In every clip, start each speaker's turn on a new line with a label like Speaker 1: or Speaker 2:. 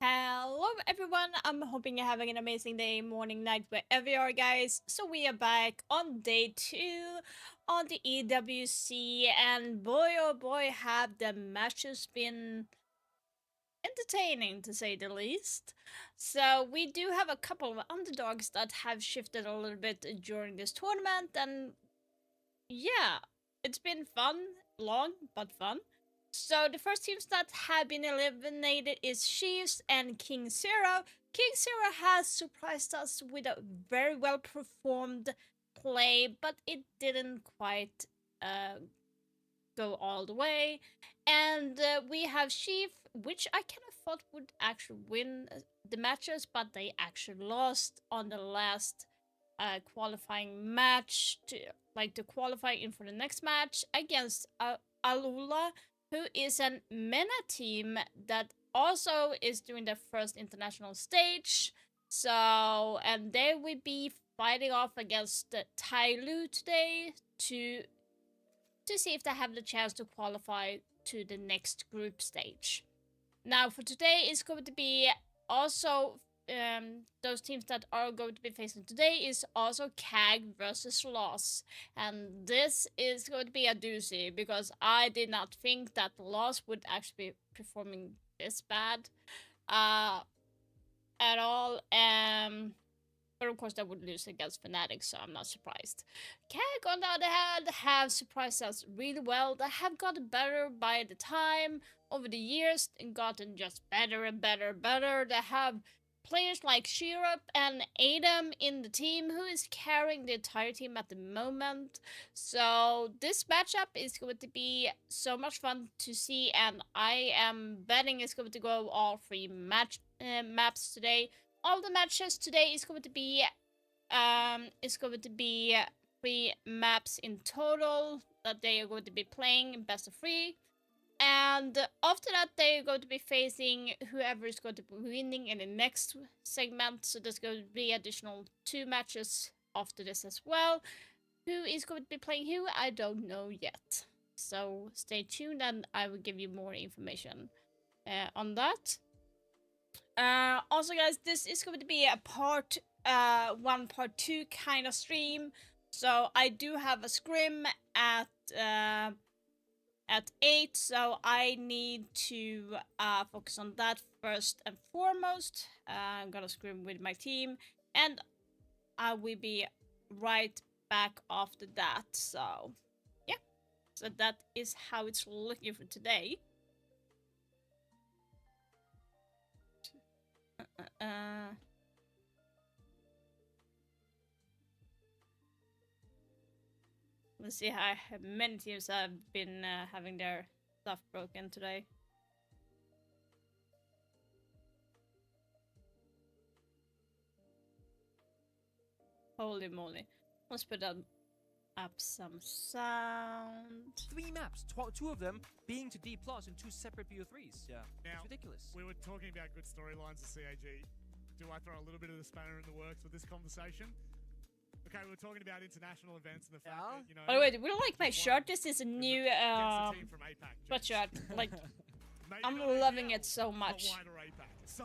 Speaker 1: Hello everyone, I'm hoping you're having an amazing day, morning, night, wherever you are guys. So we are back on day 2 on the EWC, and boy oh boy have the matches been entertaining to say the least. So we do have a couple of underdogs that have shifted a little bit during this tournament, and yeah, it's been fun, long but fun. So the first teams that have been eliminated is Chiefs and King Zero. King Zero has surprised us with a very well performed play, but it didn't quite go all the way. And we have Chief, which I kind of thought would actually win the matches, but they actually lost on the last qualifying match to qualify in for the next match against Alula, who is an MENA team that also is doing their first international stage. So, and they will be fighting off against Tailu today to see if they have the chance to qualify to the next group stage. Now, for today, it's going to be also those teams that are going to be facing today is also CAG versus Loss. And this is going to be a doozy because I did not think that Loss would actually be performing this bad at all. But of course, they would lose against Fnatic, so I'm not surprised. CAG, on the other hand, have surprised us really well. They have gotten better by the time over the years and gotten just better and better and better. They have players like Shirup and Adam in the team who is carrying the entire team at the moment. So this matchup is going to be so much fun to see, and I am betting it's going to go all three maps today. All the matches today is going to be three maps in total that they are going to be playing in best of three. And after that, they're going to be facing whoever is going to be winning in the next segment. So there's going to be additional 2 matches after this as well. Who is going to be playing who? I don't know yet. So stay tuned and I will give you more information on that. Also, guys, this is going to be a part 1, part 2 kind of stream. So I do have a scrim at 8, so I need to focus on that first and foremost. I'm gonna scrim with my team, and I will be right back after that. So yeah, so that is how it's looking for today. Let's see how many teams have been having their stuff broken today. Holy moly. Let's put up some sound.
Speaker 2: 3 maps, 2 of them being to D+, and 2 separate BO3s. Yeah,
Speaker 3: now,
Speaker 2: it's ridiculous.
Speaker 3: We were talking about good storylines of CAG. Do I throw a little bit of the spanner in the works with this conversation? Okay, we were talking about international events and the fact that, you know...
Speaker 1: By the way, do you like my shirt? This is a new sweatshirt. Like, I'm loving it so much.
Speaker 3: So,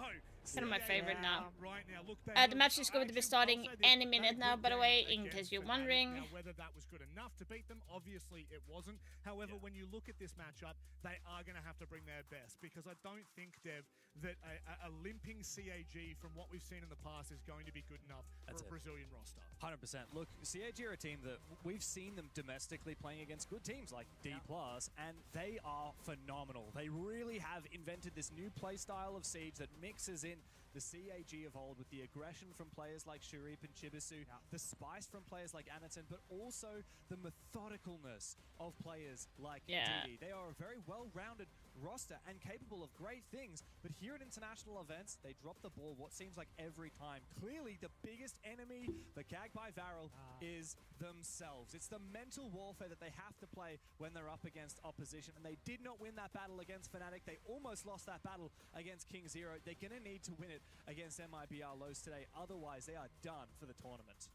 Speaker 1: kind of my favorite now.
Speaker 3: Right now, look,
Speaker 1: The match is going to be starting any minute now, by the way, in case you're wondering.
Speaker 3: Now, whether that was good enough to beat them, obviously it wasn't. However, when you look at this matchup, they are going to have to bring their best, because I don't think, Dev, that a limping CAG from what we've seen in the past is going to be good enough for a Brazilian roster.
Speaker 4: 100%. Look, CAG are a team that we've seen them domestically playing against good teams like D+, and they are phenomenal. They really have invented this new play style of Siege that mixes in the CAG of old with the aggression from players like Shurip and Chibisu, the spice from players like Anaton, but also the methodicalness of players like DD. They are a very well-rounded roster and capable of great things, but here at international events, they drop the ball what seems like every time. Clearly, the biggest enemy for CAG by Varel is themselves. It's the mental warfare that they have to play when they're up against opposition, and they did not win that battle against Fnatic. They almost lost that battle against King Zero. They're going to need to win it against MIBR Lows today, otherwise they are done for the tournament.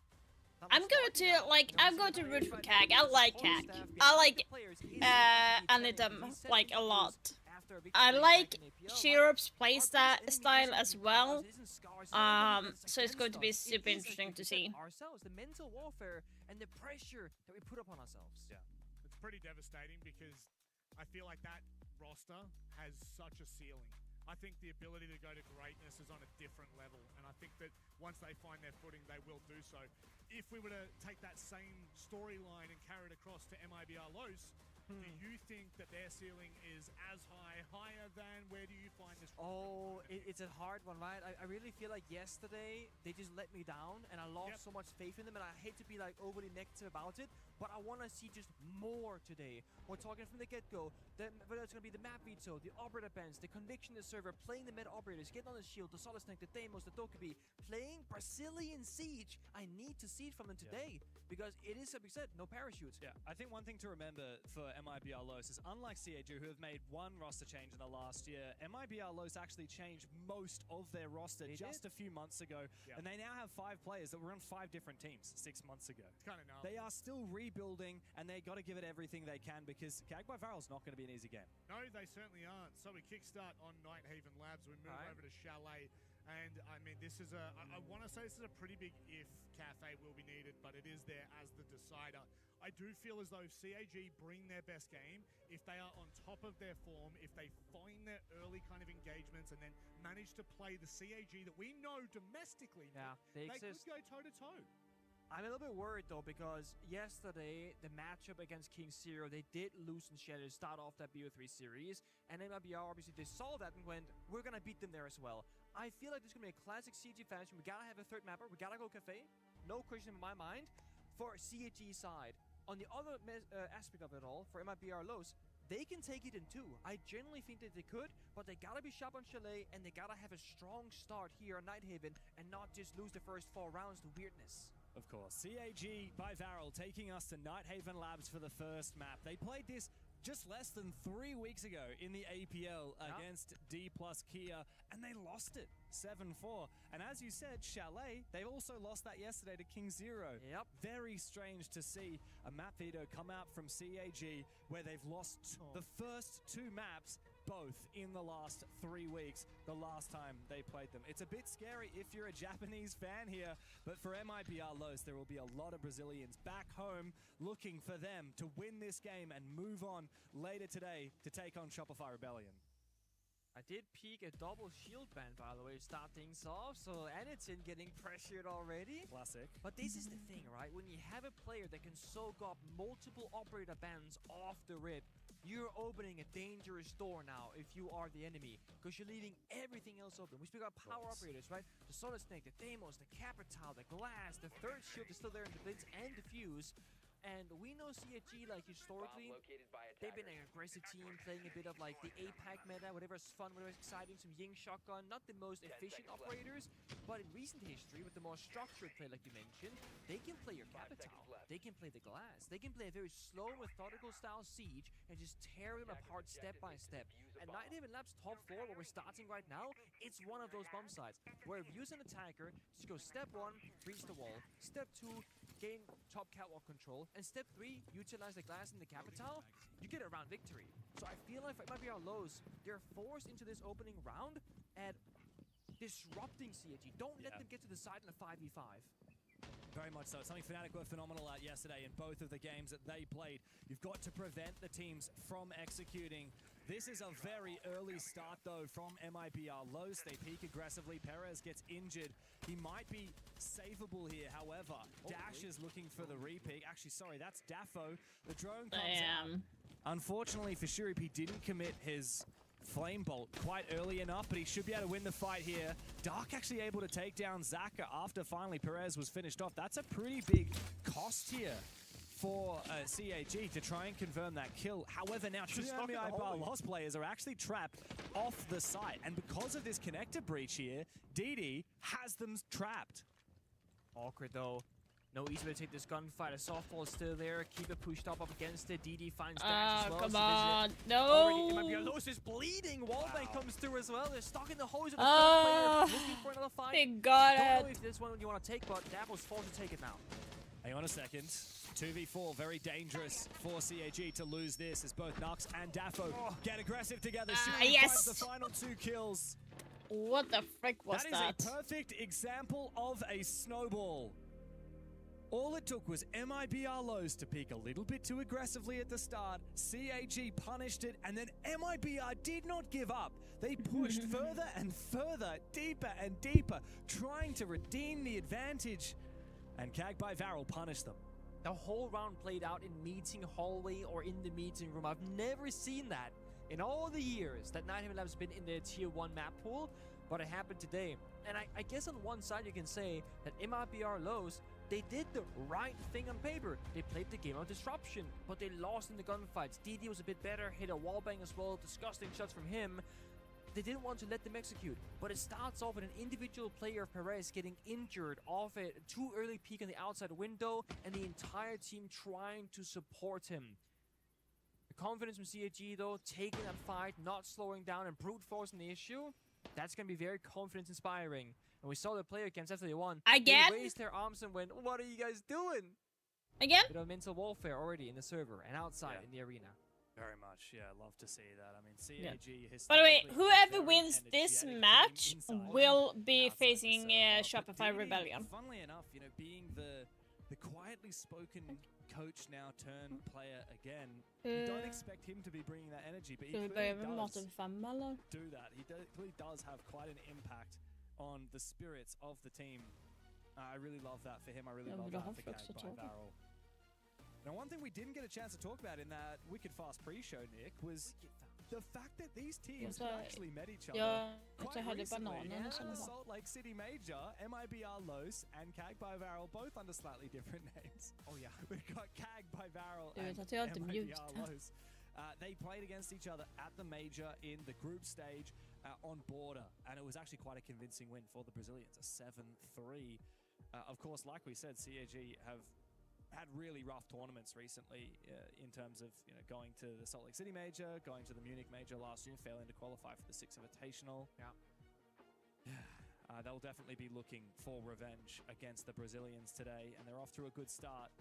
Speaker 1: I'm going to root for CAG. I like CAG. I like Anitum, like, a lot. I like Syrup's style as well. So it's going to be super interesting to see.
Speaker 2: Ourselves, the mental warfare and the pressure that we put upon ourselves.
Speaker 4: Yeah.
Speaker 3: It's pretty devastating because I feel like that roster has such a ceiling. I think the ability to go to greatness is on a different level, and I think that once they find their footing, they will do so. If we were to take that same storyline and carry it across to MIBR Los, do you think that their ceiling is as high, higher than? Where do you find this?
Speaker 2: Oh, it's a hard one, right? I really feel like yesterday they just let me down, and I lost so much faith in them, and I hate to be like overly negative about it, but I want to see just more today. We're talking from the get-go, whether it's going to be the map veto, the operator bans, the conviction the server, playing the mid operators, getting on the shield, the solid snake, the Deimos, the Dokkaebi, playing Brazilian Siege. I need to see it from them today, because it is, like we said, no parachutes.
Speaker 4: Yeah, I think one thing to remember for MIBR Los is, unlike CAG, who have made one roster change in the last year, MIBR Los actually changed most of their roster just a few months ago, and they now have 5 players that were on 5 different teams 6 months ago.
Speaker 3: It's kind of nuts.
Speaker 4: They are still rebuilding, and they got to give it everything they can, because Gag by Varel is not going to be an easy game.
Speaker 3: No, they certainly aren't. So we kickstart on Nighthaven Labs. We move over to Chalet. And I mean, this is I want to say this is a pretty big if. Cafe will be needed, but it is there as the decider. I do feel as though CAG bring their best game if they are on top of their form, if they find their early kind of engagements and then manage to play the CAG that we know domestically.
Speaker 2: Yeah, they
Speaker 3: could
Speaker 2: exist.
Speaker 3: go toe-to-toe.
Speaker 2: I'm a little bit worried though, because yesterday the matchup against King Zero, they did lose in Shadow to start off that BO3 series, and MIBR obviously they saw that and went, we're gonna beat them there as well. I feel like this is gonna be a classic CG fashion. We gotta have a third mapper, we gotta go Cafe, no question in my mind. For CAG side, on the other aspect of it all, for MIBR Los, they can take it in 2. I genuinely think that they could, but they gotta be sharp on Chalet, and they gotta have a strong start here on Nighthaven, and not just lose the first 4 rounds to weirdness.
Speaker 4: Of course, CAG by Varel taking us to Nighthaven Labs for the first map. They played this just less than 3 weeks ago in the APL against D plus Kia, and they lost it 7-4. And as you said, Chalet, they also lost that yesterday to King Zero.
Speaker 2: Yep.
Speaker 4: Very strange to see a map veto come out from CAG where they've lost the first 2 maps both in the last 3 weeks, the last time they played them. It's a bit scary if you're a Japanese fan here, but for MIBR Los, there will be a lot of Brazilians back home looking for them to win this game and move on later today to take on Shopify Rebellion.
Speaker 2: I did peek a double shield ban, by the way, to start things off, so Anitin getting pressured already.
Speaker 4: Classic.
Speaker 2: But this is the thing, right? When you have a player that can soak up multiple operator bans off the rip, you're opening a dangerous door now if you are the enemy, because you're leaving everything else open. We speak about power operators, right? The Solid Snake, the Deimos, the Capital, the Glass, the third shield is still there in the Blitz and the Fuse. And we know CAG, like, historically, they've been an aggressive team, playing a bit of, like, the APAC meta, whatever's fun, whatever's exciting, some Ying Shotgun, not the most efficient operators, but in recent history, with the more structured play, like you mentioned, they can play your Capital, they can play the Glass, they can play a very slow, methodical style Siege, and just tear them apart step by step. And Nighthaven Labs top 4, where we're starting right now, it's one of those bump sites, where if you use an attacker, just go step 1, breach the wall, step 2, gain top catwalk control, and step 3, utilize the Glass in the Capital, you get a round victory. So I feel like it might be our lows. They're forced into this opening round at disrupting CAG. Don't let them get to the side in a 5v5.
Speaker 4: Very much so. Something Fnatic were phenomenal at yesterday in both of the games that they played. You've got to prevent the teams from executing. This is a very early start, though, from MIBR Los. They peak aggressively. Perez gets injured. He might be savable here. However, Dash is looking for the repeat. Actually, sorry, that's Daffo. The drone comes out. Unfortunately for Shurip, he didn't commit his Flame Bolt quite early enough, but he should be able to win the fight here. Dark actually able to take down Zaka after finally Perez was finished off. That's a pretty big cost here for CAG to try and confirm that kill. However, now two MIBR Lost players are actually trapped off the site, and because of this connector breach here, DD has them trapped.
Speaker 2: Awkward though. No easy way to take this gunfight. A softball is still there. Keep it pushed up against it. DD finds Dash as well.
Speaker 1: Come
Speaker 2: so
Speaker 1: on.
Speaker 2: already, it might be
Speaker 1: No.
Speaker 2: Los is bleeding. Wallbang comes through as well. They're stuck in the hose of the third player, looking for another fight.
Speaker 1: They got
Speaker 2: Don't
Speaker 1: it.
Speaker 2: know if this one you want to take, but Dapple's forced to take it now.
Speaker 4: Hang on a second. 2v4, very dangerous for CAG to lose this as both Nux and Daffo get aggressive together. Shuri finds the final 2 kills.
Speaker 1: What the frick was that?
Speaker 4: That is a perfect example of a snowball. All it took was MIBR Lows to peak a little bit too aggressively at the start. CAG punished it, and then MIBR did not give up. They pushed further and further, deeper and deeper, trying to redeem the advantage. And Cag by Varel punished them.
Speaker 2: The whole round played out in meeting hallway or in the meeting room. I've never seen that in all the years that Nightingale Lab's been in their tier 1 map pool, but it happened today. And I guess on one side you can say that MIBR Lows, they did the right thing on paper. They played the game of disruption, but they lost in the gunfights. DD was a bit better, hit a wallbang as well, disgusting shots from him. They didn't want to let them execute, but it starts off with an individual player of Perez getting injured off a too early peek on the outside window, and the entire team trying to support him. The confidence from CAG though, taking that fight, not slowing down and brute forcing the issue, that's going to be very confidence inspiring. And we saw the player camps after they won.
Speaker 1: Again?
Speaker 2: They raised their arms and went, "What are you guys doing?"
Speaker 1: Again?
Speaker 2: Bit of mental warfare already in the server and outside in the arena.
Speaker 4: Very much, yeah, love to see that. I mean, CAG has...
Speaker 1: By the way, whoever wins this match will be facing Shopify Rebellion.
Speaker 4: Funnily enough, you know, being the quietly spoken coach now turned player again, you don't expect him to be bringing that energy, but he clearly does do that. He clearly does have quite an impact on the spirits of the team. I really love that for him. I really love that for Cag by Varel. Now, one thing we didn't get a chance to talk about in that Wicked Fast pre-show, Nick, was the fact that these teams actually met each other quite recently. The Salt Lake City Major, MIBR Los, and Cag by Varel, both under slightly different names.
Speaker 2: Oh yeah,
Speaker 4: we've got Cag by Varel
Speaker 1: and
Speaker 4: MIBR Los. They played against each other at the Major in the group stage on Border, and it was actually quite a convincing win for the Brazilians, a 7-3. Of course, like we said, CAG have had really rough tournaments recently in terms of going to the Salt Lake City Major, going to the Munich Major last year, failing to qualify for the Six Invitational. Yeah. They'll definitely be looking for revenge against the Brazilians today, and they're off to a good start.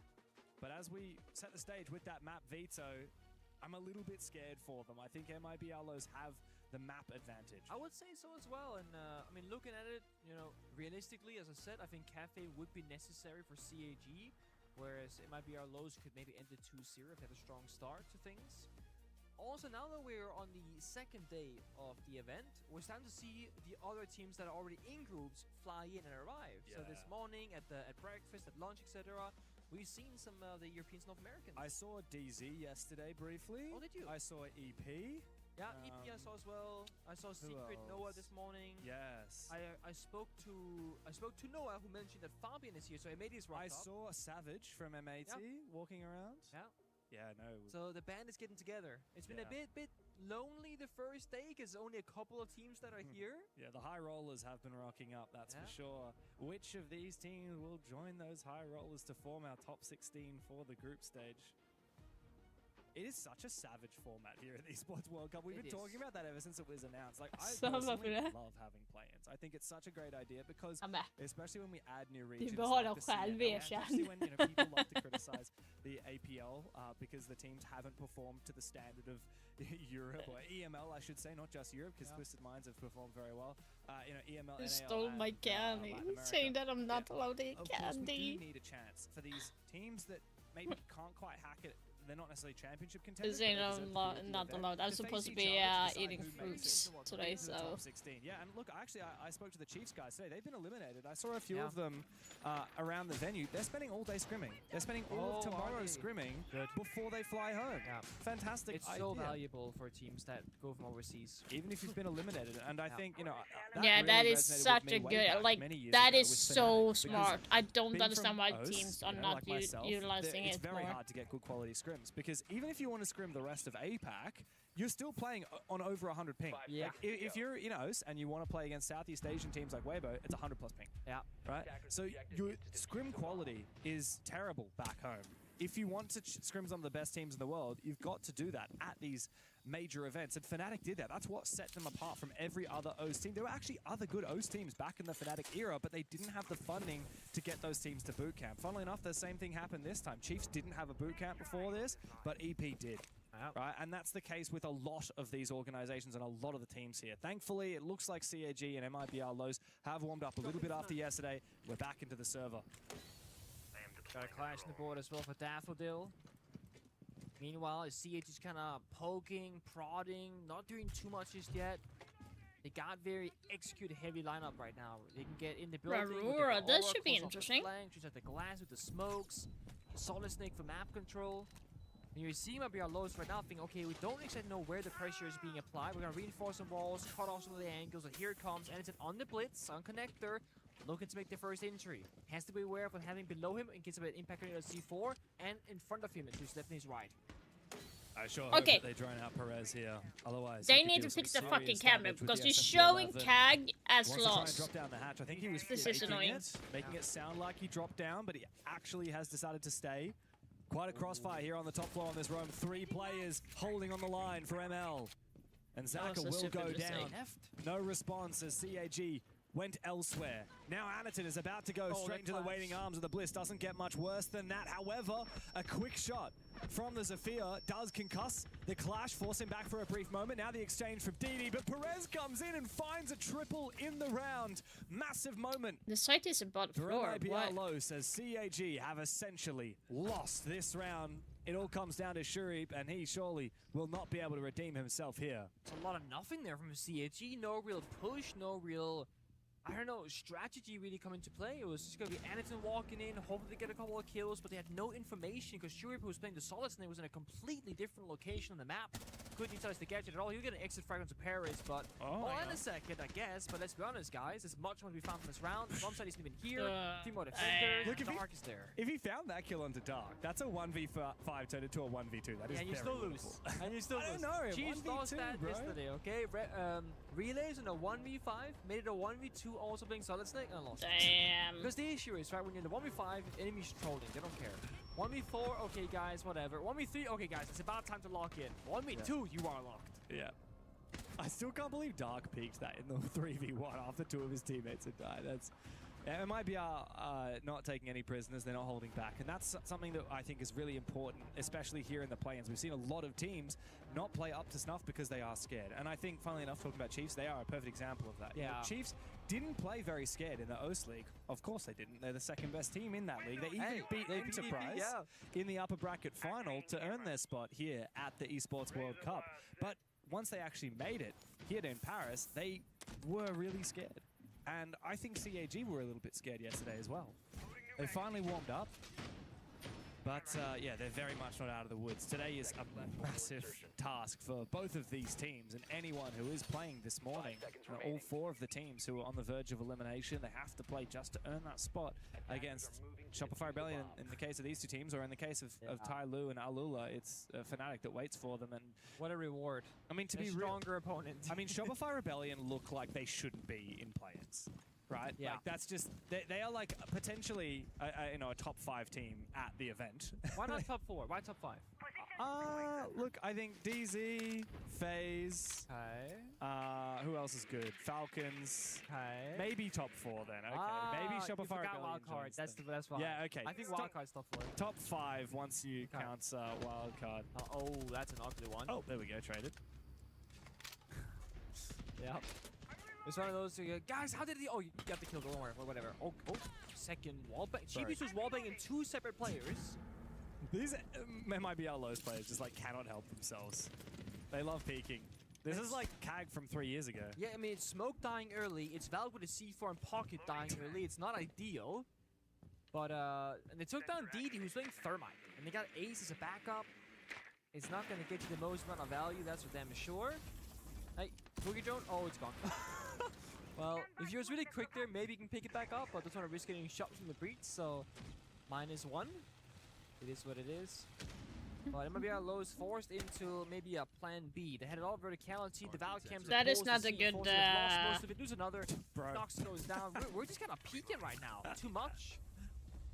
Speaker 4: But as we set the stage with that map veto, I'm a little bit scared for them. I think MIBR Los have the map advantage.
Speaker 2: I would say so as well, and I mean, looking at it, realistically, as I said, I think Cafe would be necessary for CAG. Whereas MIBR Lows could maybe end it 2-0 if they have a strong start to things. Also, now that we're on the second day of the event, we're starting to see the other teams that are already in groups fly in and arrive. Yeah. So this morning at breakfast, at lunch, etc., we've seen some of the Europeans, North Americans.
Speaker 4: I saw DZ yesterday briefly.
Speaker 2: Oh, did you?
Speaker 4: I saw EP.
Speaker 2: Yeah, EP I saw as well. I saw Secret Noah this morning.
Speaker 4: Yes.
Speaker 2: I spoke to Noah, who mentioned that Fabian is here, so I made his rock
Speaker 4: I saw a Savage from M80 walking around.
Speaker 2: Yeah.
Speaker 4: Yeah, no.
Speaker 2: So the band is getting together. It's been a bit lonely the first day because only a couple of teams that are here.
Speaker 4: Yeah, the high rollers have been rocking up, that's for sure. Which of these teams will join those high rollers to form our top 16 for the group stage? It is such a savage format here at the Esports World Cup. We've been talking about that ever since it was announced. Like, I personally love having play-ins. I think it's such a great idea because, especially when we add new regions, especially when people love to criticize the APL because the teams haven't performed to the standard of Europe, or EML, I should say, not just Europe, because Twisted Minds have performed very well. EML,
Speaker 1: You
Speaker 4: NAL,
Speaker 1: stole my candy, saying that I'm not allowed to eat candy.
Speaker 4: Of course, we do need a chance for these teams that maybe can't quite hack it. They're not necessarily championship contenders.
Speaker 1: Not allowed. I'm supposed to be eating fruits today, so.
Speaker 4: Top 16. Yeah, and look, actually, I spoke to the Chiefs guys today. They've been eliminated. I saw a few of them around the venue. They're spending all day scrimming. They're spending all of tomorrow scrimming before they fly home. Yeah. Fantastic.
Speaker 2: It's so valuable for teams that go from overseas.
Speaker 4: Even if you've been eliminated. And I think,
Speaker 1: that is such a good, that is so smart. I don't understand why teams are not utilizing it more.
Speaker 4: It's very hard to get good quality scrims because even if you want to scrim the rest of APAC, you're still playing on over 100 ping.
Speaker 2: Yeah.
Speaker 4: Like, if you're ENOS and you want to play against Southeast Asian teams like Weibo, it's 100 plus ping.
Speaker 2: Yeah.
Speaker 4: Right? So your scrim quality is terrible back home. if you want to scrim some of the best teams in the world, you've got to do that at these major events. And Fnatic did that. That's what set them apart from every other OS team. There were actually other good OS teams back in the Fnatic era, but they didn't have the funding to get those teams to boot camp. Funnily enough, the same thing happened this time. Chiefs didn't have a boot camp before this, but EP did. Right, and that's the case with a lot of these organizations and a lot of the teams here. Thankfully, it looks like CAG and MIBR Lows have warmed up a little bit after yesterday. We're back into the server.
Speaker 2: Got a clash in the board as well for Daffodil. Meanwhile, CAG is kind of poking, prodding, not doing too much just yet. They got very execute-heavy lineup right now. They can get in the building.
Speaker 1: Rarura, that should be interesting.
Speaker 2: She's at the glass with the smokes. Solid Snake for map control. And you're seeing MIBR Lows right now thinking, okay, we don't exactly know where the pressure is being applied. We're going to reinforce some walls, cut off some of the angles, and here it comes. And it's on the blitz, on connector, looking to make the first entry. Has to be aware of what having below him in case of an impact on C4, and in front of him to his left and his right.
Speaker 4: I sure hope
Speaker 1: Okay.
Speaker 4: that they drone out Perez here. Otherwise,
Speaker 1: They
Speaker 4: he could
Speaker 1: need
Speaker 4: deal
Speaker 1: to fix the
Speaker 4: some
Speaker 1: fucking
Speaker 4: serious
Speaker 1: camera
Speaker 4: damage with
Speaker 1: because
Speaker 4: the
Speaker 1: he's
Speaker 4: SMG
Speaker 1: showing
Speaker 4: 11.
Speaker 1: CAG as
Speaker 4: Wants to try and
Speaker 1: lost.
Speaker 4: drop down the hatch. I think he was
Speaker 1: This is
Speaker 4: faking
Speaker 1: annoying.
Speaker 4: it, making it sound like he dropped down, but he actually has decided to stay. Quite a crossfire here on the top floor on this roam. 3 players holding on the line for ML. And Zaka
Speaker 1: also
Speaker 4: will
Speaker 1: super
Speaker 4: go
Speaker 1: mistake.
Speaker 4: down. No response as CAG went elsewhere. Now Anaton is about to go straight into the waiting arms of the Bliss. Doesn't get much worse than that. However, a quick shot from the Zafir does concuss the clash, force him back for a brief moment. Now the exchange from Didi, but Perez comes in and finds a triple in the round. Massive moment.
Speaker 1: The site is about
Speaker 4: For
Speaker 1: floor.
Speaker 4: MIBR
Speaker 1: What?
Speaker 4: Low says CAG have essentially lost this round. It all comes down to Shurip, and he surely will not be able to redeem himself here.
Speaker 2: It's a lot of nothing there from CAG. No real push, no real, I don't know, strategy really come into play. It was just going to be Anaton walking in, hoping to get a couple of kills, but they had no information because Shurip, who was playing the Solid Snake, was in a completely different location on the map. Couldn't utilize the gadget at all. He'll get an exit frag onto Paris, but in a second, I guess. But let's be honest, guys, there's much more to be found from this round. Bomb side isn't even here. Team more defender.
Speaker 4: Look, if
Speaker 2: Dark is there.
Speaker 4: If he found that kill onto Dark, that's a 1v5 turned into a 1v2. That is
Speaker 2: And you
Speaker 4: very
Speaker 2: still lose.
Speaker 4: winnable.
Speaker 2: And you still
Speaker 4: I
Speaker 2: lose.
Speaker 4: don't know.
Speaker 2: Chiefs
Speaker 4: 1v2,
Speaker 2: lost that
Speaker 4: bro.
Speaker 2: yesterday, okay? Relays in a 1v5, made it a 1v2 also playing Solid Snake, and lost.
Speaker 1: Damn.
Speaker 2: Because the issue is, right, when you're in the 1v5, enemies trolling, they don't care. 1v4, okay guys, whatever. 1v3, okay guys, it's about time to lock in. 1v2, you are locked.
Speaker 4: Yeah. I still can't believe Dark peaked that in the 3v1 after 2 of his teammates had died. That's... MIBR not taking any prisoners, they're not holding back. And that's something that I think is really important, especially here in the play-ins. We've seen a lot of teams not play up to snuff because they are scared. And I think, funnily enough, talking about Chiefs, they are a perfect example of that.
Speaker 2: Yeah.
Speaker 4: You know, Chiefs didn't play very scared in the OS League. Of course they didn't. They're the second best team in that league. They even beat Enterprise in the upper bracket final to earn their spot here at the Esports World Cup. But once they actually made it here in Paris, they were really scared. And I think CAG were a little bit scared yesterday as well. They finally warmed up. But yeah, they're very much not out of the woods. Today is a massive task for both of these teams and anyone who is playing this morning. All 4 of the teams who are on the verge of elimination, they have to play just to earn that spot against Shopify Rebellion in the case of these 2 teams, or in the case of Tai Lu and Alula, it's Fnatic that waits for them. And
Speaker 2: what a reward.
Speaker 4: I mean, to
Speaker 2: a
Speaker 4: be
Speaker 2: stronger opponent.
Speaker 4: I mean, Shopify Rebellion look like they shouldn't be in play-ins. Right?
Speaker 2: Yeah.
Speaker 4: Like, that's just... They are, like, potentially, you know, a top 5 team at the event.
Speaker 2: Why not top 4? Why top 5?
Speaker 4: Look, I think DZ, FaZe...
Speaker 2: Okay.
Speaker 4: who else is good? Falcons...
Speaker 2: Okay.
Speaker 4: Maybe top 4 then, okay. Maybe Shopify
Speaker 2: you forgot
Speaker 4: Rebellion
Speaker 2: wildcard.
Speaker 4: joins
Speaker 2: That's
Speaker 4: them.
Speaker 2: the best one.
Speaker 4: Yeah, okay.
Speaker 2: I think
Speaker 4: Top-
Speaker 2: wildcard's top 4.
Speaker 4: Top 5 once you
Speaker 2: Okay.
Speaker 4: count wildcard.
Speaker 2: Oh, that's an ugly one.
Speaker 4: Oh, there we go, traded.
Speaker 2: Yeah. It's one of those, guys, how did he... Oh, you got the kill, don't worry, or whatever. Oh, second wallbang.
Speaker 4: Sorry.
Speaker 2: Chibi's was wallbanging 2 separate players.
Speaker 4: These MIBR Lows players just, like, cannot help themselves. They love peeking. This is like CAG from 3 years ago.
Speaker 2: Yeah, I mean, it's Smoke dying early, it's Valve with a C4 and Pocket dying early. It's not ideal. But, and they took down Didi, who's playing Thermite. And they got Ace as a backup. It's not going to get you the most amount of value, that's for damn sure. Hey, Boogie Drone? Oh, it's gone. Well, if yours really quick there, maybe you can pick it back up, but don't want to risk getting shot from the breach, so -1. It is what it is. But MIBR Low is forced into maybe a plan B. They had it all verticality, the Valve cams.
Speaker 1: That is not a good,
Speaker 2: Most of it. Lose another.
Speaker 4: Bro.
Speaker 2: Nox goes down. We're just kind of peeking right now. Too much.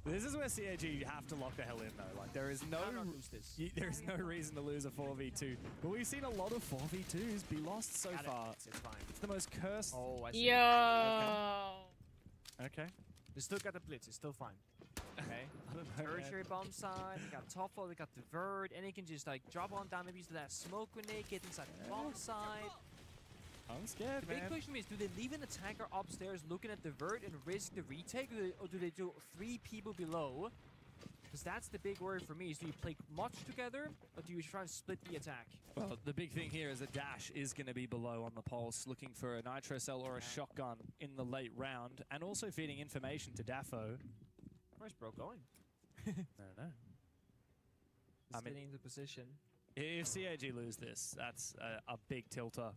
Speaker 4: This is where CAG have to lock the hell in, though. Like, there is no
Speaker 2: lose this.
Speaker 4: there is no reason to lose a 4v2. But we've seen a lot of 4v2s be lost so far.
Speaker 2: It's fine.
Speaker 4: It's the most cursed.
Speaker 2: Oh, I see.
Speaker 1: Yo.
Speaker 4: Okay.
Speaker 2: They still got the blitz. It's still fine. Okay.
Speaker 4: I don't know, man.
Speaker 2: Tertiary bomb side. They got Toffle. They got the Vert, and they can just like drop on down maybe to that smoke grenade, get inside the bomb side.
Speaker 4: I'm scared,
Speaker 2: The
Speaker 4: man.
Speaker 2: big question is, do they leave an attacker upstairs looking at the Vert and risk the retake, or do they do 3 people below? Because that's the big worry for me, is do you play much together, or do you try and split the attack?
Speaker 4: Well, the big thing here is that Dash is going to be below on the pulse, looking for a Nitro Cell or a shotgun in the late round, and also feeding information to Daffo.
Speaker 2: Where's bro going?
Speaker 4: I don't know.
Speaker 2: He's getting into position.
Speaker 4: If CAG lose this, that's a big tilter.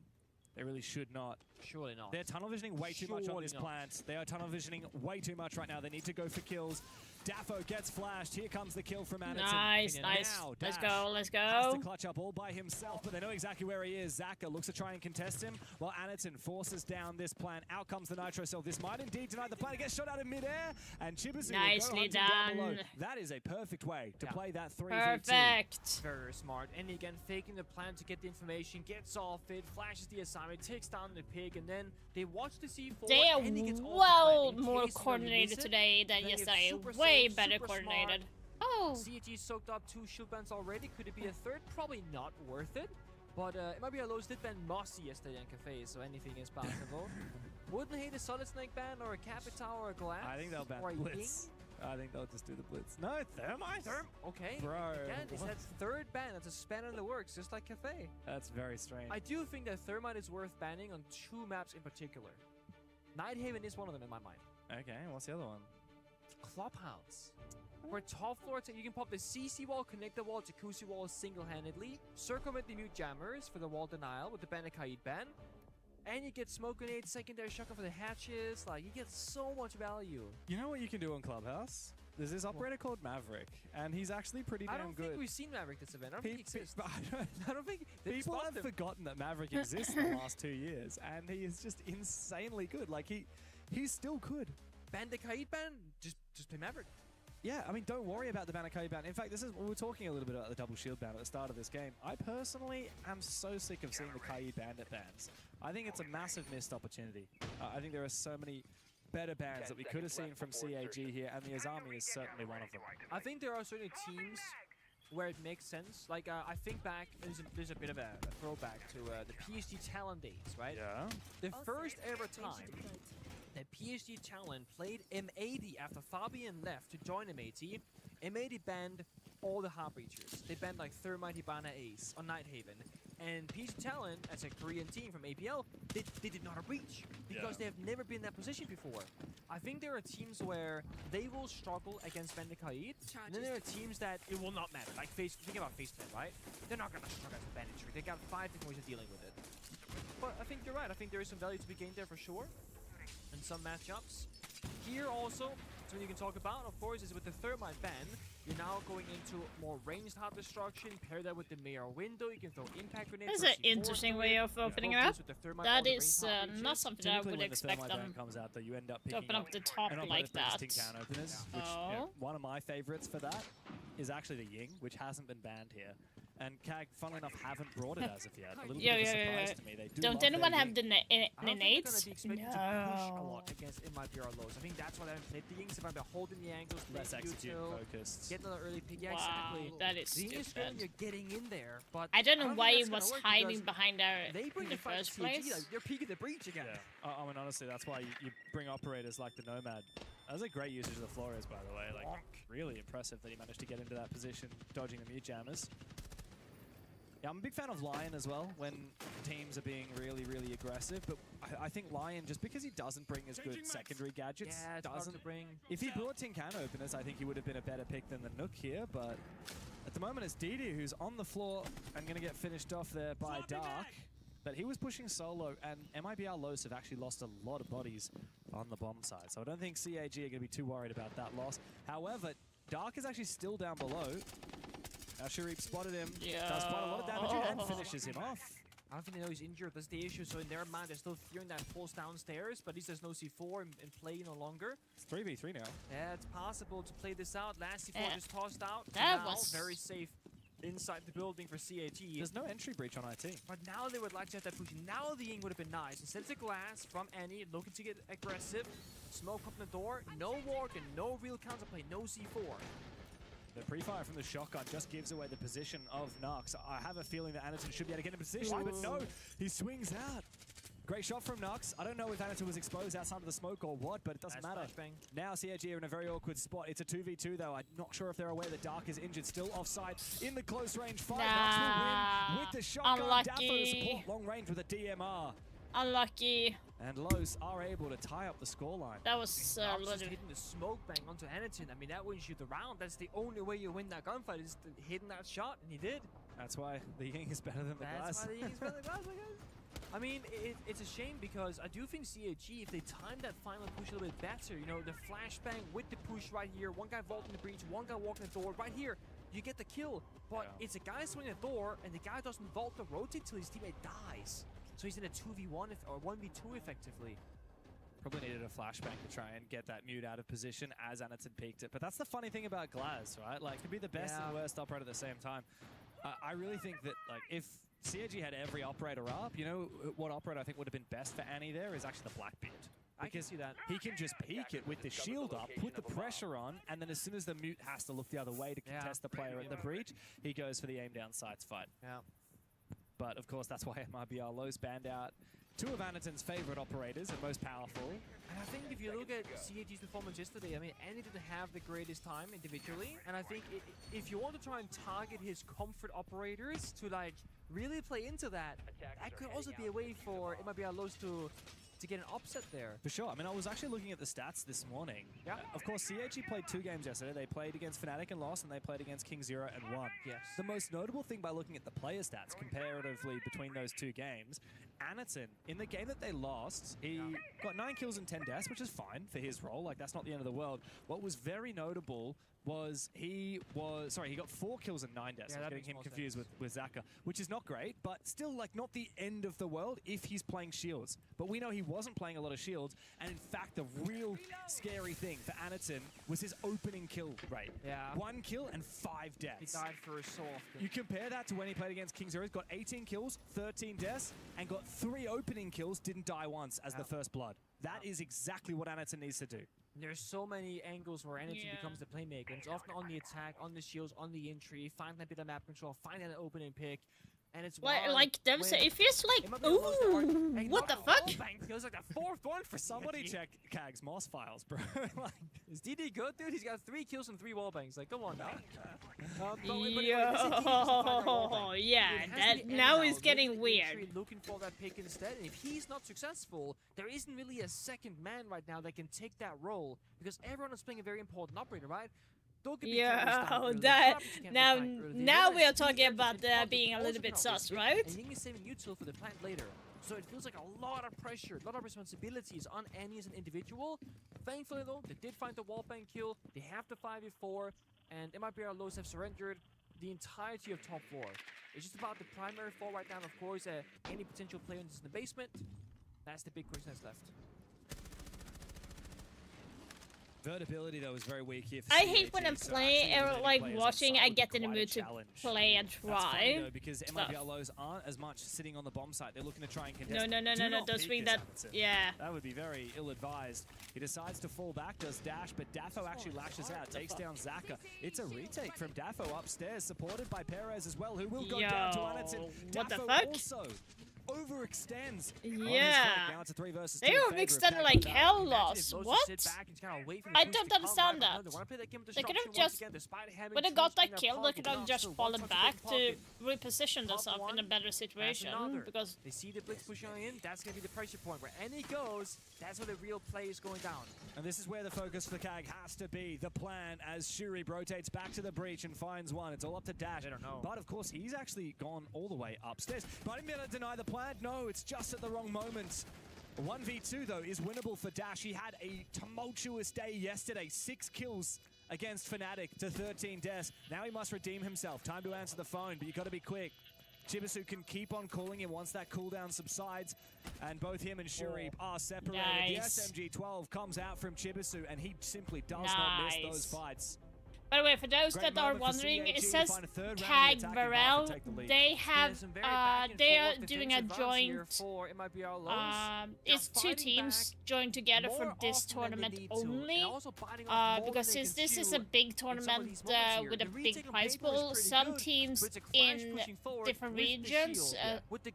Speaker 4: They really should not.
Speaker 2: Surely not.
Speaker 4: They're tunnel visioning way too much on
Speaker 2: Surely
Speaker 4: this
Speaker 2: not.
Speaker 4: plant. They are tunnel visioning way too much right now. They need to go for kills. Daffo gets flashed. Here comes the kill from Anderson.
Speaker 1: Nice,
Speaker 4: And
Speaker 1: nice.
Speaker 4: now
Speaker 1: Let's
Speaker 4: Dash
Speaker 1: go, let's
Speaker 4: has to
Speaker 1: go.
Speaker 4: clutch up all by himself, but they know exactly where he is. Zaka looks to try and contest him, while Anderson forces down this plan. Out comes the Nitro Cell. This might indeed deny the plan. It gets shot out in midair, and Chibusu
Speaker 1: Nicely
Speaker 4: will go hunting down below.
Speaker 1: done.
Speaker 4: That is a perfect way to
Speaker 2: Yeah.
Speaker 4: play that 3v2.
Speaker 1: Perfect.
Speaker 2: Very smart. And again, faking the plan to get the information, gets off it, flashes the assignment, takes down the pig, and then they watch the C4.
Speaker 1: They are
Speaker 2: and he gets off the
Speaker 1: well
Speaker 2: plan. In
Speaker 1: more
Speaker 2: case, you know, he
Speaker 1: coordinated
Speaker 2: miss it,
Speaker 1: today than
Speaker 2: then it's
Speaker 1: yesterday.
Speaker 2: super
Speaker 1: Way
Speaker 2: safe,
Speaker 1: better
Speaker 2: super smart.
Speaker 1: coordinated. Oh.
Speaker 2: CAG soaked up 2 shield bans already. Could it be a third? Probably not worth it. But it might be a low stit ban Mossy yesterday on Cafe, so anything is possible. Wouldn't hate a Solid Snake ban or a Capitao or a Glass.
Speaker 4: I think they'll ban
Speaker 2: or a
Speaker 4: Blitz. I think they'll just do the Blitz. No, Thermite?
Speaker 2: Okay.
Speaker 4: Bro,
Speaker 2: Again, it's
Speaker 4: what?
Speaker 2: that third ban. That's a span in the works, just like Cafe.
Speaker 4: That's very strange.
Speaker 2: I do think that Thermite is worth banning on 2 maps in particular. Nighthaven is one of them in my mind.
Speaker 4: Okay, what's the other one?
Speaker 2: Clubhouse. Where top floor, you can pop the CC wall, connect the wall, Jacuzzi wall single-handedly, circumvent the mute jammers for the wall denial with the Bandikaid ban, and you get smoke grenades, secondary shotgun for the hatches. Like, you get so much value.
Speaker 4: You know what you can do on Clubhouse? There's this operator called Maverick, and he's actually pretty damn
Speaker 2: I don't
Speaker 4: good.
Speaker 2: think we've seen Maverick this event. I don't think he exists. I don't think
Speaker 4: People have forgotten that Maverick exists in the last 2 years, and he is just insanely good. Like, he's still good.
Speaker 2: Bandikaid ban, just play Maverick.
Speaker 4: Yeah, I mean, don't worry about the Bandikaid ban. In fact, this is we were talking a little bit about the double shield ban at the start of this game. I personally am so sick of seeing the Kaid bandit bans. I think it's a massive missed opportunity. I think there are so many better bans that we could have seen from CAG here, and the Azami is certainly one of them.
Speaker 2: I think there are certain teams where it makes sense. Like, I think back, there's a bit of a throwback to the PSG Talon days, right?
Speaker 4: Yeah.
Speaker 2: The first ever time that PSG Talon played M80 after Fabian left to join M80, M80 banned all the Heartbreachers. They banned like Thermite, Hibana, Ace on Nighthaven. And PSG Talon, as a Korean team from APL, they did not breach because they have never been in that position before. I think there are teams where they will struggle against Bandikaid, and then there are teams that it will not matter. Like, think about FaceTime, right? They're not going to struggle against Banditry. They got 5 different ways of dealing with it. But I think you're right. I think there is some value to be gained there for sure. In some matchups. Here also, something you can talk about, of course, is with the Thermite ban, you're now going into more ranged hard destruction. Pair that with the Mayor window, you can throw impact grenades.
Speaker 1: That's an interesting way of opening it up. That is not something I
Speaker 4: Typically
Speaker 1: would
Speaker 4: when the
Speaker 1: expect
Speaker 4: Thermite ban
Speaker 1: them
Speaker 4: comes out, though, you end up
Speaker 1: to
Speaker 4: picking
Speaker 1: open up the top
Speaker 4: an
Speaker 1: like
Speaker 4: operator
Speaker 1: that.
Speaker 4: tin can openers, which one of my favorites for that is actually the Ying, which hasn't been banned here. And CAG, funnily enough, haven't brought it as of yet. A little bit of a surprise to me. They do
Speaker 1: Don't
Speaker 4: love
Speaker 1: anyone
Speaker 4: their
Speaker 1: have
Speaker 4: Ying.
Speaker 1: the
Speaker 2: I don't think
Speaker 1: innate?
Speaker 2: they're going to be expected to push a
Speaker 1: No.
Speaker 2: lot against MIBR lows. I think that's why they haven't played the Yings. If I'm holding the angles,
Speaker 4: Less
Speaker 2: playing
Speaker 4: execute
Speaker 2: util,
Speaker 4: focused.
Speaker 2: get another early pick. Yeah,
Speaker 1: Wow,
Speaker 2: exactly.
Speaker 1: that is
Speaker 2: The Ying is good when
Speaker 1: stupid.
Speaker 2: you're getting in there, but
Speaker 1: I don't know
Speaker 2: think
Speaker 1: why
Speaker 2: that's
Speaker 1: he
Speaker 2: gonna
Speaker 1: was
Speaker 2: work
Speaker 1: hiding
Speaker 2: because
Speaker 1: behind there
Speaker 2: they
Speaker 1: in
Speaker 2: bring
Speaker 1: the
Speaker 2: the fight
Speaker 1: first
Speaker 2: to CG,
Speaker 1: place.
Speaker 2: like, they're peaking the breach again.
Speaker 4: Yeah, I mean, honestly, that's why you bring operators like the Nomad. That was a great usage of the Flores, by the way. Like, really impressive that he managed to get into that position, dodging the mute jammers. Yeah, I'm a big fan of Lion as well when teams are being really, really aggressive. But I think Lion, just because he doesn't bring as good secondary gadgets,
Speaker 2: Yeah, it's hard to
Speaker 4: doesn't.
Speaker 2: bring.
Speaker 4: If he brought Tin Can openers, I think he would have been a better pick than the Nook here. But at the moment, it's Didi who's on the floor and going to get finished off there by Dark. But he was pushing solo, and MIBR Los have actually lost a lot of bodies on the bomb side. So I don't think CAG are going to be too worried about that loss. However, Dark is actually still down below. Sharif spotted him, does quite a lot of damage and finishes him off.
Speaker 2: I don't think they know he's injured. That's the issue. So in their mind, they're still fearing that pulse downstairs, but at least there's no C4 in play no longer.
Speaker 4: It's 3v3 now.
Speaker 2: Yeah, it's possible to play this out. Last C4 just tossed out.
Speaker 1: That
Speaker 2: Now,
Speaker 1: was
Speaker 2: very safe inside the building for CAG.
Speaker 4: There's no entry breach on IT.
Speaker 2: But now they would like to have that push. Now the Ying would have been nice. Instead of the glass from Annie, looking to get aggressive. Smoke up the door. No walk and no real counterplay. No C4.
Speaker 4: The pre-fire from the shotgun just gives away the position of Nux. I have a feeling that Anderton should be able to get in position, but no, he swings out. Great shot from Nux. I don't know if Anderton was exposed outside of the smoke or what, but it doesn't matter.
Speaker 2: Flashbang.
Speaker 4: Now CAG are in a very awkward spot. It's a 2v2 though. I'm not sure if they're aware that Dark is injured. Still offside in the close range fight. Nux will win with the shotgun.
Speaker 1: Unlucky.
Speaker 4: Daffo to support long range with a DMR.
Speaker 1: Unlucky.
Speaker 4: And Los are able to tie up the scoreline.
Speaker 1: That was a
Speaker 2: Knox
Speaker 1: little...
Speaker 2: just hitting the smoke bang onto Anderton. I mean, that wins you the round. That's the only way you win that gunfight is hitting that shot, and he did.
Speaker 4: That's why the Ying is better than the
Speaker 2: That's
Speaker 4: glass.
Speaker 2: why the Ying's better than the glass, I guess. I mean, it's a shame because I do think CAG, if they time that final push a little bit better, you know, the flashbang with the push right here, one guy vaulting the breach, one guy walking the door, right here, you get the kill. But it's a guy swinging a door, and the guy doesn't vault or rotate till his teammate dies. So he's in a 2v1 or 1v2 effectively.
Speaker 4: Probably needed a flashbang to try and get that mute out of position as Anderton peeked it. But that's the funny thing about Glaz, right? Like, to be the best and worst operator at the same time. I really think that, like, if CAG had every operator up, you know what operator I think would have been best for Annie there is actually the Blackbeard.
Speaker 2: I can see that.
Speaker 4: He can just peek it with the shield up, put the pressure on, and then as soon as the mute has to look the other way to contest the player at the breach, he goes for the aim down sights fight.
Speaker 2: Yeah.
Speaker 4: But of course, that's why MIBR Lowe's banned out two of Anderton's favorite operators and most powerful.
Speaker 2: And I think if you look at CAG's performance yesterday, I mean, Annie didn't have the greatest time individually. And I think if you want to try and target his comfort operators to, like, really play into that, that could also be a way for MIBR Lowe's to get an upset there.
Speaker 4: For sure. I mean, I was actually looking at the stats this morning.
Speaker 2: Yeah.
Speaker 4: Of course, CAG played 2 games yesterday. They played against Fnatic and lost, and they played against King 0 and won.
Speaker 2: Yes.
Speaker 4: The most notable thing by looking at the player stats comparatively between those 2 games, Anderton, in the game that they lost, he got 9 kills and 10 deaths, which is fine for his role. Like, that's not the end of the world. What was very notable was he got 4 kills and 9 deaths.
Speaker 2: Yeah,
Speaker 4: I was getting him confused with Zaka, which is not great, but still, like, not the end of the world if he's playing shields. But we know he wasn't playing a lot of shields, and in fact, the real scary thing for Anderton was his opening kill rate.
Speaker 2: Yeah.
Speaker 4: 1 kill and 5
Speaker 2: He
Speaker 4: deaths.
Speaker 2: died for so often.
Speaker 4: You compare that to when he played against King Zero, he's got 18 kills, 13 deaths, and got 3 opening kills, didn't die once as the first blood. That is exactly what Anderton needs to do.
Speaker 2: There's so many angles where Anderton becomes the playmaker. It's often on the attack, on the shields, on the entry, find that bit of map control, find that opening pick. And it's
Speaker 1: Like them, so it feels like, ooh, what the fuck?
Speaker 2: It feels like the 4th one for
Speaker 4: Somebody
Speaker 2: CAG.
Speaker 4: check Kag's Moss files, bro. Like,
Speaker 2: Is DD good, dude? He's got 3 kills and 3 wallbangs. Like, come on now.
Speaker 1: Yo, yeah, that now is getting weird.
Speaker 2: Looking for that pick instead, and if he's not successful, there isn't really a second man right now that can take that role because everyone is playing a very important operator, right?
Speaker 1: Yeah, that now we are talking about being a little bit sus, right?
Speaker 2: And Ying is saving util for the plant later. So it feels like a lot of pressure, a lot of responsibilities on Annie as an individual. Thankfully though, they did find the wallbang kill, they have the 5v4, and MIBR Lowe's have surrendered the entirety of top 4. It's just about the primary 4 right now, and of course, any potential player in the basement. That's the big question that's left.
Speaker 4: Vertability, though, is very weak here for
Speaker 1: I hate
Speaker 4: CAG,
Speaker 1: when I'm
Speaker 4: so
Speaker 1: playing
Speaker 4: actually
Speaker 1: or
Speaker 4: letting
Speaker 1: like
Speaker 4: players
Speaker 1: watching,
Speaker 4: outside
Speaker 1: I
Speaker 4: would
Speaker 1: get
Speaker 4: be
Speaker 1: in the
Speaker 4: quite a
Speaker 1: mood to
Speaker 4: challenge.
Speaker 1: play and
Speaker 4: That's funny,
Speaker 1: try.
Speaker 4: though, because MIBR Lowe's aren't as much sitting on the bomb site. They're looking to try and contest.
Speaker 1: No,
Speaker 4: Do
Speaker 1: don't
Speaker 4: not
Speaker 1: swing
Speaker 4: peek
Speaker 1: that.
Speaker 4: this, Anderson.
Speaker 1: Yeah.
Speaker 4: That would be very ill-advised. He decides to fall back, does dash, but Daffo actually lashes out, takes down Zaka. It's a retake from Daffo upstairs, supported by Perez as well, who will go down to Anderton.
Speaker 1: What the
Speaker 4: Daffo
Speaker 1: fuck?
Speaker 4: also overextends.
Speaker 1: Yeah.
Speaker 4: Now it's a 3 versus 2
Speaker 1: They
Speaker 4: in
Speaker 1: were
Speaker 4: favor of
Speaker 1: extended
Speaker 4: Kag
Speaker 1: like
Speaker 4: without.
Speaker 1: hell
Speaker 2: Imagine
Speaker 1: loss.
Speaker 2: if those
Speaker 1: What?
Speaker 2: sit back and kind of wait for the
Speaker 1: I
Speaker 2: boost
Speaker 1: don't
Speaker 2: to come
Speaker 1: understand
Speaker 2: right now.
Speaker 1: that.
Speaker 2: They wanna play that game of
Speaker 1: They could have
Speaker 2: destruction once
Speaker 1: just,
Speaker 2: again, despite having
Speaker 1: when they
Speaker 2: two
Speaker 1: got
Speaker 2: in
Speaker 1: that
Speaker 2: their
Speaker 1: kill, they
Speaker 2: pocket,
Speaker 1: could
Speaker 2: but
Speaker 1: have
Speaker 2: now
Speaker 1: just
Speaker 2: still
Speaker 1: fallen
Speaker 2: one
Speaker 1: back
Speaker 2: touch in
Speaker 1: to
Speaker 2: pocket.
Speaker 1: reposition themselves in a better situation.
Speaker 2: another.
Speaker 1: Because
Speaker 2: They see the blitz pushing in, that's going to be the pressure point. Where any goes, that's where the real play is going down.
Speaker 4: And this is where the focus for Kag has to be. The plan as Shuri rotates back to the breach and finds one. It's all up to Dash.
Speaker 2: I don't know.
Speaker 4: But of course, he's actually gone all the way upstairs. But I'm going to deny the plan. No, it's just at the wrong moment. 1v2, though, is winnable for Dash. He had a tumultuous day yesterday. 6 kills against Fnatic to 13 deaths. Now he must redeem himself. Time to answer the phone, but you got to be quick. Chibisu can keep on calling him once that cooldown subsides, and both him and Shuri are separated.
Speaker 1: Nice.
Speaker 4: The SMG-12 comes out from Chibisu, and he simply does not miss those fights.
Speaker 1: By the way, for those that are wondering, it says Tag Varel. They have, they are doing a joint, it's 2 teams joined together for this tournament only. Because since this is a big tournament with a big prize pool, some teams in different regions,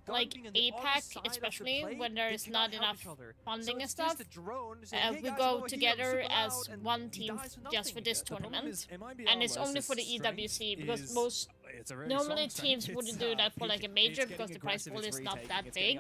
Speaker 1: like APAC especially, when there is not enough funding and stuff, we go together as one team just for this tournament. And it's only for the EWC, because most normally teams wouldn't do that for like a major, because the prize pool is not that big,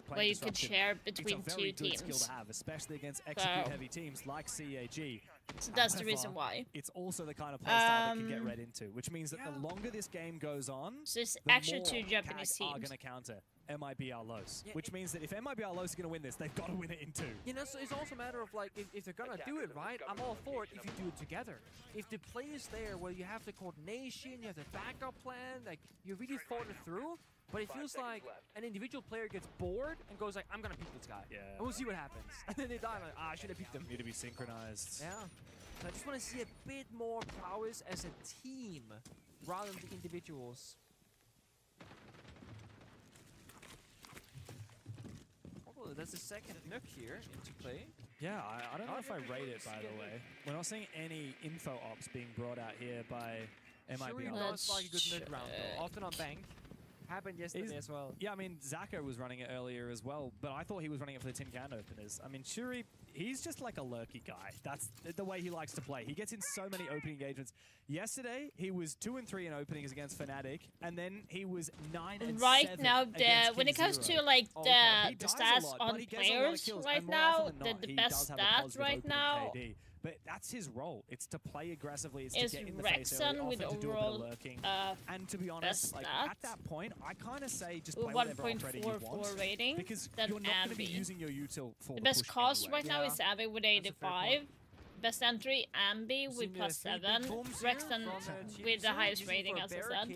Speaker 1: where you could share between 2 teams.
Speaker 4: Especially against execute-heavy teams like CAG.
Speaker 1: So that's the reason why.
Speaker 4: It's also the kind of playstyle that can get read into, which means that the longer this game goes on,
Speaker 1: so it's
Speaker 4: the
Speaker 1: actually
Speaker 4: more
Speaker 1: 2 Japanese
Speaker 4: CAG are
Speaker 1: teams.
Speaker 4: going to counter MIBR Los, which means that if MIBR Los are going to win this, they've got to win it in 2.
Speaker 2: You know, so it's also a matter of like, if they're gonna do it right, I'm all for it if you do it together. If the play is there where you have the coordination, you have the backup plan, like you really thought it through, but it feels like an individual player gets bored and goes like, I'm gonna beat this guy.
Speaker 4: Yeah.
Speaker 2: And we'll see what happens. And then they die like, I should have beat them.
Speaker 4: Need to be synchronized.
Speaker 2: Yeah. So I just want to see a bit more prowess as a team rather than the individuals. Oh, that's the second Nook here into play.
Speaker 4: Yeah, I don't know if I rate it, by the way. We're not seeing any info ops being brought out here by
Speaker 2: Shuri
Speaker 4: MIBR.
Speaker 2: does like a good mid round though, often on bank. Happened yesterday as well.
Speaker 4: Yeah, I mean, Zako was running it earlier as well, but I thought he was running it for the tin can openers. I mean, Shuri, he's just like a lurky guy. That's the way he likes to play. He gets in so many opening engagements. Yesterday, he was 2 and 3 in openings against Fnatic, and then he was 9 and 7
Speaker 1: Right now, when it comes
Speaker 4: King0.
Speaker 1: to like
Speaker 4: He
Speaker 1: the
Speaker 4: dies a
Speaker 1: stats
Speaker 4: lot,
Speaker 1: on
Speaker 4: but he gets a lot of
Speaker 1: players
Speaker 4: kills,
Speaker 1: right
Speaker 4: and more
Speaker 1: now,
Speaker 4: often than not,
Speaker 1: the
Speaker 4: he
Speaker 1: best
Speaker 4: does have a
Speaker 1: stat
Speaker 4: positive
Speaker 1: right
Speaker 4: opening
Speaker 1: now
Speaker 4: KD. But that's his role. It's to play aggressively. It's
Speaker 1: is
Speaker 4: to get in the face early,
Speaker 1: Rexon with
Speaker 4: often to do a bit of
Speaker 1: overall
Speaker 4: lurking. And to be
Speaker 1: best
Speaker 4: honest, like
Speaker 1: stats.
Speaker 4: at that point, I kind of say just
Speaker 1: with
Speaker 4: play whatever op rating you want.
Speaker 1: 1.44 rating,
Speaker 4: Because
Speaker 1: than
Speaker 4: you're not going to be
Speaker 1: Abby.
Speaker 4: using your util for
Speaker 1: The
Speaker 4: the
Speaker 1: best
Speaker 4: push
Speaker 1: cost
Speaker 4: anyway.
Speaker 1: right now is Abby with 85. Best entry, Ambi with +7. Rexon with the highest rating, as I said.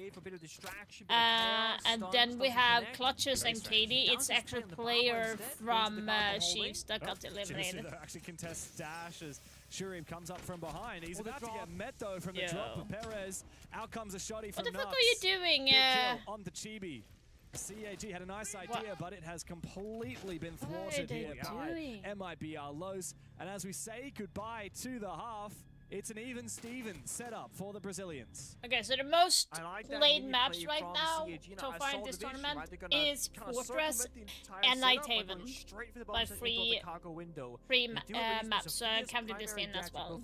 Speaker 1: And then we have Clutches and Katie. It's actual player from Chiefs that got eliminated.
Speaker 4: Chibisu actually contests dash as Shuri comes up from behind. He's about to get met though from the drop of Perez. Out comes a shotty from
Speaker 1: What the fuck
Speaker 4: Nux.
Speaker 1: are you doing?
Speaker 4: Big kill on the Chibi. CAG had a nice idea, but it has completely been thwarted here by MIBR Los. And as we say goodbye to the half, it's an even Steven setup for the Brazilians.
Speaker 1: Okay, so the most played maps right now, so far in this tournament, is Fortress and Nighthaven by free maps, so I counted this in as well.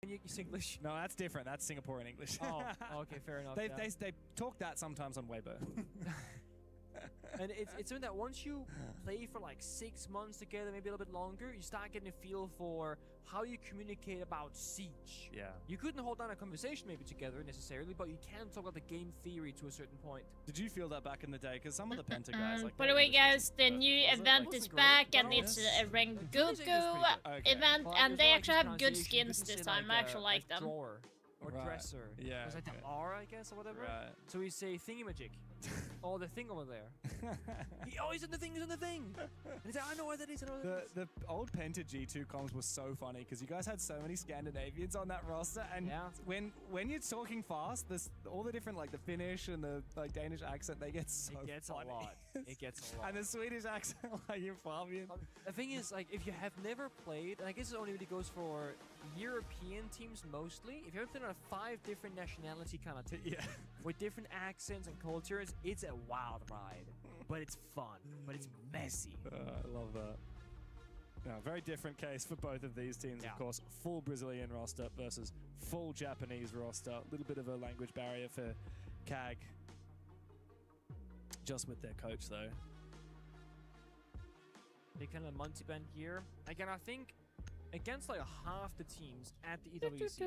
Speaker 2: You English?
Speaker 4: No, that's different. That's Singaporean English.
Speaker 2: Oh, okay, fair enough.
Speaker 4: They talk that sometimes on Weibo.
Speaker 2: And it's something that once you play for like 6 months together, maybe a little bit longer, you start getting a feel for how you communicate about Siege.
Speaker 4: Yeah.
Speaker 2: You couldn't hold down a conversation maybe together necessarily, but you can talk about the game theory to a certain point.
Speaker 4: Did you feel that back in the day? Because some of the Penta guys, like,
Speaker 1: By the way, guys, the new event is back, and it's a Rengoku event, and they actually have good skins this time. I actually like them.
Speaker 2: Drawer or
Speaker 4: Right.
Speaker 2: dresser.
Speaker 4: Yeah,
Speaker 2: It's like
Speaker 4: okay.
Speaker 2: the R, I guess, or whatever.
Speaker 4: Right.
Speaker 2: So we say thingamajig. Oh, the thing over there. He's on the thing, he's on the thing. And he's like, I know what that is. I know what that
Speaker 4: The
Speaker 2: is.
Speaker 4: old Penta G2 comms was so funny because you guys had so many Scandinavians on that roster, and
Speaker 2: Yeah.
Speaker 4: when you're talking fast, this all the different like the Finnish and the like Danish accent, they get so
Speaker 2: It gets
Speaker 4: funny.
Speaker 2: a lot. It gets a lot.
Speaker 4: And the Swedish accent, like you're Fabian.
Speaker 2: The thing is, like, if you have never played, and I guess it only really goes for European teams mostly, if you ever played on a 5 different nationality kind of team,
Speaker 4: Yeah.
Speaker 2: with different accents and cultures, it's a wild ride. But it's fun. But it's messy.
Speaker 4: I love that. No, very different case for both of these teams,
Speaker 2: Yeah.
Speaker 4: of course. Full Brazilian roster versus full Japanese roster. A little bit of a language barrier for CAG. Just with their coach, though.
Speaker 2: They kind of multi-band here. Again, I think against like half the teams at the EWC,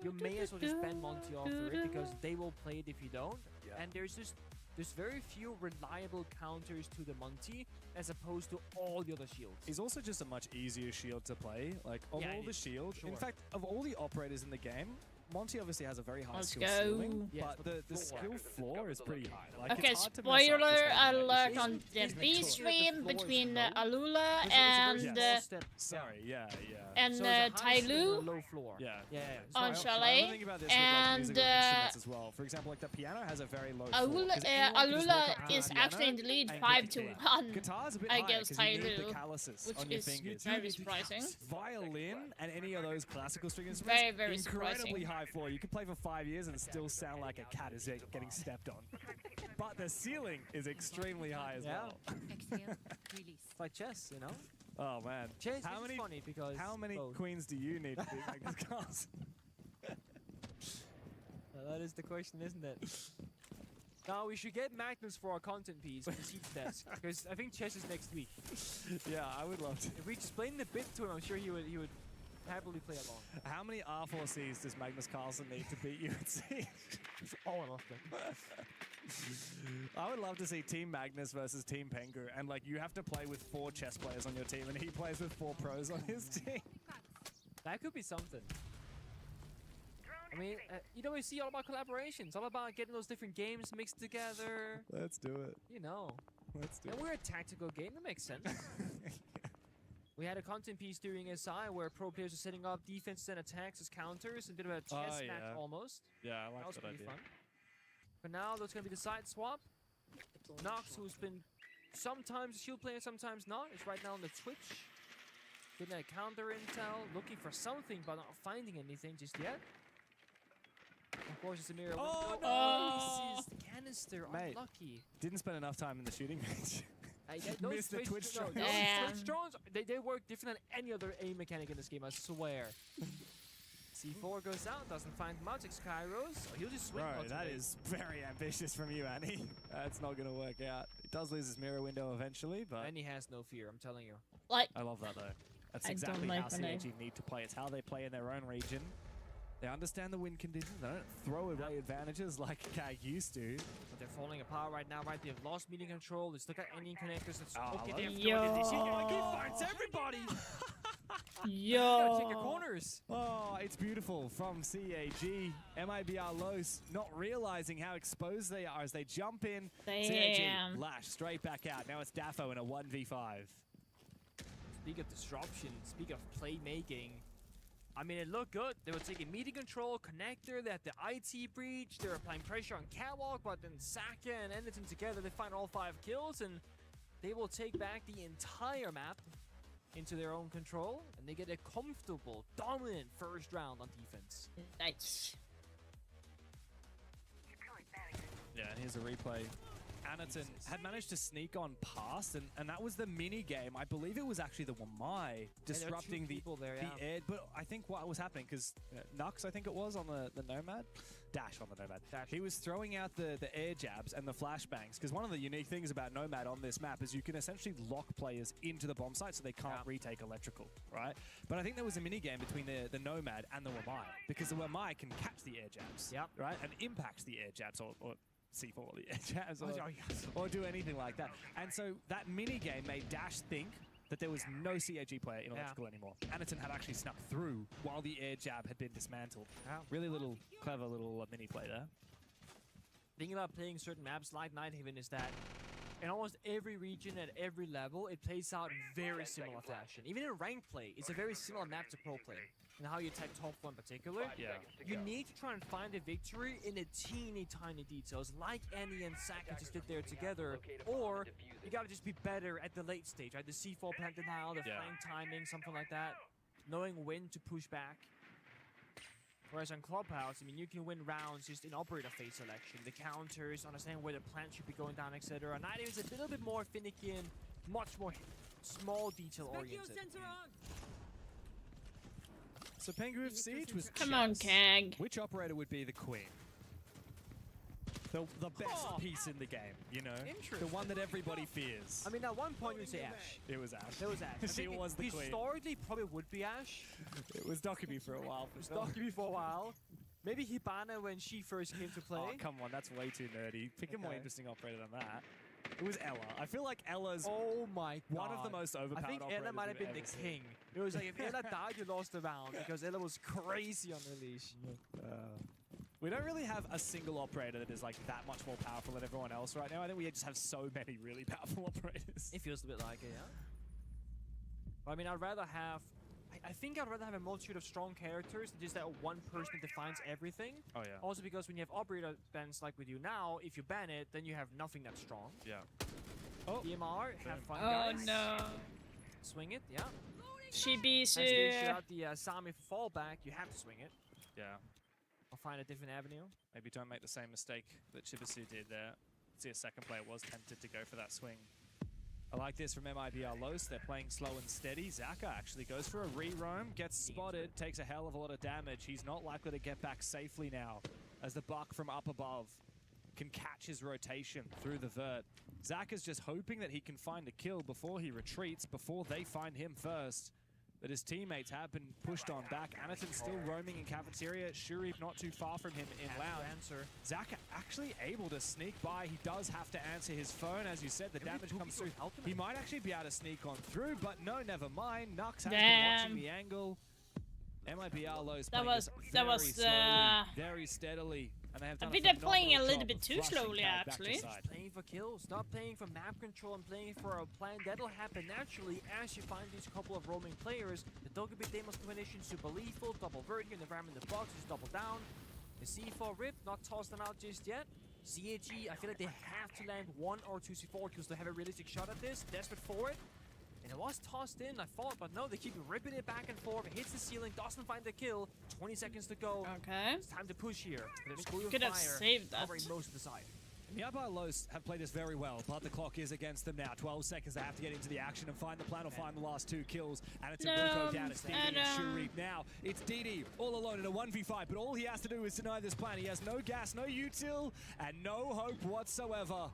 Speaker 2: you may as well just ban Monty off the rip because they will play it if you don't.
Speaker 4: Yeah.
Speaker 2: And there's very few reliable counters to the Monty as opposed to all the other shields.
Speaker 4: He's also just a much easier shield to play. Like, of
Speaker 2: Yeah,
Speaker 4: all
Speaker 2: it
Speaker 4: the
Speaker 2: is,
Speaker 4: shields, in
Speaker 2: sure.
Speaker 4: fact, of all the operators in the game, Monty obviously has a very high
Speaker 1: Let's
Speaker 4: skill
Speaker 1: go.
Speaker 4: ceiling,
Speaker 2: Yes,
Speaker 4: but
Speaker 2: but
Speaker 4: the
Speaker 2: the
Speaker 4: skill
Speaker 2: floor.
Speaker 4: floor is pretty high. Like,
Speaker 1: Okay,
Speaker 4: it's hard to mess up
Speaker 1: spoiler
Speaker 4: just by
Speaker 1: alert
Speaker 4: making
Speaker 1: on
Speaker 4: it.
Speaker 1: the
Speaker 2: Isn't it
Speaker 1: B
Speaker 2: cool that the
Speaker 1: stream
Speaker 2: floor is
Speaker 1: between
Speaker 2: low?
Speaker 1: Alula
Speaker 2: It's a
Speaker 1: and
Speaker 2: very
Speaker 4: Yes.
Speaker 2: small step.
Speaker 4: Sorry, yeah.
Speaker 1: and
Speaker 2: So it's a high ceiling
Speaker 1: Tyloo.
Speaker 2: and a low floor.
Speaker 4: Yeah.
Speaker 2: Yeah.
Speaker 1: On
Speaker 2: So
Speaker 1: Chalet,
Speaker 4: I'm thinking about this with, like,
Speaker 1: and,
Speaker 4: musical instruments as well. For example, like the piano has a very low floor. 'cause anyone can just
Speaker 1: Alula
Speaker 4: walk up to the
Speaker 1: is
Speaker 4: piano
Speaker 1: actually in the lead
Speaker 4: and
Speaker 1: 5
Speaker 4: click
Speaker 1: to
Speaker 4: the key.
Speaker 1: 1,
Speaker 4: Guitar's a bit
Speaker 1: I
Speaker 4: higher
Speaker 1: guess
Speaker 4: 'cause you need the
Speaker 1: Tyloo,
Speaker 4: calluses
Speaker 1: which
Speaker 4: on your
Speaker 1: is
Speaker 4: fingers.
Speaker 1: very surprising.
Speaker 4: Violin and any of those classical string instruments,
Speaker 1: Very, very
Speaker 4: incredibly
Speaker 1: surprising.
Speaker 4: high floor. You could play for 5 years and still sound like a cat is getting stepped on. But the ceiling is extremely high as
Speaker 2: Yeah.
Speaker 4: well.
Speaker 5: Exhale, release.
Speaker 2: It's like chess, you know?
Speaker 4: Oh man,
Speaker 2: Chess
Speaker 4: how
Speaker 2: is
Speaker 4: many
Speaker 2: funny because
Speaker 4: how many
Speaker 2: both.
Speaker 4: queens do you need to beat Magnus Carlsen?
Speaker 2: That is the question, isn't it? Now we should get Magnus for our content piece for the Siege desk because I think chess is next week.
Speaker 4: Yeah, I would love to.
Speaker 2: If we explain the bit to him, I'm sure he would happily play along.
Speaker 4: How many R4Cs does Magnus Carlsen need to beat you at Siege?
Speaker 2: All of them.
Speaker 4: I would love to see Team Magnus versus Team Pengu, and like you have to play with 4 chess players on your team, and he plays with 4 pros on his team.
Speaker 2: That could be something. I mean, EWC all about collaborations, all about getting those different games mixed together.
Speaker 4: Let's do it.
Speaker 2: You know,
Speaker 4: Let's do
Speaker 2: and
Speaker 4: it.
Speaker 2: we're a tactical game. That makes sense. We had a content piece during SI where pro players were setting up defenses and attacks as counters, a bit of a chess match
Speaker 4: yeah.
Speaker 2: almost.
Speaker 4: Yeah, I
Speaker 2: That
Speaker 4: like
Speaker 2: was
Speaker 4: that
Speaker 2: pretty
Speaker 4: idea.
Speaker 2: fun. But now there's going to be the side swap. Nox, who's been sometimes a shield player, sometimes not, is right now on the Twitch. Getting a counter intel, looking for something but not finding anything just yet. Of course, it's a mirror
Speaker 4: Oh,
Speaker 2: window.
Speaker 1: no!
Speaker 2: Misses the canister,
Speaker 4: Mate.
Speaker 2: unlucky.
Speaker 4: Didn't spend enough time in the shooting range.
Speaker 2: Those
Speaker 4: Missed the Twitch
Speaker 2: no,
Speaker 4: drones.
Speaker 2: those
Speaker 1: Damn.
Speaker 2: Twitch drones, they work different than any other aim mechanic in this game, I swear. C4 goes out, doesn't find much. Kairos, he'll just swing.
Speaker 4: Bro,
Speaker 2: onto
Speaker 4: that
Speaker 2: it.
Speaker 4: is very ambitious from you, Annie. That's not going to work out. He does lose his mirror window eventually, but
Speaker 2: And he has no fear, I'm telling you.
Speaker 1: Like,
Speaker 4: I love that though. That's
Speaker 1: I don't
Speaker 4: exactly
Speaker 1: like
Speaker 4: how
Speaker 1: when I-
Speaker 4: CAG need to play. It's how they play in their own region. They understand the win conditions. They don't throw away advantages like CAG used to.
Speaker 2: But they're falling apart right now, right? They've lost media control. They still got ending connectors. It's
Speaker 4: Oh,
Speaker 2: okay,
Speaker 4: I
Speaker 2: they have
Speaker 1: love
Speaker 2: to
Speaker 1: it.
Speaker 2: they see
Speaker 1: Yo.
Speaker 2: he finds everybody.
Speaker 1: yo.
Speaker 2: Gotta check your corners.
Speaker 4: Oh, it's beautiful from CAG. MIBR Los not realizing how exposed they are as they jump in. CAG
Speaker 1: Damn.
Speaker 4: lash straight back out. Now it's Daffo in a 1v5.
Speaker 2: Speak of disruption, speak of playmaking. I mean, it looked good. They were taking media control, connector, they had the IT breach, they were applying pressure on Catwalk, but then Saka and Anderton together, they find all 5 kills, and they will take back the entire map into their own control, and they get a comfortable, dominant first round on defense.
Speaker 1: Nice.
Speaker 4: Yeah, and here's a replay. Anaton had managed to sneak on past, and that was the mini game. I believe it was actually the Wamai disrupting the air. But I think what was happening, because Nux, I think it was, on the Nomad, Dash on the Nomad. He was throwing out the air jabs and the flashbangs, because one of the unique things about Nomad on this map is you can essentially lock players into the bomb site so they can't retake electrical, right? But I think there was a mini game between the Nomad and the Wamai, because the Wamai can catch the air jabs, right, and impacts the air jabs or C4 the air jabs or do anything like that. And so that mini game made Dash think that there was no CAG player in electrical anymore. Anaton had actually snuck through while the air jab had been dismantled. Really clever little mini play there.
Speaker 2: The thing about playing certain maps like Nighthaven is that in almost every region at every level, it plays out in very similar fashion. Even in ranked play, it's a very similar map to pro play. And how you attack top 4 in particular, you need to try and find a victory in the teeny tiny details, like Annie and Saka just did there together, or you gotta just be better at the late stage, right? The C4 plant denial, the flank timing, something like that, knowing when to push back. Whereas on Clubhouse, I mean, you can win rounds just in operator phase selection, the counters, understanding where the plant should be going down, etc. Nighthaven is a little bit more finicky and much more small detail oriented.
Speaker 4: So Pengu of Siege was
Speaker 1: Come on, Kag.
Speaker 4: Which operator would be the queen? The best piece in the game, you know? The one that everybody fears.
Speaker 2: I mean, at one point you would say Ashe.
Speaker 4: It was Ashe.
Speaker 2: It was Ashe.
Speaker 4: She was the queen.
Speaker 2: Historically, probably would be Ashe.
Speaker 4: It was Dokkaebi for a while.
Speaker 2: It was Dokkaebi for a while. Maybe Hibana when she first came to play.
Speaker 4: Oh, come on, that's way too nerdy. Pick a more interesting operator than that. It was Ella. I feel like Ella's one of the most overpowered
Speaker 2: I think Ella might have been the king. It was like, if Ella died, you lost the round, because Ella was crazy on the leash.
Speaker 4: We don't really have a single operator that is like that much more powerful than everyone else right now. I think we just have so many really powerful operators.
Speaker 2: It feels a bit like it, yeah. But I mean, I'd rather have... I think I'd rather have a multitude of strong characters than just that one person that defines everything.
Speaker 4: Oh, yeah.
Speaker 2: Also because when you have operator bans like we do now, if you ban it, then you have nothing that's strong.
Speaker 4: Yeah. Oh.
Speaker 2: DMR, have fun, guys.
Speaker 1: Oh, no.
Speaker 2: Swing it, yeah.
Speaker 1: Shibisu.
Speaker 2: As they issue out the Sami fallback, you have to swing it.
Speaker 4: Yeah.
Speaker 2: I'll find a different avenue.
Speaker 4: Maybe don't make the same mistake that Shibisu did there. See, a second player was tempted to go for that swing. I like this from MIBR Los. They're playing slow and steady. Zaka actually goes for a re-roam, gets spotted, takes a hell of a lot of damage. He's not likely to get back safely now, as the buck from up above can catch his rotation through the vert. Zaka's just hoping that he can find a kill before he retreats, before they find him first. But his teammates have been pushed on back. Anaton's still roaming in cafeteria. Shurif not too far from him in lounge. Zaka actually able to sneak by. He does have to answer his phone. As you said, the damage comes through. He might actually be able to sneak on through, but no, never mind. Nux has been watching the angle. MIBR Lows playing very steadily. And they have done
Speaker 1: I think they're playing a little bit too slowly, actually.
Speaker 2: Playing for kills, not playing for map control and playing for a plan. That'll happen naturally as you find these couple of roaming players. The Dokkaebi Deimos combination super lethal, double vertical, and the ram in the box is double down. The C4 rip, not tossed them out just yet. CAG, I feel like they have to land 1 or 2 C4 kills to have a realistic shot at this. Desperate for it. And it was tossed in, I thought, but no, they keep ripping it back and forth. It hits the ceiling, doesn't find the kill. 20 seconds to go.
Speaker 1: Okay.
Speaker 2: It's time to push here.
Speaker 1: Could have saved that.
Speaker 2: Covering most of the side.
Speaker 4: The MIBR Los have played this very well, but the clock is against them now. 12 seconds, they have to get into the action and find the plan or find the last 2 kills. And it's a will go down. It's DD and Shurif now. It's DD all alone in a 1v5, but all he has to do is deny this plan. He has no gas, no util, and no hope whatsoever.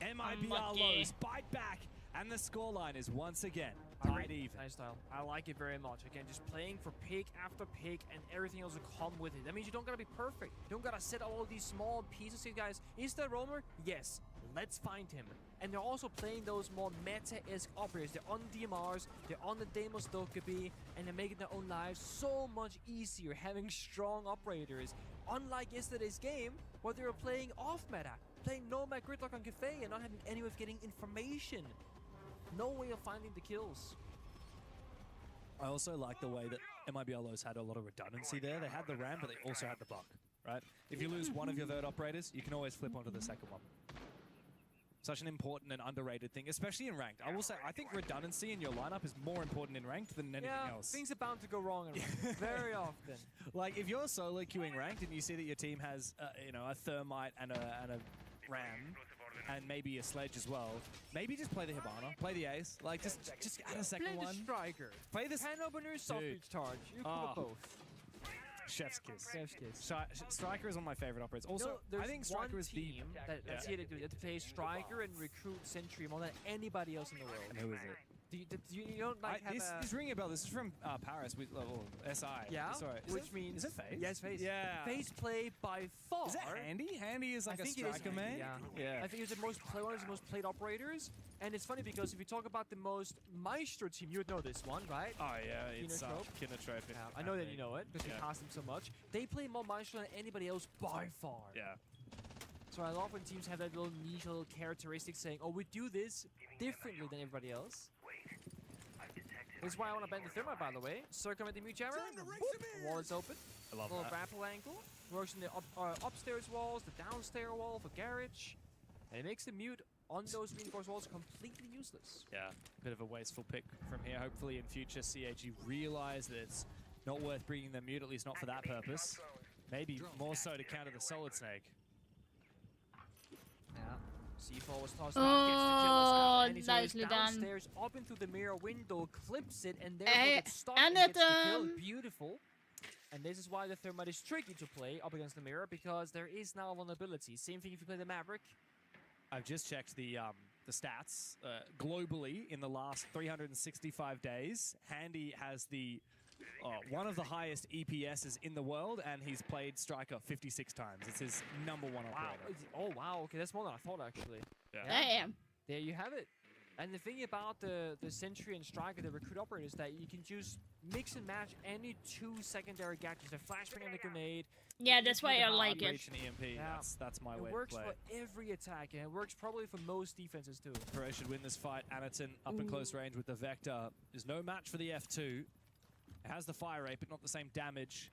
Speaker 4: MIBR Los bite back, and the scoreline is once again tied even.
Speaker 2: Nice style. I like it very much. Again, just playing for pick after pick, and everything else will come with it. That means you don't gotta be perfect. You don't gotta set all of these small pieces. Hey guys, is there a roamer? Yes. Let's find him. And they're also playing those more meta-esque operators. They're on DMRs, they're on the Deimos Dokkaebi, and they're making their own lives so much easier having strong operators. Unlike yesterday's game, where they were playing off-meta, playing Nomad Gridlock on Cafe and not having any way of getting information. No way of finding the kills.
Speaker 4: I also like the way that MIBR Los had a lot of redundancy there. They had the ram, but they also had the buck, right? If you lose one of your vert operators, you can always flip onto the second one. Such an important and underrated thing, especially in ranked. I will say, I think redundancy in your lineup is more important in ranked than anything else.
Speaker 2: Things are bound to go wrong in ranked very often.
Speaker 4: Like, if you're solo queuing ranked and you see that your team has, you know, a thermite and a ram, and maybe a sledge as well. Maybe just play the Hibana, play the Ace. Like, just add a second
Speaker 2: Play
Speaker 4: one.
Speaker 2: the Striker.
Speaker 4: Play this.
Speaker 2: Can opener, soft
Speaker 4: Dude.
Speaker 2: reach charge. You could
Speaker 4: Ah.
Speaker 2: have both.
Speaker 4: Chef's kiss.
Speaker 2: Chef's kiss.
Speaker 4: Striker is one of my favorite operators.
Speaker 2: You
Speaker 4: Also,
Speaker 2: know, there's
Speaker 4: I think Striker
Speaker 2: one
Speaker 4: is the.
Speaker 2: team that's here to do it. That plays Striker and recruit Sentry more than anybody else in the world.
Speaker 4: Who is it?
Speaker 2: You don't like have
Speaker 4: this is ringing a bell. This is from Paris with SI.
Speaker 2: Yeah,
Speaker 4: Sorry.
Speaker 2: which means
Speaker 4: is it FaZe?
Speaker 2: Yes, FaZe.
Speaker 4: Yeah.
Speaker 2: FaZe play by far.
Speaker 4: Is it Handy? Handy is like
Speaker 2: I
Speaker 4: a
Speaker 2: think it is
Speaker 4: striker
Speaker 2: Handy,
Speaker 4: man.
Speaker 2: yeah. I think it's the most one of the most played operators. And it's funny because if you talk about the most Maestro team, you would know this one, right?
Speaker 4: Oh yeah, it's
Speaker 2: Kinotrope.
Speaker 4: Kinotrope.
Speaker 2: Yeah, I know that you know it because we cast them so much. They play more Maestro than anybody else by far.
Speaker 4: Yeah.
Speaker 2: So I love when teams have that little niche little characteristic saying, oh, we do this differently than everybody else. This is why I want to bend the Thermite, by the way. Circumvent the mute jammer. Wall is open.
Speaker 4: I love
Speaker 2: Little
Speaker 4: that.
Speaker 2: grapple angle. Works in the upstairs walls, the downstairs wall for garage. And it makes the mute on those reinforced walls completely useless.
Speaker 4: Yeah, bit of a wasteful pick from here. Hopefully in future CAG realize that it's not worth bringing the mute, at least not for that purpose. Maybe more so to counter the Solid Snake.
Speaker 2: Yeah. C4 was tossed out, gets the kill us out, and he's
Speaker 1: nicely done.
Speaker 2: downstairs, up into the mirror window, clips it, and there gets stuck
Speaker 1: and
Speaker 2: and gets the
Speaker 1: it,
Speaker 2: kill. Beautiful. And this is why the Thermite is tricky to play up against the mirror, because there is now vulnerability. Same thing if you play the Maverick.
Speaker 4: I've just checked the stats globally in the last 365 days. Handy has the one of the highest EPSs in the world, and he's played Striker 56 times. It's his #1 operator.
Speaker 2: Oh, wow. Okay, that's more than I thought, actually.
Speaker 4: Yeah.
Speaker 1: Damn.
Speaker 2: There you have it. And the thing about the Sentry and Striker, the recruit operator, is that you can just mix and match any 2 secondary gadgets. A flashbang and a grenade.
Speaker 1: Yeah, that's why I like it.
Speaker 4: Reach and EMP.
Speaker 2: Yeah.
Speaker 4: That's my way
Speaker 2: It
Speaker 4: to
Speaker 2: works
Speaker 4: play.
Speaker 2: for every attack, and it works probably for most defenses too.
Speaker 4: Pro should win this fight. Anaton up in close range with the Vector. There's no match for the F2. It has the fire rate, but not the same damage.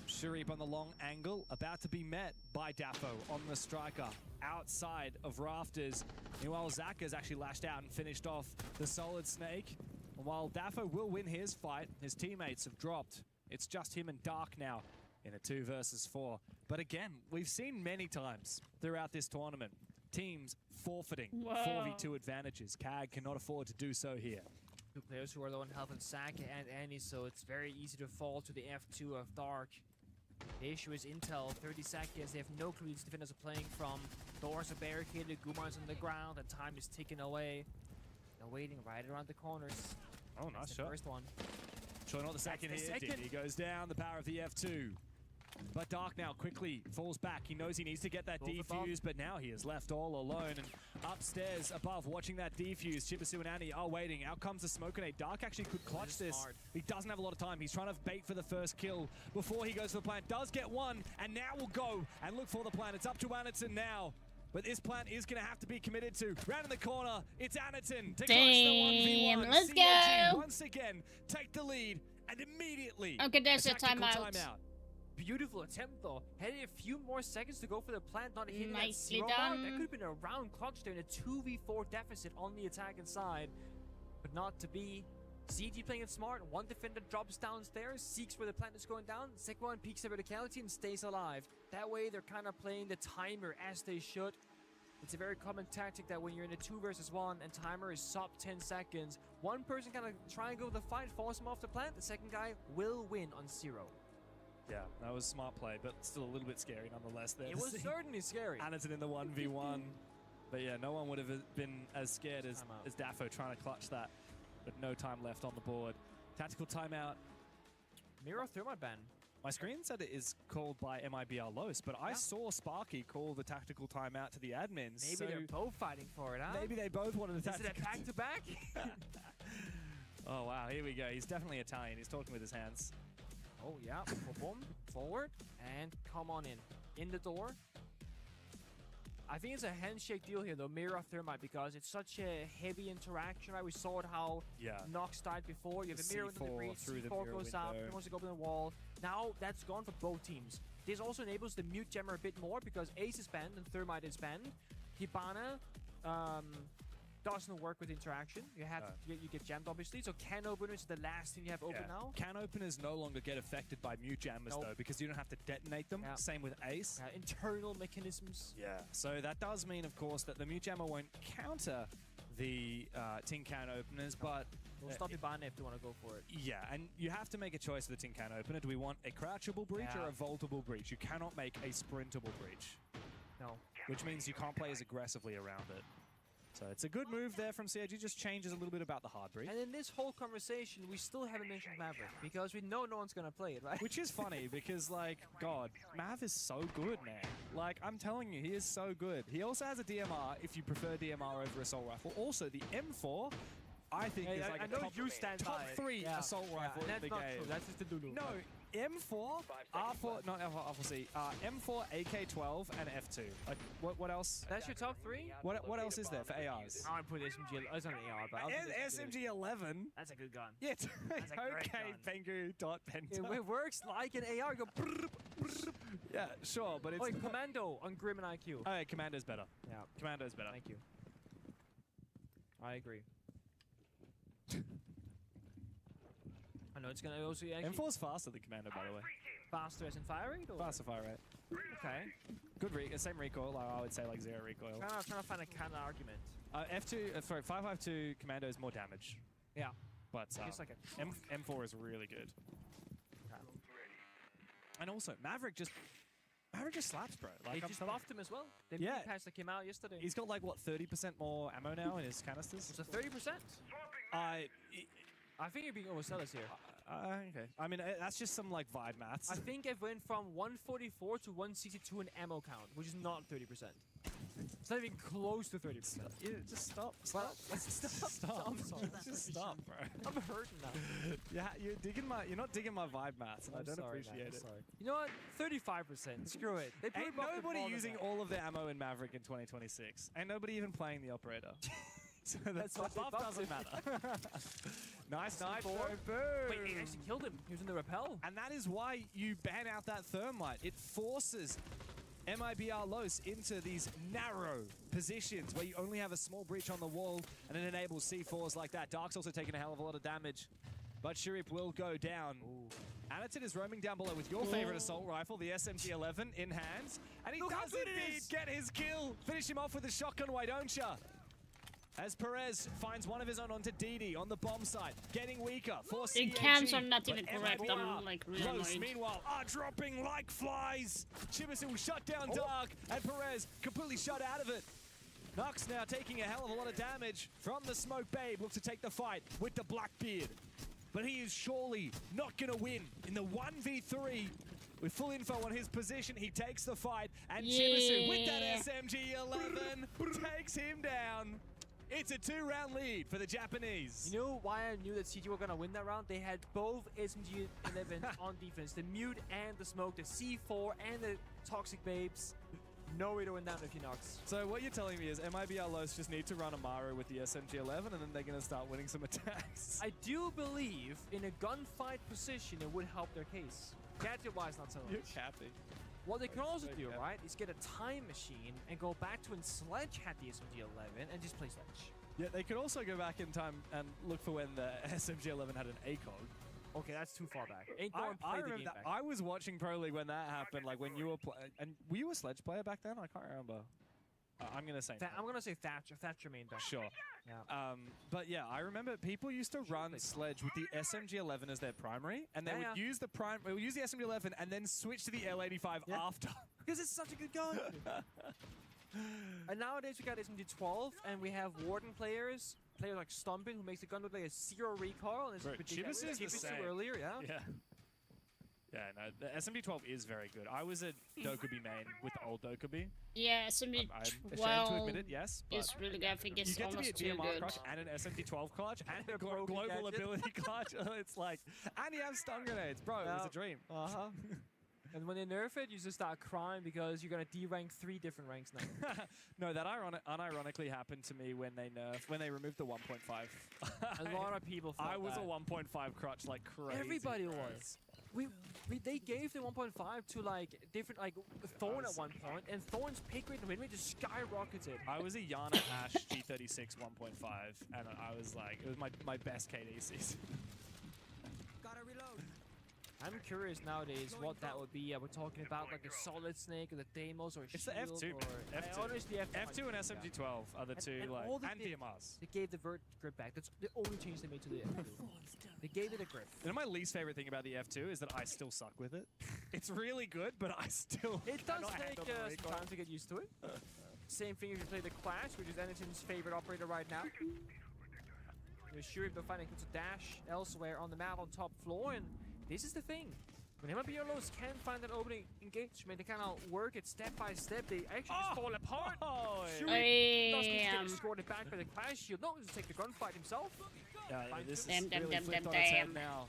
Speaker 4: Sharif on the long angle, about to be met by Daffo on the Striker outside of Rafters. Meanwhile, Zaka's actually lashed out and finished off the Solid Snake. And while Daffo will win his fight, his teammates have dropped. It's just him and Dark now in a 2 versus 4. But again, we've seen many times throughout this tournament, teams forfeiting 4v2 advantages. CAG cannot afford to do so here.
Speaker 2: Two players who are low on health in Saka and Annie, so it's very easy to fall to the F2 of Dark. The issue is intel, 30 seconds, they have no clue these defenders are playing from. Doors are barricaded, Gumar's on the ground, and time is ticking away. They're waiting right around the corners.
Speaker 4: Oh, nice
Speaker 2: That's the
Speaker 4: shot.
Speaker 2: first one.
Speaker 4: Sure, not the second
Speaker 2: That's the
Speaker 4: here.
Speaker 2: second.
Speaker 4: He goes down, the power of the F2. But Dark now quickly falls back. He knows he needs to get that
Speaker 2: Both above.
Speaker 4: defuse, but now he is left all alone. And upstairs above, watching that defuse, Chibasu and Annie are waiting. Out comes the smoke grenade. Dark actually could clutch this.
Speaker 2: Smart.
Speaker 4: He doesn't have a lot of time. He's trying to bait for the first kill before he goes for the plant. Does get one, and now will go and look for the plant. It's up to Anaton now. But this plant is going to have to be committed to. Round in the corner, it's Anaton to clutch the 1v1.
Speaker 1: Let's
Speaker 4: CAG
Speaker 1: go.
Speaker 4: once again take the lead, and immediately
Speaker 1: Okay, there's a
Speaker 4: tactical
Speaker 1: timeout.
Speaker 2: Beautiful attempt though. Had a few more seconds to go for the plant, not hitting
Speaker 1: Nicely
Speaker 2: that 0 mark.
Speaker 1: done.
Speaker 2: That could have been a round clutch there in a 2v4 deficit on the attacking side. But not to be. CG playing it smart. One defender drops downstairs, seeks where the plant is going down. Second one peeks at verticality and stays alive. That way they're kind of playing the timer as they should. It's a very common tactic that when you're in a 2 versus 1 and timer is sub 10 seconds, one person kind of try and go with the fight, force him off the plant, the second guy will win on 0.
Speaker 4: Yeah, that was smart play, but still a little bit scary nonetheless. There
Speaker 2: It was certainly scary.
Speaker 4: Anaton in the 1v1. But yeah, no one would have been as scared as
Speaker 2: Timeout.
Speaker 4: Daffo trying to clutch that. But no time left on the board. Tactical timeout.
Speaker 2: Mirror Thermite ban.
Speaker 4: My screen said it is called by MIBR Los, but I saw Sparky call the tactical timeout to the admins.
Speaker 2: Maybe
Speaker 4: so
Speaker 2: they're both fighting for it, huh?
Speaker 4: maybe they both wanted a
Speaker 2: Is it
Speaker 4: tactical.
Speaker 2: a back-to-back?
Speaker 4: Oh wow, here we go. He's definitely Italian. He's talking with his hands.
Speaker 2: Oh, yeah. Boom. Forward. And come on in. In the door. I think it's a handshake deal here, though, Mirror Thermite, because it's such a heavy interaction, right? We saw it how
Speaker 4: Yeah.
Speaker 2: Nox died before. You have a mirror in the
Speaker 4: C4
Speaker 2: breach,
Speaker 4: through the
Speaker 2: C4
Speaker 4: mirror
Speaker 2: goes out,
Speaker 4: window.
Speaker 2: he wants to go up in the wall. Now that's gone for both teams. This also enables the mute jammer a bit more because Ace is banned and Thermite is banned. Hibana doesn't work with interaction. You have you get jammed obviously. So can openers is the last thing you have open now.
Speaker 4: Can openers no longer get affected by mute jammers though, because you don't have to detonate them. Same with Ace.
Speaker 2: Internal mechanisms.
Speaker 4: Yeah. So that does mean, of course, that the mute jammer won't counter the tin can openers, but
Speaker 2: we'll stop your ban if you want to go for it.
Speaker 4: Yeah, and you have to make a choice for the tin can opener. Do we want a crouchable breach or a vaultable breach? You cannot make a sprintable breach.
Speaker 2: No.
Speaker 4: Which means you can't play as aggressively around it. So it's a good move there from CIG, just changes a little bit about the hard breach.
Speaker 2: And in this whole conversation, we still haven't mentioned Maverick, because we know no one's going to play it, right?
Speaker 4: Which is funny, because, like, God, Mav is so good, man. Like, I'm telling you, he is so good. He also has a DMR, if you prefer DMR over Assault Rifle. Also, the M4, I think is like a top 3 Assault Rifle in the game.
Speaker 2: That's not true, that's just the Lulu.
Speaker 4: No, M4, R4, not R4C, M4, AK-12, and F2. Like, what else?
Speaker 2: That's your top 3?
Speaker 4: What else is there for ARs?
Speaker 2: I would put SMG. It's not an AR, but
Speaker 4: SMG-11.
Speaker 2: That's a good gun.
Speaker 4: Yeah,
Speaker 2: That's a great
Speaker 4: okay, Pengu dot Penta.
Speaker 2: It works like an AR. Go.
Speaker 4: Yeah, sure, but it's.
Speaker 2: Oh, Commando on Grim and IQ.
Speaker 4: Oh, yeah, Commando's better.
Speaker 2: Yeah,
Speaker 4: Commando's better.
Speaker 2: Thank you. I agree. I know it's gonna also
Speaker 4: M4's faster than Commando, by the way.
Speaker 2: Faster as in fire rate? Or?
Speaker 4: Faster fire rate.
Speaker 2: Okay.
Speaker 4: Good same recoil. I would say like 0 recoil.
Speaker 2: I'm trying to find a counter argument.
Speaker 4: F2, sorry, 552 Commando is more damage.
Speaker 2: Yeah.
Speaker 4: But
Speaker 2: like
Speaker 4: M4 is really good.
Speaker 2: Okay.
Speaker 4: And also, Maverick just slaps, bro. Like,
Speaker 2: they just buffed him as well. The patch that came out yesterday.
Speaker 4: He's got like, what, 30% more ammo now in his canisters?
Speaker 2: It's a 30%? I think you're being overzealous here.
Speaker 4: Okay. I mean, that's just some like vibe maths.
Speaker 2: I think it went from 144 to 162 in ammo count, which is not 30%. It's not even close to 30%.
Speaker 4: Yeah, just stop.
Speaker 2: Stop.
Speaker 4: Stop. Just stop, bro.
Speaker 2: I'm hurting now.
Speaker 4: Yeah, you're not digging my vibe maths, and I don't appreciate it.
Speaker 2: Sorry. You know what? 35%. Screw it.
Speaker 4: Ain't nobody using all of their ammo in Maverick in 2026. Ain't nobody even playing the operator. So that's the buff doesn't matter. Nice knife. Boom.
Speaker 2: Wait, he actually killed him. He was in the rappel.
Speaker 4: And that is why you ban out that thermite. It forces MIBR Los into these narrow positions where you only have a small breach on the wall, and it enables C4s like that. Dark's also taking a hell of a lot of damage, but Shurip will go down. Anaton is roaming down below with your favorite assault rifle, the SMG-11, in hands, and he does indeed get his kill. Finish him off with a shotgun, why don't ya? As Perez finds one of his own onto DD on the bomb site, getting weaker for CAG.
Speaker 1: The cams are not even correct, I'm like really
Speaker 4: Los,
Speaker 1: annoyed.
Speaker 4: meanwhile, are dropping like flies. Chibisu will shut down Dark, and Perez completely shut out of it. Nux now taking a hell of a lot of damage from the Smoke Babe, looks to take the fight with the Blackbeard. But he is surely not gonna win in the 1v3. With full info on his position, he takes the fight, and Chibisu with that SMG-11 takes him down. It's a 2-round lead for the Japanese.
Speaker 2: You know why I knew that CG were going to win that round? They had both SMG-11 on defense. The Mute and the Smoke, the C4 and the Toxic Babes. No way to win that with you, Nox.
Speaker 4: So what you're telling me is MIBR Los just need to run Amaru with the SMG-11 and then they're going to start winning some attacks.
Speaker 2: I do believe in a gunfight position it would help their case. Gadget-wise, not so much.
Speaker 4: You're capping.
Speaker 2: What they can also do, right, is get a time machine and go back to when Sledge had the SMG-11 and just play Sledge.
Speaker 4: Yeah, they could also go back in time and look for when the SMG-11 had an ACOG.
Speaker 2: Okay, that's too far back.
Speaker 4: I remember that. I was watching Pro League when that happened, like when you were playing. And were you a Sledge player back then? I can't remember. I'm going to say
Speaker 2: I'm going to say Thatcher. Thatcher main deck.
Speaker 4: Sure.
Speaker 2: Yeah.
Speaker 4: But yeah, I remember people used to run Sledge with the SMG-11 as their primary, and they would use the the SMG-11 and then switch to the L85 after.
Speaker 2: Because it's such a good gun. And nowadays we got SMG-12, and we have Warden players like Stumpin, who makes the gun look like a 0 recoil, and it's ridiculous.
Speaker 4: Chibis is the same.
Speaker 2: Earlier,
Speaker 4: Yeah, no, the SMG-12 is very good. I was a Dokubi main with the old Dokubi.
Speaker 1: Yeah,
Speaker 4: I'm ashamed to
Speaker 1: SMG-12
Speaker 4: admit it, yes. But
Speaker 1: is really good. I think it's
Speaker 4: you get to
Speaker 1: almost
Speaker 4: be a
Speaker 1: too
Speaker 4: DMR
Speaker 1: good.
Speaker 4: clutch and an SMG-12 clutch and a global ability clutch. It's like, and you have stun grenades. Bro, it was a dream.
Speaker 2: And when they nerf it, you just start crying because you're going to D-rank 3 different ranks now.
Speaker 4: No, that unironically happened to me when they removed the 1.5.
Speaker 2: A lot of people thought
Speaker 4: I was a 1.5 crutch like crazy.
Speaker 2: Everybody was. they gave the 1.5 to like different like Thorn at one point, and Thorn's pick rate and win rate just skyrocketed.
Speaker 4: I was a Yana Ash G36 1.5, and I was like, it was my best KD season.
Speaker 2: Gotta reload. I'm curious nowadays what that would be. We're talking about like a Solid Snake or the Deimos or
Speaker 4: It's the
Speaker 2: Shield
Speaker 4: F2.
Speaker 2: or
Speaker 4: F2.
Speaker 2: honestly,
Speaker 4: F2 and SMG12 are the two,
Speaker 2: and
Speaker 4: like,
Speaker 2: all they
Speaker 4: and
Speaker 2: did-
Speaker 4: DMRs.
Speaker 2: They gave the vert grip back. That's the only change they made to the F2. They gave it a grip.
Speaker 4: You know, my least favorite thing about the F2 is that I still suck with it. It's really good, but I still
Speaker 2: It does
Speaker 4: cannot
Speaker 2: take
Speaker 4: handle the
Speaker 2: some
Speaker 4: recoil.
Speaker 2: time to get used to it. Same thing if you play the Clash, which is Eniton's favorite operator right now. You're sure if they'll find a dash elsewhere on the map on top floor, and this is the thing. When MLBLOs can find that opening engagement, they kind of work it step by step. They actually just fall apart.
Speaker 4: Oh,
Speaker 2: Shuri doesn't need to
Speaker 1: Damn.
Speaker 2: get escorted back by the Clash Shield. No, just take the gunfight himself.
Speaker 4: yeah, this is
Speaker 1: Damn,
Speaker 4: really
Speaker 1: damn,
Speaker 4: flipped
Speaker 1: damn,
Speaker 4: on its head
Speaker 1: damn.
Speaker 4: now.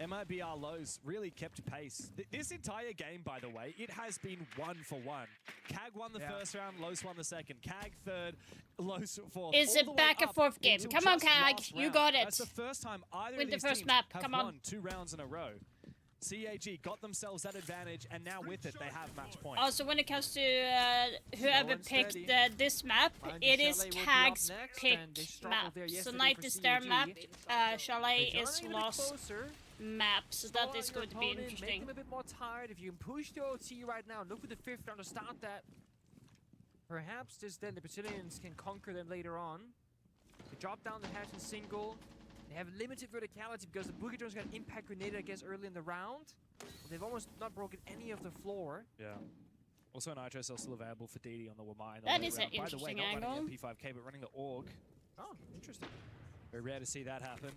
Speaker 4: MIBR lows really kept pace. This entire game, by the way, it has been 1-for-1. CAG won the first round, Los won the second. CAG third, Los fourth.
Speaker 1: It's
Speaker 4: all
Speaker 1: a
Speaker 4: the way
Speaker 1: back and
Speaker 4: up
Speaker 1: forth game.
Speaker 4: until
Speaker 1: Come on,
Speaker 4: just
Speaker 1: CAG,
Speaker 4: last
Speaker 1: you
Speaker 4: round.
Speaker 1: got it.
Speaker 4: That's the first time either
Speaker 1: Win
Speaker 4: of
Speaker 1: the
Speaker 4: these
Speaker 1: first
Speaker 4: teams
Speaker 1: map,
Speaker 4: have
Speaker 1: come on.
Speaker 4: won 2 rounds in a row. CAG got themselves that advantage, and now with it, they have match point.
Speaker 1: Also, when it comes to whoever
Speaker 2: and
Speaker 1: picked
Speaker 2: steady.
Speaker 1: this map,
Speaker 2: Find
Speaker 1: it
Speaker 2: Chalet
Speaker 1: is
Speaker 2: will be up
Speaker 1: CAG's
Speaker 2: next,
Speaker 1: pick
Speaker 2: and they struggled
Speaker 1: map.
Speaker 2: there
Speaker 1: So
Speaker 2: yesterday
Speaker 1: Night
Speaker 2: for
Speaker 1: is their
Speaker 2: CAG.
Speaker 1: map, Chalet
Speaker 2: They're
Speaker 1: is
Speaker 2: getting a bit
Speaker 1: Lost
Speaker 2: closer.
Speaker 1: map, so that
Speaker 2: Slow
Speaker 1: is
Speaker 2: your
Speaker 1: going to be
Speaker 2: opponent, Make
Speaker 1: interesting.
Speaker 2: them a bit more tired. If you can push the OT right now, look for the 5th round to start that. Perhaps just then the Brazilians can conquer them later on. They drop down the hatch in single. They have limited verticality because the Boogie Drones got impact grenaded, I guess, early in the round. They've almost not broken any of the floor.
Speaker 4: Yeah. Also, Nitro Cell still available for DD on the Wamai. in the
Speaker 1: That
Speaker 4: late
Speaker 1: is an
Speaker 4: round. By the way,
Speaker 1: interesting
Speaker 4: not running
Speaker 1: angle.
Speaker 4: the MP5K, but running the AUG.
Speaker 2: Oh, interesting.
Speaker 4: Very rare to see that happen.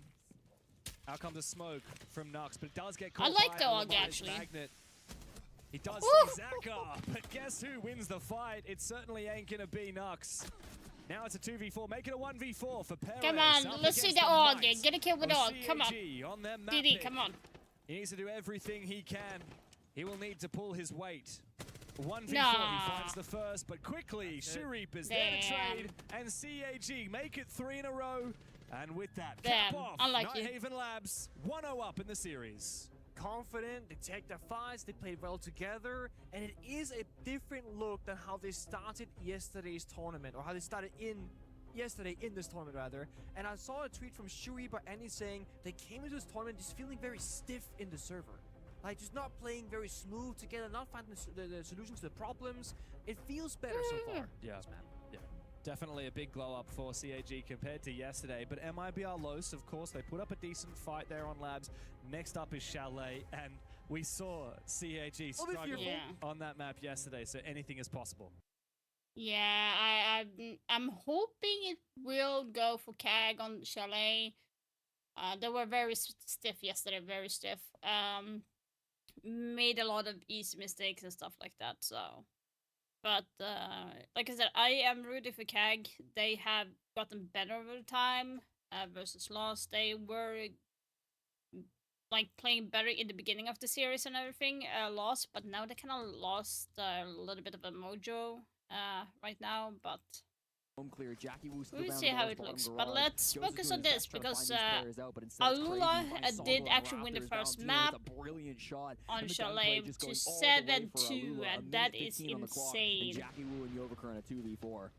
Speaker 4: Out comes a smoke from Nux, but it does get caught
Speaker 1: like
Speaker 4: by
Speaker 1: the AUG,
Speaker 4: Wamai's
Speaker 1: actually.
Speaker 4: Magnet. He does
Speaker 1: Woo!
Speaker 4: see Zakar, but guess who wins the fight? It certainly ain't gonna be Nux. Now it's a 2v4, make it a 1v4 for Perez.
Speaker 1: Come on,
Speaker 4: up
Speaker 1: let's see
Speaker 4: against
Speaker 1: the AUG.
Speaker 4: Knights
Speaker 1: Get a kill with
Speaker 4: of
Speaker 1: AUG. Come on.
Speaker 4: CAG on their map
Speaker 1: DD,
Speaker 4: pick.
Speaker 1: come on.
Speaker 4: He needs to do everything he can. He will need to pull his weight. 1v4,
Speaker 1: Nah.
Speaker 4: he finds the first, but quickly, Shurip is there to
Speaker 1: Damn.
Speaker 4: trade, and CAG make it 3 in a row. And with that,
Speaker 1: Damn,
Speaker 4: cap off,
Speaker 1: unlucky.
Speaker 4: Nighthaven Labs 1-0 up in the series.
Speaker 2: Confident, they take their fights, they played well together, and it is a different look than how they started yesterday's tournament, or how they started yesterday in this tournament rather. And I saw a tweet from Shuri by Annie saying they came into this tournament just feeling very stiff in the server. Like just not playing very smooth together, not finding the solutions to the problems. It feels better so far.
Speaker 4: Yeah.
Speaker 2: This map.
Speaker 4: Yeah, definitely a big glow up for CAG compared to yesterday. But MIBR Los, of course, they put up a decent fight there on Labs. Next up is Chalet, and we saw CAG struggle
Speaker 1: Yeah.
Speaker 4: on that map yesterday, so anything is possible.
Speaker 1: Yeah, I'm hoping it will go for CAG on Chalet. They were very stiff yesterday, very stiff. Made a lot of easy mistakes and stuff like that. So, but like I said, I am rooting for CAG. They have gotten better over time versus Lost. They were like playing better in the beginning of the series and everything. Lost, but now they kind of lost a little bit of a mojo right now. But
Speaker 5: Home clear. Jackie Wu still
Speaker 1: we'll
Speaker 5: down
Speaker 1: see
Speaker 5: in the
Speaker 1: how
Speaker 5: left
Speaker 1: it
Speaker 5: bottom
Speaker 1: looks.
Speaker 5: garage.
Speaker 1: But let's
Speaker 5: Goes
Speaker 1: focus
Speaker 5: into
Speaker 1: on
Speaker 5: his
Speaker 1: this
Speaker 5: best, trying to
Speaker 1: because
Speaker 5: find these players out, but instead it's
Speaker 1: Alula
Speaker 5: Crazy finds
Speaker 1: did
Speaker 5: Salvo
Speaker 1: actually win the
Speaker 5: Raptors down
Speaker 1: first
Speaker 5: 2-0
Speaker 1: map
Speaker 5: with a brilliant shot.
Speaker 1: on
Speaker 5: And the
Speaker 1: Chalet
Speaker 5: gunplay just
Speaker 1: to
Speaker 5: going all the way for
Speaker 1: 7-2,
Speaker 5: Alula.
Speaker 1: and
Speaker 5: A
Speaker 1: that
Speaker 5: minute
Speaker 1: is
Speaker 5: 15 on the clock,
Speaker 1: insane.
Speaker 5: And Jackie Wu and Yovaker in a 2v4.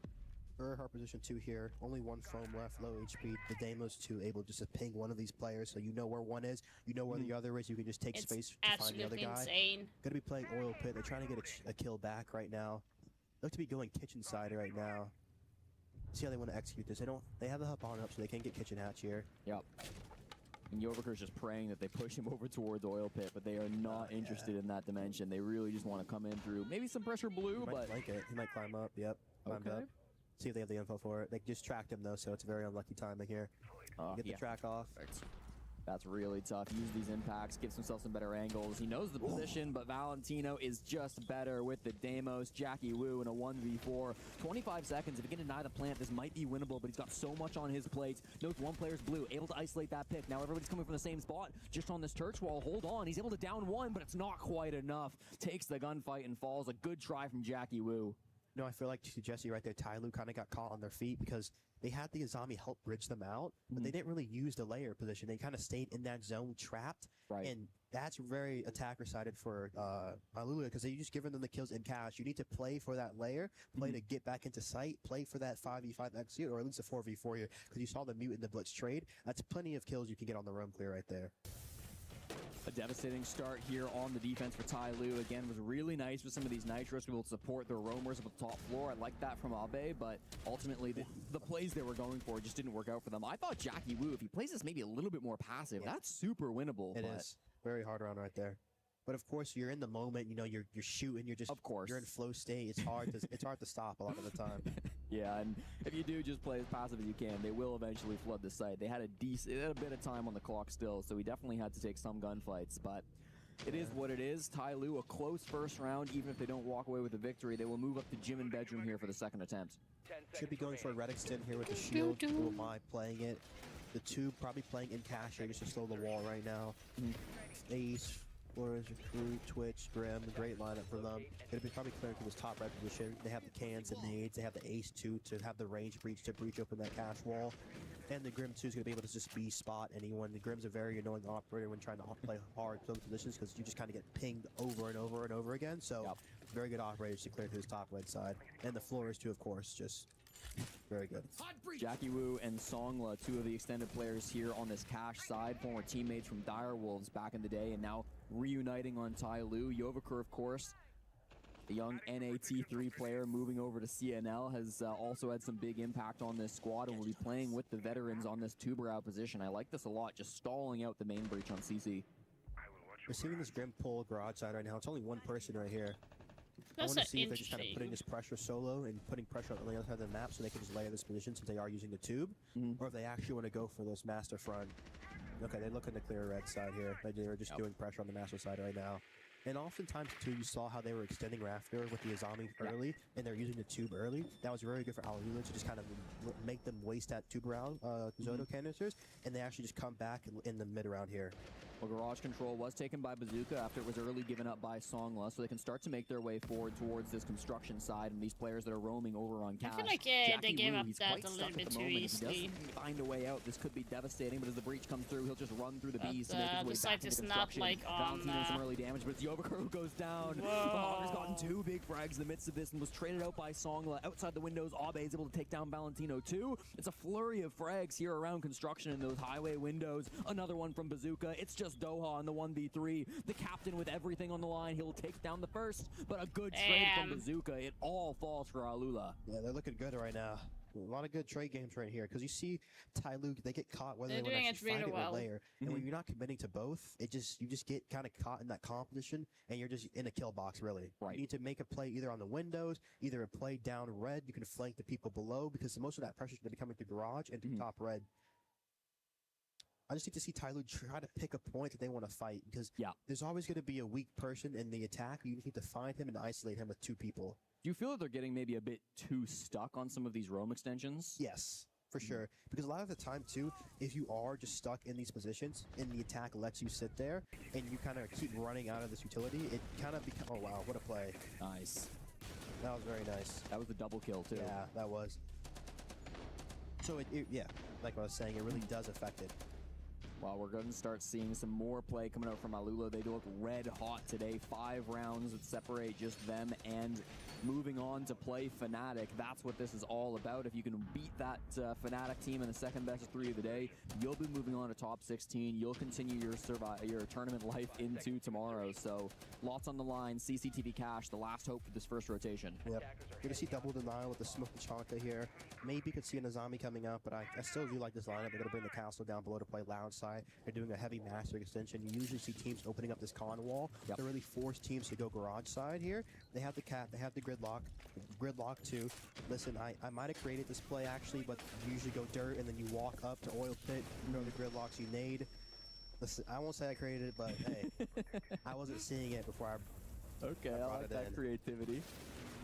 Speaker 6: We're hard position 2 here. Only one foam left, low HP. The Deimos 2 able just to ping one of these players so you know where one is, you know where the other is, you can just take
Speaker 1: It's
Speaker 6: space to find the other
Speaker 1: absolutely
Speaker 6: guy.
Speaker 1: insane.
Speaker 6: Gonna be playing Oil Pit. They're trying to get a kill back right now. Look to be going kitchen side right now. See how they want to execute this. They have the hub on up so they can get kitchen hatch here.
Speaker 5: Yep. And Yovaker's just praying that they push him over towards Oil Pit, but they are not interested in that dimension. They really just want to come in through maybe some pressure blue,
Speaker 6: He might
Speaker 5: but
Speaker 6: flank it. He might climb up. Yep. Climbed
Speaker 5: Okay.
Speaker 6: up. See if they have the info for it. They just tracked him though, so it's a very unlucky timing here. Get the
Speaker 5: yeah.
Speaker 6: track off.
Speaker 5: That's really tough. Use these impacts, gives himself some better angles. He knows the position, but Valentino is just better with the Deimos. Jackie Wu in a 1v4. 25 seconds. If he can deny the plant, this might be winnable, but he's got so much on his plate. Notes one player's blue, able to isolate that pick. Now everybody's coming from the same spot, just on this church wall. Hold on. He's able to down one, but it's not quite enough. Takes the gunfight and falls. A good try from Jackie Wu.
Speaker 6: No, I feel like to Jesse right there, Tyloo kind of got caught on their feet because they had the Azami help bridge them out, but they didn't really use the layer position. They kind of stayed in that zone trapped.
Speaker 5: Right.
Speaker 6: And that's very attacker-sided for Alula, because you just giving them the kills in cash. You need to play for that layer, play to get back into sight, play for that 5v5 execute, or at least a 4v4 here, because you saw the mute in the blitz trade. That's plenty of kills you can get on the roam clear right there.
Speaker 5: A devastating start here on the defense for Ty Lue. Again, was really nice with some of these nitros to be able to support their roamers up at the top floor. I like that from Abe, but ultimately the plays they were going for just didn't work out for them. I thought Jackie Wu, if he plays this maybe a little bit more passive, that's super winnable.
Speaker 6: It is. Very hard round right there. But of course, you're in the moment. You know, you're shooting. You're just,
Speaker 5: of course,
Speaker 6: you're in flow state. It's hard to stop a lot of the time.
Speaker 5: Yeah, and if you do just play as passive as you can, they will eventually flood the site. They had a bit of time on the clock still, so we definitely had to take some gunfights. But it is what it is. Ty Lue, a close first round. Even if they don't walk away with a victory, they will move up to gym and bedroom here for the second attempt.
Speaker 6: Should be going for a red extend here with the shield. Who am I playing it? The tube probably playing in cash here just to slow the wall right now. Ace, Flores, Recruit, Twitch, Grim, great lineup for them. Gonna be probably clearing to this top red position. They have the cans and nades. They have the Ace too to have the range breach to breach open that cash wall. And the Grim 2 is going to be able to just spot anyone. The Grim's a very annoying operator when trying to play hard close positions because you just kind of get pinged over and over and over again. So very good operators to clear to his top red side. And the Flores too, of course, just very good.
Speaker 5: Jackie Wu and Songla, two of the extended players here on this cash side, former teammates from Dire Wolves back in the day, and now reuniting on Ty Lue. Yovaker, of course, the young NAT3 player moving over to CNL, has also had some big impact on this squad and will be playing with the veterans on this Tuberau position. I like this a lot, just stalling out the main breach on CC.
Speaker 6: We're seeing this Grim pull garage side right now. It's only one person right here. I
Speaker 1: That's
Speaker 6: want to see if they're just kind of putting this pressure solo and putting pressure on the other side of the map so they can just layer this position since they are using the tube, or if they actually want to go for this master front. Okay, they're looking to clear red side here. They're just doing pressure on the master side right now. And oftentimes, too, you saw how they were extending Rafter with the Azami early, and they're using the tube early. That was very good for Alula to just kind of make them waste that tube round Zoto canisters, and they actually just come back in the mid round here.
Speaker 5: Well, garage control was taken by Bazooka after it was early given up by Songla, so they can start to make their way forward towards this construction side and these players that are roaming over on cash.
Speaker 1: I feel like they gave up that a little bit too easily.
Speaker 5: If he doesn't find a way out, this could be devastating, but as the breach comes through, he'll just run through the bees to make his way
Speaker 1: the
Speaker 5: back
Speaker 1: site
Speaker 5: into
Speaker 1: is
Speaker 5: construction.
Speaker 1: not like on
Speaker 5: Valentino some early damage, but it's Yovaker who goes down.
Speaker 1: Whoa.
Speaker 5: The Hogger's gotten two big frags in the midst of this and was traded out by Songla. Outside the windows, Abe is able to take down Valentino too. It's a flurry of frags here around construction in those highway windows. Another one from Bazooka. It's just Doha on the 1v3. The captain with everything on the line. He'll take down the first, but a good trade from Bazooka. It all falls for Alula.
Speaker 6: Yeah, they're looking good right now. A lot of good trade games right here because you see Ty Lue, they get caught whether they want to actually find it or layer. And when you're not committing to both, you just get kind of caught in that competition and you're just in a kill box really.
Speaker 5: Right.
Speaker 6: You need to make a play either on the windows, either a play down red. You can flank the people below because most of that pressure is going to be coming through garage and through top red. I just need to see Ty Lue try to pick a point that they want to fight because there's always going to be a weak person in the attack. You just need to find him and isolate him with two people.
Speaker 5: Do you feel that they're getting maybe a bit too stuck on some of these roam extensions?
Speaker 6: Yes, for sure. Because a lot of the time, too, if you are just stuck in these positions and the attack lets you sit there and you kind of keep running out of this utility, it kind of becomes... Oh, wow, what a play.
Speaker 5: Nice.
Speaker 6: That was very nice.
Speaker 5: That was the double kill, too.
Speaker 6: Yeah, that was. So, yeah, like I was saying, it really does affect it.
Speaker 5: Well, we're going to start seeing some more play coming out from Alula. They do look red hot today. 5 rounds that separate just them and moving on to play Fnatic. That's what this is all about. If you can beat that Fnatic team in the second best of 3 of the day, you'll be moving on to top 16. You'll continue your tournament life into tomorrow. So lots on the line. CCTV Cash, the last hope for this first rotation.
Speaker 6: Yep. You're going to see double denial with the Smoke and Chanka here. Maybe you could see an Azami coming up, but I still do like this lineup. They're going to bring the castle down below to play loud side. They're doing a heavy master extension. You usually see teams opening up this con wall to really force teams to go garage side here. They have the cap, they have the gridlock. Gridlock too. Listen, I might have created this play actually, but you usually go dirt and then you walk up to oil pit, throw the gridlocks you nade. Listen, I won't say I created it, but hey, I wasn't seeing it before I
Speaker 5: I like that creativity.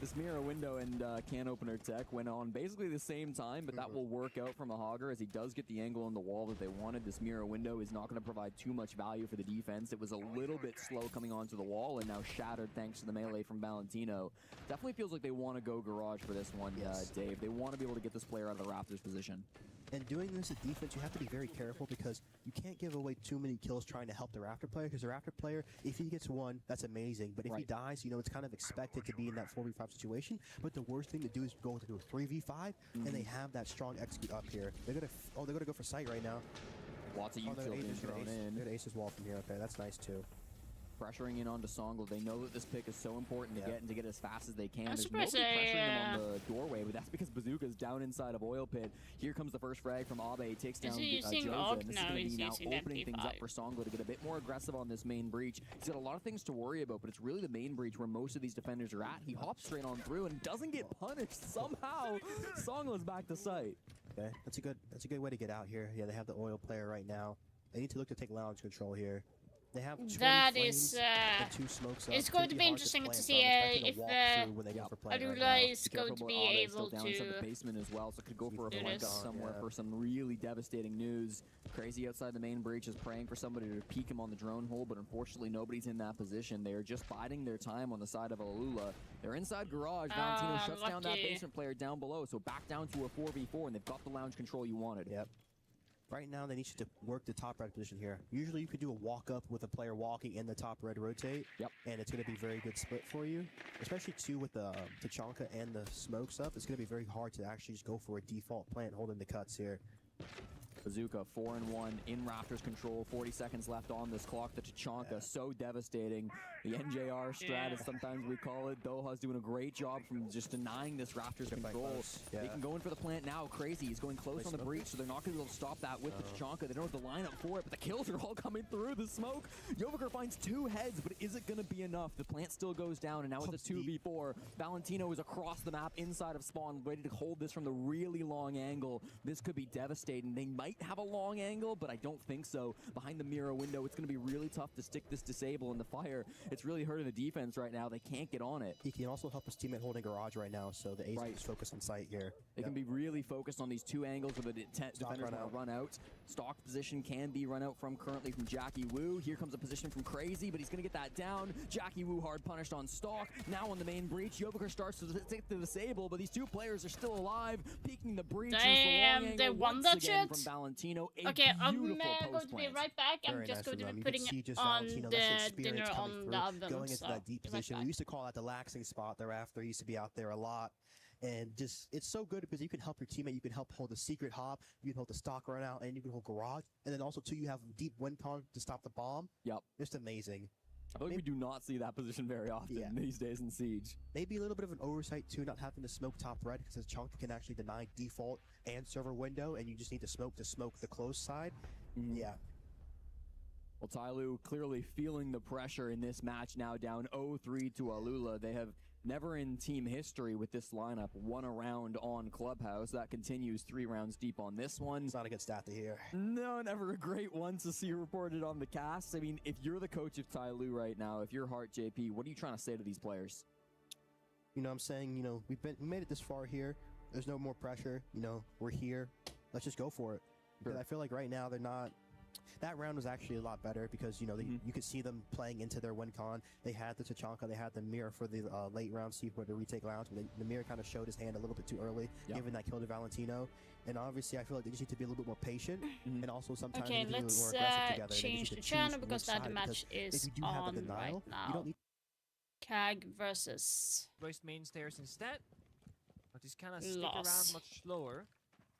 Speaker 5: This mirror window and can opener tech went on basically the same time, but that will work out from a Hogger as he does get the angle on the wall that they wanted. This mirror window is not going to provide too much value for the defense. It was a little bit slow coming onto the wall and now shattered thanks to the melee from Valentino. Definitely feels like they want to go garage for this one, Dave. They want to be able to get this player out of the Raptors position.
Speaker 6: And doing this at defense, you have to be very careful because you can't give away too many kills trying to help the Raptor player, because the Raptor player, if he gets one, that's amazing. But if he dies, you know, it's kind of expected to be in that 4v5 situation. But the worst thing to do is go into a 3v5, and they have that strong execute up here. They're gonna go for sight right now.
Speaker 5: Lots of utility being thrown in.
Speaker 6: They're Ace's wall from here. Okay, that's nice too.
Speaker 5: Pressuring in onto Songl. They know that this pick is so important to get and to get as fast as they can.
Speaker 1: I'm
Speaker 5: There's
Speaker 1: surprised
Speaker 5: nobody pressuring them on the doorway, but that's because Bazooka's down inside of Oil Pit. Here comes the first frag from Abe. He takes down
Speaker 1: Is he using
Speaker 5: Jose,
Speaker 1: Orc?
Speaker 5: and this
Speaker 1: No,
Speaker 5: is going to
Speaker 1: he's
Speaker 5: be now
Speaker 1: using
Speaker 5: opening things up
Speaker 1: MP5.
Speaker 5: for Songl to get a bit more aggressive on this main breach. He's got a lot of things to worry about, but it's really the main breach where most of these defenders are at. He hops straight on through and doesn't get punished somehow. Songl is back to sight.
Speaker 6: Okay, that's a good way to get out here. Yeah, they have the Oil player right now. They need to look to take lounge control here. They have 20
Speaker 1: That
Speaker 6: flames
Speaker 1: is,
Speaker 6: and 2 smokes up.
Speaker 1: it's going to be
Speaker 6: hard
Speaker 1: interesting
Speaker 6: play
Speaker 1: to
Speaker 6: it,
Speaker 1: see
Speaker 6: so I'm expecting
Speaker 1: if
Speaker 6: a walkthrough when they go for play right
Speaker 1: Arula
Speaker 6: now.
Speaker 1: is
Speaker 5: Be
Speaker 1: going
Speaker 5: careful
Speaker 1: to
Speaker 5: about
Speaker 1: be
Speaker 5: Abe
Speaker 1: able
Speaker 5: still down inside the
Speaker 1: to.
Speaker 5: basement as well, so could go for a
Speaker 1: do
Speaker 5: flank
Speaker 1: this.
Speaker 5: somewhere for some really devastating news. Crazy outside the main breach is praying for somebody to peek him on the drone hole, but unfortunately nobody's in that position. They are just biding their time on the side of Alula. They're inside garage. Valentino shuts down that
Speaker 1: lucky.
Speaker 5: basement player down below, so back down to a 4v4, and they've got the lounge control you wanted.
Speaker 6: Yep. Right now, they need you to work the top red position here. Usually, you could do a walk up with a player walking in the top red rotate.
Speaker 5: Yep.
Speaker 6: And it's going to be very good split for you, especially too with the Tachanka and the smokes up. It's going to be very hard to actually just go for a default plant holding the cuts here.
Speaker 5: Bazooka 4-1 in Raptors control. 40 seconds left on this clock. The Tachanka so devastating. The NJR strat, as sometimes we call it. Doha's doing a great job from just denying this Raptors control.
Speaker 6: Yeah.
Speaker 5: They can go in for the plant now. Crazy. He's going close on the breach, so they're not going to be able to stop that with the Tachanka. They don't have the lineup for it, but the kills are all coming through the smoke. Joviker finds 2 heads, but is it going to be enough? The plant still goes down, and now it's a 2v4. Valentino is across the map inside of spawn, ready to hold this from the really long angle. This could be devastating. They might have a long angle, but I don't think so. Behind the mirror window, it's going to be really tough to stick this disable in the fire. It's really hurting the defense right now. They can't get on it.
Speaker 6: He can also help his teammate holding garage right now, so the Ace is focused on sight here.
Speaker 5: They can be really focused on these 2 angles where the defenders want to run out. Stock position can be run out from currently from Jackie Wu. Here comes a position from Crazy, but he's going to get that down. Jackie Wu hard punished on Stock. Now on the main breach, Joviker starts to take the disable, but these 2 players are still alive. Peeking the breach.
Speaker 1: Damn, they won that shit.
Speaker 5: From Valentino.
Speaker 1: Okay, I'm
Speaker 5: beautiful
Speaker 1: going to be
Speaker 5: post-plant.
Speaker 1: right back. I'm
Speaker 6: Very
Speaker 1: just
Speaker 6: nice
Speaker 1: going to
Speaker 6: of
Speaker 1: be
Speaker 6: them. You
Speaker 1: putting
Speaker 6: can see just
Speaker 1: on
Speaker 6: Valentino,
Speaker 1: the
Speaker 6: that's his
Speaker 1: dinner
Speaker 6: experience
Speaker 1: on
Speaker 6: coming
Speaker 1: the
Speaker 6: through,
Speaker 1: oven.
Speaker 6: going into
Speaker 1: So,
Speaker 6: that deep
Speaker 1: be right
Speaker 6: position.
Speaker 1: back.
Speaker 6: We used to call that the laxing spot thereafter. He used to be out there a lot. And just, it's so good because you can help your teammate, you can help hold the secret hop, you can hold the stock run out, and you can hold garage. And then also, too, you have deep wind con to stop the bomb.
Speaker 5: Yep.
Speaker 6: Just amazing.
Speaker 5: I feel like we do not see that position very often these days in Siege.
Speaker 6: Maybe a little bit of an oversight, too, not having to smoke top red, because the chunk can actually deny default and server window, and you just need to smoke the close side. Yeah.
Speaker 5: Well, Tyloo clearly feeling the pressure in this match now, down 0-3 to Alula. They have never in team history with this lineup won a round on Clubhouse. That continues 3 rounds deep on this one.
Speaker 6: It's not a good stat to hear.
Speaker 5: No, never a great one to see reported on the cast. I mean, if you're the coach of Tyloo right now, if you're Hart JP, what are you trying to say to these players?
Speaker 6: You know, I'm saying, you know, we made it this far here. There's no more pressure. You know, we're here. Let's just go for it. Because I feel like right now they're not. That round was actually a lot better because, you know, you could see them playing into their win con. They had the Tachanka, they had the mirror for the late round, see where the retake lounge. The mirror kind of showed his hand a little bit too early, giving that kill to Valentino. And obviously, I feel like they just need to be a little bit more patient, and also sometimes
Speaker 1: Okay,
Speaker 6: they need to be a little
Speaker 1: let's
Speaker 6: more aggressive together.
Speaker 1: change the channel because that match is on right now.
Speaker 6: You don't need
Speaker 1: CAG versus
Speaker 2: Raised main stairs instead, but just kind of stick around much slower.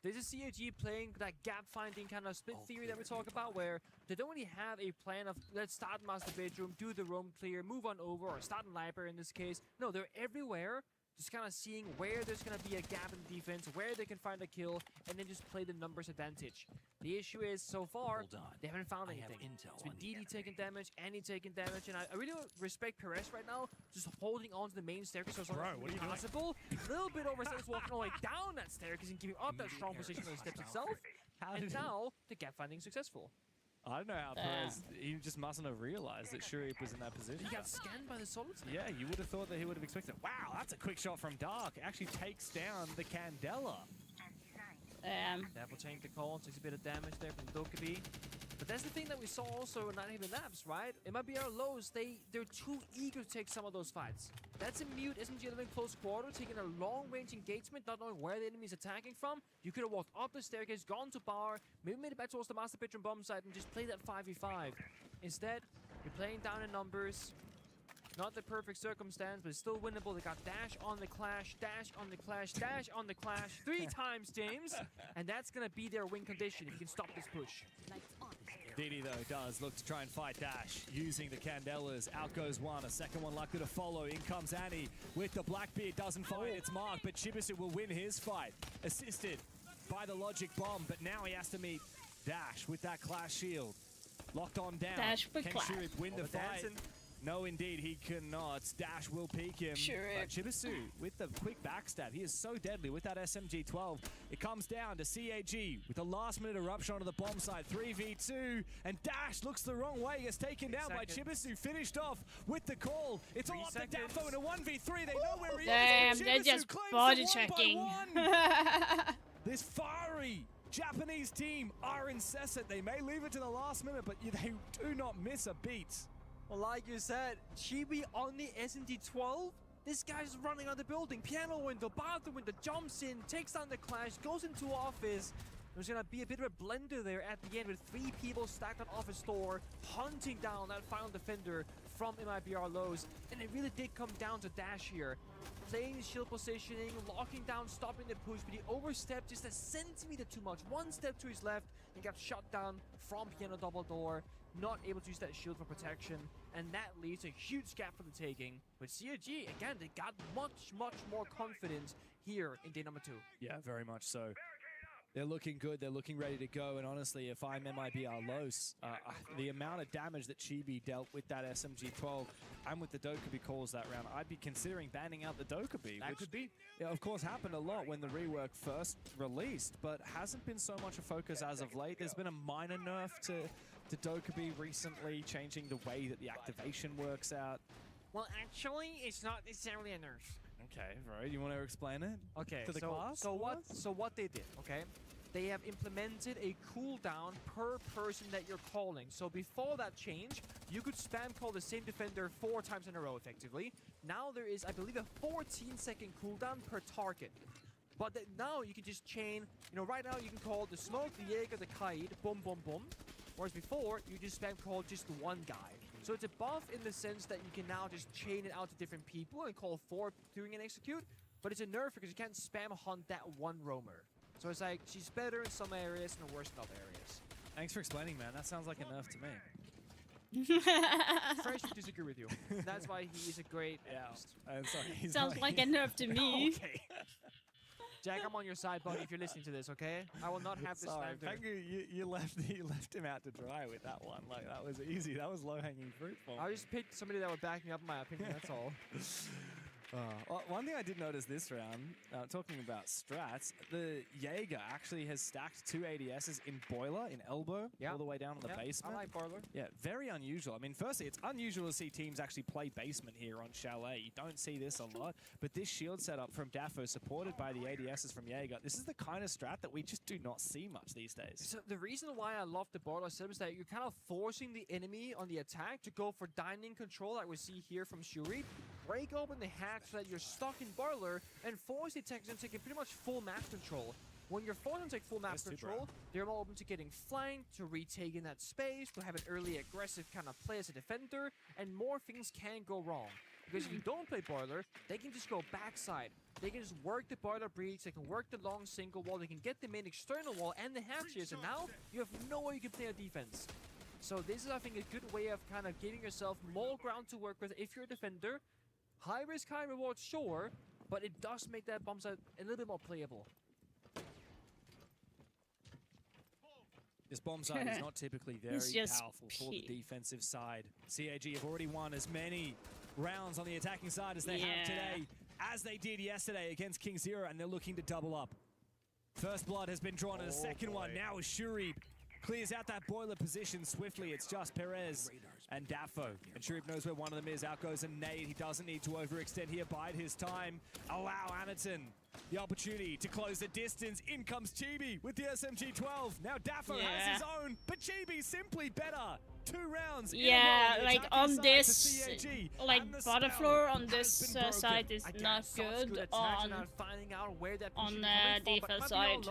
Speaker 2: This is CAG playing that gap finding kind of split theory that we talk about, where they don't really have a plan of let's start master bedroom, do the roam clear, move on over, or start in library in this case. No, they're everywhere, just kind of seeing where there's going to be a gap in defense, where they can find a kill, and then just play the numbers advantage. The issue is, so far, they haven't found anything. It's been DD taking damage, Annie taking damage, and I really respect Perez right now, just holding on to the main staircase so it's not possible. A little bit overzealous walking all the way down that staircase and giving up that strong position on the steps itself. And now, the gap finding is successful.
Speaker 4: I don't know how Perez, he just mustn't have realized that Shuriep was in that position.
Speaker 2: He got scanned by the solid side.
Speaker 4: Yeah, you would have thought that he would have expected, wow, that's a quick shot from Dark. Actually takes down the Candela.
Speaker 2: Devil change the call, takes a bit of damage there from Dokkaebi. But that's the thing that we saw also in Not Even Labs, right? It might be our lows, they're too eager to take some of those fights. That's a mute SMG living close quarter, taking a long-range engagement, not knowing where the enemy is attacking from. You could have walked up the staircase, gone to bar, maybe made it back towards the master bedroom bomb site and just played that 5v5. Instead, you're playing down in numbers. Not the perfect circumstance, but it's still winnable. They got dash on the clash, dash on the clash, dash on the clash 3 times, James. And that's going to be their win condition if you can stop this push.
Speaker 4: DD, though, does look to try and fight Dash using the Candelas. Out goes one, a second one likely to follow. In comes Annie with the Blackbeard. Doesn't find its mark, but Chibisu will win his fight. Assisted by the Logic Bomb, but now he has to meet Dash with that Clash Shield. Locked on down.
Speaker 1: Dash with
Speaker 4: Can
Speaker 1: Clash.
Speaker 4: Shurip win the fight?
Speaker 2: dancing.
Speaker 4: No, indeed, he cannot. Dash will peek him. But Chibisu with the quick backstab. He is so deadly with that SMG-12. It comes down to CAG with the last-minute eruption onto the bomb site. 3v2, and Dash looks the wrong way. Gets taken down by Chibisu. Finished off with the call. It's all up to Dafo in a 1v3. They know where he
Speaker 1: Damn,
Speaker 4: is.
Speaker 1: they're
Speaker 4: Chibisu
Speaker 1: just
Speaker 4: claims
Speaker 1: body
Speaker 4: the
Speaker 1: checking.
Speaker 4: 1-by-1. This fiery Japanese team are incessant. They may leave it to the last minute, but they do not miss a beat.
Speaker 2: Well, like you said, Chibi on the SMG-12. This guy's running on the building. Piano window, bathroom window, jumps in, takes down the clash, goes into office. There's going to be a bit of a blender there at the end with 3 people stacked on office door, hunting down that final defender from MIBR lows. And it really did come down to Dash here. Playing shield positioning, locking down, stopping the push, but he overstepped just a centimeter too much. 1 step to his left and got shot down from Piano double door. Not able to use that shield for protection, and that leads to a huge gap for the taking. But CRG, again, they got much more confidence here in day number 2.
Speaker 4: Yeah, very much so. They're looking good, they're looking ready to go, and honestly, if I'm MIBR Los, the amount of damage that Chibi dealt with that SMG-12 and with the Dokkaebi calls that round, I'd be considering banning out the Dokkaebi.
Speaker 2: That could be.
Speaker 4: Yeah, of course, happened a lot when the rework first released, but hasn't been so much a focus as of late. There's been a minor nerf to Dokkaebi recently, changing the way that the activation works out.
Speaker 2: Well, actually, it's not necessarily a nerf.
Speaker 4: Okay, right. You want to explain it?
Speaker 2: Okay,
Speaker 4: to the class?
Speaker 2: So what they did, okay? They have implemented a cooldown per person that you're calling. So before that change, you could spam call the same defender 4 times in a row, effectively. Now there is, I believe, a 14-second cooldown per target. But now you can just chain, you know, right now you can call the Smoke, the Jaeger, the Kaid, boom, boom, boom. Whereas before, you just spam call just one guy. So it's a buff in the sense that you can now just chain it out to different people and call 4 during an execute. But it's a nerf because you can't spam hunt that one roamer. So it's like, she's better in some areas and worse in other areas.
Speaker 4: Thanks for explaining, man. That sounds like a nerf to me.
Speaker 2: Fresh would disagree with you. That's why he is a great analyst.
Speaker 4: I'm sorry. He's
Speaker 1: Sounds
Speaker 4: not-
Speaker 1: like a nerf to me.
Speaker 4: Okay.
Speaker 2: Jack, I'm on your side, buddy, if you're listening to this, okay? I will not have this
Speaker 4: Sorry,
Speaker 2: slander.
Speaker 4: Pangu, you left him out to dry with that one. Like, that was easy. That was low-hanging fruit for
Speaker 2: I
Speaker 4: me.
Speaker 2: just picked somebody that would back me up in my opinion, that's all.
Speaker 4: One thing I did notice this round, talking about strats, the Jaeger actually has stacked 2 ADSs in Boiler, in Elbow, all the way down to the basement.
Speaker 2: I like Barler.
Speaker 4: Yeah, very unusual. I mean, firstly, it's unusual to see teams actually play basement here on Chalet. You don't see this a lot, but this shield setup from Dafo, supported by the ADSs from Jaeger, this is the kind of strat that we just do not see much these days.
Speaker 2: So the reason why I love the Barler setup is that you're kind of forcing the enemy on the attack to go for dining control, like we see here from Shuri. Break open the hatch so that you're stuck in Barler and force the attackers into taking pretty much full map control. When you're forced to take full map control, they're more open to getting flanked, to retaking that space, to have an early aggressive kind of play as a defender, and more things can go wrong. Because if you don't play Barler, they can just go backside. They can just work the Barler breach, they can work the long single wall, they can get the main external wall and the hatches, and now you have no way you can play a defense. So this is, I think, a good way of kind of giving yourself more ground to work with if you're a defender. High risk, high reward, sure, but it does make that bomb site a little bit more playable.
Speaker 4: This bomb side is not typically very powerful for the defensive side. CAG have already won as many rounds on the attacking side as they have today, as they did yesterday against King Zero, and they're looking to double up. First blood has been drawn in the second one. Now as Shuri clears out that Boiler position swiftly. It's just Perez and Daffo. And Sharif knows where one of them is. Out goes a nade. He doesn't need to overextend here. Bide his time. Allow Anaton the opportunity to close the distance. In comes Chibi with the SMG-12. Now Daffo has his own, but Chibi's simply better. 2 rounds.
Speaker 1: Yeah, like on this, like bottom floor on this side is not good on defense side.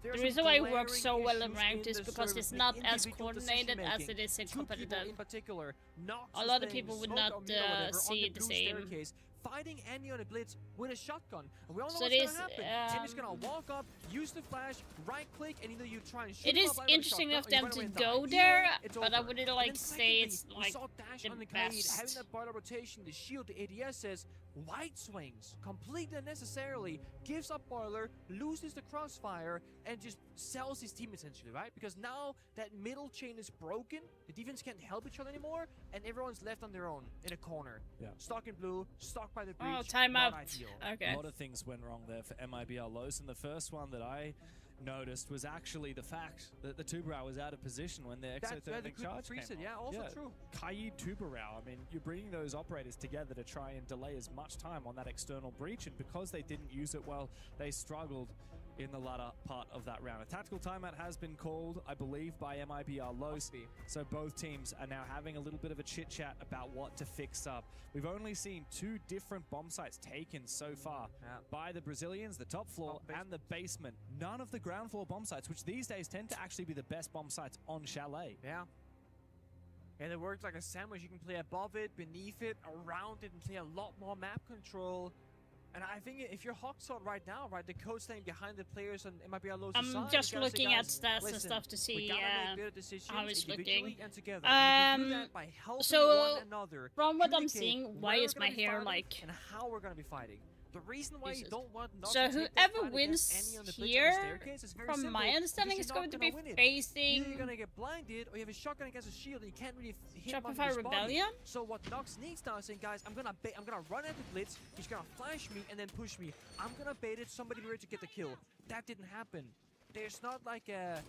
Speaker 1: The reason why it works so well in ranked is because it's not as coordinated as it is in competitive. A lot of people would not see the same.
Speaker 2: Fighting Andy on a blitz with a shotgun. And we all know
Speaker 1: So
Speaker 2: what's gonna happen. Tim is gonna walk up, use the flash, right click, and either you try and shoot
Speaker 1: It is interesting of them to go there, but I wouldn't like say it's like the best.
Speaker 2: Having that boiler rotation, the shield, the ADS says wide swings completely unnecessarily, gives up boiler, loses the crossfire, and just sells his team essentially, right? Because now that middle chain is broken, the defense can't help each other anymore, and everyone's left on their own in a corner. Yeah. Stuck in blue, stuck by the breach.
Speaker 1: Oh, timeout. Okay.
Speaker 4: A lot of things went wrong there for MIBR Los, and the first one that I noticed was actually the fact that the Tubarão was out of position when the exothermic charge came on.
Speaker 2: Yeah, also true.
Speaker 4: Kaid Tubarão, I mean, you're bringing those operators together to try and delay as much time on that external breach, and because they didn't use it well, they struggled in the latter part of that round. A tactical timeout has been called, I believe, by MIBR Los. So both teams are now having a little bit of a chit-chat about what to fix up. We've only seen 2 different bomb sites taken so far by the Brazilians, the top floor and the basement. None of the ground floor bomb sites, which these days tend to actually be the best bomb sites on Chalet.
Speaker 2: Yeah. And it works like a sandwich. You can play above it, beneath it, around it, and play a lot more map control. And I think if you're Hawksword right now, right, the coach staying behind the players on MIBR Low Society,
Speaker 1: I'm just looking at stats and stuff to see how it's looking. So from what I'm seeing, why is my hair like?
Speaker 2: And how we're gonna be fighting. The reason why you don't want
Speaker 1: so whoever wins here, from my understanding, is going to be facing.
Speaker 2: You're gonna get blinded, or you have a shotgun against a shield, and you can't really hit
Speaker 1: Shopify Rebellion.
Speaker 2: So what Nox needs now is saying, guys, I'm gonna run at the blitz. He's gonna flash me and then push me. I'm gonna bait it. Somebody ready to get the kill. That didn't happen. There's not like a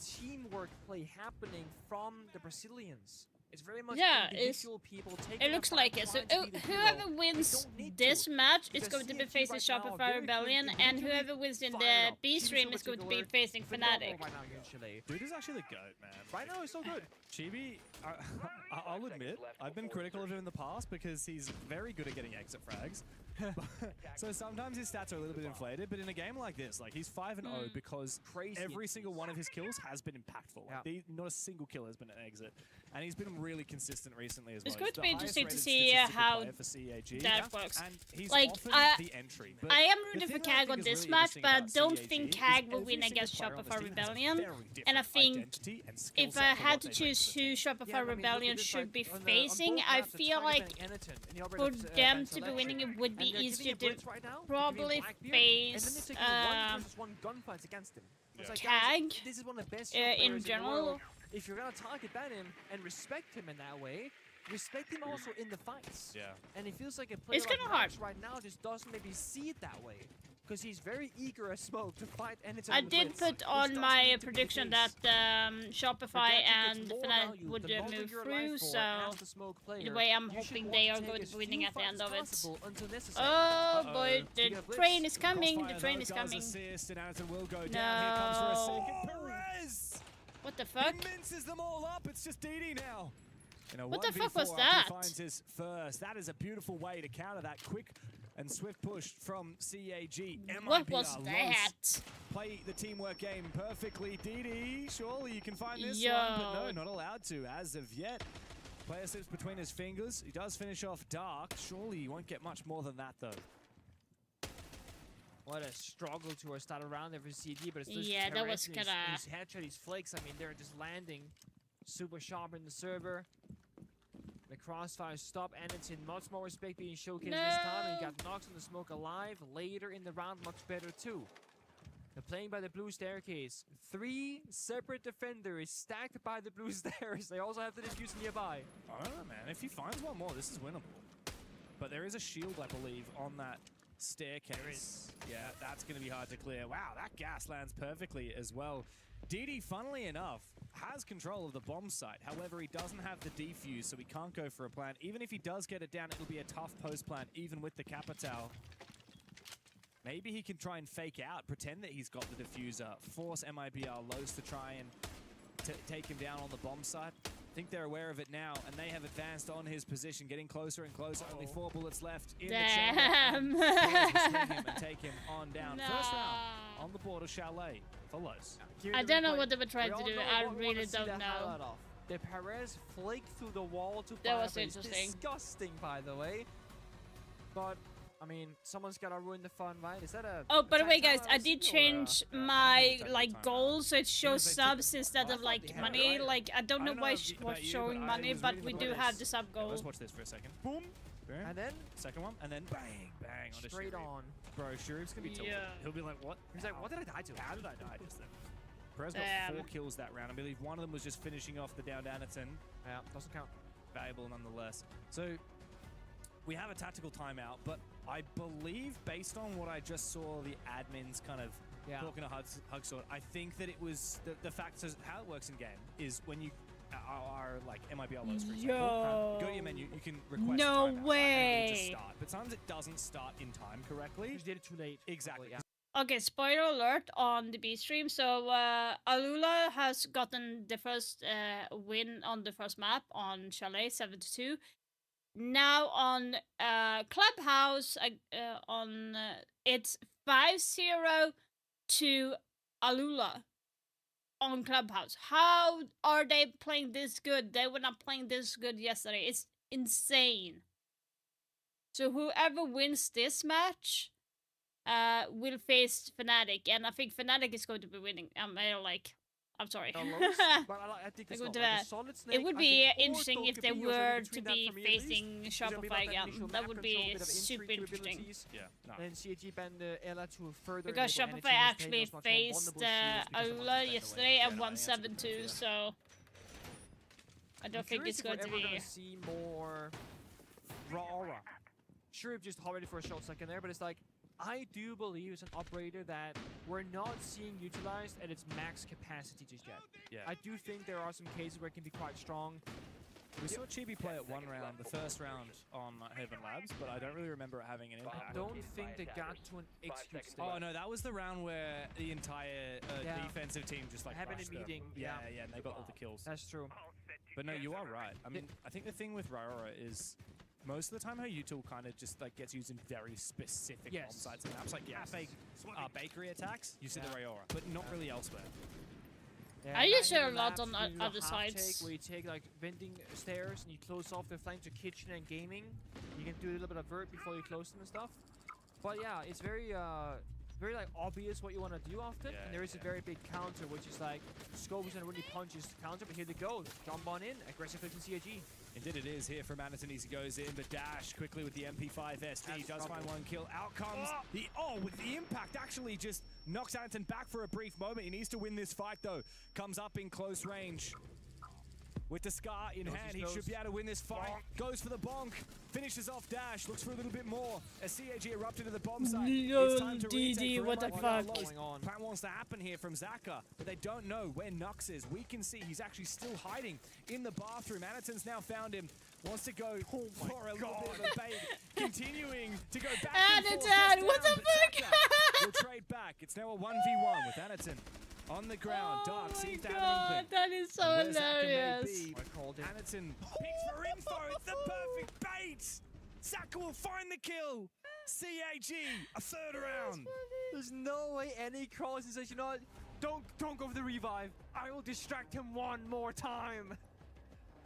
Speaker 2: teamwork play happening from the Brazilians. It's very much individual people taking
Speaker 1: it looks like it. So whoever wins this match is going to be facing Shopify Rebellion, and whoever wins in the B stream is going to be facing Fnatic.
Speaker 4: Dude is actually the GOAT, man.
Speaker 2: Right now, he's so good.
Speaker 4: Chibi, I'll admit, I've been critical of him in the past because he's very good at getting exit frags. So sometimes his stats are a little bit inflated, but in a game like this, like he's 5-0 because every single one of his kills has been impactful. Like, not a single kill has been an exit, and he's been really consistent recently as well.
Speaker 1: It's going to be interesting to see how that works.
Speaker 4: And he's
Speaker 1: like
Speaker 4: the entry.
Speaker 1: I am rooting for CAG on this match, but I don't think CAG will win against Shopify Rebellion. And I think if I had to choose who Shopify Rebellion should be facing, I feel like for them to be winning, it would be easier to probably face CAG in general.
Speaker 2: If you're gonna target ban him and respect him in that way, respect him also in the fights. Yeah. And it feels like a player like Max right now just doesn't maybe see it that way. Because he's very eager as smoke to fight anytime.
Speaker 1: I did put on my prediction that Shopify and Fnatic would move through, so in a way I'm hoping they are going to be winning at the end of it. Oh boy, the train is coming, the train is coming. No. What the fuck?
Speaker 4: He minces them all up. It's just DD now.
Speaker 1: What the fuck was that?
Speaker 4: He finds his first. That is a beautiful way to counter that quick and swift push from CAG.
Speaker 1: What was that?
Speaker 4: Play the teamwork game perfectly. DD, surely you can find this one, but no, not allowed to as of yet. Player slips between his fingers. He does finish off Dark. Surely you won't get much more than that, though.
Speaker 2: What a struggle to start around there for CD, but it's just
Speaker 1: that was kinda...
Speaker 2: his headshot, his flicks, I mean, they're just landing super sharp in the server. The crossfire stop, and it's in much more respect being showcased this time, and you got Nox on the smoke alive later in the round, much better too. They're playing by the blue staircase. 3 separate defenders stacked by the blue stairs. They also have the diffuse nearby.
Speaker 4: I don't know, man. If he finds one more, this is winnable. But there is a shield, I believe, on that staircase. Yeah, that's going to be hard to clear. Wow, that gas lands perfectly as well. DD, funnily enough, has control of the bomb site. However, he doesn't have the defuse, so he can't go for a plant. Even if he does get it down, it'll be a tough post plant, even with the Capitao. Maybe he can try and fake out, pretend that he's got the diffuser, force MIBR Los to try and take him down on the bomb site. I think they're aware of it now, and they have advanced on his position, getting closer and closer. Only 4 bullets left in the chamber.
Speaker 1: Damn.
Speaker 4: Swing him and take him on down.
Speaker 1: No.
Speaker 4: First round on the board of Chalet for Los.
Speaker 1: I don't know what they were trying to do. I really don't know.
Speaker 2: The Perez flaked through the wall to
Speaker 1: That was
Speaker 2: Firebase.
Speaker 1: interesting.
Speaker 2: Disgusting, by the way. But I mean, someone's gotta ruin the fun, right? Is that a?
Speaker 1: Oh, by the way,
Speaker 2: attack
Speaker 1: guys,
Speaker 2: time
Speaker 1: I
Speaker 2: or
Speaker 1: did
Speaker 2: a-
Speaker 1: change
Speaker 4: I
Speaker 1: my
Speaker 4: think it's
Speaker 1: like
Speaker 4: time
Speaker 1: goals so it shows
Speaker 4: they took
Speaker 1: subs
Speaker 4: the-
Speaker 1: instead
Speaker 2: I
Speaker 1: of
Speaker 2: thought
Speaker 1: like
Speaker 2: they had it
Speaker 1: money.
Speaker 2: right.
Speaker 1: Like I don't know why
Speaker 4: about
Speaker 1: what's
Speaker 4: you,
Speaker 1: showing
Speaker 4: but I
Speaker 1: money,
Speaker 4: was
Speaker 1: but
Speaker 4: reading
Speaker 1: we
Speaker 4: the
Speaker 1: do
Speaker 4: comments.
Speaker 1: have the sub
Speaker 4: Yeah,
Speaker 1: goal.
Speaker 4: let's watch this for a second. Boom. Boom.
Speaker 2: And then
Speaker 4: Second one, and then bang, bang on the
Speaker 2: straight
Speaker 4: Shuri.
Speaker 2: on.
Speaker 4: Bro, Shuri's gonna be tilted.
Speaker 1: Yeah.
Speaker 4: He'll be like, what?
Speaker 2: He's like, what did I die to?
Speaker 4: How did I die just then? Perez got
Speaker 1: Damn.
Speaker 4: 4 kills that round. I believe one of them was just finishing off the downed Anaton.
Speaker 2: Yeah, doesn't count.
Speaker 4: Valuable nonetheless. So we have a tactical timeout, but I believe based on what I just saw the admins kind of
Speaker 2: Yeah.
Speaker 4: talking to Hugsort, I think that it was the fact is how it works in game is when you are like MIBR lows, for example,
Speaker 1: Yo.
Speaker 4: go to your menu, you can request
Speaker 1: No
Speaker 4: a timeout, right, and it'll just
Speaker 1: way.
Speaker 4: start. But sometimes it doesn't start in time correctly.
Speaker 2: You did it too late.
Speaker 4: Exactly.
Speaker 2: Yeah.
Speaker 1: Okay, spoiler alert on the B stream. So Alula has gotten the first win on the first map on Chalet 7-2. Now on Clubhouse on it's 5-0 to Alula on Clubhouse. How are they playing this good? They were not playing this good yesterday. It's insane. So whoever wins this match will face Fnatic, and I think Fnatic is going to be winning. I'm sorry.
Speaker 2: But I think
Speaker 1: I
Speaker 2: it's
Speaker 1: go
Speaker 2: not
Speaker 1: to
Speaker 2: like a
Speaker 1: that.
Speaker 2: solid snake.
Speaker 1: It would
Speaker 2: I
Speaker 1: be
Speaker 2: think
Speaker 1: interesting
Speaker 2: Ortho
Speaker 1: if
Speaker 2: could
Speaker 1: they
Speaker 2: be your
Speaker 1: were
Speaker 2: between
Speaker 1: to
Speaker 2: that
Speaker 1: be
Speaker 2: for me at least.
Speaker 1: facing
Speaker 2: It's gonna be
Speaker 1: Shopify
Speaker 2: about that
Speaker 1: again.
Speaker 2: initial
Speaker 1: That
Speaker 2: map
Speaker 1: would
Speaker 2: control,
Speaker 1: be
Speaker 2: bit of
Speaker 1: super
Speaker 2: intrigue
Speaker 1: interesting.
Speaker 2: capabilities.
Speaker 4: Yeah. No.
Speaker 2: Then CAG banned Ella to further
Speaker 1: Because
Speaker 2: enable
Speaker 1: Shopify
Speaker 2: Energy
Speaker 1: actually
Speaker 2: to play those much more
Speaker 1: faced
Speaker 2: vulnerable shields because of
Speaker 1: Alula
Speaker 2: one
Speaker 1: yesterday
Speaker 4: Yeah,
Speaker 1: and
Speaker 4: no,
Speaker 1: won
Speaker 4: I think that's a good
Speaker 1: 7-2,
Speaker 4: point,
Speaker 1: so I don't
Speaker 2: I'm
Speaker 1: think
Speaker 2: curious
Speaker 1: it's
Speaker 2: if we're
Speaker 1: going to
Speaker 2: ever
Speaker 1: be.
Speaker 2: gonna see more raw aura. Sure, you've just hovered for a short second there, but it's like I do believe it's an operator that we're not seeing utilized at its max capacity just yet.
Speaker 4: Yeah.
Speaker 2: I do think there are some cases where it can be quite strong.
Speaker 4: We saw Chibi play it one round, the first round on Heaven Labs, but I don't really remember it having an
Speaker 2: I
Speaker 4: impact.
Speaker 2: don't think they got to an execute state.
Speaker 4: Oh no, that was the round where the entire
Speaker 2: Yeah.
Speaker 4: defensive team just like
Speaker 2: Happened
Speaker 4: rushed
Speaker 2: in
Speaker 4: them.
Speaker 2: meeting,
Speaker 4: Yeah,
Speaker 2: yeah.
Speaker 4: yeah, and they got all the kills.
Speaker 2: That's true.
Speaker 4: But no, you are right. I mean, I think the thing with Ryora is most of the time her util kind of just like gets used in very specific bomb
Speaker 2: Yes.
Speaker 4: sites and maps, like bakery attacks. You see the Ryora, but not really elsewhere.
Speaker 2: Yeah,
Speaker 1: I use
Speaker 2: back
Speaker 1: it
Speaker 2: in
Speaker 1: a
Speaker 2: the
Speaker 1: lot
Speaker 2: labs,
Speaker 1: on
Speaker 2: you can do the
Speaker 1: other
Speaker 2: half
Speaker 1: sites.
Speaker 2: take where you take like vending stairs and you close off the flanks to kitchen and gaming. You can do a little bit of vert before you close them and stuff. But yeah, it's very very like obvious what you want to do often,
Speaker 4: Yeah,
Speaker 2: and there is a very big counter, which is like Scope is gonna really punch his counter, but here they go, jump on in, aggressive clicking CAG.
Speaker 4: Indeed it is here from Anaton. He goes in, but Dash quickly with the MP5 SD does
Speaker 2: trouble.
Speaker 4: find one kill. Out comes with the impact actually just knocks Anaton back for a brief moment. He needs to win this fight though. Comes up in close range. With the Scar in hand, he should be able to win this fight. Goes for the bonk, finishes off Dash, looks for a little bit more. As CAG erupted to the bomb site. It's time to retake
Speaker 1: DD,
Speaker 4: for
Speaker 1: what the
Speaker 4: MIBR
Speaker 1: fuck?
Speaker 4: Lows.
Speaker 2: Going on.
Speaker 4: Plan wants to happen here from Zaka, but they don't know where Nux is. We can see he's actually still hiding in the bathroom. Anaton's now found him. Wants to go for a little bit of a bait. Continuing to go back and forth.
Speaker 1: Anaton, what the
Speaker 4: Just down, but
Speaker 1: fuck?
Speaker 4: Zaka will trade back. It's now a 1v1 with Anaton on the ground.
Speaker 1: Oh
Speaker 4: Dark
Speaker 1: my
Speaker 4: seems to have an
Speaker 1: god,
Speaker 4: inkling.
Speaker 1: that is so
Speaker 4: Where Zaka may
Speaker 1: hilarious.
Speaker 4: be.
Speaker 2: I called it.
Speaker 4: Anaton picks for info. It's the perfect bait. Zaka will find the kill. CAG, a third round.
Speaker 2: There's no way any crawls and says, you know what, don't go for the revive. I will distract him one more time.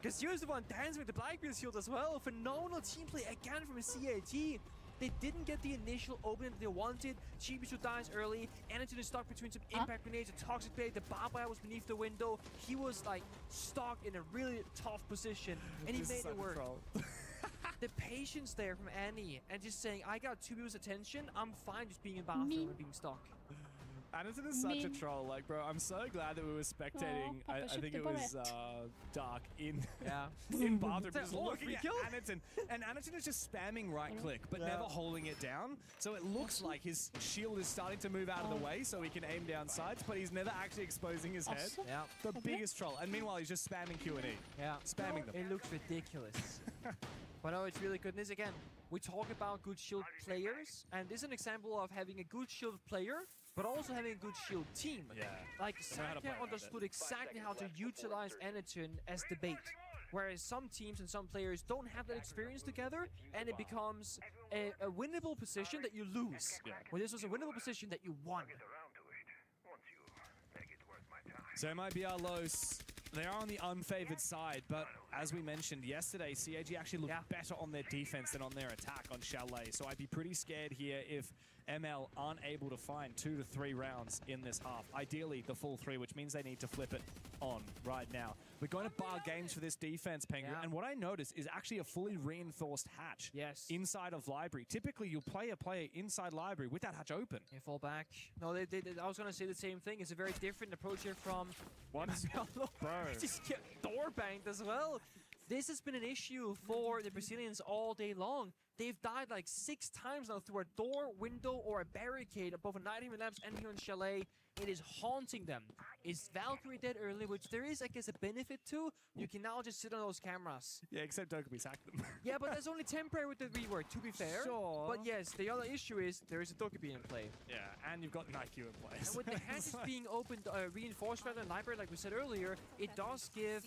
Speaker 2: Because here's the one dancing with the Blackbeard shield as well. Phenomenal team play again from a CAG. They didn't get the initial opening that they wanted. Chibisu dies early. Anaton is stuck between some impact grenades, a toxic bait. The Baba was beneath the window. He was like stuck in a really tough position, and he made it work. The patience there from Annie and just saying, I got two people's attention. I'm fine just being in bathroom and being stuck.
Speaker 4: Anderson is such a troll. Like, bro, I'm so glad that we were spectating.
Speaker 1: Papa
Speaker 4: I
Speaker 1: shook
Speaker 4: think
Speaker 1: the
Speaker 4: it was
Speaker 1: bonnet.
Speaker 4: Dark in
Speaker 2: Yeah.
Speaker 4: in bathroom,
Speaker 2: That's
Speaker 4: just
Speaker 2: a
Speaker 4: looking
Speaker 2: free
Speaker 4: at
Speaker 2: kill.
Speaker 4: Anderson, and Anderson is just spamming right click, but never holding it down. So it looks like his shield is starting to move out of the way, so he can aim down sights, but he's never actually exposing his head.
Speaker 1: Awesome.
Speaker 2: Yeah.
Speaker 4: The biggest troll, and meanwhile he's just spamming Q and E,
Speaker 2: Yeah.
Speaker 4: spamming them.
Speaker 2: It looks ridiculous. But no, it's really good. And this again, we talk about good shield players, and this is an example of having a good shield player, but also having a good shield team.
Speaker 4: Yeah.
Speaker 2: Like,
Speaker 4: know how to play
Speaker 2: Saka
Speaker 4: around
Speaker 2: understood exactly how to utilize Enerton as the bait. Whereas some teams and some players don't have that experience together, and it becomes a winnable position that you lose.
Speaker 4: Yeah.
Speaker 2: Well, this was a winnable position that you won.
Speaker 4: So MIBR Los, they are on the unfavored side, but as we mentioned yesterday, CAG actually looked better on their defense than on their attack on Chalet. So I'd be pretty scared here if ML aren't able to find 2 to 3 rounds in this half. Ideally, the full 3, which means they need to flip it on right now. We're going to bar games for this defense, Penguin, and what I noticed is actually a fully reinforced hatch inside of Library. Typically, you'll play a player inside Library with that hatch open.
Speaker 2: They fall back. No, I was going to say the same thing. It's a very different approach here from...
Speaker 4: What?
Speaker 2: Bro. Just get door banged as well. This has been an issue for the Brazilians all day long. They've died like 6 times now through a door, window, or a barricade above a 90 lamps and here in Chalet. It is haunting them. Is Valkyrie dead early, which there is, I guess, a benefit to? You can now just sit on those cameras.
Speaker 4: Yeah, except Dokkaebi sacked them.
Speaker 2: Yeah, but that's only temporary with the rework, to be fair.
Speaker 4: Sure.
Speaker 2: But yes, the other issue is there is a Dokkaebi in play.
Speaker 4: Yeah, and you've got Nike in place.
Speaker 2: And with the hatches being opened, reinforced rather than library, like we said earlier, it does give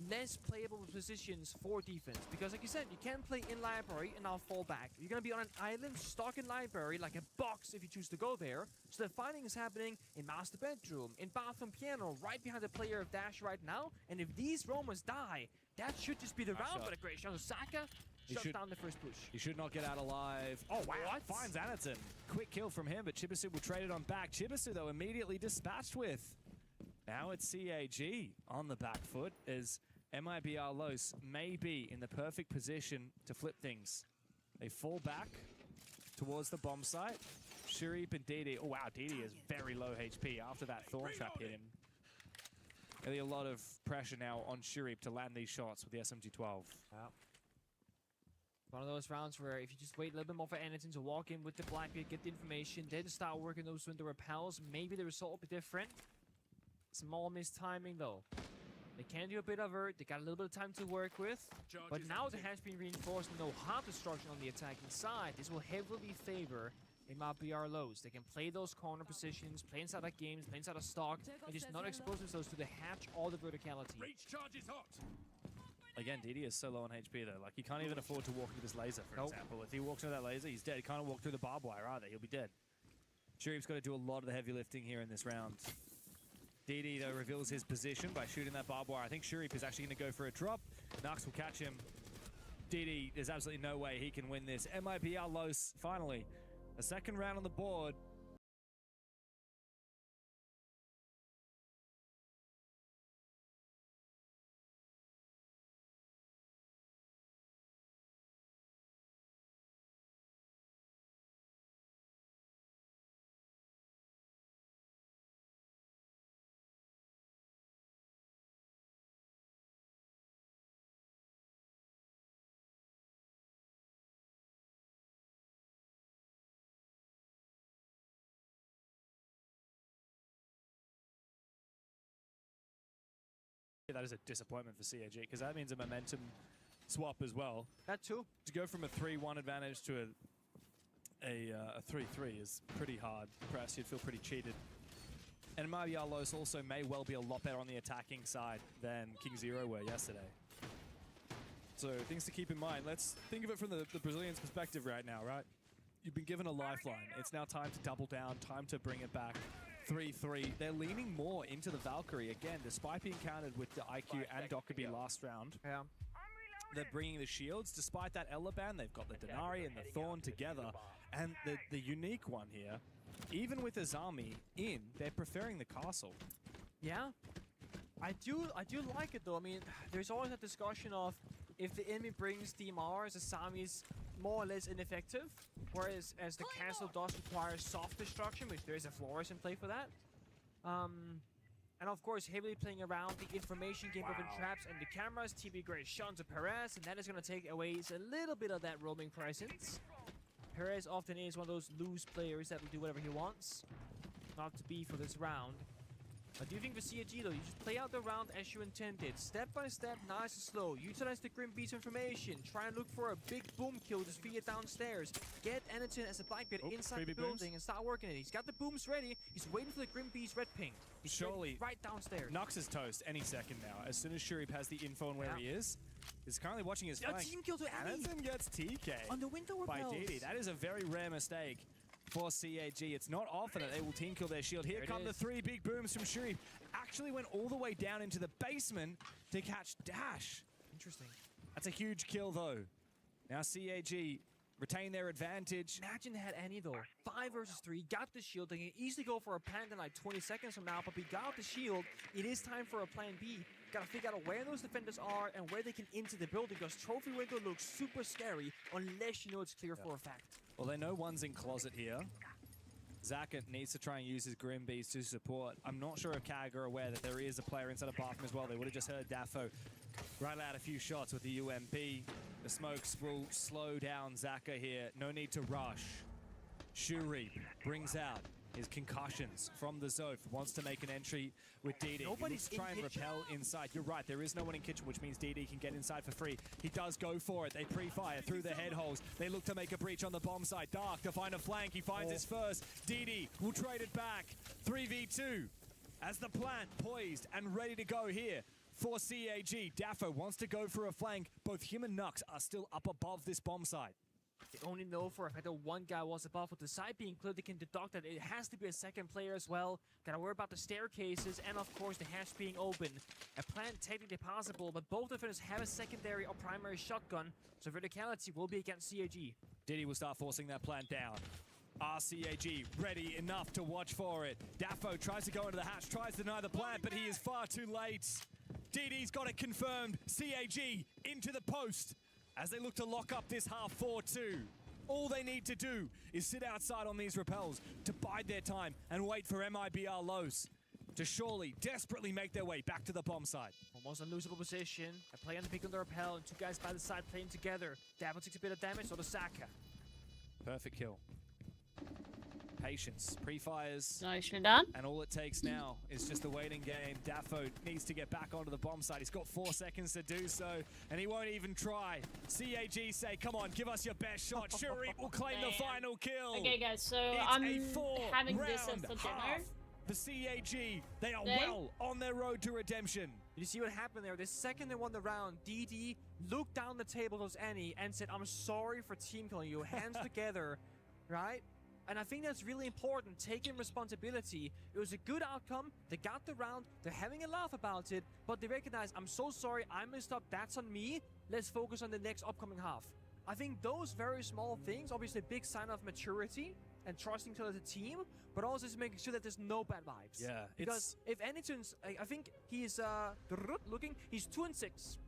Speaker 2: less playable positions for defense. Because like you said, you can play in library and now fall back. You're going to be on an island stuck in library, like a box if you choose to go there. So the fighting is happening in master bedroom, in bathroom piano, right behind the player of Dash right now. And if these Romans die, that should just be the round. But a great shot of Saka. Shuts down the first push.
Speaker 4: He should not get out alive. Oh, wow. What? Finds Anderton. Quick kill from him, but Chibisu will trade it on back. Chibisu, though, immediately dispatched with. Now it's CAG on the back foot as MIBR Los may be in the perfect position to flip things. They fall back towards the bomb site. Shurip and Didi. Oh, wow. Didi is very low HP after that Thorn Trap hit him. Really a lot of pressure now on Shurip to land these shots with the SMG-12.
Speaker 2: Yeah. One of those rounds where if you just wait a little bit more for Anderton to walk in with the Blackbeard, get the information, then start working those window repels, maybe the result will be different. Small mistiming though. They can do a bit of it, they got a little bit of time to work with, but now the has been reinforced and no hard destruction on the attacking side. This will heavily favor MIBR Lows. They can play those corner positions, play inside of games, play inside of stock, and just not expose themselves to the hatch or the verticality.
Speaker 4: Again, Didi is so low on HP though. Like, he can't even afford to walk into this laser, for example. If he walks into that laser, he's dead. He can't walk through the barbed wire either. He'll be dead. Shurip's got to do a lot of the heavy lifting here in this round. Didi, though, reveals his position by shooting that barbed wire. I think Shurip is actually going to go for a drop. Nux will catch him. Didi, there's absolutely no way he can win this. MIBR Los, finally. A second round on the board. That is a disappointment for CAG, because that means a momentum swap as well.
Speaker 2: That too.
Speaker 4: To go from a 3-1 advantage to a 3-3 is pretty hard press. You'd feel pretty cheated. And MIBR Los also may well be a lot better on the attacking side than King Zero were yesterday. So things to keep in mind. Let's think of it from the Brazilians' perspective right now, right? You've been given a lifeline. It's now time to double down, time to bring it back. 3-3. They're leaning more into the Valkyrie. Again, despite being countered with the IQ and Dokkaebi last round, they're bringing the shields. Despite that Eleban, they've got the Denari and the Thorn together. And the unique one here, even with Azami in, they're preferring the castle.
Speaker 2: Yeah. I do like it though. I mean, there's always a discussion of if the enemy brings DMRs, Asami's more or less ineffective, whereas as the castle does require soft destruction, which there is a Flores in play for that. And of course, heavily playing around the information game open traps and the cameras, TB Great Sean to Perez, and that is going to take away a little bit of that roaming presence. Perez often is one of those loose players that will do whatever he wants. Not to be for this round. I do think for CAG though, you just play out the round as you intended. Step by step, nice and slow. Utilize the Grim Beast information. Try and look for a big boom kill, just feed it downstairs. Get Anakin as a Blackbeard inside the building and start working it. He's got the booms ready. He's waiting for the Grim Beast red ping. He's
Speaker 4: surely
Speaker 2: right downstairs.
Speaker 4: Nux is toast any second now. As soon as Shurip has the info on where he is, he's currently watching his flank.
Speaker 2: Team kill to Annie.
Speaker 4: Anakin gets TK
Speaker 2: on the window
Speaker 4: by
Speaker 2: repels.
Speaker 4: DD. That is a very rare mistake for CAG. It's not often that they will team kill their shield. Here come the 3 big booms from Shurip. Actually went all the way down into the basement to catch Dash.
Speaker 2: Interesting.
Speaker 4: That's a huge kill though. Now CAG retain their advantage.
Speaker 2: Imagine they had Annie though. 5 versus 3, got the shield. They can easily go for a plant in like 20 seconds from now, but we got the shield. It is time for a plan B. Gotta figure out where those defenders are and where they can into the building, because trophy window looks super scary unless you know it's clear for a fact.
Speaker 4: Well, they know one's in closet here. Zaka needs to try and use his Grim Beast to support. I'm not sure if CAG are aware that there is a player inside of bathroom as well. They would have just heard Daffo rattle out a few shots with the UMP. The smokes will slow down Zaka here. No need to rush. Shuri brings out his concussions from the Zoth. Wants to make an entry with DD.
Speaker 2: Nobody's
Speaker 4: try and repel inside. You're right, there is no one in kitchen, which means DD can get inside for free. He does go for it. They pre-fire through the head holes. They look to make a breach on the bomb side. Dark to find a flank. He finds his first. DD will trade it back. 3v2 as the plant poised and ready to go here for CAG. Daffo wants to go for a flank. Both him and Nux are still up above this bomb site.
Speaker 2: They only know for a fact that one guy was above. With the side being clear, they can deduct that it has to be a second player as well. Gotta worry about the staircases and of course the hatch being open. A plant technically possible, but both defenders have a secondary or primary shotgun, so verticality will be against CAG.
Speaker 4: Diddy will start forcing that plant down. RCAG ready enough to watch for it. Daffo tries to go into the hatch, tries to deny the plant, but he is far too late. DD's got it confirmed. CAG into the post as they look to lock up this half 4-2. All they need to do is sit outside on these repels to bide their time and wait for MIBR lows to surely, desperately make their way back to the bomb site.
Speaker 2: Almost unlosable position. A play on the pick on the repel and 2 guys by the side playing together. Daffo takes a bit of damage, so does Saka.
Speaker 4: Perfect kill. Patience, pre-fires,
Speaker 1: Nicely done.
Speaker 4: and all it takes now is just a waiting game. Daffo needs to get back onto the bomb site. He's got 4 seconds to do so, and he won't even try. CAG say, come on, give us your best shot. Shuri will claim the final kill.
Speaker 1: Okay, guys, so
Speaker 4: It's
Speaker 1: I'm
Speaker 4: a 4
Speaker 1: having this as
Speaker 4: round
Speaker 1: the
Speaker 4: half.
Speaker 1: dinner.
Speaker 4: The CAG, they are
Speaker 1: They-
Speaker 4: well on their road to redemption.
Speaker 2: You see what happened there? The second they won the round, DD looked down the table to Annie and said, I'm sorry for team killing you. Hands together, right? And I think that's really important, taking responsibility. It was a good outcome. They got the round. They're having a laugh about it, but they recognize, I'm so sorry, I messed up. That's on me. Let's focus on the next upcoming half. I think those very small things, obviously a big sign of maturity and trusting each other as a team, but also just making sure that there's no bad vibes.
Speaker 4: Yeah,
Speaker 2: Because if Anyton's, I think he's looking, he's 2-6.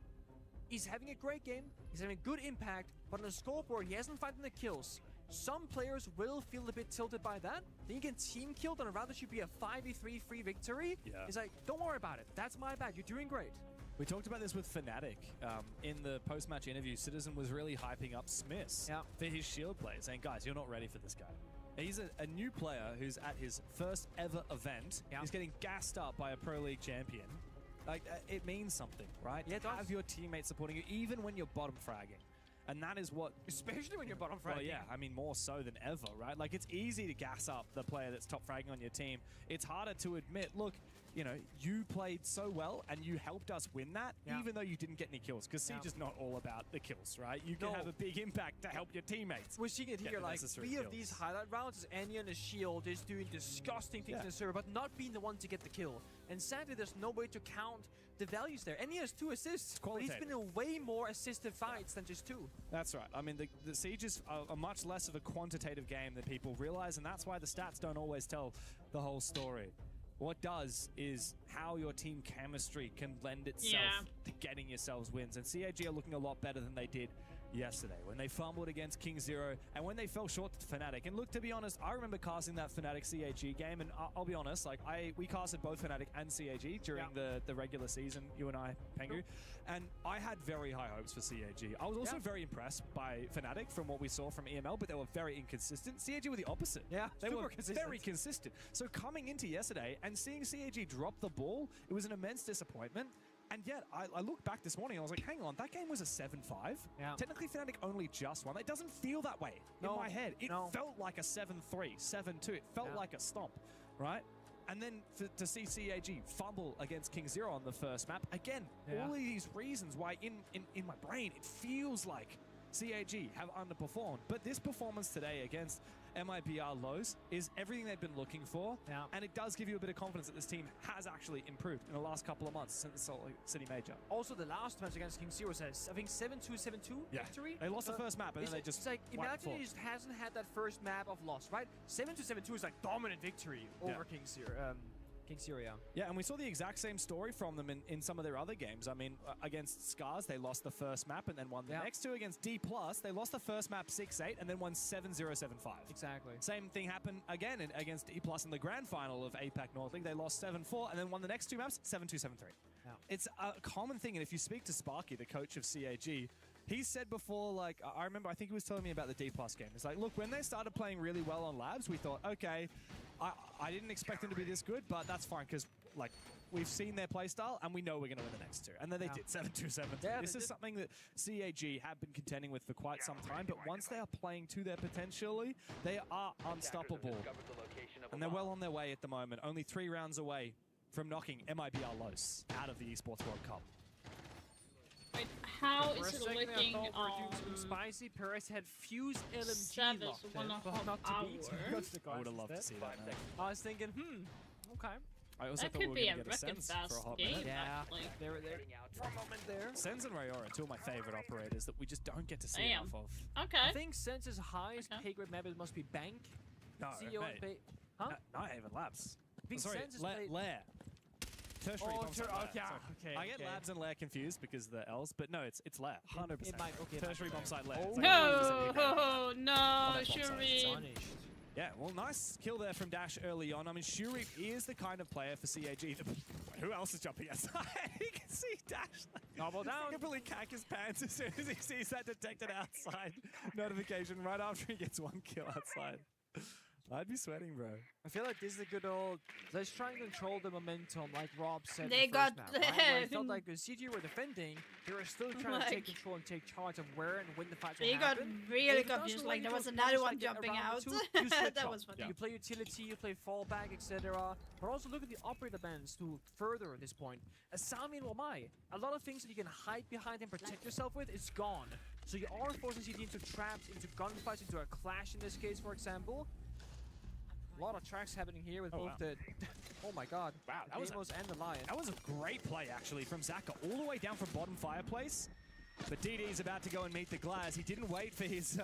Speaker 2: He's having a great game. He's having a good impact, but on the scoreboard, he hasn't found the kills. Some players will feel a bit tilted by that. Then you get team killed on a round that should be a 5v3 free victory.
Speaker 4: Yeah.
Speaker 2: It's like, don't worry about it. That's my bad. You're doing great.
Speaker 4: We talked about this with Fnatic. In the post-match interview, Citizen was really hyping up Smiths for his shield play, saying, guys, you're not ready for this guy. He's a new player who's at his first ever event. He's getting gassed up by a Pro League champion. Like, it means something, right?
Speaker 2: Yeah, it does.
Speaker 4: Have your teammates supporting you, even when you're bottom fragging. And that is what...
Speaker 2: Especially when you're bottom fragging.
Speaker 4: Well, yeah, I mean, more so than ever, right? Like, it's easy to gas up the player that's top fragging on your team. It's harder to admit, look, you know, you played so well and you helped us win that, even though you didn't get any kills. Because Siege is not all about the kills, right? You can have a big impact to help your teammates.
Speaker 2: We're seeing it here,
Speaker 4: the
Speaker 2: like,
Speaker 4: necessary
Speaker 2: 3 of
Speaker 4: kills.
Speaker 2: these highlight rounds is Annie on the shield is doing disgusting things in the server, but not being the one to get the kill. And sadly, there's no way to count the values there. Annie has 2 assists, but he's been in way more assisted fights than just 2. That's
Speaker 4: right. I mean, the Siege is a much less of a quantitative game than people realize, and that's why the stats don't always tell the whole story. What does is how your team chemistry can lend itself to getting yourselves wins. And CAG are looking a lot better than they did yesterday when they fumbled against King Zero and when they fell short to Fnatic. And look, to be honest, I remember casting that Fnatic CAG game, and I'll be honest, like we casted both Fnatic and CAG during the regular season, you and I, Pengu, and I had very high hopes for CAG. I was also very impressed by Fnatic from what we saw from EML, but they were very inconsistent. CAG were the opposite.
Speaker 2: Yeah,
Speaker 4: they were
Speaker 2: consistent.
Speaker 4: very consistent. So coming into yesterday and seeing CAG drop the ball, it was an immense disappointment. And yet, I looked back this morning and I was like, hang on, that game was a 7-5.
Speaker 2: Yeah.
Speaker 4: Technically, Fnatic only just won. It doesn't feel that way in my head. It felt like a 7-3, 7-2. It felt like a stomp, right? And then to see CAG fumble against King Zero on the first map, again, all of these reasons why in my brain, it feels like CAG have underperformed. But this performance today against MIBR Lows is everything they've been looking for, and it does give you a bit of confidence that this team has actually improved in the last couple of months since the Salt Lake City Major.
Speaker 2: Also, the last match against King Zero says, I think 7-2, 7-2 victory.
Speaker 4: They lost the first map, and then they just
Speaker 2: it's like, imagine he just hasn't had that first map of loss, right? 7-2, 7-2 is like dominant victory over King Zero. King Zero,
Speaker 4: yeah, and we saw the exact same story from them in some of their other games. I mean, against Scars, they lost the first map and then won the next two. Against D+, they lost the first map 6-8 and then won 7-0, 7-5.
Speaker 2: Exactly.
Speaker 4: Same thing happened again against D+ in the grand final of APAC North League. They lost 7-4 and then won the next two maps 7-2, 7-3.
Speaker 2: Yeah.
Speaker 4: It's a common thing, and if you speak to Sparky, the coach of CAG, he said before, like, I remember, I think he was telling me about the D+ game. It's like, look, when they started playing really well on Labs, we thought, okay, I didn't expect them to be this good, but that's fine, because, like, we've seen their playstyle, and we know we're going to win the next two. And then they did 7-2, 7-3.
Speaker 2: Yeah,
Speaker 4: this is something that CAG have been contending with for quite some time, but once they are playing to their potentially, they are unstoppable. And they're well on their way at the moment, only 3 rounds away from knocking MIBR Los out of the Esports World Cup.
Speaker 1: Wait, how
Speaker 2: For
Speaker 1: is
Speaker 2: a
Speaker 1: it
Speaker 2: second, I
Speaker 1: looking
Speaker 2: thought we were doing
Speaker 1: on
Speaker 2: some spicy. Perez had Fuse LMG
Speaker 1: Savage
Speaker 2: locked in,
Speaker 1: 1.5
Speaker 2: but not to beat.
Speaker 1: hour?
Speaker 2: Got the
Speaker 4: I would
Speaker 2: guys
Speaker 4: have loved to
Speaker 2: instead.
Speaker 4: see that now.
Speaker 2: I was thinking, okay.
Speaker 4: I also
Speaker 1: That
Speaker 4: thought we
Speaker 1: could
Speaker 4: were
Speaker 1: be
Speaker 4: going
Speaker 1: a
Speaker 4: to get a
Speaker 1: record
Speaker 4: sense for a
Speaker 1: fast
Speaker 4: hot
Speaker 1: game,
Speaker 4: minute.
Speaker 1: actually.
Speaker 2: They were there for a moment there.
Speaker 4: Sense and Rayora are two of my favorite operators that we just don't get to see
Speaker 1: Damn.
Speaker 4: enough of.
Speaker 1: Okay.
Speaker 2: I think Sense's highest
Speaker 1: Okay.
Speaker 2: pay grade map must be Bank.
Speaker 4: No,
Speaker 2: CEO
Speaker 4: mate.
Speaker 2: pay. Huh?
Speaker 4: Not Haven Labs.
Speaker 2: I think
Speaker 4: Sorry,
Speaker 2: Sense is played.
Speaker 4: Lair. Tertiary
Speaker 2: Oh,
Speaker 4: bomb site Lair.
Speaker 2: okay,
Speaker 4: Sorry.
Speaker 2: okay,
Speaker 4: I get
Speaker 2: okay.
Speaker 4: Labs and Lair confused because of the L's, but no, it's Lair. 100%.
Speaker 2: It might- okay, it might
Speaker 4: Tertiary
Speaker 2: be
Speaker 4: bomb
Speaker 2: Lair.
Speaker 4: site Lair.
Speaker 2: Oh.
Speaker 4: It's like 100%
Speaker 1: No, no,
Speaker 4: that bomb site,
Speaker 1: Shuri.
Speaker 2: Punished.
Speaker 4: Yeah, well, nice kill there from Dash early on. I mean, Shuri is the kind of player for CAG that... Who else is jumping outside? You can see Dash
Speaker 2: Double down.
Speaker 4: completely cack his pants as soon as he sees that detected outside notification right after he gets one kill outside. I'd be sweating, bro.
Speaker 2: I feel like this is a good old. Let's try and control the momentum, like Rob said.
Speaker 1: They
Speaker 2: in the
Speaker 1: got
Speaker 2: first map, right? Where it felt
Speaker 1: them.
Speaker 2: like the CG were defending, they were still trying to take
Speaker 1: Like-
Speaker 2: control and take charge of where and when the fights will
Speaker 1: They got
Speaker 2: happen.
Speaker 1: really
Speaker 2: If it doesn't
Speaker 1: confused,
Speaker 2: allow
Speaker 1: like
Speaker 2: you
Speaker 1: there
Speaker 2: to
Speaker 1: was
Speaker 2: punish,
Speaker 1: another one
Speaker 2: like,
Speaker 1: jumping
Speaker 2: around
Speaker 1: out.
Speaker 2: the two, you switch
Speaker 1: That
Speaker 2: up.
Speaker 1: was funny.
Speaker 2: You play utility, you play fallback, etc. But also look at the operator bands to further this point. Asami and Wamai, a lot of things that you can hide behind and protect yourself with is gone. So you are forcing CG into traps, into gunfights, into a clash in this case, for example. A lot of tracks happening here with
Speaker 4: Oh,
Speaker 2: both
Speaker 4: wow.
Speaker 2: the... Oh my god.
Speaker 4: Wow,
Speaker 2: the
Speaker 4: that was a-
Speaker 2: Demos and the Lion.
Speaker 4: That was a great play, actually, from Zaka, all the way down from bottom fireplace. But DD's about to go and meet the Glaz. He didn't wait for his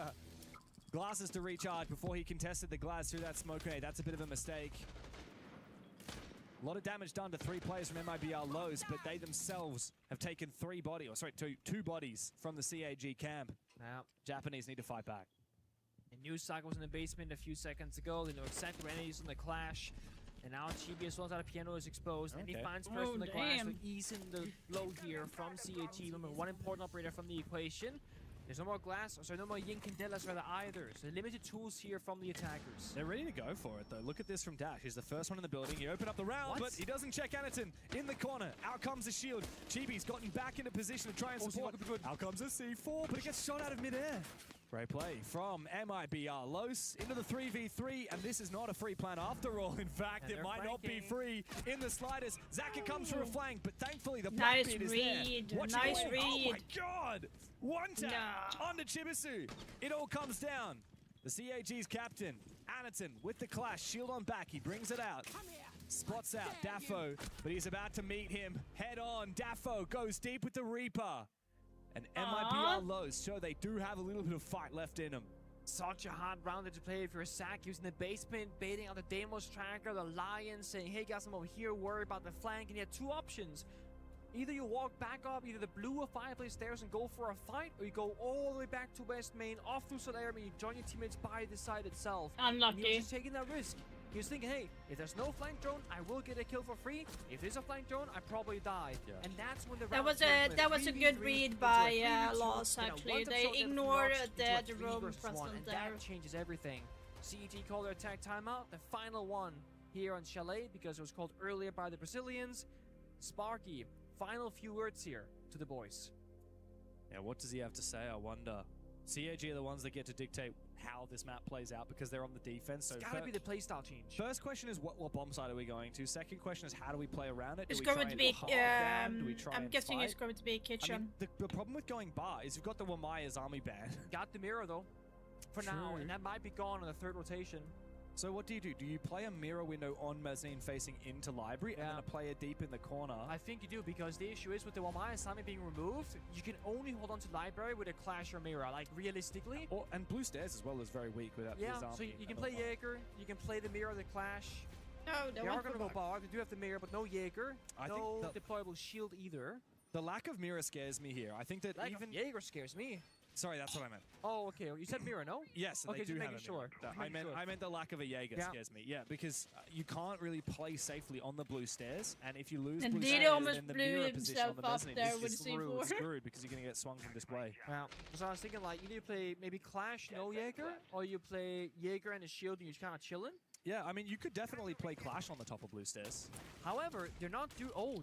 Speaker 4: glasses to recharge before he contested the Glaz through that smoke grenade. That's a bit of a mistake. A lot of damage done to 3 players from MIBR Lows, but they themselves have taken two bodies from the CAG camp.
Speaker 2: Now,
Speaker 4: Japanese need to fight back.
Speaker 2: and Newsaka was in the basement a few seconds ago. They know exactly where he's in the clash. And now Chibi as well as out of piano is exposed. And he
Speaker 4: Okay.
Speaker 2: finds first in the clash to
Speaker 1: damn.
Speaker 2: ease in the blow here from CAG. Remember, one important operator from the equation. There's no more glass, no more Yin Candelas rather either. So limited tools here from the attackers.
Speaker 4: They're ready to go for it, though. Look at this from Dash. He's the first one in the building. He opened up the round,
Speaker 2: What?
Speaker 4: but he doesn't check Anaton in the corner. Out comes the shield. Chibi's gotten back into position to try and
Speaker 2: Oh,
Speaker 4: support.
Speaker 2: see, look,
Speaker 4: Out comes a C4, but it gets shot out of midair. Great play from MIBR Los into the 3v3, and this is not a free plan after all. In fact,
Speaker 2: And
Speaker 4: it
Speaker 2: they're
Speaker 4: might not be
Speaker 2: flanking.
Speaker 4: free in the slightest. Zaka comes through a flank, but thankfully the
Speaker 1: Nice
Speaker 4: Blackbeard is
Speaker 1: read,
Speaker 4: there. Watching
Speaker 1: nice
Speaker 4: away. Oh my
Speaker 1: read.
Speaker 4: god! One tap
Speaker 1: No.
Speaker 4: onto Chibisu. It all comes down. The CAG's captain, Anaton, with the clash, shield on back. He brings it out. Spots out Daffo, but he's about to meet him head on. Daffo goes deep with the Reaper. And MIBR Lows show they do have a little bit of fight left in them.
Speaker 2: Such a hard round to play for Sack. He was in the basement, baiting out the Demos tracker, the Lion, saying, hey guys, I'm over here, worried about the flank. And he had 2 options. Either you walk back up either the blue or fireplace stairs and go for a fight, or you go all the way back to West Main, off through Solarium, and you join your teammates by the side itself. And he was
Speaker 1: Unlucky.
Speaker 2: just taking that risk. He was thinking, hey, if there's no flank drone, I will get a kill for free. If there's a flank drone, I probably die.
Speaker 5: Yeah.
Speaker 2: And that's when the
Speaker 1: That was
Speaker 2: round
Speaker 1: a
Speaker 2: went from
Speaker 1: good
Speaker 2: 3v3
Speaker 1: read
Speaker 2: into a
Speaker 1: by
Speaker 2: 3v2,
Speaker 1: Loss,
Speaker 2: and a
Speaker 1: actually.
Speaker 2: one-tap
Speaker 1: They
Speaker 2: shot that
Speaker 1: ignored
Speaker 2: knocks into a
Speaker 1: the
Speaker 2: 3
Speaker 1: roam
Speaker 2: versus 1,
Speaker 1: present
Speaker 2: and
Speaker 1: there.
Speaker 2: that changes everything. CEG called their attack timeout, the final one here on Chalet, because it was called earlier by the Brazilians. Sparky, final few words here to the boys.
Speaker 4: Yeah, what does he have to say? I wonder. CAG are the ones that get to dictate how this map plays out because they're on the defense. So
Speaker 2: It's gotta be the playstyle change.
Speaker 4: first question is what bomb site are we going to? Second question is how do we play around it?
Speaker 1: It's
Speaker 4: Do we
Speaker 1: going
Speaker 4: try
Speaker 1: to
Speaker 4: and
Speaker 1: be,
Speaker 4: hard down? Do we try
Speaker 1: I'm
Speaker 4: and
Speaker 1: guessing it's
Speaker 4: fight?
Speaker 1: going to be
Speaker 4: I
Speaker 1: kitchen.
Speaker 4: mean, the problem with going bar is you've got the Wamaya's army band.
Speaker 2: Got the mirror though, for now,
Speaker 4: True.
Speaker 2: and that might be gone on the third rotation.
Speaker 4: So what do you do? Do you play a mirror window on mezzanine facing into library and then
Speaker 2: Yeah.
Speaker 4: a player deep in the corner?
Speaker 2: I think you do, because the issue is with the Wamaya assignment being removed, you can only hold on to library with a clash or mirror, like realistically.
Speaker 4: And blue stairs as well is very weak without
Speaker 2: Yeah,
Speaker 4: his army.
Speaker 2: so you can
Speaker 4: and
Speaker 2: play
Speaker 4: all that.
Speaker 2: Jaeger, you can play the mirror, the clash.
Speaker 1: No, they
Speaker 2: They
Speaker 1: went
Speaker 2: are
Speaker 1: for
Speaker 2: gonna go
Speaker 1: bar.
Speaker 2: bar, they do have the mirror, but no Jaeger,
Speaker 4: I think
Speaker 2: no
Speaker 4: the-
Speaker 2: deployable shield either.
Speaker 4: The lack of mirror scares me here. I think that
Speaker 2: Like,
Speaker 4: even...
Speaker 2: Jaeger scares me.
Speaker 4: Sorry, that's what I meant.
Speaker 2: Oh, okay, you said mirror, no?
Speaker 4: Yes,
Speaker 2: Okay,
Speaker 4: they
Speaker 2: just
Speaker 4: do have
Speaker 2: making
Speaker 4: a mirror.
Speaker 2: sure.
Speaker 4: No,
Speaker 2: Just
Speaker 4: I
Speaker 2: making
Speaker 4: meant
Speaker 2: sure.
Speaker 4: I meant the lack of a Jaeger
Speaker 2: Yeah.
Speaker 4: scares me. Yeah, because you can't really play safely on the blue stairs, and if you lose
Speaker 1: And
Speaker 4: blue
Speaker 1: Didi
Speaker 4: stairs,
Speaker 1: almost
Speaker 4: then the
Speaker 1: blew
Speaker 4: mirror position on
Speaker 1: himself
Speaker 4: the
Speaker 1: up
Speaker 4: mezzanine
Speaker 1: there
Speaker 4: is
Speaker 1: with
Speaker 4: just
Speaker 1: C4.
Speaker 4: screwed because you're gonna get swung from display.
Speaker 2: Yeah, so I was thinking like, you need to play maybe clash, no Jaeger, or you play Jaeger and a shield and you're just kind of chilling.
Speaker 4: Yeah, I mean you could definitely play Clash on the top of blue stairs.
Speaker 2: However, they're not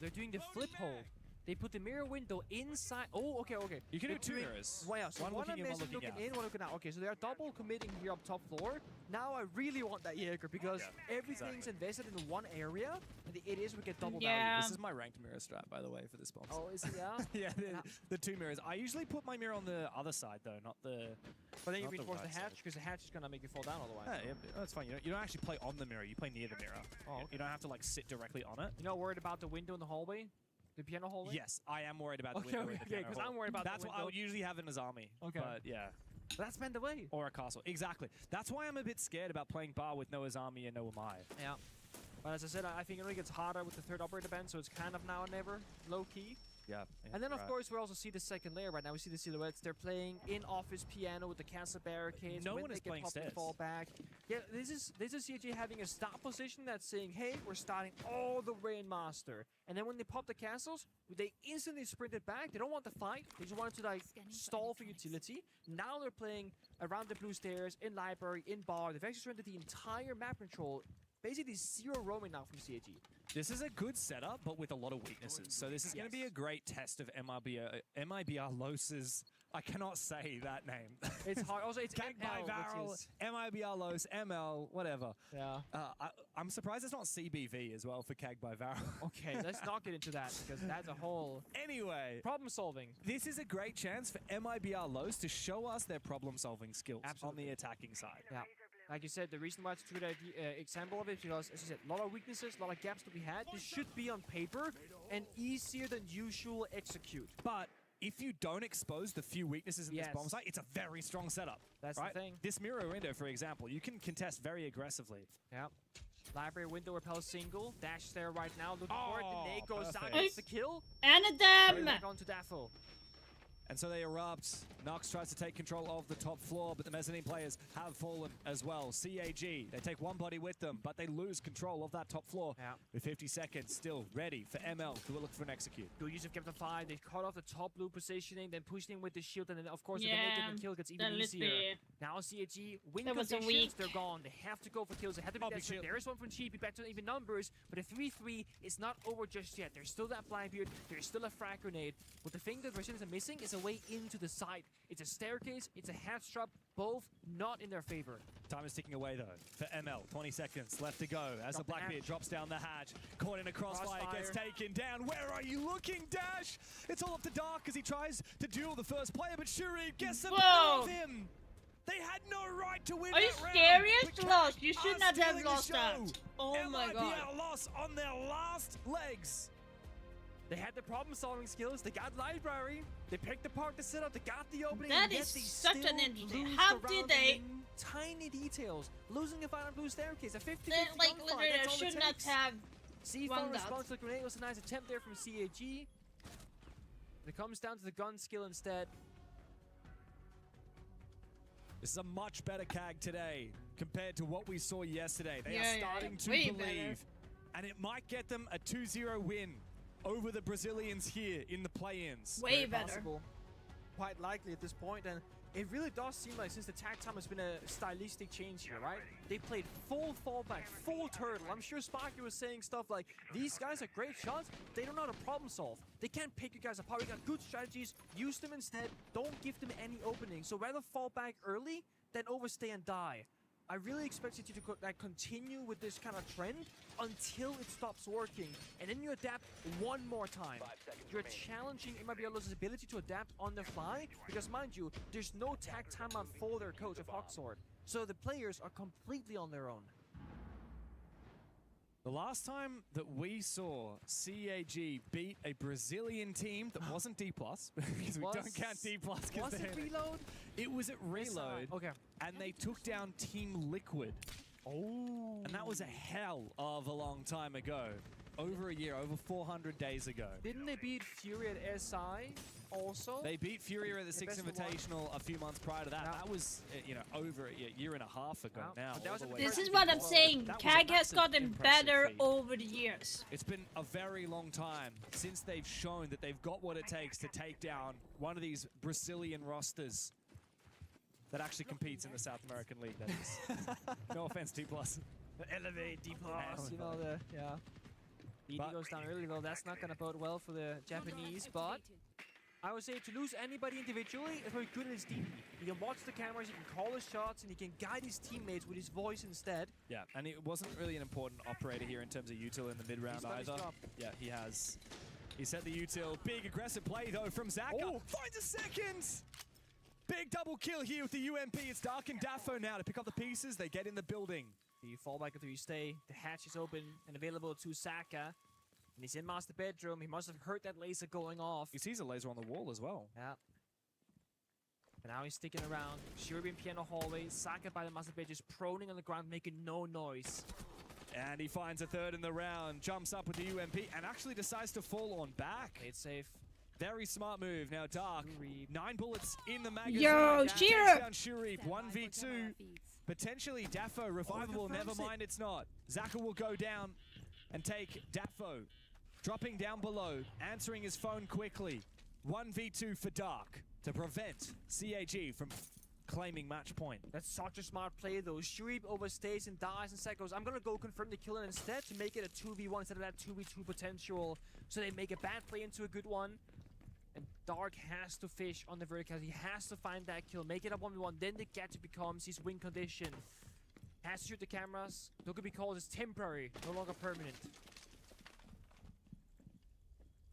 Speaker 2: they're doing the flip hole. They put the mirror window inside. Oh, okay.
Speaker 4: You can do
Speaker 2: They're
Speaker 4: two
Speaker 2: doing-
Speaker 4: mirrors.
Speaker 2: Wow, so
Speaker 4: One
Speaker 2: one
Speaker 4: looking in, one
Speaker 2: looking
Speaker 4: looking out.
Speaker 2: in, one looking out. Okay, so they are double committing here up top floor. Now I really want that Jaeger because
Speaker 4: Yeah,
Speaker 2: everything's invested in one area, and the idiots would get double
Speaker 1: Yeah.
Speaker 4: This is my ranked mirror strat, by the way, for this box.
Speaker 2: value. Oh, is it? Yeah.
Speaker 4: yeah, the two mirrors. I usually put my mirror on the other side though, not the.
Speaker 2: But then you
Speaker 4: Not the
Speaker 2: reinforce the
Speaker 4: right
Speaker 2: hatch
Speaker 4: side.
Speaker 2: because the hatch is gonna make you fall down otherwise.
Speaker 4: Yeah, that's fine. You don't actually play on the mirror. You play near the mirror.
Speaker 2: Oh,
Speaker 4: You don't have to like sit directly on it.
Speaker 2: You're not worried about the window in the hallway, the piano hallway.
Speaker 4: Yes, I am worried about the
Speaker 2: Okay,
Speaker 4: window.
Speaker 2: okay,
Speaker 4: in the
Speaker 2: okay,
Speaker 4: piano
Speaker 2: 'cause
Speaker 4: hall.
Speaker 2: I'm worried about the
Speaker 4: That's what I
Speaker 2: window.
Speaker 4: would usually have in his army.
Speaker 2: Okay.
Speaker 4: But yeah,
Speaker 2: But that's been the way.
Speaker 4: or a castle. Exactly. That's why I'm a bit scared about playing bar with Noah's army and Noah Mai.
Speaker 2: Yeah. But as I said, I think it only gets harder with the third operator band, so it's kind of now or never, low key.
Speaker 4: Yeah.
Speaker 2: And then, of course, we also see the second layer right now. We see the silhouettes. They're playing in-office piano with the castle barricades.
Speaker 4: No
Speaker 2: when
Speaker 4: one
Speaker 2: they
Speaker 4: is
Speaker 2: get
Speaker 4: playing
Speaker 2: popped, they
Speaker 4: stairs.
Speaker 2: fall back. Yeah, this is CG having a stop position that's saying, hey, we're starting all the way in master. And then when they pop the castles, they instantly sprint it back. They don't want the fight. They just want to like stall for utility. Now they're playing around the blue stairs, in library, in bar. They've actually surrendered the entire map control. Basically zero roaming now from CAG.
Speaker 4: This is a good setup, but with a lot of weaknesses. So this is going to be a great test of MIBR Los's. I cannot say that name.
Speaker 2: It's hard. Also, it's
Speaker 4: Gagged by
Speaker 2: ML,
Speaker 4: Varel,
Speaker 2: which is...
Speaker 4: MIBR Los, ML, whatever.
Speaker 2: Yeah.
Speaker 4: I'm surprised it's not CBV as well for Gagged by Varel.
Speaker 2: Okay, let's not get into that because that's a whole
Speaker 4: Anyway,
Speaker 2: problem solving.
Speaker 4: this is a great chance for MIBR Los to show us their problem-solving skills on
Speaker 2: Absolutely.
Speaker 4: the attacking side.
Speaker 2: Yeah. Like you said, the reason why it's a good example of it is because, as you said, a lot of weaknesses, a lot of gaps that we had. This should be on paper and easier than usual execute.
Speaker 4: But if you don't expose the few weaknesses in this bomb
Speaker 2: Yes.
Speaker 4: site, it's a very strong setup.
Speaker 2: That's
Speaker 4: right?
Speaker 2: the thing.
Speaker 4: This mirror window, for example, you can contest very aggressively.
Speaker 2: Yeah. Library window repel single. Dash there right now. Looking for it. The nade goes down.
Speaker 4: perfect.
Speaker 2: Gets the kill.
Speaker 1: And at them!
Speaker 2: Back onto Daffo.
Speaker 4: And so they erupt. Nox tries to take control of the top floor, but the mezzanine players have fallen as well. CAG, they take one body with them, but they lose control of that top floor.
Speaker 2: Yeah.
Speaker 4: With 50 seconds still ready for ML to look for an execute.
Speaker 2: Good use of Captain 5. They cut off the top blue positioning, then pushed in with the shield, and then, of course, if
Speaker 1: Yeah,
Speaker 2: they make it, the kill gets even
Speaker 1: then let's
Speaker 2: easier.
Speaker 1: be-
Speaker 2: Now CAG win
Speaker 1: That was a
Speaker 2: conditions,
Speaker 1: weak-
Speaker 2: they're gone. They have to go for kills. They have to be
Speaker 4: Oh, big
Speaker 2: desperate.
Speaker 4: shield.
Speaker 2: There is one from Cheapy, back to even numbers, but a 3-3 is not over just yet. There's still that Blackbeard, there's still a frag grenade. But the thing that Brazilians are missing is a way into the site. It's a staircase, it's a hatch trap, both not in their favor.
Speaker 4: Time is ticking away though for ML. 20 seconds left to go as the
Speaker 2: Drop the
Speaker 4: Blackbeard
Speaker 2: hatch.
Speaker 4: drops down the hatch. Caught in a crossfire, gets
Speaker 2: Crossfire.
Speaker 4: taken down. Where are you looking, Dash? It's all up to Dark as he tries to duel the first player, but Shuri gets the better
Speaker 1: Whoa.
Speaker 4: of him. They had no right to win
Speaker 1: Are you
Speaker 4: that round,
Speaker 1: serious?
Speaker 4: but
Speaker 1: Lost. You
Speaker 4: Cash
Speaker 1: should
Speaker 4: are
Speaker 1: not have
Speaker 4: stealing the
Speaker 1: lost that.
Speaker 4: show.
Speaker 1: Oh my god.
Speaker 4: MIBR lost on their last legs.
Speaker 2: They had the problem-solving skills, they got library, they picked apart the setup, they got the opening,
Speaker 1: That
Speaker 2: and yet
Speaker 1: is
Speaker 2: they
Speaker 1: such an
Speaker 2: still
Speaker 1: interesting-
Speaker 2: lose
Speaker 1: how
Speaker 2: the
Speaker 1: did
Speaker 2: round
Speaker 1: they-
Speaker 2: in tiny details, losing a fight on blue staircase, a 50-50
Speaker 1: Then, like,
Speaker 2: gunfight,
Speaker 1: literally,
Speaker 2: that's
Speaker 1: I
Speaker 2: all it
Speaker 1: should not
Speaker 2: takes.
Speaker 1: have
Speaker 2: C4
Speaker 1: won that.
Speaker 2: response to the grenade was a nice attempt there from CAG. When it comes down to the gun skill instead,
Speaker 4: This is a much better CAG today compared to what we saw yesterday. They
Speaker 1: Yeah,
Speaker 4: are starting to
Speaker 1: way
Speaker 4: believe,
Speaker 1: better.
Speaker 4: and it might get them a 2-0 win over the Brazilians here in the play-ins.
Speaker 1: Way
Speaker 2: very
Speaker 1: better.
Speaker 2: possible, quite likely at this point, and it really does seem like since the tag time has been a stylistic change here, right? They played full fallback, full turtle. I'm sure Sparky was saying stuff like, these guys are great shots, they don't know how to problem solve. They can't pick you guys apart. We got good strategies, use them instead, don't give them any opening. So rather fall back early than overstay and die. I really expect you to continue with this kind of trend until it stops working, and then you adapt one more time. You're challenging Immobile's ability to adapt on the fly, because mind you, there's no tag timeout for their coach of Hawksword, so the players are completely on their own.
Speaker 4: The last time that we saw CAG beat a Brazilian team that wasn't D+, because we don't count D+.
Speaker 2: Was it Reload?
Speaker 4: It was at Reload,
Speaker 2: Okay.
Speaker 4: and they took down Team Liquid.
Speaker 2: Oh.
Speaker 4: And that was a hell of a long time ago. Over a year, over 400 days ago.
Speaker 2: Didn't they beat Fury at SI also?
Speaker 4: They beat Fury at the Six
Speaker 2: best of one.
Speaker 4: Invitational a few months prior to that.
Speaker 2: Yeah.
Speaker 4: That was, over a year and a half ago
Speaker 2: Wow.
Speaker 4: now.
Speaker 2: But that was
Speaker 4: all the
Speaker 2: at
Speaker 4: way
Speaker 2: the
Speaker 1: This
Speaker 2: first
Speaker 1: is what I'm
Speaker 4: before.
Speaker 1: saying.
Speaker 4: That was a
Speaker 1: CAG has
Speaker 4: massive,
Speaker 1: gotten
Speaker 4: impressive
Speaker 1: better
Speaker 4: feat.
Speaker 1: over the years.
Speaker 4: It's been a very long time since they've shown that they've got what it takes to take down one of these Brazilian rosters that actually competes in the South American League, that is. No offense, D+.
Speaker 2: Elevate D+, you know, yeah. BD
Speaker 4: But-
Speaker 2: goes down early though, that's not gonna bode well for the Japanese, but I would say to lose anybody individually is very good at his DP. He can watch the cameras, he can call his shots, and he can guide his teammates with his voice instead.
Speaker 4: Yeah, and it wasn't really an important operator here in terms of util in the mid-round
Speaker 2: He's done his
Speaker 4: either.
Speaker 2: job.
Speaker 4: Yeah, he has. He set the util. Big aggressive play though from Zaka.
Speaker 2: Oh.
Speaker 4: Finds a second! Big double kill here with the UMP. It's Dark and Daffo now to pick up the pieces. They get in the building.
Speaker 2: You fall back until you stay. The hatch is open and available to Saka. And he's in master bedroom. He must have heard that laser going off.
Speaker 4: He sees a laser on the wall as well.
Speaker 2: Yeah. But now he's sticking around. Shuri in piano hallway. Saka by the master bed just proning on the ground, making no noise.
Speaker 4: And he finds a third in the round. Jumps up with the UMP and actually decides to fall on back.
Speaker 2: Played safe.
Speaker 4: Very smart move. Now Dark.
Speaker 2: Shuri.
Speaker 4: 9 bullets in the magazine.
Speaker 1: Yo,
Speaker 4: Takes
Speaker 1: Shuri!
Speaker 4: down Shuri. 1v2. Potentially Daffo revivable, never mind it's not. Zaka will go down and take Daffo. Dropping down below, answering his phone quickly. 1v2 for Dark to prevent CAG from claiming match point.
Speaker 2: That's such a smart play though. Shuri overstays and dies and Saka goes, I'm gonna go confirm the kill instead to make it a 2v1 instead of that 2v2 potential. So they make a bad play into a good one. And Dark has to fish on the vertical. He has to find that kill, make it a 1v1. Then the gadget becomes his win condition. Has to shoot the cameras. Don't be called as temporary, no longer permanent.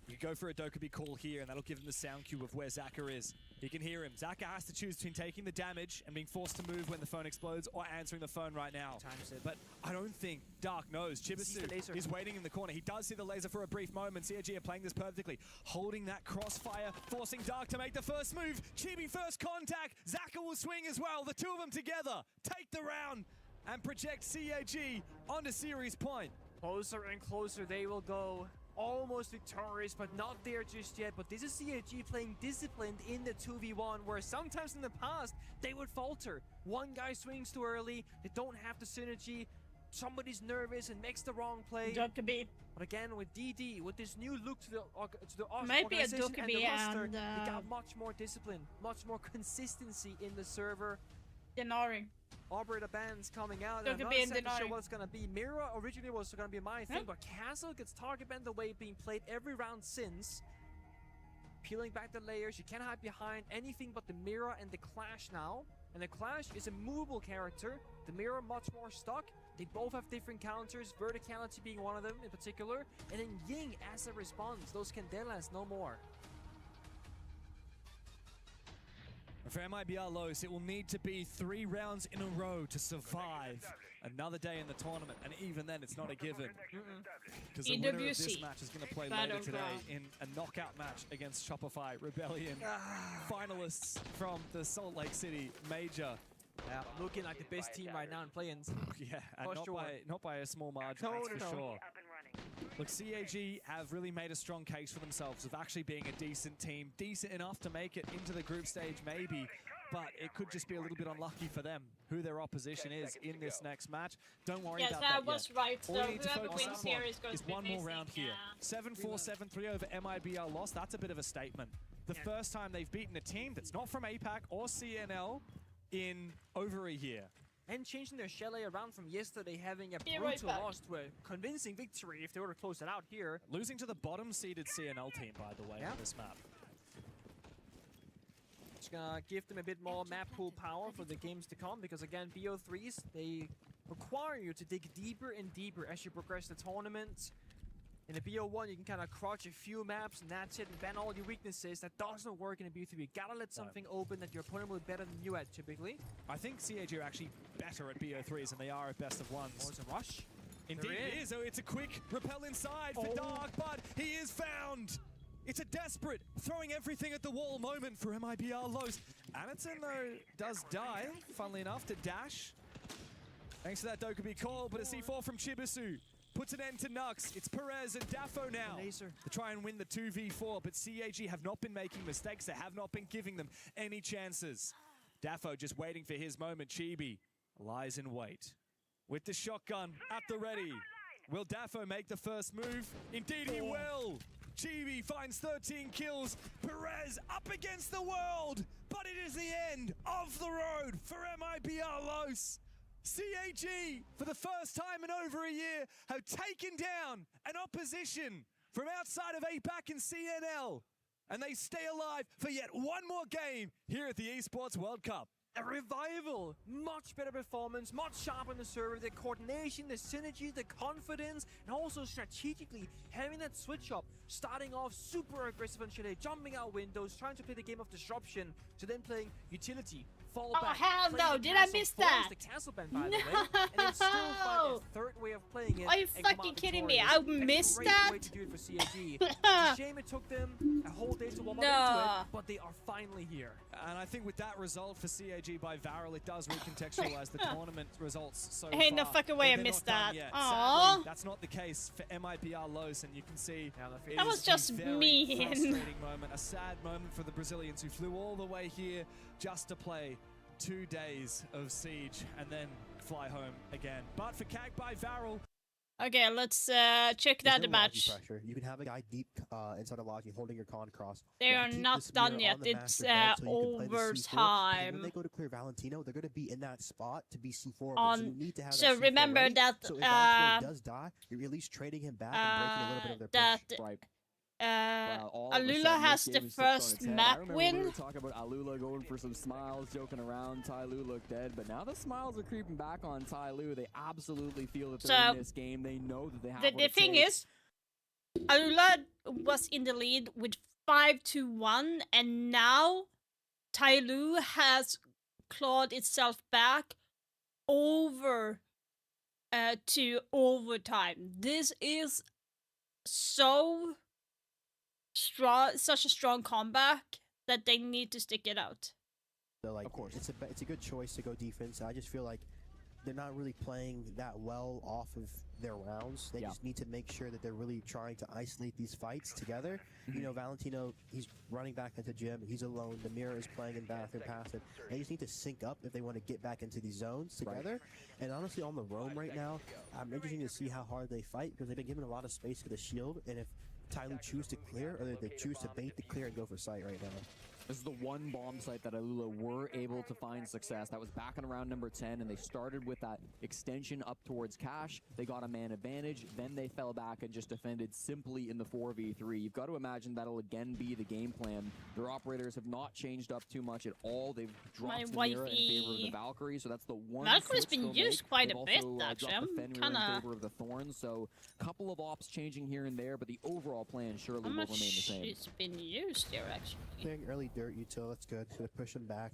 Speaker 4: You go for a Dokkaebi call here, and that'll give him the sound cue of where Zaka is. He can hear him. Zaka has to choose between taking the damage and being forced to move when the phone explodes, or answering the phone right now.
Speaker 2: Times it.
Speaker 4: But I don't think Dark knows.
Speaker 2: sees the laser.
Speaker 4: Chibisu is waiting in the corner. He does see the laser for a brief moment. CAG are playing this perfectly. Holding that crossfire, forcing Dark to make the first move. Chibi first contact. Zaka will swing as well. The two of them together take the round and project CAG onto series point.
Speaker 2: Closer and closer they will go. Almost victorious, but not there just yet. But this is CAG playing disciplined in the 2v1, where sometimes in the past they would falter. One guy swings too early, they don't have the synergy, somebody's nervous and makes the wrong play.
Speaker 1: Dokkaebi.
Speaker 2: But again, with DD, with this new look to the
Speaker 1: Might be a
Speaker 2: organization and the
Speaker 1: Dokkaebi
Speaker 2: roster,
Speaker 1: and,
Speaker 2: they got much more discipline, much more consistency in the server.
Speaker 1: Denari.
Speaker 2: Operator bands coming out. And I'm not
Speaker 1: Dokkaebi and
Speaker 2: exactly sure
Speaker 1: Denari.
Speaker 2: what it's gonna be. Mira originally was gonna be my thing,
Speaker 1: Huh?
Speaker 2: but Castle gets target banned the way being played every round since. Peeling back the layers, you can't hide behind anything but the Mira and the Clash now. And the Clash is a movable character. The Mira much more stuck. They both have different counters, verticality being one of them in particular. And then Ying as a response. Those Candelas, no more.
Speaker 4: For MIBR Los, it will need to be 3 rounds in a row to survive another day in the tournament, and even then it's not a given. Because the winner of this
Speaker 1: EWC.
Speaker 4: match is going to play later today
Speaker 1: Battleground.
Speaker 4: in a knockout match against Shopify Rebellion. Finalists from the Salt Lake City Major.
Speaker 2: Yeah, looking like the best team right now in play-ins.
Speaker 4: Yeah, and
Speaker 2: For
Speaker 4: not
Speaker 2: sure.
Speaker 4: by a small margin,
Speaker 2: No,
Speaker 4: that's
Speaker 2: no,
Speaker 4: for
Speaker 2: no.
Speaker 4: sure. Look, CAG have really made a strong case for themselves of actually being a decent team, decent enough to make it into the group stage maybe, but it could just be a little bit unlucky for them, who their opposition is in this next match. Don't worry
Speaker 1: Yes,
Speaker 4: about
Speaker 1: that
Speaker 4: that
Speaker 1: was
Speaker 4: yet.
Speaker 1: right.
Speaker 4: All
Speaker 1: So
Speaker 4: you need to
Speaker 1: whoever
Speaker 4: focus
Speaker 1: wins
Speaker 4: up
Speaker 1: here
Speaker 4: on
Speaker 1: is going
Speaker 4: is
Speaker 1: to be
Speaker 4: one more
Speaker 1: facing,
Speaker 4: round here. 7-4, 7-3 over MIBR loss. That's a bit of a statement. The first time they've beaten a team that's not from APAC or CNL in over a year.
Speaker 2: And changing their chalet around from yesterday, having a
Speaker 1: Be right
Speaker 2: brutal
Speaker 1: back.
Speaker 2: loss to a convincing victory if they were to close it out here.
Speaker 4: Losing to the bottom-seeded CNL team, by the way,
Speaker 2: Yeah.
Speaker 4: on this map.
Speaker 2: It's gonna give them a bit more map pool power for the games to come, because again, BO3s, they require you to dig deeper and deeper as you progress the tournament. In a BO1, you can kind of crouch a few maps and that's it, and ban all your weaknesses. That doesn't work in a BO3. You gotta let something open that your opponent will be better than you at, typically.
Speaker 4: I think CAG are actually better at BO3s than they are at best of ones.
Speaker 2: Oh, it's a rush.
Speaker 4: Indeed
Speaker 2: There
Speaker 4: it
Speaker 2: is.
Speaker 4: is. So it's a quick repel inside for
Speaker 2: Oh.
Speaker 4: Dark, but he is found. It's a desperate, throwing everything at the wall moment for MIBR Lows. Anaton, though, does die, funnily enough, to Dash. Thanks to that Dokubi call, but a C4 from Chibisu puts an end to Nux. It's Perez and Dafo now
Speaker 2: Laser.
Speaker 4: to try and win the 2v4, but CAG have not been making mistakes. They have not been giving them any chances. Dafo just waiting for his moment. Chibi lies in wait with the shotgun at the ready. Will Dafo make the first move? Indeed he will. Chibi finds 13 kills. Perez up against the world, but it is the end of the road for MIBR Los. CAG, for the first time in over a year, have taken down an opposition from outside of APAC and CNL. And they stay alive for yet one more game here at the Esports World Cup.
Speaker 2: A revival, much better performance, much sharper on the server, the coordination, the synergy, the confidence, and also strategically having that switch up, starting off super aggressive on Chile, jumping out windows, trying to play the game of disruption, to then playing utility, fall
Speaker 1: Oh,
Speaker 2: back.
Speaker 1: hell
Speaker 2: play
Speaker 1: no,
Speaker 2: the
Speaker 1: did I
Speaker 2: castle,
Speaker 1: miss
Speaker 2: force
Speaker 1: that?
Speaker 2: the castle band, by the way, and then still find a third way of playing it.
Speaker 1: Are you
Speaker 2: and come
Speaker 1: fucking
Speaker 2: out
Speaker 1: kidding me?
Speaker 2: victorious.
Speaker 1: I
Speaker 2: A
Speaker 1: missed
Speaker 2: great
Speaker 1: that?
Speaker 2: way to do it for CAG. It's a shame it took them a whole day to warm up into
Speaker 1: No.
Speaker 2: it, but they are finally here.
Speaker 4: And I think with that result for CAG by Varel, it does recontextualize the tournament results so far.
Speaker 1: Ain't no fucking way I
Speaker 4: They're
Speaker 1: missed
Speaker 4: not done
Speaker 1: that.
Speaker 4: yet.
Speaker 1: Aw.
Speaker 4: Sadly, that's not the case for MIBR Los, and you can see it
Speaker 1: That was
Speaker 4: is
Speaker 1: just
Speaker 4: a very
Speaker 1: mean.
Speaker 4: frustrating moment, a sad moment for the Brazilians who flew all the way here just to play 2 days of Siege and then fly home again. But for CAG by Varel,
Speaker 1: Okay, let's check
Speaker 6: There's
Speaker 1: that
Speaker 6: no Logi
Speaker 1: match.
Speaker 6: pressure. You can have a guy deep inside of Logi holding your con cross.
Speaker 1: They
Speaker 6: You
Speaker 1: are
Speaker 6: keep
Speaker 1: not
Speaker 6: this mirror
Speaker 1: done
Speaker 6: on
Speaker 1: yet.
Speaker 6: the
Speaker 1: It's
Speaker 6: master bed so you can play the C4, because
Speaker 1: overtime.
Speaker 6: When they go to clear Valentino, they're going to be in that spot to be C4.
Speaker 1: On-
Speaker 6: so you need to have
Speaker 1: so
Speaker 6: that C4
Speaker 1: remember
Speaker 6: ready.
Speaker 1: that,
Speaker 6: So if Valentino does die, you're at least trading him back and breaking a little bit of their push.
Speaker 1: that
Speaker 5: Right. Wow, all of a
Speaker 1: Alula
Speaker 5: sudden,
Speaker 1: has
Speaker 5: this
Speaker 1: the
Speaker 5: game is flipped on
Speaker 1: first
Speaker 5: its head. I
Speaker 1: map
Speaker 5: remember
Speaker 1: win.
Speaker 5: We were talking about Alula going for some smiles, joking around. Ty Lu looked dead, but now the smiles are creeping back on Ty Lu. They absolutely feel that they're
Speaker 1: So,
Speaker 5: in this game. They know that they have
Speaker 1: The
Speaker 5: what it
Speaker 1: thing
Speaker 5: takes.
Speaker 1: is, Alula was in the lead with 5-1, and now Tyloo has clawed itself back over to overtime. This is so strong, such a strong comeback that they need to stick it out.
Speaker 6: So like,
Speaker 5: Of course.
Speaker 6: it's a good choice to go defense. I just feel like they're not really playing that well off of their rounds. They
Speaker 5: Yeah.
Speaker 6: just need to make sure that they're really trying to isolate these fights together. You know, Valentino, he's running back into gym. He's alone. The mirror is playing in bathroom passive. They just need to sync up if they want to get back into these zones together. And honestly, on the roam right now, I'm interested to see how hard they fight because they've been given a lot of space for the shield. And if Tyloo choose to clear, or they choose to bait the clear and go for sight right now.
Speaker 5: This is the one bomb site that Alula were able to find success. That was back in around number 10, and they started with that extension up towards Cash. They got a man advantage, then they fell back and just defended simply in the 4v3. You've got to imagine that'll again be the game plan. Their operators have not changed up too much at all. They've dropped
Speaker 1: My
Speaker 5: the Mira in favor of the
Speaker 1: wifey.
Speaker 5: Valkyrie, so that's the one
Speaker 1: Valkyrie's
Speaker 5: switch
Speaker 1: been
Speaker 5: they'll
Speaker 1: used
Speaker 5: make.
Speaker 1: quite
Speaker 5: They've
Speaker 1: a bit,
Speaker 5: also,
Speaker 1: actually.
Speaker 5: dropped the
Speaker 1: I'm
Speaker 5: Fenrir in
Speaker 1: kinda-
Speaker 5: favor of the Thorns, so a couple of ops changing here and there, but the overall plan surely
Speaker 1: How
Speaker 5: will remain the
Speaker 1: much
Speaker 5: same.
Speaker 1: it's been used here, actually?
Speaker 6: Clearing early dirt util, that's good. Gonna push them back.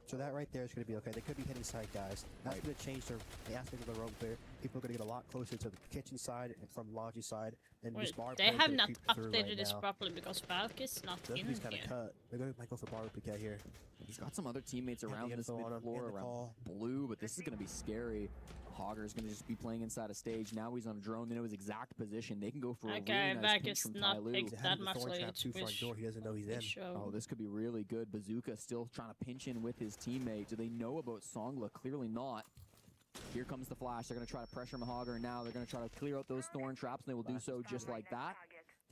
Speaker 6: So that right there is going to be okay. They could be hitting side guys. That's
Speaker 5: Right.
Speaker 6: going to change the aspect of the roam clear. People are going to get a lot closer to the kitchen side and from Logi side. And
Speaker 1: Wait,
Speaker 6: this bar
Speaker 1: they
Speaker 6: player's
Speaker 1: have
Speaker 6: gonna
Speaker 1: not
Speaker 6: creep through
Speaker 1: updated
Speaker 6: right
Speaker 1: this
Speaker 6: now.
Speaker 1: properly because Valk is not in
Speaker 6: He's kind of
Speaker 1: here.
Speaker 6: cut. They're going to might go for bar piquet here.
Speaker 5: He's got some other teammates
Speaker 6: Got the
Speaker 5: around this
Speaker 6: info on him,
Speaker 5: mid floor
Speaker 6: and the
Speaker 5: around
Speaker 6: call.
Speaker 5: blue, but this is going to be scary. Hogger's going to just be playing inside a stage. Now he's on a drone. They know his exact position. They can go for a
Speaker 1: Okay,
Speaker 5: really nice
Speaker 1: back
Speaker 5: pinch
Speaker 1: is
Speaker 5: from
Speaker 1: not
Speaker 5: Ty Lue.
Speaker 1: picked
Speaker 6: He's
Speaker 1: that
Speaker 6: ahead of the
Speaker 1: much
Speaker 6: thorn
Speaker 1: later.
Speaker 6: trap too far door. He doesn't know he's in.
Speaker 5: Oh, this could be really good. Bazooka still trying to pinch in with his teammate. Do they know about Songla? Clearly not. Here comes the flash. They're going to try to pressure Mahogger, and now they're going to try to clear out those thorn traps, and they will do so just like that.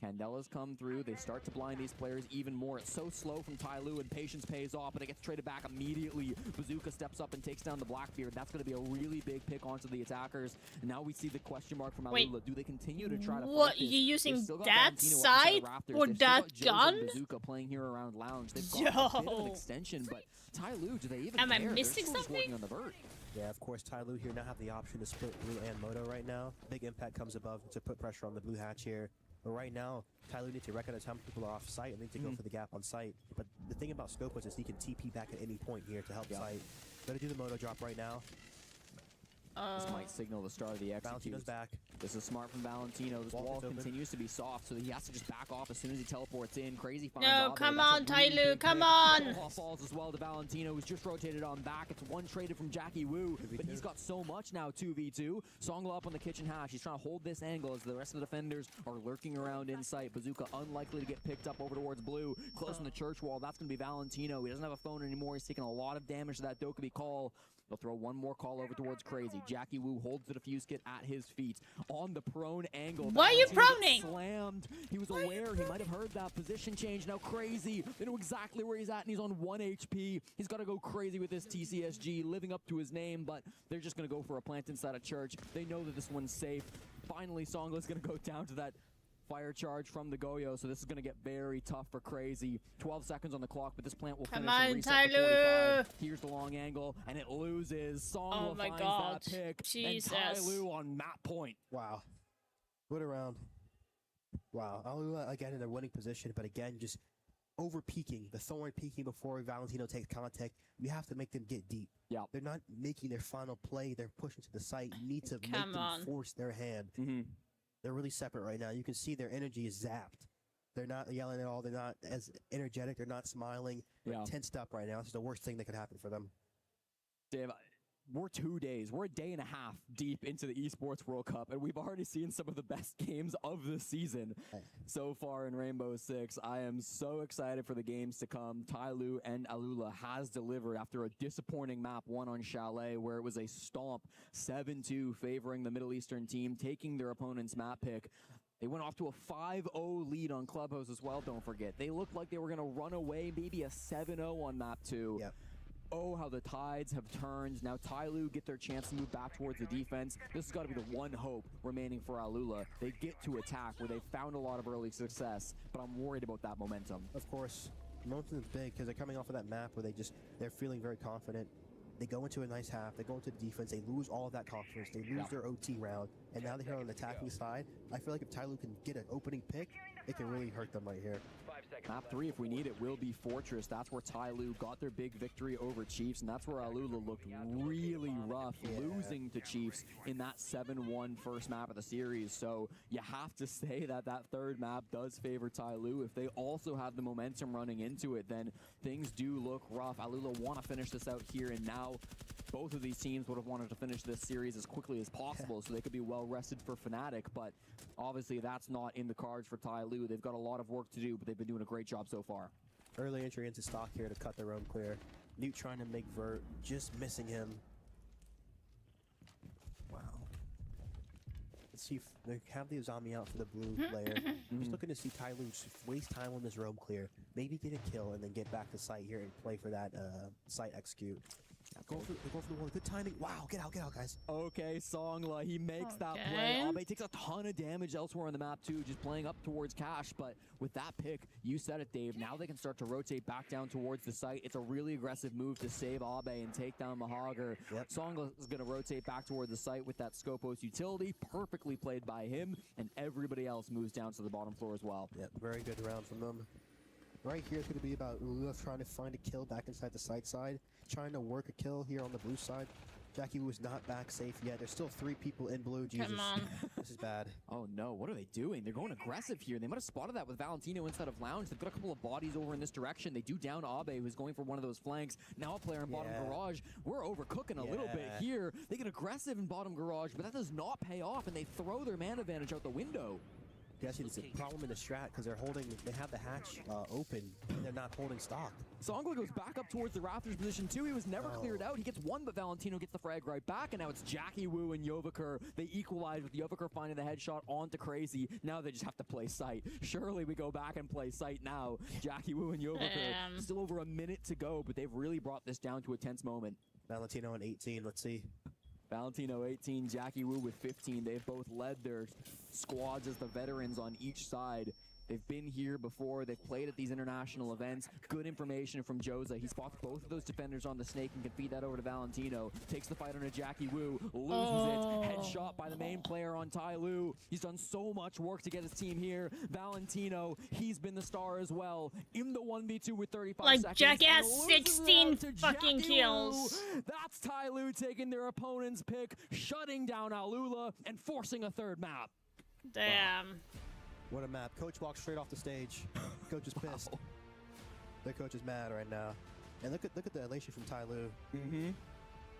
Speaker 5: Candela's come through. They start to blind these players even more. It's so slow from Ty Lue, and patience pays off, but it gets traded back immediately. Bazooka steps up and takes down the Blackbeard. That's going to be a really big pick onto the attackers. And now we see the question mark from Alula. Do they continue to try to
Speaker 1: What,
Speaker 5: fight this?
Speaker 1: you using
Speaker 5: They've still got
Speaker 1: that
Speaker 5: Valentino up
Speaker 1: side
Speaker 5: inside Raptors.
Speaker 1: or
Speaker 5: They've still
Speaker 1: that
Speaker 5: got Joe's
Speaker 1: gun?
Speaker 5: and Bazooka playing here around Lounge. They've got a bit of an
Speaker 1: Yo.
Speaker 5: extension, but Ty Lue, do they even
Speaker 1: Am I
Speaker 5: care? They're
Speaker 1: missing
Speaker 5: still just working
Speaker 1: something?
Speaker 5: on the vert.
Speaker 6: Yeah, of course, Ty Lue here now have the option to split blue and moto right now. Big impact comes above to put pressure on the blue hatch here. But right now, Ty Lue needs to recognize how many people are off site and need to go for the gap on site. But the thing about Scopus is he can TP back at any point here to help site. Gonna do the moto drop right now.
Speaker 5: This might signal the start of the execute.
Speaker 6: Valentino's back.
Speaker 5: This is smart from Valentino. This wall continues to be soft, so he has to just back off as soon as he teleports in. Crazy finds
Speaker 1: No,
Speaker 5: Abe.
Speaker 1: come
Speaker 5: That's a
Speaker 1: on, Ty
Speaker 5: really
Speaker 1: Lue,
Speaker 5: big
Speaker 1: come
Speaker 5: pick.
Speaker 1: on!
Speaker 5: Ball falls as well to Valentino, who's just rotated on back. It's one traded from Jackie Wu, but he's got so much now, 2v2. Songla up on the kitchen hash. He's trying to hold this angle as the rest of the defenders are lurking around in sight. Bazooka unlikely to get picked up over towards blue. Close on the church wall. That's going to be Valentino. He doesn't have a phone anymore. He's taking a lot of damage to that Dokkaebi call. They'll throw one more call over towards Crazy. Jackie Wu holds the defuse kit at his feet. On the prone angle.
Speaker 1: Why are you
Speaker 5: Valentino gets
Speaker 1: proning?
Speaker 5: Slammed. He was aware. He might have heard that position change. Now Crazy. They know exactly where he's at, and he's on 1 HP. He's got to go crazy with this TCSG, living up to his name, but they're just going to go for a plant inside a church. They know that this one's safe. Finally, Songla's going to go down to that fire charge from the Goyo, so this is going to get very tough for Crazy. 12 seconds on the clock, but this plant will
Speaker 1: Come
Speaker 5: finish and
Speaker 1: on,
Speaker 5: reset to
Speaker 1: Ty Lue.
Speaker 5: 45. Here's the long angle, and it loses. Songla
Speaker 1: Oh my
Speaker 5: finds
Speaker 1: God.
Speaker 5: that pick,
Speaker 1: Jesus.
Speaker 5: and Ty Lue on map point.
Speaker 6: Wow. Good around. Wow. Alula again in a winning position, but again, just over peaking. The Thorn peaking before Valentino takes contact. You have to make them get deep.
Speaker 5: Yeah.
Speaker 6: They're not making their final play. They're pushing to the site. You need to make
Speaker 1: Come
Speaker 6: them
Speaker 1: on.
Speaker 6: force their hand. They're really separate right now. You can see their energy is zapped. They're not yelling at all. They're not as energetic. They're not smiling. They're tensed up right now. This is the worst thing that could happen for them.
Speaker 5: Dave, we're 2 days, we're a day and a half deep into the Esports World Cup, and we've already seen some of the best games of the season so far in Rainbow Six. I am so excited for the games to come. Ty Lue and Alula has delivered after a disappointing map one on Chalet, where it was a stomp 7-2 favoring the Middle Eastern team, taking their opponent's map pick. They went off to a 5-0 lead on Clubhouse as well, don't forget. They looked like they were going to run away, maybe a 7-0 on map 2.
Speaker 6: Yep.
Speaker 5: Oh, how the tides have turned. Now Ty Lue get their chance to move back towards the defense. This has got to be the one hope remaining for Alula. They get to attack where they found a lot of early success, but I'm worried about that momentum.
Speaker 6: Of course, momentum is big because they're coming off of that map where they're feeling very confident. They go into a nice half. They go into the defense. They lose all of that confidence. They lose their OT round, and now they're on the attacking side. I feel like if Ty Lue can get an opening pick, it can really hurt them right here.
Speaker 5: Map 3, if we need it, will be Fortress. That's where Ty Lue got their big victory over Chiefs, and that's where Alula looked really rough, losing to Chiefs in that 7-1 first map of the series. So you have to say that that third map does favor Ty Lue. If they also have the momentum running into it, then things do look rough. Alula want to finish this out here and now. Both of these teams would have wanted to finish this series as quickly as possible so they could be well rested for Fnatic, but obviously that's not in the cards for Ty Lue. They've got a lot of work to do, but they've been doing a great job so far.
Speaker 6: Early entry into stock here to cut their own clear. Newt trying to make vert, just missing him. Wow. Let's see if they have the Uzami out for the blue layer. Just looking to see Ty Lue just waste time on this roam clear. Maybe get a kill and then get back to site here and play for that site execute. Go for the wall. Good timing. Wow, get out, guys.
Speaker 5: Okay, Songla, he makes that play. Abe takes a ton of damage elsewhere on the map too, just playing up towards Cash, but with that pick, you said it, Dave, now they can start to rotate back down towards the site. It's a really aggressive move to save Abe and take down Mahogger. Songla is going to rotate back towards the site with that Scopos utility, perfectly played by him, and everybody else moves down to the bottom floor as well.
Speaker 6: Yep, very good round from them. Right here, it's going to be about Lula trying to find a kill back inside the site side, trying to work a kill here on the blue side. Jackie Wu is not back safe yet. There's still 3 people in blue. Jesus,
Speaker 1: Come on.
Speaker 6: this is bad.
Speaker 5: Oh no, what are they doing? They're going aggressive here. They might have spotted that with Valentino inside of Lounge. They've got a couple of bodies over in this direction. They do down Abe, who's going for one of those flanks. Now a player in bottom garage. We're overcooking a little bit here. They get aggressive in bottom garage, but that does not pay off, and they throw their man advantage out the window.
Speaker 6: Yeah, see, it's a problem in the strat because they have the hatch open and they're not holding stock.
Speaker 5: Songla goes back up towards the Raptors position too. He was never cleared out. He gets one, but Valentino gets the frag right back, and now it's Jackie Wu and Yovaker. They equalize with Yovaker finding the headshot onto Crazy. Now they just have to play sight. Surely we go back and play sight now. Jackie Wu and Yovaker. Still over a minute to go, but they've really brought this down to a tense moment.
Speaker 6: Valentino on 18, let's see.
Speaker 5: Valentino 18, Jackie Wu with 15. They've both led their squads as the veterans on each side. They've been here before. They've played at these international events. Good information from Joza. He's fought both of those defenders on the snake and can feed that over to Valentino. Takes the fight on a Jackie Wu. Loses it. Headshot by the main player on Tai Lu. He's done so much work to get his team here. Valentino, he's been the star as well. In the 1v2 with 35 seconds.
Speaker 1: Like, Jackie has 16 fucking kills.
Speaker 5: That's Tai Lu taking their opponent's pick, shutting down Alula, and forcing a third map.
Speaker 1: Damn.
Speaker 6: Wow. What a map. Coach walks straight off the stage. Coach is pissed. The coach is mad right now. And look at the elation from Tai Lu.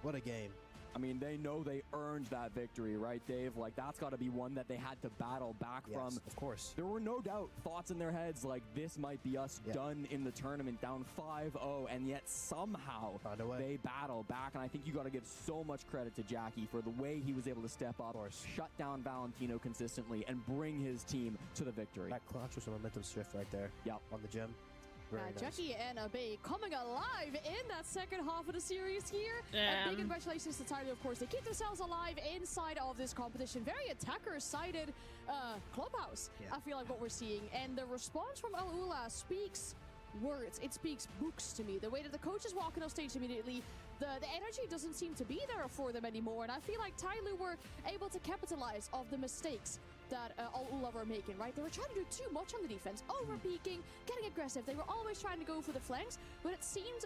Speaker 6: What a game.
Speaker 5: I mean, they know they earned that victory, right, Dave? Like, that's got to be one that they had to battle back from.
Speaker 6: Of course.
Speaker 5: There were no doubt thoughts in their heads like, this might be us done in the tournament, down 5-0, and yet somehow they battle back. And I think you got to give so much credit to Jackie for the way he was able to step up, shut down Valentino consistently, and bring his team to the victory.
Speaker 6: That clutch was a momentum shift right there. On the gym. Nice.
Speaker 7: Jackie and Abe coming alive in that second half of the series here. And big congratulations to Tyler, of course. They keep themselves alive inside of this competition. Very attacker-sided clubhouse, I feel like what we're seeing. And the response from Al Ula speaks words. It speaks books to me. The way that the coaches walking off stage immediately, the energy doesn't seem to be there for them anymore. And I feel like Tyler were able to capitalize off the mistakes that Al Ula were making, right? They were trying to do too much on the defense, over-peaking, getting aggressive. They were always trying to go for the flanks, but it seemed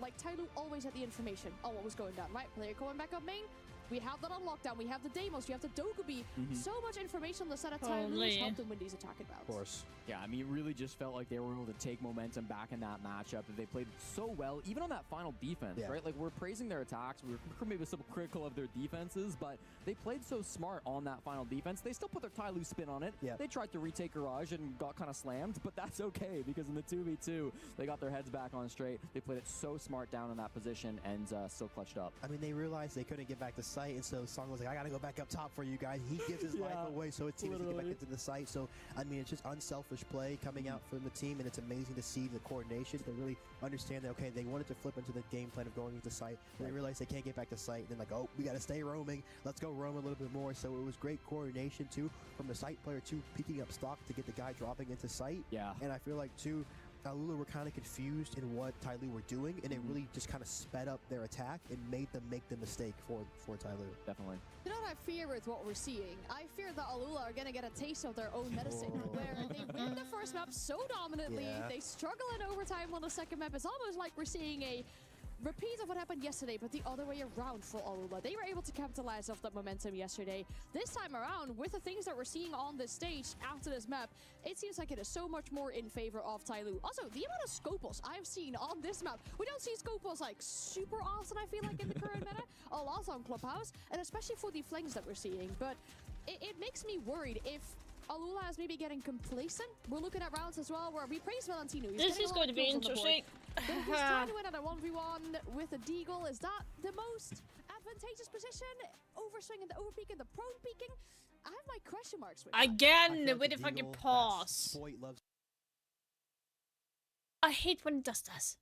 Speaker 7: like Tyloo always had the information on what was going down, right? Player going back up main. We have that on lockdown. We have the Deimos. We have the Dokkaebi. So much information on the set of Tyloo helped them win these attacking bouts.
Speaker 6: Of course.
Speaker 5: Yeah, I mean, it really just felt like they were able to take momentum back in that matchup. That they played so well, even on that final defense, right? Like, we're praising their attacks. We're maybe some critical of their defenses, but they played so smart on that final defense. They still put their Tyloo spin on it. They tried to retake Garage and got kind of slammed, but that's okay because in the 2v2, they got their heads back on straight. They played it so smart down in that position and still clutched up.
Speaker 6: I mean, they realized they couldn't get back to site, and so Song was like, I got to go back up top for you guys. He gives his life away so his team can get back into the site. So, I mean, it's just unselfish play coming out from the team, and it's amazing to see the coordination. They really understand that, okay, they wanted to flip into the game plan of going into site, and they realized they can't get back to site. And then, like, oh, we got to stay roaming. Let's go roam a little bit more. So it was great coordination, too, from the site player, too, picking up stock to get the guy dropping into site. And I feel like, too, Alula were kind of confused in what Tyloo were doing, and it really just kind of sped up their attack and made them make the mistake for Tyloo.
Speaker 5: Definitely.
Speaker 7: You know what I fear with what we're seeing? I fear that Alula are going to get a taste of their own medicine, where they win the first map so dominantly, they struggle in overtime on the second map. It's almost like we're seeing a repeat of what happened yesterday, but the other way around for Alula. They were able to capitalize off that momentum yesterday. This time around, with the things that we're seeing on this stage after this map, it seems like it is so much more in favor of Tyloo. Also, the amount of Scopels I've seen on this map, we don't see Scopels like super often, I feel like, in the current meta. A lot on Clubhouse, and especially for the flanks that we're seeing. But it makes me worried if Alula is maybe getting complacent. We're looking at rounds as well where we praise Valentino.
Speaker 1: This is going to be interesting.
Speaker 7: He's trying to win at a 1v1 with a deagle. Is that the most advantageous position? Overswing and the overpeak and the prone peeking? I have my question marks with
Speaker 1: again with the fucking pause. I hate when it does this.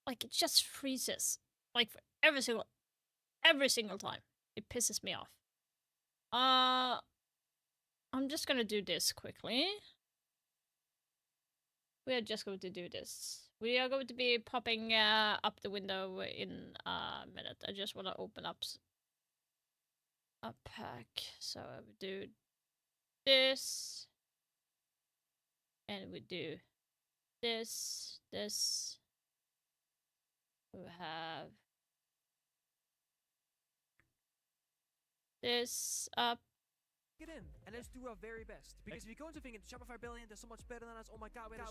Speaker 1: Like, it just freezes. Like, for every single time. It pisses me off. I'm just gonna do this quickly. We are just going to do this. We are going to be popping up the window in a minute. I just want to open up a pack. So I would do this. And we do this. We have this up.
Speaker 2: Get in and let's do our very best. Because if you go into thinking Shopify Billion, they're so much better than us. Oh my God, we're the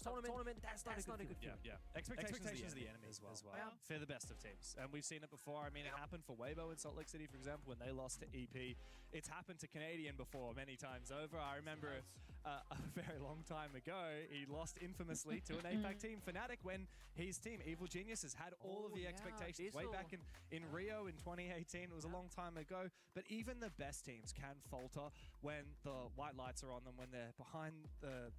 Speaker 2: tournament. That's not a good feeling.
Speaker 4: Yeah. Expectations is the enemy as well.
Speaker 2: Yeah.
Speaker 4: Fear the best of teams. And we've seen it before. I mean, it happened for Weibo in Salt Lake City, for example, when they lost to EP. It's happened to Canadian before many times over. I remember a very long time ago, he lost infamously to an APAC team, Fnatic, when his team, Evil Geniuses, had all of the expectations. Way back in Rio in 2018, it was a long time ago. But even the best teams can falter when the white lights are on them, when they're behind the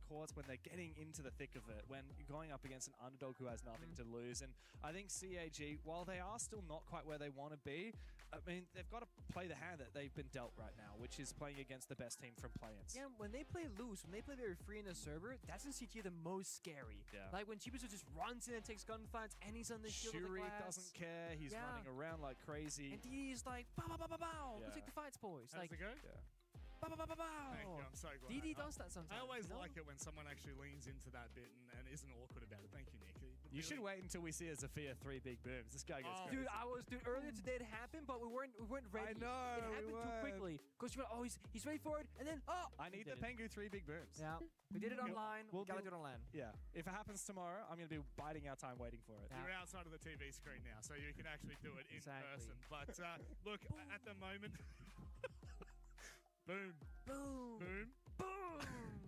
Speaker 4: courts, when they're getting into the thick of it, when you're going up against an underdog who has nothing to lose. And I think CAG, while they are still not quite where they want to be, I mean, they've got to play the hand that they've been dealt right now, which is playing against the best team from play-ins.
Speaker 2: Yeah, when they play loose, when they play very free in the server, that's in CG the most scary.
Speaker 4: Yeah.
Speaker 2: Like when Chibisu just runs in and takes gunfights, and he's on the shield of the
Speaker 4: Shuri
Speaker 2: glass.
Speaker 4: doesn't care. He's running around like crazy.
Speaker 2: And DD's like, bow, bow, bow, bow, bow.
Speaker 4: Yeah.
Speaker 2: Go take the fights, boys.
Speaker 3: How's
Speaker 2: Like,
Speaker 3: it go?
Speaker 4: Yeah.
Speaker 2: bow, bow, bow, bow, bow.
Speaker 3: Thank you, I'm so glad.
Speaker 2: DD does that sometimes.
Speaker 3: I always
Speaker 2: you know?
Speaker 3: like it when someone actually leans into that bit and isn't awkward about it. Thank you, Nick.
Speaker 4: You should wait until we see a Zafia 3 big booms. This guy gets crazy.
Speaker 2: Dude, earlier today it happened, but we weren't ready.
Speaker 4: I know,
Speaker 2: It
Speaker 4: we
Speaker 2: happened too
Speaker 4: weren't.
Speaker 2: quickly. Because you went, oh, he's ready for it, and then, oh!
Speaker 4: I need
Speaker 2: he
Speaker 4: the
Speaker 2: did it.
Speaker 4: Pengu 3 big booms.
Speaker 2: Yeah, we did it online,
Speaker 4: We'll
Speaker 2: we gotta
Speaker 4: do-
Speaker 2: do it on land.
Speaker 4: Yeah. If it happens tomorrow, I'm going to be biding our time waiting for it.
Speaker 3: You're outside of the TV screen now, so you can actually do it in
Speaker 2: Exactly.
Speaker 3: person. But look, at the moment, boom,
Speaker 2: Boom!
Speaker 3: boom.
Speaker 2: Boom!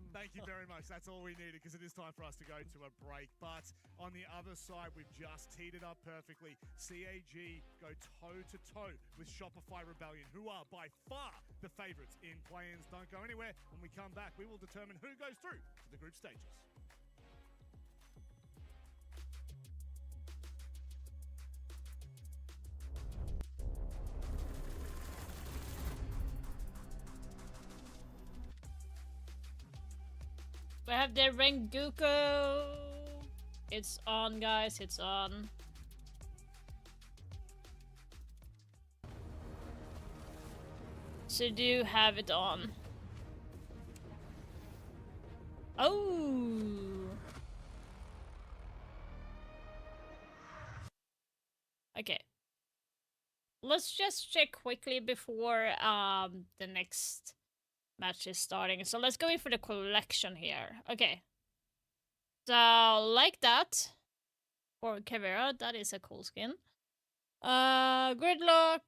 Speaker 3: Thank you very much. That's all we needed because it is time for us to go to a break. But on the other side, we've just teed it up perfectly. CAG go toe-to-toe with Shopify Rebellion, who are by far the favorites in play-ins. Don't go anywhere. When we come back, we will determine who goes through to the group stages.
Speaker 1: We have the Rengoku. It's on, guys. It's on. So do have it on. Oh. Okay. Let's just check quickly before the next match is starting. So let's go in for the collection here. Okay. So like that. For Caveira, that is a cool skin. Gridlock.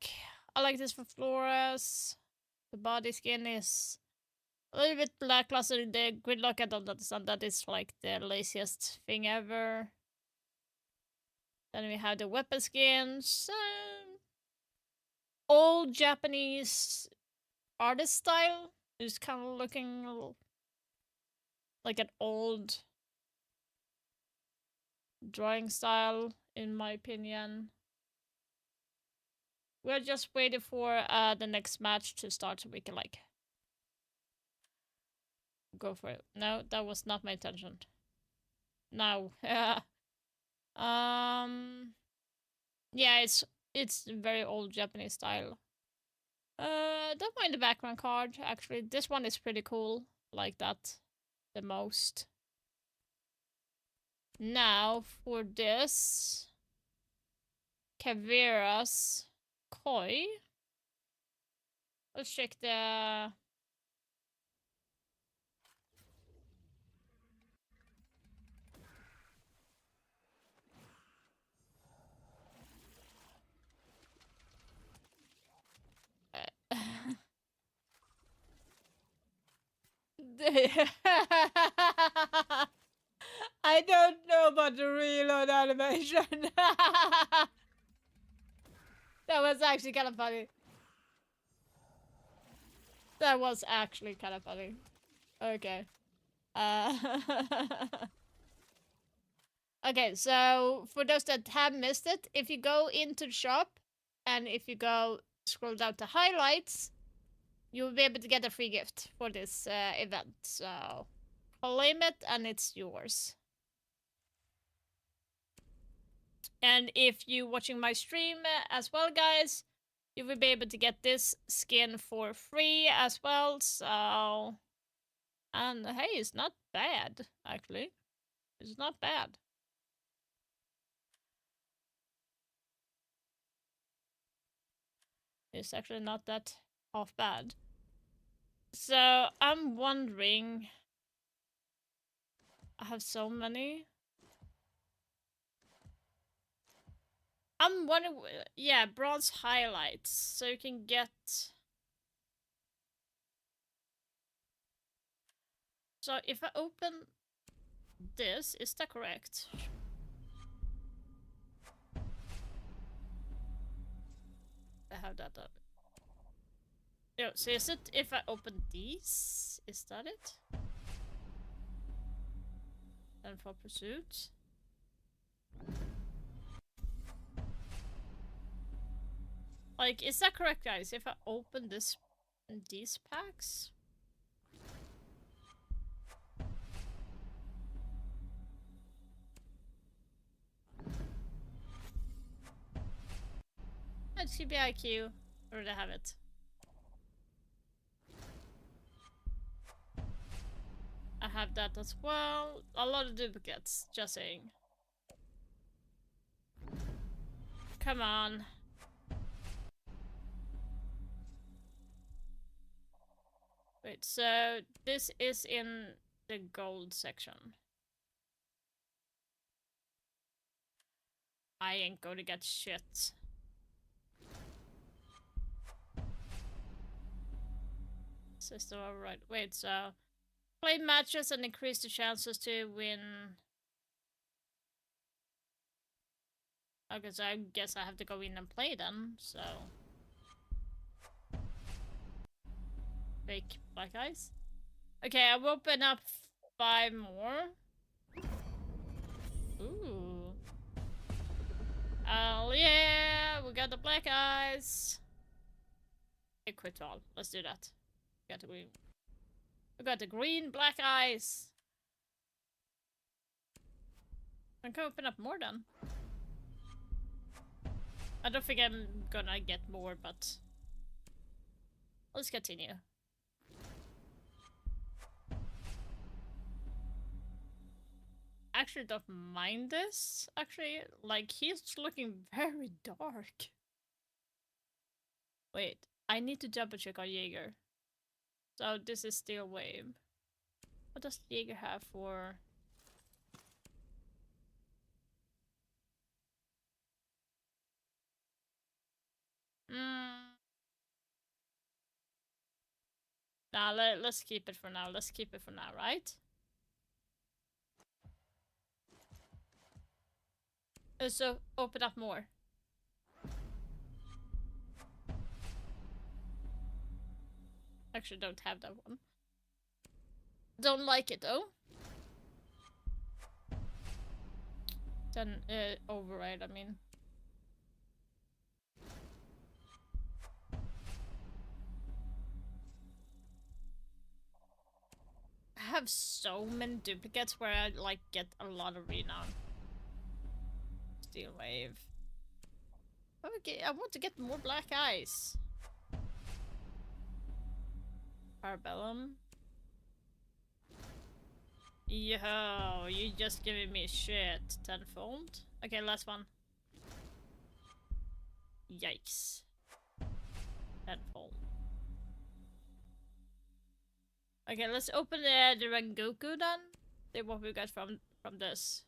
Speaker 1: I like this for Flores. The body skin is a little bit lackluster. The Gridlock, I don't understand. That is like the laziest thing ever. Then we have the weapon skins. Old Japanese artist style. It's kind of looking like an old drawing style, in my opinion. We're just waiting for the next match to start so we can like go for it. No, that was not my intention. No. Yeah, it's very old Japanese style. Don't mind the background card, actually. This one is pretty cool. Like that the most. Now for this Caveira's Koi. Let's check the I don't know about the reload animation. That was actually kind of funny. That was actually kind of funny. Okay. Okay, so for those that have missed it, if you go into the shop and if you go scroll down to highlights, you'll be able to get a free gift for this event. So claim it and it's yours. And if you're watching my stream as well, guys, you will be able to get this skin for free as well. So, and hey, it's not bad, actually. It's not bad. It's actually not that half bad. So I'm wondering. I have so many. I'm wondering, yeah, bronze highlights, so you can get. So if I open this, is that correct? I have that up. Yo, so is it if I open these? Is that it? And for pursuit? Like, is that correct, guys? If I open these packs? Let's see IQ. Or do I have it? I have that as well. A lot of duplicates, just saying. Come on. Wait, so this is in the gold section. I ain't gonna get shit. System override. Wait, so play matches and increase the chances to win. Okay, so I guess I have to go in and play then, so. Fake black eyes. Okay, I've opened up 5 more. Ooh. Oh yeah, we got the black eyes. Okay, quit all. Let's do that. Got the green. We got the green black eyes. I can open up more then. I don't think I'm gonna get more, but let's continue. Actually don't mind this. Actually, like, he's looking very dark. Wait, I need to double check on Jaeger. So this is steel wave. What does Jaeger have for? Nah, let's keep it for now. Let's keep it for now, right? So open up more. Actually, don't have that one. Don't like it though. Then override. I mean. I have so many duplicates where I like get a lot of renown. Steel wave. Okay, I want to get more black eyes. Parabellum. Yo, you just giving me shit tenfold. Okay, last one. Yikes. Tenfold. Okay, let's open the Rengoku then. See what we got from this.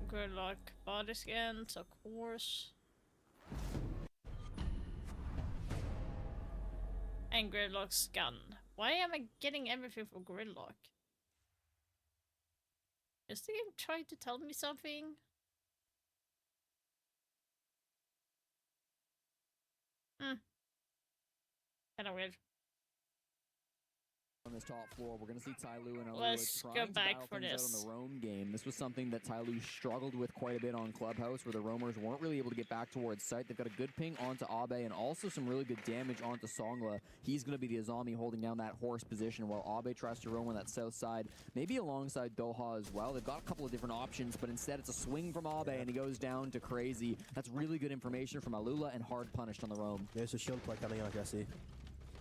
Speaker 1: Gridlock body skins, of course. And Gridlock's gun. Why am I getting everything for Gridlock? Is the game trying to tell me something? Kinda weird.
Speaker 5: On this top floor, we're going to see Ty Lu and Alua
Speaker 1: Let's
Speaker 5: trying
Speaker 1: go
Speaker 5: to
Speaker 1: back
Speaker 5: battle
Speaker 1: for
Speaker 5: things
Speaker 1: this.
Speaker 5: out on the roam game. This was something that Ty Lu struggled with quite a bit on Clubhouse, where the roamers weren't really able to get back towards site. They've got a good ping onto Abe and also some really good damage onto Songla. He's going to be the Azami holding down that horse position while Abe tries to roam on that south side, maybe alongside Doha as well. They've got a couple of different options, but instead it's a swing from Abe and he goes down to Crazy. That's really good information from Alula and hard punished on the roam.
Speaker 6: There's a shield play coming out, Jesse.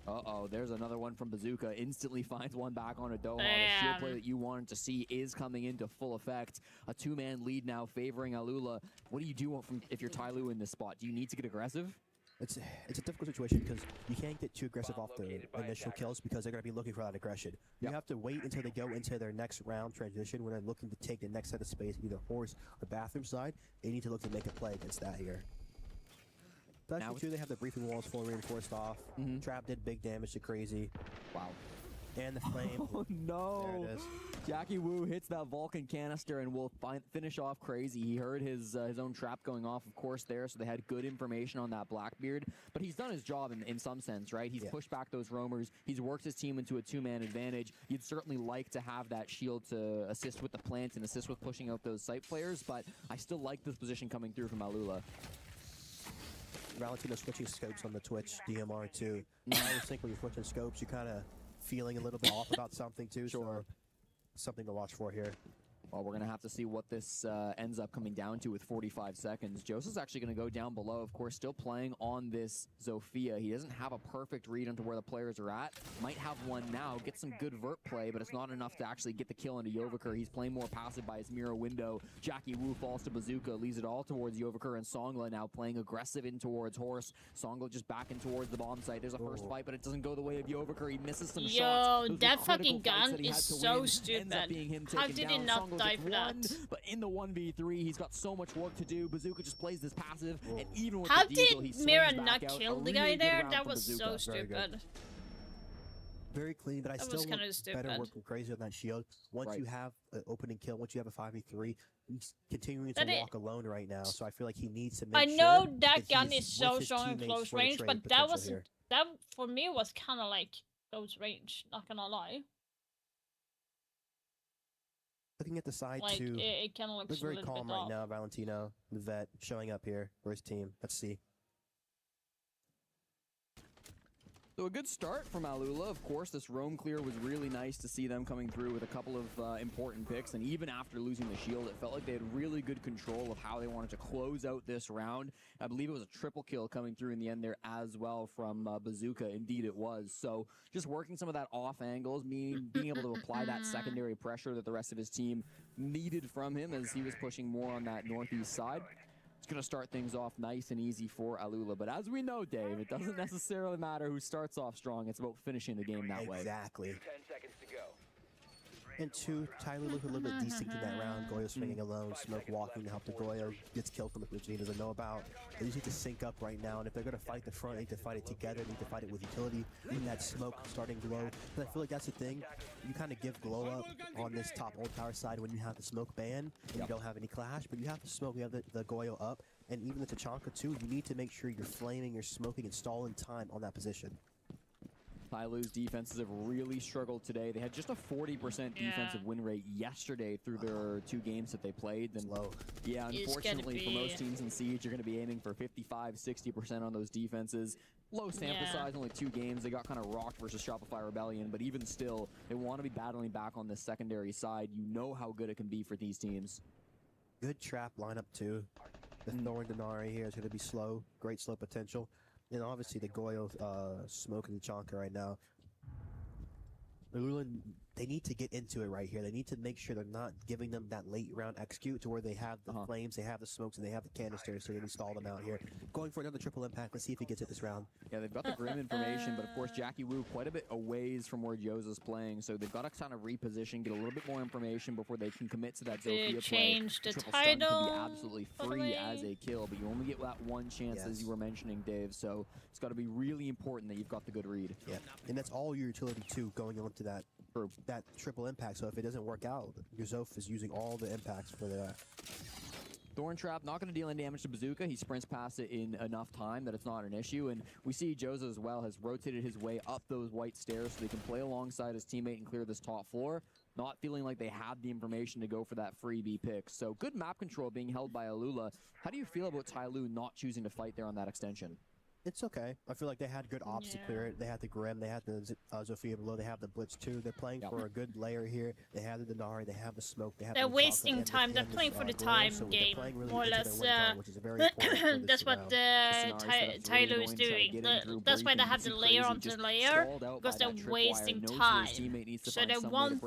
Speaker 5: Uh-oh, there's another one from Bazooka. Instantly finds one back on a Doha. The shield play that you wanted to see is coming into full effect. A two-man lead now favoring Alula. What do you do if you're Tyloo in this spot? Do you need to get aggressive?
Speaker 6: It's a difficult situation because you can't get too aggressive off the initial kills because they're going to be looking for that aggression. You have to wait until they go into their next round transition when they're looking to take the next set of space, either horse or bathroom side. They need to look to make a play against that here. Especially too, they have the briefing walls fully reinforced off. Trap did big damage to Crazy.
Speaker 5: Wow.
Speaker 6: And the flame.
Speaker 5: Oh no!
Speaker 6: There it is.
Speaker 5: Jackie Wu hits that Vulcan canister and will finish off Crazy. He heard his own trap going off, of course, there, so they had good information on that Blackbeard. But he's done his job in some sense, right? He's pushed back those roamers. He's worked his team into a two-man advantage. You'd certainly like to have that shield to assist with the plant and assist with pushing out those site players, but I still like this position coming through from Alula.
Speaker 6: Valentino switching scopes on the Twitch DMR too. I always think when you're switching scopes, you kind of feeling a little bit off about something too.
Speaker 5: Sure.
Speaker 6: So something to watch for here.
Speaker 5: Well, we're going to have to see what this ends up coming down to with 45 seconds. Joseph's actually going to go down below, of course, still playing on this Zofia. He doesn't have a perfect read onto where the players are at. Might have one now, get some good vert play, but it's not enough to actually get the kill into Yovaker. He's playing more passive by his mirror window. Jackie Wu falls to Bazooka, leaves it all towards Yovaker, and Songla now playing aggressive in towards Horse. Songla just backing towards the bomb site. There's a first fight, but it doesn't go the way of Yovaker. He misses some shots.
Speaker 1: Yo, that fucking gun is so stupid. How did he not die for that?
Speaker 5: But in the 1v3, he's got so much work to do. Bazooka just plays this passive, and even with
Speaker 1: How
Speaker 5: the Deagle, he
Speaker 1: did
Speaker 5: swings
Speaker 1: Mira
Speaker 5: back
Speaker 1: not
Speaker 5: out.
Speaker 1: kill
Speaker 5: A
Speaker 1: the guy
Speaker 5: really good
Speaker 1: there?
Speaker 5: round
Speaker 1: That
Speaker 5: from
Speaker 1: was so
Speaker 5: Bazooka.
Speaker 1: stupid.
Speaker 6: Very clean, but I
Speaker 1: That
Speaker 6: still
Speaker 1: was
Speaker 6: want
Speaker 1: kinda stupid.
Speaker 6: better work from Crazy on that shield. Once you have an opening kill, once you have a 5v3, he's continuing to walk alone right now. So I feel like he needs to make
Speaker 1: I
Speaker 6: sure
Speaker 1: know that gun
Speaker 6: he's
Speaker 1: is so
Speaker 6: with his
Speaker 1: strong in
Speaker 6: teammates
Speaker 1: close
Speaker 6: for the
Speaker 1: range,
Speaker 6: trade
Speaker 1: but that
Speaker 6: potential
Speaker 1: was
Speaker 6: here.
Speaker 1: that for me was kind of like close range. Not gonna lie.
Speaker 6: Looking at the side
Speaker 1: Like
Speaker 6: too,
Speaker 1: it kind of looks
Speaker 6: looks
Speaker 1: a
Speaker 6: very
Speaker 1: little
Speaker 6: calm
Speaker 1: bit
Speaker 6: right
Speaker 1: off.
Speaker 6: now. Valentino, the vet, showing up here for his team. Let's see.
Speaker 5: So a good start from Alula. Of course, this roam clear was really nice to see them coming through with a couple of important picks. And even after losing the shield, it felt like they had really good control of how they wanted to close out this round. I believe it was a triple kill coming through in the end there as well from Bazooka. Indeed, it was. So just working some of that off angles, being able to apply that secondary pressure that the rest of his team needed from him as he was pushing more on that northeast side. It's going to start things off nice and easy for Alula. But as we know, Dave, it doesn't necessarily matter who starts off strong. It's about finishing the game that way.
Speaker 6: Exactly.
Speaker 8: 10 seconds to go.
Speaker 6: And two, Tyler looked a little bit decent in that round. Goyo swinging alone, Smoke walking to help the Goyo. Gets killed from the which he doesn't know about. They just need to sync up right now. And if they're going to fight the front, they need to fight it together. They need to fight it with utility. Even that Smoke starting Glow. And I feel like that's the thing. You kind of give Glow up on this top old tower side when you have the Smoke ban and you don't have any clash. But you have the Smoke, you have the Goyo up. And even the Tachanka too. You need to make sure you're flaming, you're smoking, and stalling time on that position.
Speaker 5: Tyloo's defenses have really struggled today. They had just a 40% defensive win rate yesterday through their 2 games that they played. Then
Speaker 6: low.
Speaker 5: Yeah,
Speaker 1: It's
Speaker 5: unfortunately for
Speaker 1: gonna
Speaker 5: most teams in Siege, you're going to be aiming for 55-60% on those defenses. Low sample size, only 2 games. They got kind of rocked versus Shopify Rebellion, but even still, they want to be battling back on the secondary side. You know how good it can be for these teams.
Speaker 6: Good trap lineup too. The Thorn Denari here is going to be slow. Great slow potential. And obviously the Goyo smoking the Chonka right now. Ulan, they need to get into it right here. They need to make sure they're not giving them that late round execute to where they have the flames, they have the smokes, and they have the canisters, so they install them out here. Going for another triple impact. Let's see if he gets it this round.
Speaker 5: Yeah, they've got the Grim information, but of course Jackie Wu quite a bit a ways from where Jose's playing, so they've got to kind of reposition, get a little bit more information before they can commit to that Zofia play.
Speaker 1: Change the
Speaker 5: Triple stun can
Speaker 1: title,
Speaker 5: be absolutely free as a kill, but you only get that one chance, as you were mentioning, Dave, so it's got to be really important that you've got the good read.
Speaker 6: Yeah, and that's all your utility too, going on to that triple impact. So if it doesn't work out, your Zof is using all the impacts for that.
Speaker 5: Thorn Trap not going to deal any damage to Bazooka. He sprints past it in enough time that it's not an issue. And we see Joza as well has rotated his way up those white stairs so they can play alongside his teammate and clear this top floor. Not feeling like they have the information to go for that freebie pick. So good map control being held by Alula. How do you feel about Tyloo not choosing to fight there on that extension?
Speaker 6: It's okay. I feel like they had good ops to clear it. They had the Grim, they had the Zofia below, they have the Blitz too. They're playing for a good layer here. They have the Denari, they have the smoke, they have
Speaker 1: They're
Speaker 6: the
Speaker 1: wasting
Speaker 6: and
Speaker 1: time. They're
Speaker 6: and
Speaker 1: playing for the
Speaker 6: Royal,
Speaker 1: time
Speaker 6: so they're
Speaker 1: game,
Speaker 6: playing really
Speaker 1: more or
Speaker 6: into their
Speaker 1: less.
Speaker 6: win con, which is very important for this
Speaker 1: That's what
Speaker 6: round.
Speaker 1: Tyler is doing. That's why they have the layer onto layer, because they're wasting time. So they want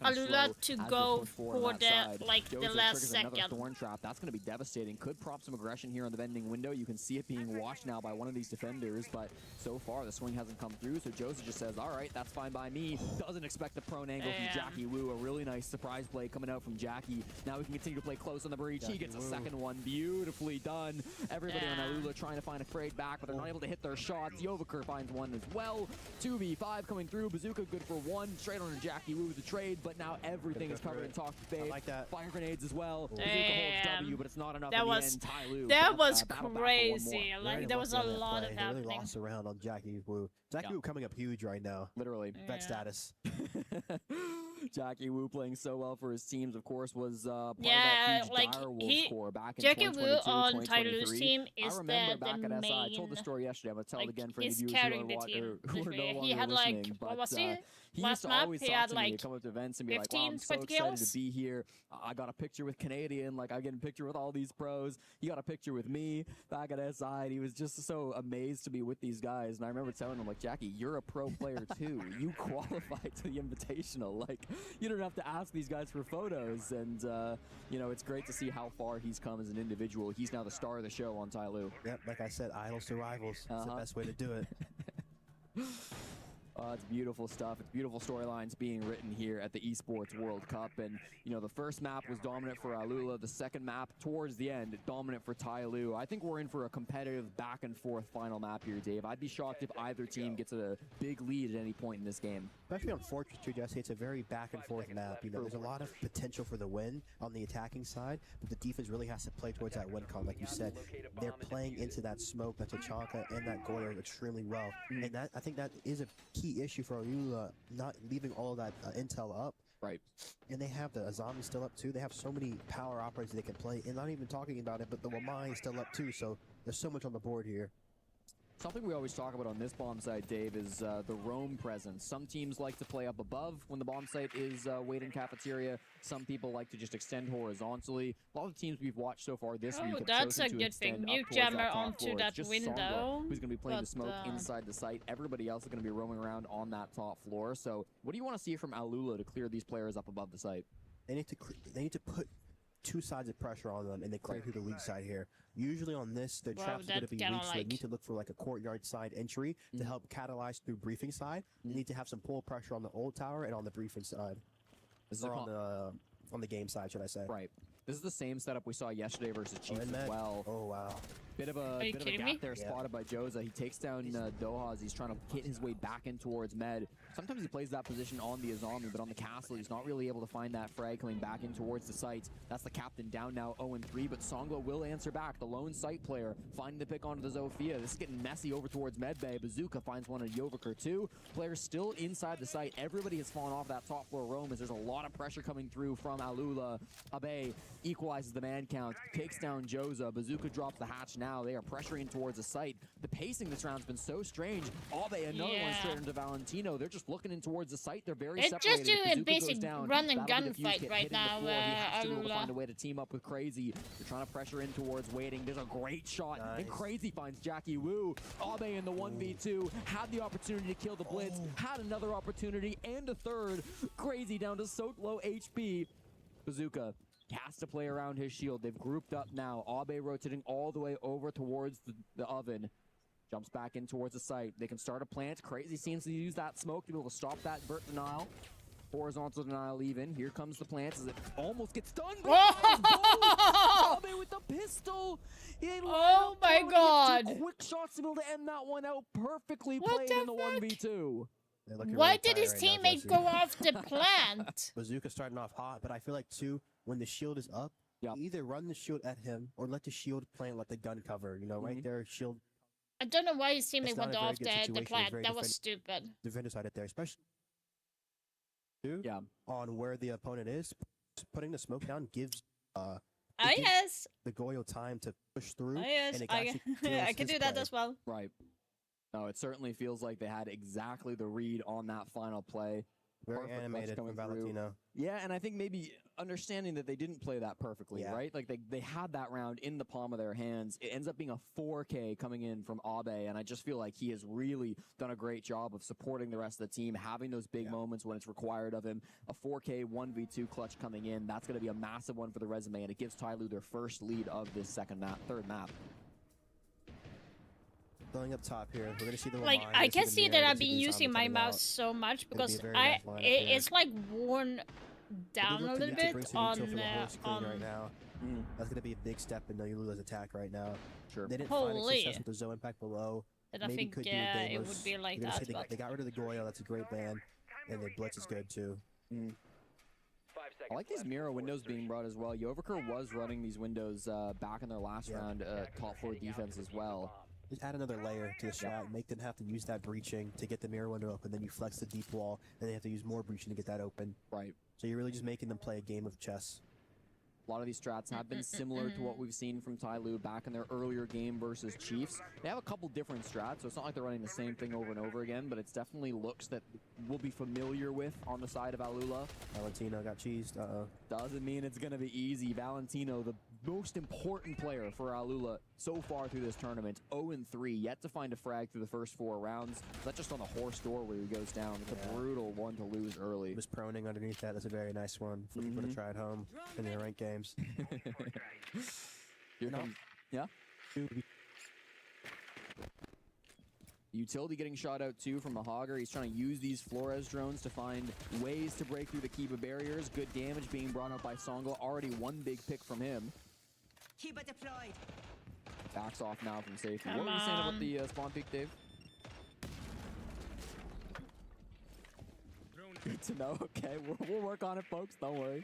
Speaker 1: Alula to go for the the last second.
Speaker 5: Thorn trap. That's going to be devastating. Could prop some aggression here on the vending window. You can see it being watched now by one of these defenders, but so far the swing hasn't come through. So Joseph just says, "All right, that's fine by me." Doesn't expect the prone angle from Jackie Wu. A really nice surprise play coming out from Jackie. Now we can continue to play close on the breach. He gets a second one. Beautifully done. Everybody on Alula trying to find a frayed back, but they're not able to hit their shots. Yovaker finds one as well. 2v5 coming through. Bazooka good for one. Straight on to Jackie Wu with the trade, but now everything is covered in Talk to Fade.
Speaker 6: I like that.
Speaker 5: Fire grenades as well. Bazooka holds W, but it's not enough
Speaker 1: That
Speaker 5: in
Speaker 1: was
Speaker 5: the end. Tyloo
Speaker 1: that was
Speaker 5: battle back for one
Speaker 1: crazy.
Speaker 5: more.
Speaker 1: Like there was a lot of
Speaker 6: They
Speaker 1: happening.
Speaker 6: really lost around on Jackie Wu. Jackie Wu coming up huge right now.
Speaker 5: Literally.
Speaker 6: Vet status.
Speaker 5: Jackie Wu playing so well for his teams, of course, was part of
Speaker 1: Yeah,
Speaker 5: that huge
Speaker 1: like,
Speaker 5: Direwolves core back in
Speaker 1: Jackie Wu
Speaker 5: 2022,
Speaker 1: on
Speaker 5: 2023.
Speaker 1: Tyloo's team
Speaker 5: I
Speaker 1: is
Speaker 5: remember back
Speaker 1: the
Speaker 5: at SI, I told
Speaker 1: main.
Speaker 5: the story yesterday, I'm going to tell it again for any
Speaker 1: He's
Speaker 5: viewers
Speaker 1: carrying the
Speaker 5: who are,
Speaker 1: team.
Speaker 5: who are no longer
Speaker 1: He had
Speaker 5: listening.
Speaker 1: like,
Speaker 5: but,
Speaker 1: what was he?
Speaker 5: he used
Speaker 1: Last
Speaker 5: to
Speaker 1: map,
Speaker 5: always
Speaker 1: he
Speaker 5: talk
Speaker 1: had
Speaker 5: to me
Speaker 1: like
Speaker 5: to come up to events and be like, wow,
Speaker 1: 15,
Speaker 5: I'm so
Speaker 1: 20
Speaker 5: excited
Speaker 1: kills.
Speaker 5: to be here. I got a picture with Canadian, like I get a picture with all these pros. He got a picture with me back at SI, and he was just so amazed to be with these guys. And I remember telling him, like, Jackie, you're a pro player too. You qualified to the Invitational. Like, you don't have to ask these guys for photos. And, you know, it's great to see how far he's come as an individual. He's now the star of the show on Tyloo.
Speaker 6: Yep, like I said, idols to rivals. That's the best way to do it.
Speaker 5: It's beautiful stuff. It's beautiful storylines being written here at the Esports World Cup. And, you know, the first map was dominant for Alula. The second map, towards the end, dominant for Tyloo. I think we're in for a competitive back-and-forth final map here, Dave. I'd be shocked if either team gets a big lead at any point in this game.
Speaker 6: Especially on Fortress 2, Jesse, it's a very back-and-forth map. You know, there's a lot of potential for the win on the attacking side, but the defense really has to play towards that win con. Like you said, they're playing into that smoke, that Tachanka, and that Goyer extremely well. And that I think that is a key issue for Alula, not leaving all of that intel up.
Speaker 5: Right.
Speaker 6: And they have the Azami still up too. They have so many power operators they can play, and not even talking about it, but the Wamai is still up too, so there's so much on the board here.
Speaker 5: Something we always talk about on this bomb site, Dave, is the roam presence. Some teams like to play up above when the bomb site is waiting cafeteria. Some people like to just extend horizontally. A lot of the teams we've watched so far this week have
Speaker 1: that's
Speaker 5: chosen
Speaker 1: a
Speaker 5: to
Speaker 1: good thing.
Speaker 5: extend up
Speaker 1: Mute
Speaker 5: towards that
Speaker 1: jammer
Speaker 5: top
Speaker 1: onto
Speaker 5: floor. It's
Speaker 1: that
Speaker 5: just
Speaker 1: window,
Speaker 5: Sombra who's going to be playing the
Speaker 1: but,
Speaker 5: smoke inside the site. Everybody else is going to be roaming around on that top floor. So what do you want to see from Alula to clear these players up above the site?
Speaker 6: They need to put two sides of pressure on them, and they clear through the lead side here. Usually on this, their traps are going to be weak, so they need to look for like a courtyard side entry to help catalyze through briefing side. They need to have some pull pressure on the old tower and on the briefing side.
Speaker 5: This is
Speaker 6: or on the game side, should I say.
Speaker 5: Right. This is the same setup we saw yesterday versus Chiefs as well.
Speaker 6: Oh, wow.
Speaker 5: Bit of a
Speaker 1: kidding
Speaker 5: gap
Speaker 1: me?
Speaker 5: there spotted by Joza. He takes down Doha as he's trying to hit his way back in towards Med. Sometimes he plays that position on the Azami, but on the castle, he's not really able to find that frag coming back in towards the site. That's the captain down now 0-3, but Songlo will answer back. The lone site player finding the pick onto the Zofia. This is getting messy over towards Medbay. Bazooka finds one at Yovaker too. Players still inside the site. Everybody has fallen off that top floor roam as there's a lot of pressure coming through from Alula. Abe equalizes the man count, takes down Joza. Bazooka drops the hatch now. They are pressuring towards the site. The pacing this round's been so strange. Abe, another one straight into Valentino. They're just looking in towards the site. They're very
Speaker 1: It's
Speaker 5: separated.
Speaker 1: just doing a
Speaker 5: Bazooka
Speaker 1: basic
Speaker 5: goes down.
Speaker 1: run and
Speaker 5: That'll
Speaker 1: gun
Speaker 5: be the fuse
Speaker 1: fight
Speaker 5: hit
Speaker 1: right
Speaker 5: hitting the
Speaker 1: now,
Speaker 5: floor. He has to be able to
Speaker 1: Alula.
Speaker 5: find a way to team up with Crazy. They're trying to pressure in towards waiting. There's a great shot.
Speaker 6: Nice.
Speaker 5: And Crazy finds Jackie Wu. Abe in the 1v2 had the opportunity to kill the Blitz. Had another opportunity and a third. Crazy down to so low HP. Bazooka has to play around his shield. They've grouped up now. Abe rotating all the way over towards the oven. Jumps back in towards the site. They can start a plant. Crazy seems to use that smoke to be able to stop that Burt denial. Horizontal denial even. Here comes the plant as it almost gets done. Abe with the pistol.
Speaker 1: Oh my god.
Speaker 5: Quick shots to be able to end that one out perfectly.
Speaker 1: What
Speaker 5: Playing
Speaker 1: the
Speaker 5: in the
Speaker 1: fuck?
Speaker 5: 1v2.
Speaker 1: Why did his teammate go off the plant?
Speaker 6: Bazooka starting off hot, but I feel like too, when the shield is up,
Speaker 5: Yep.
Speaker 6: either run the shield at him or let the shield plant let the gun cover. You know, right there, shield
Speaker 1: I don't know why his teammate
Speaker 6: It's not
Speaker 1: went
Speaker 6: a very
Speaker 1: off
Speaker 6: good
Speaker 1: the
Speaker 6: situation,
Speaker 1: plant.
Speaker 6: very
Speaker 1: That was stupid.
Speaker 6: defender side up there, especially
Speaker 5: Yeah.
Speaker 6: on where the opponent is. Putting the smoke down gives
Speaker 1: Oh
Speaker 6: gives
Speaker 1: yes.
Speaker 6: the Goyo time to push through,
Speaker 1: Oh yes.
Speaker 6: and it
Speaker 1: I
Speaker 6: actually kills
Speaker 1: I can
Speaker 6: his
Speaker 1: do that
Speaker 6: play.
Speaker 1: as well.
Speaker 5: Right. No, it certainly feels like they had exactly the read on that final play.
Speaker 6: Very
Speaker 5: Perfect clutch
Speaker 6: animated
Speaker 5: coming
Speaker 6: from
Speaker 5: through.
Speaker 6: Valentino.
Speaker 5: Yeah, and I think maybe understanding that they didn't play that perfectly,
Speaker 6: Yeah.
Speaker 5: right? Like they had that round in the palm of their hands. It ends up being a 4K coming in from Abe, and I just feel like he has really done a great job of supporting the rest of the team, having those big moments when it's required of him. A 4K 1v2 clutch coming in, that's going to be a massive one for the resume, and it gives Tyloo their first lead of this third map.
Speaker 6: Going up top here, we're gonna see the
Speaker 1: Like
Speaker 6: Lamar,
Speaker 1: I
Speaker 6: we're
Speaker 1: can
Speaker 6: the
Speaker 1: see
Speaker 6: mirror,
Speaker 1: that
Speaker 6: we're
Speaker 1: I've
Speaker 6: gonna see
Speaker 1: been
Speaker 6: the
Speaker 1: using
Speaker 6: zombie
Speaker 1: my
Speaker 6: coming
Speaker 1: mouse
Speaker 6: out.
Speaker 1: so much
Speaker 6: Gonna be
Speaker 1: because
Speaker 6: a very nice lineup here.
Speaker 1: it's like worn down a
Speaker 6: look to
Speaker 1: little
Speaker 6: need to
Speaker 1: bit
Speaker 6: bring some
Speaker 1: on
Speaker 6: neutral for the horse queen right now.
Speaker 5: Mm.
Speaker 6: That's gonna be a big step in Nayula's attack right now.
Speaker 5: Sure.
Speaker 6: They didn't find
Speaker 1: Holy.
Speaker 6: success with the Zoe impact below.
Speaker 1: And I
Speaker 6: Maybe
Speaker 1: think
Speaker 6: could do
Speaker 1: it
Speaker 6: Deimos.
Speaker 1: would be like
Speaker 6: You're gonna
Speaker 1: that.
Speaker 6: say
Speaker 1: But
Speaker 6: they got rid of the Goyo. That's a great ban, and the Blitz is good too.
Speaker 5: I like these mirror windows being brought as well. Yoviker was running these windows back in their last round, top 4 defense as well.
Speaker 6: Just add another layer to the strat. Make them have to use that breaching to get the mirror window open. Then you flex the deep wall, and they have to use more breaching to get that open.
Speaker 5: Right.
Speaker 6: So you're really just making them play a game of chess.
Speaker 5: A lot of these strats have been similar to what we've seen from Tyloo back in their earlier game versus Chiefs. They have a couple different strats, so it's not like they're running the same thing over and over again, but it's definitely looks that we'll be familiar with on the side of Alula.
Speaker 6: Valentino got cheesed.
Speaker 5: Doesn't mean it's going to be easy. Valentino, the most important player for Alula so far through this tournament, 0-3, yet to find a frag through the first 4 rounds. That's just on the horse door where he goes down. It's a brutal one to lose early.
Speaker 6: He was proning underneath that. That's a very nice one for people to try at home in their ranked games.
Speaker 5: Here comes, yeah? Utility getting shot out too from the Hogger. He's trying to use these Flores drones to find ways to break through the Kiba barriers. Good damage being brought up by Songo. Already one big pick from him.
Speaker 8: Kiba deployed.
Speaker 5: Backs off now from safety.
Speaker 1: Come
Speaker 5: What were you saying about
Speaker 1: on.
Speaker 5: the spawn peak, Dave? Good to know. Okay, we'll work on it, folks. Don't worry.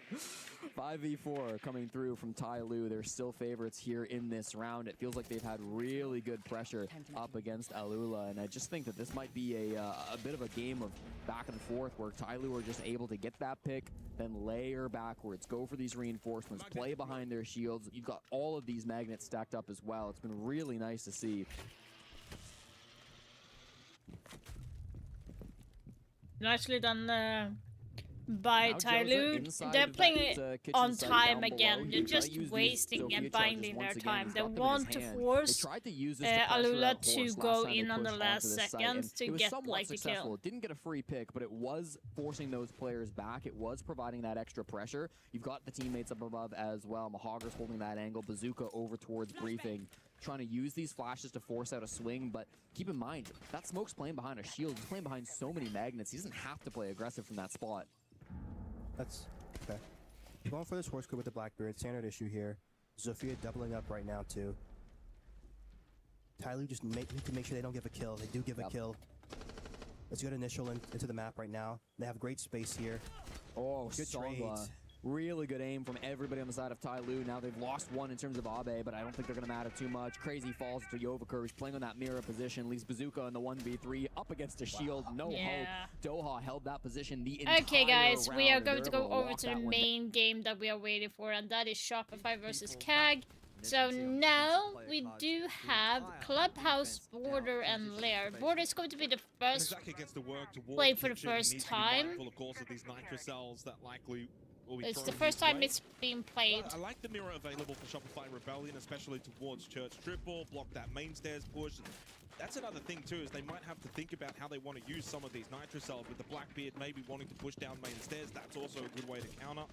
Speaker 5: 5v4 coming through from Tyloo. They're still favorites here in this round. It feels like they've had really good pressure up against Alula, and I just think that this might be a bit of a game of back and forth where Tyloo are just able to get that pick, then layer backwards, go for these reinforcements, play behind their shields. You've got all of these magnets stacked up as well. It's been really nice to see.
Speaker 1: nicely done by
Speaker 5: Now Joe's
Speaker 1: Tyloo.
Speaker 5: inside
Speaker 1: They're
Speaker 5: of
Speaker 1: playing
Speaker 5: that,
Speaker 1: it
Speaker 5: kitchen
Speaker 1: on
Speaker 5: site
Speaker 1: time
Speaker 5: down
Speaker 1: again.
Speaker 5: below.
Speaker 1: They're
Speaker 5: He's gotta
Speaker 1: just
Speaker 5: use these
Speaker 1: wasting
Speaker 5: Sophia
Speaker 1: and
Speaker 5: charges
Speaker 1: binding
Speaker 5: once
Speaker 1: their
Speaker 5: again.
Speaker 1: time.
Speaker 5: He's
Speaker 1: They
Speaker 5: got them in
Speaker 1: want
Speaker 5: his
Speaker 1: to
Speaker 5: hand.
Speaker 1: force
Speaker 5: They tried to use this to pressure
Speaker 1: Alula
Speaker 5: out
Speaker 1: to
Speaker 5: Horse
Speaker 1: go
Speaker 5: last time they
Speaker 1: in on the
Speaker 5: pushed
Speaker 1: last
Speaker 5: onto this site,
Speaker 1: second
Speaker 5: and
Speaker 1: to
Speaker 5: it was
Speaker 1: get
Speaker 5: somewhat
Speaker 1: like the
Speaker 5: successful.
Speaker 1: kill.
Speaker 5: It didn't get a free pick, but it was forcing those players back. It was providing that extra pressure. You've got the teammates up above as well. Mahogger's holding that angle. Bazooka over towards Briefing, trying to use these flashes to force out a swing, but keep in mind, that Smoke's playing behind a shield. He's playing behind so many magnets. He doesn't have to play aggressive from that spot.
Speaker 6: That's okay. Going for this horse queen with the Blackbeard. Standard issue here. Zofia doubling up right now too. Tyloo just need to make sure they don't give a kill. They do give a kill. Let's go to initial into the map right now. They have great space here.
Speaker 5: Oh,
Speaker 6: Good
Speaker 5: Songa.
Speaker 6: trades.
Speaker 5: Really good aim from everybody on the side of Tyloo. Now they've lost one in terms of Abe, but I don't think they're going to matter too much. Crazy falls to Yoviker, who's playing on that mirror position. Leaves Bazooka in the 1v3 up against a shield. No hope. Doha held that position the entire
Speaker 1: Okay, guys, we are
Speaker 5: round, and
Speaker 1: going
Speaker 5: they're
Speaker 1: to go
Speaker 5: able
Speaker 1: over
Speaker 5: lock
Speaker 1: to the
Speaker 5: that one
Speaker 1: main game that we are waiting for, and that is Shopify versus CAG. So now we do have Clubhouse, Border, and Lair. Border is going to be the first
Speaker 9: Exactly gets to work towards
Speaker 1: play for the
Speaker 9: kitchen. He
Speaker 1: first
Speaker 9: needs to be
Speaker 1: time.
Speaker 9: mindful, of course, of these nitro cells that likely will be
Speaker 1: It's the
Speaker 9: thrown
Speaker 1: first
Speaker 9: his
Speaker 1: time
Speaker 9: way.
Speaker 1: it's being played.
Speaker 9: I like the mirror available for Shopify Rebellion, especially towards Church Triple, block that main stairs push. That's another thing too, is they might have to think about how they want to use some of these nitro cells with the Blackbeard maybe wanting to push down main stairs. That's also a good way to counter.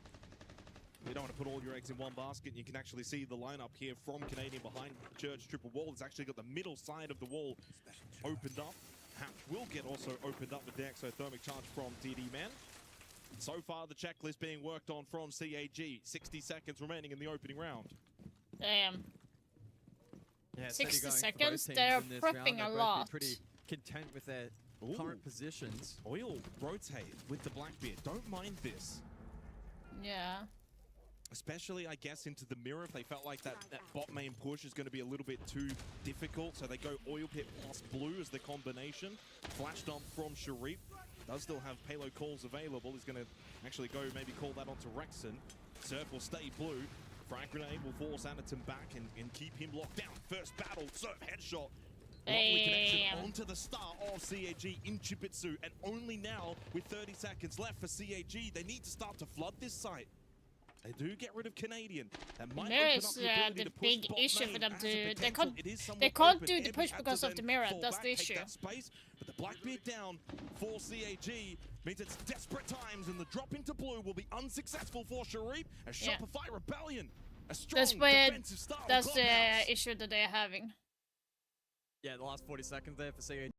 Speaker 9: You don't want to put all your eggs in one basket. You can actually see the lineup here from Canadian behind Church Triple Wall. It's actually got the middle side of the wall opened up. Hatch will get also opened up with the exothermic charge from DD Man. So far, the checklist being worked on from CAG. 60 seconds remaining in the opening round.
Speaker 1: Damn.
Speaker 2: Yeah,
Speaker 1: 60
Speaker 2: going for both
Speaker 1: seconds,
Speaker 2: teams
Speaker 1: they're
Speaker 2: in this
Speaker 1: prepping
Speaker 2: round.
Speaker 1: a
Speaker 2: They'll both be
Speaker 1: lot.
Speaker 2: pretty content with their
Speaker 9: Ooh.
Speaker 2: current positions.
Speaker 9: Oil rotate with the Blackbeard. Don't mind this.
Speaker 1: Yeah.
Speaker 9: Especially, I guess, into the mirror if they felt like that bot main push is going to be a little bit too difficult. So they go Oil Pit plus Blue as the combination. Flash dump from Sharif. Does still have payload calls available. He's going to actually go maybe call that onto Rexon. Surf will stay blue. Frag grenade will force Anaton back and keep him locked down. First battle, serve headshot. Lovely connection onto the star of CAG in Chibitsu, and only now with 30 seconds left for CAG, they need to start to flood this site. They do get rid of Canadian. That might
Speaker 1: Mirror
Speaker 9: open
Speaker 1: is
Speaker 9: up the ability
Speaker 1: the
Speaker 9: to push
Speaker 1: big
Speaker 9: bot
Speaker 1: issue
Speaker 9: main
Speaker 1: for them
Speaker 9: as
Speaker 1: to.
Speaker 9: a
Speaker 1: They
Speaker 9: potential.
Speaker 1: can't.
Speaker 9: It is
Speaker 1: They
Speaker 9: somewhat
Speaker 1: can't
Speaker 9: open.
Speaker 1: do the
Speaker 9: Emmy
Speaker 1: push
Speaker 9: had to
Speaker 1: because of
Speaker 9: then
Speaker 1: the mirror.
Speaker 9: fall
Speaker 1: That's
Speaker 9: back,
Speaker 1: the
Speaker 9: take
Speaker 1: issue.
Speaker 9: that space, but the Blackbeard down for CAG means it's desperate times, and the drop into blue will be unsuccessful for Sharif as Shopify Rebellion. A strong defensive style.
Speaker 1: That's the issue that they're having.
Speaker 5: Yeah, the last 40 seconds there for CAG.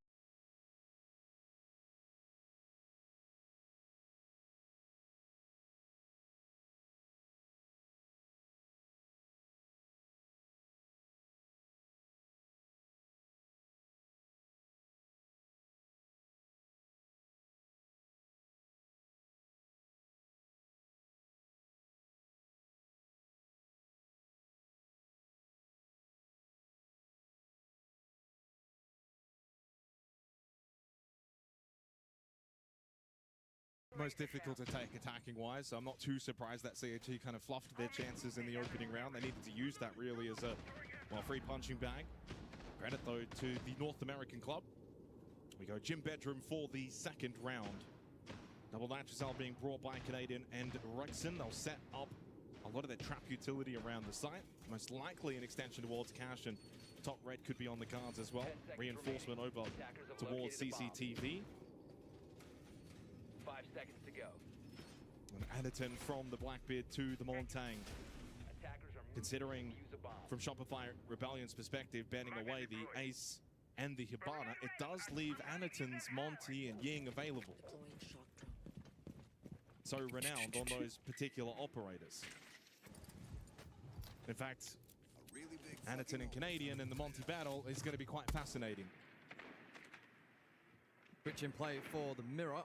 Speaker 9: Most difficult to take attacking wise, so I'm not too surprised that CAG kind of fluffed their chances in the opening round. They needed to use that really as a free punching bag. Credit though to the North American club. We go gym bedroom for the second round. Double Nitrocell being brought by Canadian and Rexon. They'll set up a lot of their trap utility around the site. Most likely an extension towards Cash, and top red could be on the cards as well. Reinforcement over towards CCTV.
Speaker 10: 5 seconds to go.
Speaker 9: And Anaton from the Blackbeard to the Montang. Considering from Shopify Rebellion's perspective, banning away the Ace and the Hibana, it does leave Anaton's Monty and Ying available. So renowned on those particular operators. In fact, Anaton and Canadian in the Monty battle is going to be quite fascinating.
Speaker 5: Switch in play for the mirror.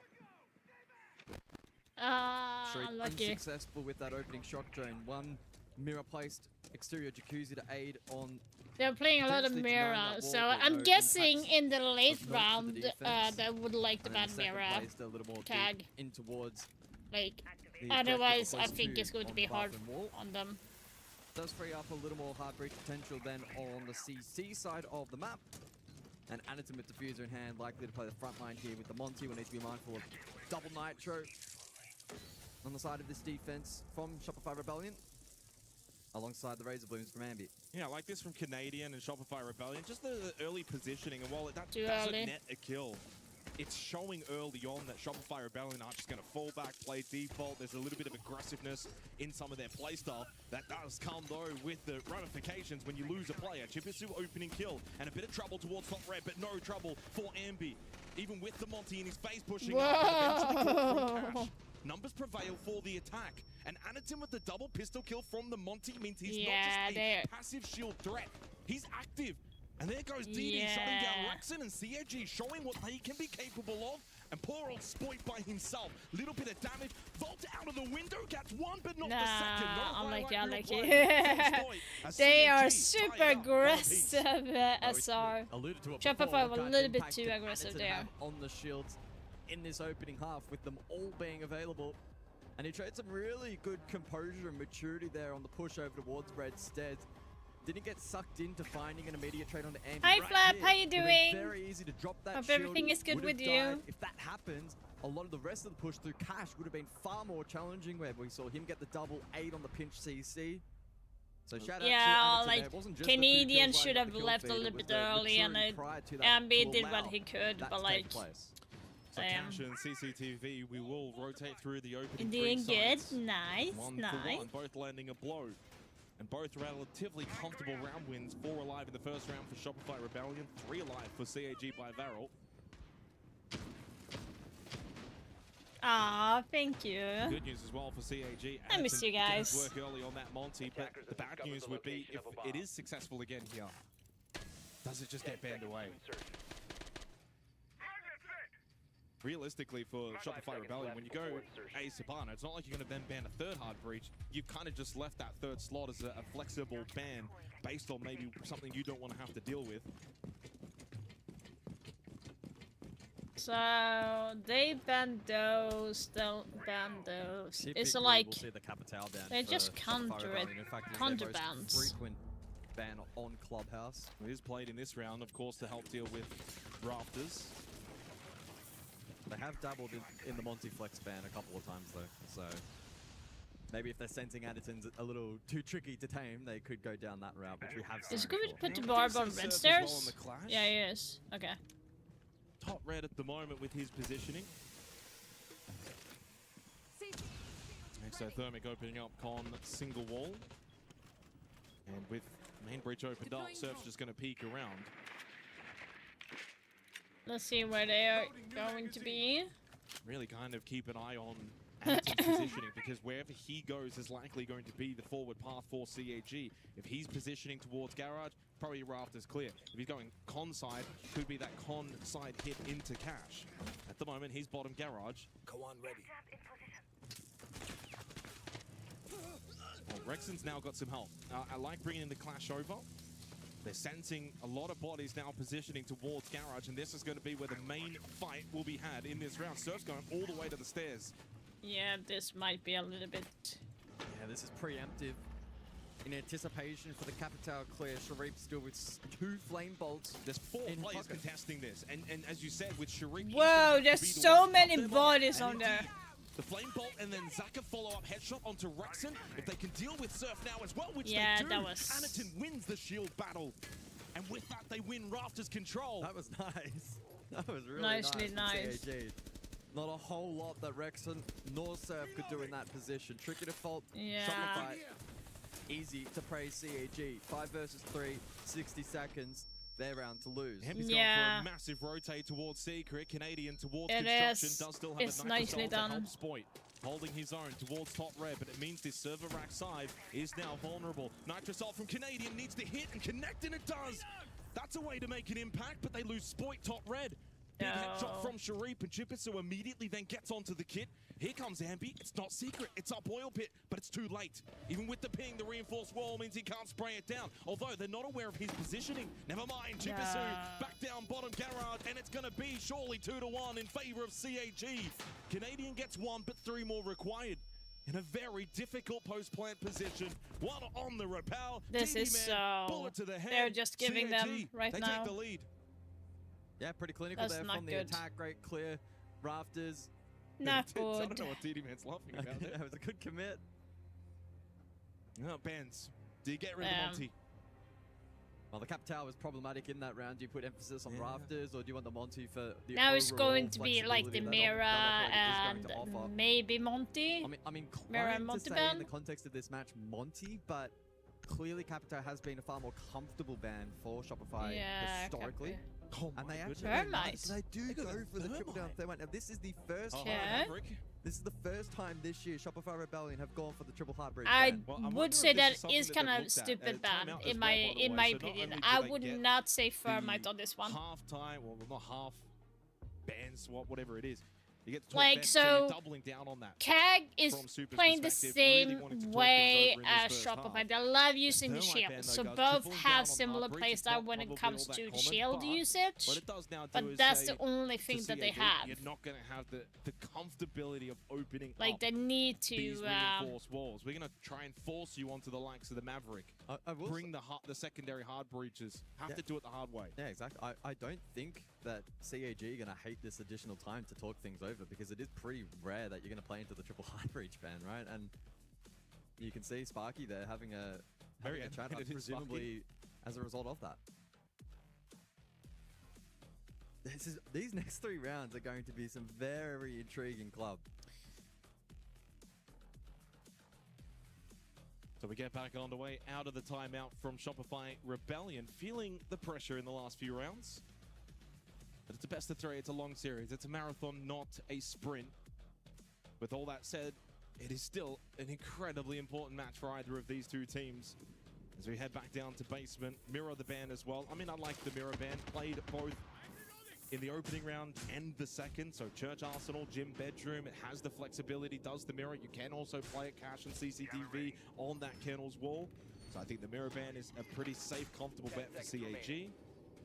Speaker 1: Unlucky.
Speaker 5: Unsuccessful with that opening shock drone. One mirror placed exterior jacuzzi to aid on.
Speaker 1: They're playing a lot of
Speaker 5: potentially denying
Speaker 1: mirror,
Speaker 5: that wall,
Speaker 1: so
Speaker 5: but
Speaker 1: I'm
Speaker 5: no
Speaker 1: guessing
Speaker 5: impacts
Speaker 1: in the late
Speaker 5: of note to the
Speaker 1: round,
Speaker 5: defense.
Speaker 1: they would like the
Speaker 5: And then
Speaker 1: bad
Speaker 5: the second
Speaker 1: mirror
Speaker 5: placed a little more
Speaker 1: tag.
Speaker 5: deep in towards
Speaker 1: Like,
Speaker 5: the
Speaker 1: otherwise
Speaker 5: objective,
Speaker 1: I
Speaker 5: close
Speaker 1: think
Speaker 5: to
Speaker 1: it's going to
Speaker 5: on
Speaker 1: be
Speaker 5: the
Speaker 1: hard
Speaker 5: bathroom wall.
Speaker 1: on them.
Speaker 5: Does free up a little more hard breach potential then on the CC side of the map. And Anaton with Diffuser in hand, likely to play the front line here with the Monty. We'll need to be mindful of double Nitro on the side of this defense from Shopify Rebellion, alongside the Razor Blooms from Ambit.
Speaker 9: Yeah, I like this from Canadian and Shopify Rebellion. Just the early positioning, and while that
Speaker 1: Too
Speaker 9: doesn't
Speaker 1: early.
Speaker 9: net a kill, it's showing early on that Shopify Rebellion aren't just going to fall back, play default. There's a little bit of aggressiveness in some of their playstyle. That does come, though, with the ramifications when you lose a player. Chibitsu opening kill, and a bit of trouble towards top red, but no trouble for Ambi. Even with the Monty in his face pushing up, but eventually caught from Cash. Numbers prevail for the attack. And Anaton with the double pistol kill from the Monty means he's not just a passive shield threat. He's active. And there goes DD shutting down Rexon, and CAG showing what they can be capable of. And poor old Spoit by himself. Little bit of damage. Vault out of the window. Gets one, but not the second.
Speaker 1: Unlucky. They are super aggressive, SR.
Speaker 5: Alluded to it
Speaker 1: Shopify
Speaker 5: before,
Speaker 1: were a
Speaker 5: what
Speaker 1: little
Speaker 5: kind of
Speaker 1: bit
Speaker 5: impact
Speaker 1: too
Speaker 5: did
Speaker 1: aggressive
Speaker 5: Anaton
Speaker 1: there.
Speaker 5: have on the shields in this opening half, with them all being available. And he showed some really good composure and maturity there on the push over towards Redstead. Didn't get sucked into finding an immediate trade on the Ambi.
Speaker 1: Hi,
Speaker 5: right
Speaker 1: Flap,
Speaker 5: here.
Speaker 1: how you
Speaker 5: Would've been
Speaker 1: doing?
Speaker 5: Very easy to drop that
Speaker 1: Hope
Speaker 5: shield.
Speaker 1: everything is good
Speaker 5: Would've
Speaker 1: with you.
Speaker 5: died. If that happens, a lot of the rest of the push through Cash would have been far more challenging, where we saw him get the double 8 on the pinch CC. So shout out to Anaton
Speaker 1: like
Speaker 5: there. It wasn't just the 2
Speaker 1: Canadian
Speaker 5: kills
Speaker 1: should
Speaker 5: lining up
Speaker 1: have
Speaker 5: the kill
Speaker 1: left a
Speaker 5: feed, it
Speaker 1: little
Speaker 5: was
Speaker 1: bit
Speaker 5: the
Speaker 1: early, and
Speaker 5: maturity prior to that
Speaker 1: Ambi
Speaker 5: to
Speaker 1: did what
Speaker 5: allow
Speaker 1: he could,
Speaker 5: that
Speaker 1: but
Speaker 5: to
Speaker 1: like,
Speaker 5: take place.
Speaker 9: So
Speaker 1: damn.
Speaker 9: Cash and CCTV, we will rotate through the opening
Speaker 1: Doing
Speaker 9: three
Speaker 1: good,
Speaker 9: sides.
Speaker 1: nice,
Speaker 9: One
Speaker 1: nice.
Speaker 9: for one, both landing a blow. And both relatively comfortable round wins. 4 alive in the first round for Shopify Rebellion, 3 alive for CAG by Varel.
Speaker 1: Aw, thank you.
Speaker 9: Good news as well for CAG.
Speaker 1: I miss you guys.
Speaker 9: Didn't work early on that Monty, but the bad news would be if it is successful again here, does it just get banned away? Realistically, for Shopify Rebellion, when you go Ace Hibana, it's not like you're going to then ban a third hard breach. You've kind of just left that third slot as a flexible ban based on maybe something you don't want to have to deal with.
Speaker 1: So they ban those, don't ban those. It's
Speaker 5: Typically,
Speaker 1: like
Speaker 5: we'll see the Capital ban
Speaker 1: they
Speaker 5: for
Speaker 1: just
Speaker 5: Shopify
Speaker 1: counter it,
Speaker 5: Rebellion. In fact, it's
Speaker 1: counter
Speaker 5: their most
Speaker 1: bans.
Speaker 5: frequent ban on Clubhouse.
Speaker 9: It is played in this round, of course, to help deal with Rafters.
Speaker 5: They have dabbled in the Monty Flex ban a couple of times though, so maybe if they're sensing Addison's a little too tricky to tame, they could go down that route, which we have seen
Speaker 1: Is it good to
Speaker 5: before.
Speaker 1: put the
Speaker 9: Now,
Speaker 1: barb
Speaker 9: we do
Speaker 1: on
Speaker 9: see
Speaker 1: red
Speaker 9: Surf as well on
Speaker 1: stairs?
Speaker 9: the clash.
Speaker 1: Yeah, he is. Okay.
Speaker 9: Top red at the moment with his positioning. Exothermic opening up Con single wall. And with main breach opened up, Surf's just going to peek around.
Speaker 1: Let's see where they are going to be.
Speaker 9: Really kind of keep an eye on Anton's positioning, because wherever he goes is likely going to be the forward path for CAG. If he's positioning towards Garage, probably Rafters clear. If he's going Con side, could be that Con side hit into Cash. At the moment, he's bottom Garage.
Speaker 10: Kawan ready.
Speaker 9: Well, Rexon's now got some help. I like bringing in the Clash over. They're sensing a lot of bodies now positioning towards Garage, and this is going to be where the main fight will be had in this round. Surf's going all the way to the stairs.
Speaker 1: Yeah, this might be a little bit.
Speaker 5: Yeah, this is preemptive. In anticipation for the Capital clear, Sharif still with 2 flame bolts.
Speaker 9: There's 4
Speaker 5: in
Speaker 9: players
Speaker 5: pocket.
Speaker 9: contesting this, and as you said, with Sharif...
Speaker 1: Whoa, there's so many bodies on there.
Speaker 9: The flame bolt and then Zaka follow-up headshot onto Rexon. If they can deal with Surf now as well, which
Speaker 1: Yeah,
Speaker 9: they do,
Speaker 1: that was-
Speaker 9: Anaton wins the shield battle. And with that, they win Rafters control.
Speaker 5: That was nice. That was really
Speaker 1: Nicely
Speaker 5: nice. from
Speaker 1: nice.
Speaker 5: CAG. Not a whole lot that Rexon nor Surf could do in that position. Tricky to fault.
Speaker 1: Yeah.
Speaker 5: Shopify. Easy to praise CAG. 5 versus 3, 60 seconds. Their round to lose.
Speaker 9: Hempy's
Speaker 1: Yeah.
Speaker 9: going for a massive rotate towards Secret. Canadian towards
Speaker 1: It
Speaker 9: construction.
Speaker 1: is.
Speaker 9: Does still have
Speaker 1: It's
Speaker 9: a
Speaker 1: nicely
Speaker 9: nitro
Speaker 1: done.
Speaker 9: to help Spoit. Holding his own towards top red, but it means this server rack side is now vulnerable. Nitrosol from Canadian needs to hit and connect, and it does. That's a way to make an impact, but they lose Spoit top red. Big headshot from Sharif, and Chipiso immediately then gets onto the kit. Here comes Ambi. It's not Secret. It's up Oil Pit, but it's too late. Even with the ping, the reinforced wall means he can't spray it down. Although they're not aware of his positioning. Never mind. Chipiso back down bottom Garage, and it's going to be surely 2-1 in favor of CAG. Canadian gets 1, but 3 more required. In a very difficult post-plant position. One on the rappel.
Speaker 1: This
Speaker 9: DD
Speaker 1: is
Speaker 9: man,
Speaker 1: so.
Speaker 9: bullet to the head.
Speaker 1: They're just giving
Speaker 9: CAG,
Speaker 1: them right
Speaker 9: they
Speaker 1: now.
Speaker 9: take the lead.
Speaker 5: Yeah, pretty clinical
Speaker 1: That's
Speaker 5: there
Speaker 1: not
Speaker 5: from the
Speaker 1: good.
Speaker 5: attack. Great clear. Rafters.
Speaker 1: Not
Speaker 9: I don't
Speaker 1: good.
Speaker 9: know what DD man's laughing about there.
Speaker 5: That was a good commit.
Speaker 9: Oh, Benz, do you get rid of Monty?
Speaker 5: Well, the Capital was problematic in that round. Do you put emphasis on
Speaker 9: Yeah.
Speaker 5: Rafters, or do you want the Monty for the
Speaker 1: Now it's
Speaker 5: overall
Speaker 1: going to be like the
Speaker 5: flexibility
Speaker 1: Mira
Speaker 5: that
Speaker 1: and
Speaker 5: opponent is going to offer?
Speaker 1: maybe Monty.
Speaker 5: I'm
Speaker 1: Mira
Speaker 5: inclined
Speaker 1: and
Speaker 5: to
Speaker 1: Monty
Speaker 5: say
Speaker 1: ban?
Speaker 5: in the context of this match, Monty, but clearly Capital has been a far more comfortable ban for Shopify
Speaker 1: Yeah,
Speaker 5: historically.
Speaker 1: Capital.
Speaker 9: Oh,
Speaker 5: And
Speaker 9: my
Speaker 5: they
Speaker 9: goodness.
Speaker 5: actually
Speaker 1: Thermite.
Speaker 5: they do
Speaker 9: Look at
Speaker 5: go
Speaker 9: the
Speaker 5: for the triple down
Speaker 9: thermite.
Speaker 5: thermite. Now this is the first
Speaker 9: Oh,
Speaker 1: Okay.
Speaker 9: Maverick.
Speaker 5: this is the first time this year Shopify Rebellion have gone for the triple heartbreak
Speaker 1: I
Speaker 5: ban.
Speaker 9: Well, I wonder
Speaker 1: would
Speaker 9: if
Speaker 1: say
Speaker 9: this
Speaker 1: that
Speaker 9: is something
Speaker 1: is
Speaker 9: that
Speaker 1: kind
Speaker 9: they've
Speaker 1: of
Speaker 9: looked at.
Speaker 1: stupid ban
Speaker 9: Timeout as
Speaker 1: in
Speaker 9: well,
Speaker 1: my
Speaker 9: by the
Speaker 1: in
Speaker 9: way.
Speaker 1: my
Speaker 9: So not
Speaker 1: opinion.
Speaker 9: only do
Speaker 1: I
Speaker 9: they
Speaker 1: would
Speaker 9: get
Speaker 1: not say
Speaker 9: the
Speaker 1: Thermite on this one.
Speaker 9: Half time, or not half bans, whatever it is. You get 12
Speaker 1: Like,
Speaker 9: bans,
Speaker 1: so
Speaker 9: you're doubling down on that.
Speaker 1: CAG is
Speaker 9: From Super's
Speaker 1: playing the
Speaker 9: perspective, really
Speaker 1: same
Speaker 9: wanting to talk
Speaker 1: way
Speaker 9: things over in
Speaker 1: as
Speaker 9: this first
Speaker 1: Shopify.
Speaker 9: half.
Speaker 1: They love using the
Speaker 9: Thermite
Speaker 1: shield,
Speaker 9: ban, though,
Speaker 1: so
Speaker 9: guys,
Speaker 1: both
Speaker 9: tripling down
Speaker 1: have
Speaker 9: on
Speaker 1: similar
Speaker 9: Heartbreak is
Speaker 1: playstyle
Speaker 9: not
Speaker 1: when it
Speaker 9: probably
Speaker 1: comes
Speaker 9: all that
Speaker 1: to
Speaker 9: common,
Speaker 1: shield
Speaker 9: but
Speaker 1: usage.
Speaker 9: What it does now do
Speaker 1: But
Speaker 9: is
Speaker 1: that's
Speaker 9: say
Speaker 1: the only
Speaker 9: to
Speaker 1: thing that they
Speaker 9: CAG,
Speaker 1: have.
Speaker 9: You're not going to have the comfortability of opening
Speaker 1: Like
Speaker 9: up
Speaker 1: they need
Speaker 9: these
Speaker 1: to.
Speaker 9: reinforced walls. We're going to try and force you onto the likes of the Maverick.
Speaker 5: I will
Speaker 9: Bring the secondary hard breaches. Have
Speaker 5: Yeah.
Speaker 9: to do it the hard way.
Speaker 5: Yeah, exactly. I don't think that CAG are going to hate this additional time to talk things over, because it is pretty rare that you're going to play into the triple hard breach ban, right? And you can see Sparky there having a
Speaker 9: Very
Speaker 5: chat,
Speaker 9: animated,
Speaker 5: presumably as a result of that. These next 3 rounds are going to be some very intriguing club.
Speaker 9: So we get back on the way out of the timeout from Shopify Rebellion, feeling the pressure in the last few rounds. But it's a best of 3, it's a long series, it's a marathon, not a sprint. With all that said, it is still an incredibly important match for either of these 2 teams. As we head back down to basement, mirror the ban as well. I mean, I like the mirror ban, played both in the opening round and the second. So Church Arsenal, gym bedroom, it has the flexibility, does the mirror. You can also play it cash and CCTV on that Kernel's wall. So I think the mirror ban is a pretty safe, comfortable bet for CAG.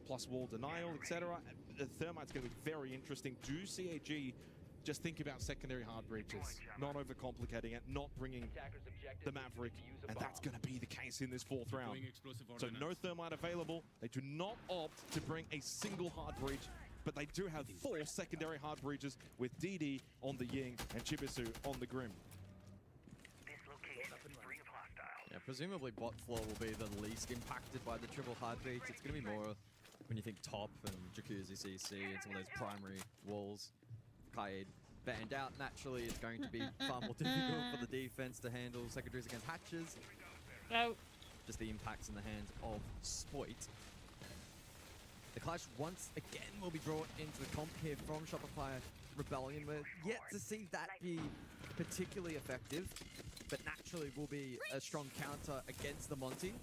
Speaker 9: plus wall denial, etc. The Thermite's going to be very interesting. Do CAG just think about secondary hard breaches, not overcomplicating it, not bringing the Maverick, and that's going to be the case in this 4th round. So no Thermite available. They do not opt to bring a single hard breach, but they do have 4 secondary hard breaches with DD on the Ying and Chibisu on the Grim.
Speaker 10: Yeah, presumably bot floor will be the least impacted by the triple hard breach. It's going to be more when you think top and Jacuzzi CC and some of those primary walls. Kaid banned out, naturally it's going to be far more difficult for the defense to handle secondaries against hatches.
Speaker 1: No.
Speaker 10: Just the impacts in the hands of Spoit. The clash once again will be brought into the comp here from Shopify Rebellion. We're yet to see that be particularly effective, but naturally will be a strong counter against the Monty.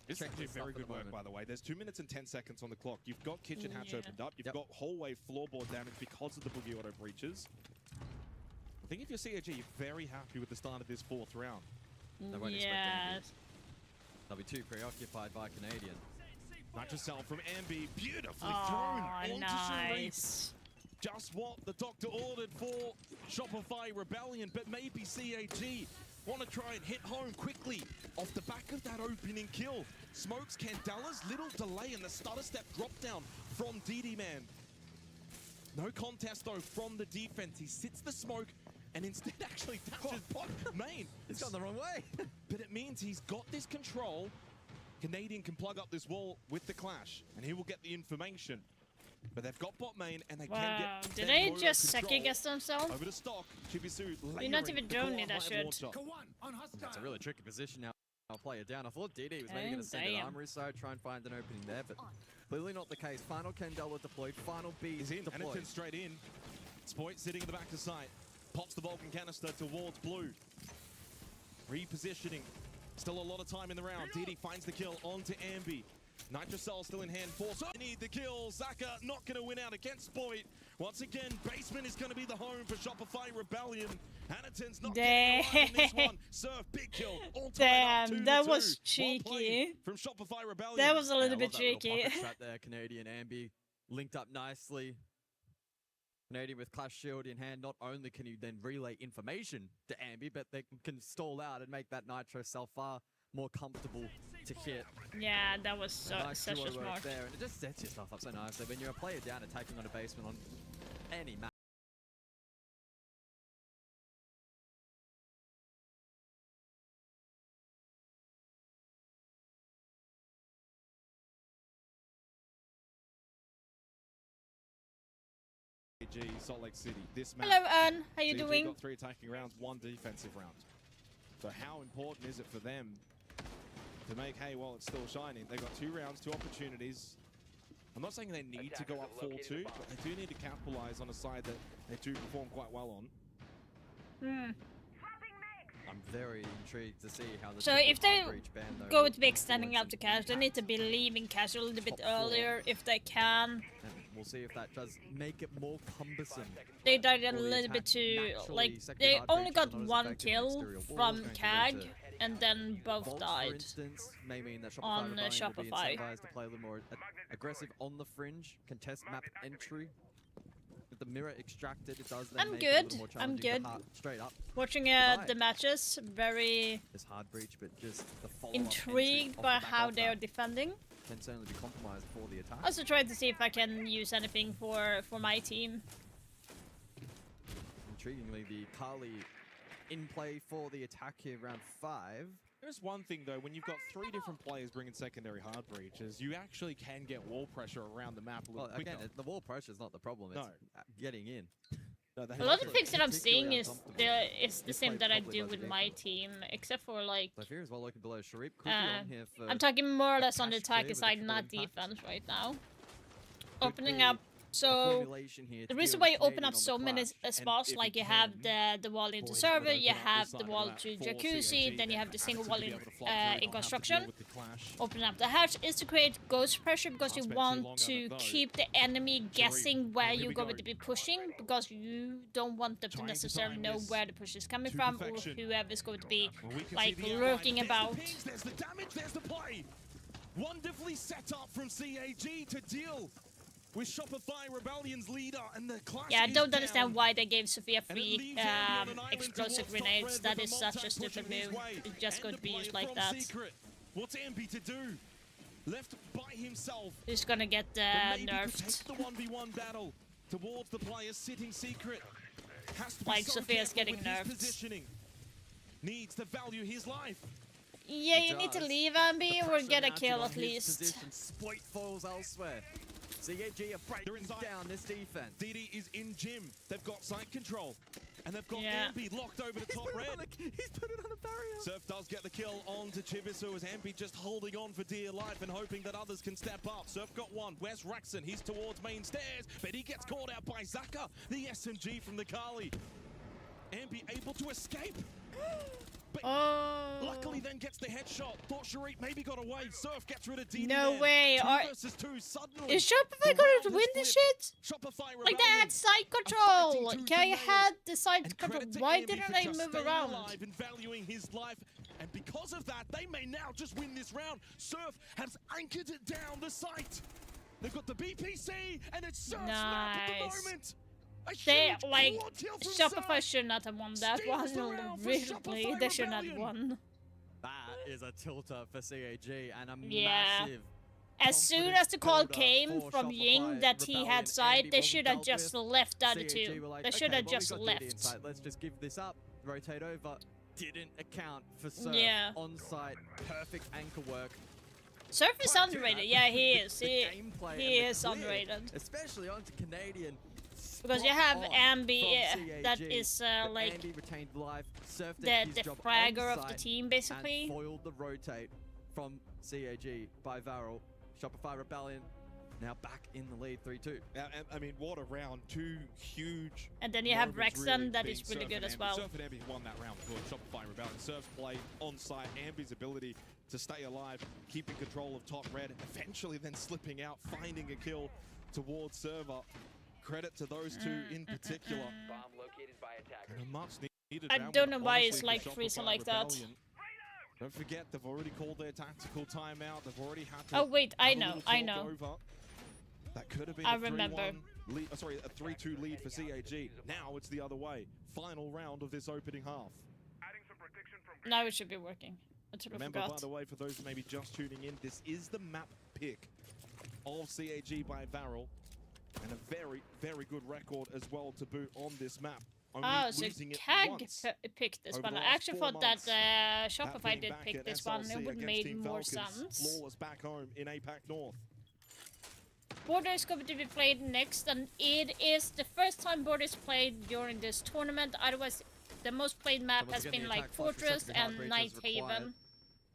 Speaker 9: This is actually very good work, by the way. There's 2 minutes and 10 seconds on the clock. You've got kitchen hatch opened up. You've got hallway floorboard damage because of the boogie auto breaches. I think if you're CAG, you're very happy with the start of this 4th round.
Speaker 10: They won't expect anything. They'll be too preoccupied by Canadian.
Speaker 9: Nitrocell from Ambi, beautifully thrown onto
Speaker 1: nice.
Speaker 9: Sharif. Just what the doctor ordered for Shopify Rebellion, but maybe CAG want to try and hit home quickly off the back of that opening kill. Smokes Candela's little delay in the stutter step drop down from DD Man. No contest though from the defense. He sits the smoke and instead actually touches bot main.
Speaker 10: It's gone the wrong way.
Speaker 9: But it means he's got this control. Canadian can plug up this wall with the clash and he will get the information. But they've got bot main and they can get.
Speaker 1: Did they just second guess themselves?
Speaker 9: Over to stock. Chibisu
Speaker 1: You're not even doing it, I should.
Speaker 10: It's a really tricky position now. I'll play it down. I thought DD was maybe going to send it armory side, try and find an opening there, but clearly not the case. Final Candela deployed, final B
Speaker 9: is in,
Speaker 10: deployed.
Speaker 9: Anakin straight in. Spoit sitting in the back of sight. Pops the Vulcan canister towards blue. Repositioning. Still a lot of time in the round. DD finds the kill onto Ambi. Nitrocell still in hand for so need the kill. Zaka not going to win out against Spoit. Once again, basement is going to be the home for Shopify Rebellion. Anaton's not getting alive in this one. Surf, big kill. All
Speaker 1: damn, that was cheeky.
Speaker 9: From Shopify Rebellion.
Speaker 1: That was a little bit cheeky.
Speaker 10: Trap there, Canadian Ambi linked up nicely. Canadian with Clash Shield in hand, not only can you then relay information to Ambi, but they can stall out and make that Nitro cell far more comfortable to hit.
Speaker 1: Yeah, that was such a smart.
Speaker 10: There, and it just sets yourself up so nicely. When you're a player down attacking on a basement on any map.
Speaker 9: Salt Lake City. This map.
Speaker 1: Hello, Anne. How you doing?
Speaker 9: Got 3 attacking rounds, 1 defensive round. So how important is it for them to make hay while it's still shining? They've got 2 rounds, 2 opportunities. I'm not saying they need to go up 4-2, but they do need to capitalize on a side that they do perform quite well on.
Speaker 10: I'm very intrigued to see how the
Speaker 1: so if they go with big standing
Speaker 10: up
Speaker 1: up to cash, they need to be leaving cash a little bit earlier if they can.
Speaker 10: And we'll see if that does make it more cumbersome.
Speaker 1: They died a little bit too, like, they only got 1 kill from CAG, and then both died
Speaker 10: for instance, may mean that
Speaker 1: on
Speaker 10: Shopify will be
Speaker 1: Shopify.
Speaker 10: incentivized to play a little more aggressive on the fringe, contest map entry. With the mirror extracted, it does then
Speaker 1: I'm
Speaker 10: make it a
Speaker 1: good.
Speaker 10: little more
Speaker 1: I'm
Speaker 10: challenging to
Speaker 1: good.
Speaker 10: straight up.
Speaker 1: Watching the matches, very
Speaker 10: This hard breach, but just the follow-up
Speaker 1: intrigued
Speaker 10: entry
Speaker 1: by
Speaker 10: off the back
Speaker 1: how
Speaker 10: of
Speaker 1: they're
Speaker 10: that
Speaker 1: defending.
Speaker 10: can certainly be compromised for the attack.
Speaker 1: Also trying to see if I can use anything for my team.
Speaker 10: Intriguingly, the Kali in play for the attack here, round 5.
Speaker 9: There's one thing though, when you've got 3 different players bringing secondary hard breaches, you actually can get wall pressure around the map a little quicker.
Speaker 10: Again, the wall pressure is not the problem, it's getting in.
Speaker 9: No,
Speaker 1: A lot of things that I'm seeing is the same that I do with my team, except for like
Speaker 10: So here as well, looking below Sharif could be on here for
Speaker 1: I'm talking more or less on the
Speaker 10: cash clear
Speaker 1: attacker
Speaker 10: with a
Speaker 1: side,
Speaker 10: triple
Speaker 1: not
Speaker 10: impact.
Speaker 1: defense right now.
Speaker 10: Could
Speaker 1: Opening
Speaker 10: be
Speaker 1: up.
Speaker 10: a
Speaker 1: So
Speaker 10: formulation here
Speaker 1: the
Speaker 10: to
Speaker 1: reason
Speaker 10: deal
Speaker 1: why
Speaker 10: with
Speaker 1: you open
Speaker 10: Canadian
Speaker 1: up
Speaker 10: on the
Speaker 1: so many
Speaker 10: clash. And
Speaker 1: spots,
Speaker 10: if
Speaker 1: like you
Speaker 10: can,
Speaker 1: have the wall into
Speaker 9: Boys
Speaker 1: server,
Speaker 9: would
Speaker 1: you
Speaker 9: open up
Speaker 1: have
Speaker 9: this
Speaker 1: the
Speaker 9: side
Speaker 1: wall
Speaker 9: of
Speaker 1: to
Speaker 9: that for
Speaker 1: jacuzzi,
Speaker 9: CAG,
Speaker 1: then you have the single wall in,
Speaker 9: to be able to fly through,
Speaker 1: in
Speaker 9: not have to
Speaker 1: construction.
Speaker 9: deal with the clash.
Speaker 1: Open up the hatch is to create ghost pressure because you
Speaker 9: Can't spend too long
Speaker 1: want
Speaker 9: on
Speaker 1: to
Speaker 9: it, though.
Speaker 1: keep the enemy guessing where
Speaker 9: here
Speaker 1: you're
Speaker 9: we
Speaker 1: going
Speaker 9: go.
Speaker 1: to be pushing, because you don't want them to
Speaker 9: Trying to
Speaker 1: necessarily
Speaker 9: time
Speaker 1: know
Speaker 9: this
Speaker 1: where the push is coming
Speaker 9: to
Speaker 1: from, or
Speaker 9: perfection.
Speaker 1: whoever's going to be
Speaker 9: Well, we can
Speaker 1: like
Speaker 9: see the
Speaker 1: lurking
Speaker 9: outline.
Speaker 1: about.
Speaker 9: There's the pings, there's the damage, there's the play. Wonderfully nicely set up from CAG to deal with Shopify Rebellion's leader, and the clash
Speaker 1: Yeah, I
Speaker 9: is
Speaker 1: don't
Speaker 9: down.
Speaker 1: understand why they gave Sophia
Speaker 9: And it
Speaker 1: free
Speaker 9: leaves Ambi on an island
Speaker 1: explosive
Speaker 9: towards top
Speaker 1: grenades.
Speaker 9: red
Speaker 1: That
Speaker 9: with
Speaker 1: is
Speaker 9: a
Speaker 1: such a
Speaker 9: Montagne
Speaker 1: stupid
Speaker 9: pushing his
Speaker 1: move.
Speaker 9: way.
Speaker 1: It just
Speaker 9: And
Speaker 1: got to be
Speaker 9: the
Speaker 1: used
Speaker 9: play
Speaker 1: like
Speaker 9: from
Speaker 1: that.
Speaker 9: Secret. What's Ambi to do? Left by himself.
Speaker 1: He's gonna get
Speaker 9: But maybe could
Speaker 1: nerfed.
Speaker 9: take the 1v1 battle towards the players sitting Secret. Has to be
Speaker 1: Like
Speaker 9: so
Speaker 1: Sophia's
Speaker 9: careful
Speaker 1: getting
Speaker 9: with his
Speaker 1: nerfed.
Speaker 9: positioning. Needs to value his life.
Speaker 1: Yeah, you need to leave Ambi or get a kill at least.
Speaker 10: Position, split falls elsewhere. CAG are breaking
Speaker 9: inside.
Speaker 10: down this defense.
Speaker 9: DD is in gym. They've got site control. And they've got
Speaker 1: Yeah.
Speaker 9: Ambi locked over the top red.
Speaker 10: He's put it on a barrier.
Speaker 9: Surf does get the kill on to Chibisu as Ambi just holding on for dear life and hoping that others can step up. Surf got one. Where's Raxon? He's towards main stairs, but he gets caught out by Zaka, the SMG from the Kali. Ambi able to escape. But luckily then gets the headshot. Thought Sharit maybe got away. Surf gets rid of DD.
Speaker 1: No
Speaker 9: there.
Speaker 1: way.
Speaker 9: 2 versus 2 suddenly.
Speaker 1: Is Shopify
Speaker 9: The
Speaker 1: gonna
Speaker 9: round
Speaker 1: win
Speaker 9: has
Speaker 1: this
Speaker 9: flipped.
Speaker 1: shit?
Speaker 9: Shopify
Speaker 1: Like they
Speaker 9: Rebellion
Speaker 1: had side
Speaker 9: are
Speaker 1: control.
Speaker 9: fighting tooth
Speaker 1: Okay,
Speaker 9: and
Speaker 1: had
Speaker 9: nail.
Speaker 1: the side
Speaker 9: And
Speaker 1: control.
Speaker 9: credit to
Speaker 1: Why
Speaker 9: Ambi
Speaker 1: didn't
Speaker 9: for
Speaker 1: they
Speaker 9: just
Speaker 1: move
Speaker 9: staying
Speaker 1: around?
Speaker 9: alive and valuing his life. And because of that, they may now just win this round. Surf has anchored it down the site. They've got the BPC and it's Surf's map at the
Speaker 1: Nice.
Speaker 9: moment. A
Speaker 1: They
Speaker 9: huge
Speaker 1: like
Speaker 9: quad kill from
Speaker 1: Shopify
Speaker 9: Surf.
Speaker 1: should not have won that
Speaker 9: Steals the
Speaker 1: one.
Speaker 9: round for
Speaker 1: Really,
Speaker 9: Shopify
Speaker 1: they should not have
Speaker 9: Rebellion.
Speaker 1: won.
Speaker 10: That is a tilter for CAG and a
Speaker 1: Yeah.
Speaker 10: massive.
Speaker 1: As soon as the call came from Ying that he had side, they should have just left the other two. They should have just left.
Speaker 10: Let's just give this up, rotate over. Didn't account for Surf
Speaker 1: Yeah.
Speaker 10: on site. Perfect anchor work.
Speaker 1: Surf is
Speaker 10: Can't do
Speaker 1: underrated.
Speaker 10: that.
Speaker 1: Yeah, he is.
Speaker 10: The
Speaker 1: He
Speaker 10: gameplay
Speaker 1: he
Speaker 10: and the
Speaker 1: is
Speaker 10: clear,
Speaker 1: underrated.
Speaker 10: especially onto Canadian.
Speaker 1: Because you
Speaker 10: Spot
Speaker 1: have
Speaker 10: on
Speaker 1: Ambi
Speaker 10: from
Speaker 1: that
Speaker 10: CAG,
Speaker 1: is
Speaker 10: but
Speaker 1: like
Speaker 10: Ambi retained life, Surf
Speaker 1: the
Speaker 10: did his job
Speaker 1: fragger
Speaker 10: on
Speaker 1: of the
Speaker 10: site
Speaker 1: team,
Speaker 10: and
Speaker 1: basically.
Speaker 10: foiled the rotate from CAG by Varel. Shopify Rebellion now back in the lead 3-2.
Speaker 9: I mean, what a round. 2 huge
Speaker 1: And then you have
Speaker 9: moments
Speaker 1: Rexon
Speaker 9: really
Speaker 1: that
Speaker 9: being
Speaker 1: is really
Speaker 9: Surf
Speaker 1: good
Speaker 9: and
Speaker 1: as
Speaker 9: Ambi.
Speaker 1: well.
Speaker 9: Surf and Ambi won that round for Shopify Rebellion. Surf's play on site, Ambi's ability to stay alive, keeping control of top red, eventually then slipping out, finding a kill towards server. Credit to those two in particular. And a much needed
Speaker 1: I
Speaker 9: round,
Speaker 1: don't know why
Speaker 9: honestly,
Speaker 1: it's
Speaker 9: for
Speaker 1: like
Speaker 9: Shopify
Speaker 1: freezing like that.
Speaker 9: Rebellion. Don't forget, they've already called their tactical timeout. They've already had to
Speaker 1: Oh wait, I
Speaker 9: have a
Speaker 1: know,
Speaker 9: little
Speaker 1: I
Speaker 9: talk
Speaker 1: know.
Speaker 9: over. That could have been
Speaker 1: I
Speaker 9: a 3-1
Speaker 1: remember.
Speaker 9: lead, sorry, a 3-2 lead for CAG. Now it's the other way. Final round of this opening half.
Speaker 1: Now it should be working. I totally
Speaker 9: Remember, by
Speaker 1: forgot.
Speaker 9: the way, for those who may be just tuning in, this is the map pick of CAG by Varel. And a very, very good record as well to boot on this map. Only
Speaker 1: Oh, so
Speaker 9: losing it
Speaker 1: CAG
Speaker 9: once
Speaker 1: picked this
Speaker 9: over
Speaker 1: one.
Speaker 9: the
Speaker 1: I
Speaker 9: last
Speaker 1: actually
Speaker 9: 4
Speaker 1: thought that
Speaker 9: months.
Speaker 1: Shopify
Speaker 9: being
Speaker 1: did
Speaker 9: back
Speaker 1: pick
Speaker 9: at
Speaker 1: this one.
Speaker 9: SLC
Speaker 1: It would
Speaker 9: against
Speaker 1: made
Speaker 9: Team
Speaker 1: more
Speaker 9: Falcons,
Speaker 1: sense.
Speaker 9: Flawless back home in APAC North.
Speaker 1: Border is going to be played next, and it is the first time Border is played during this tournament. Otherwise, the most played map
Speaker 10: once
Speaker 1: has
Speaker 10: again,
Speaker 1: been
Speaker 10: the
Speaker 1: like
Speaker 10: attack flush for
Speaker 1: Fortress
Speaker 10: secondary
Speaker 1: and
Speaker 10: heartbreak
Speaker 1: Night
Speaker 10: is required.
Speaker 1: Haven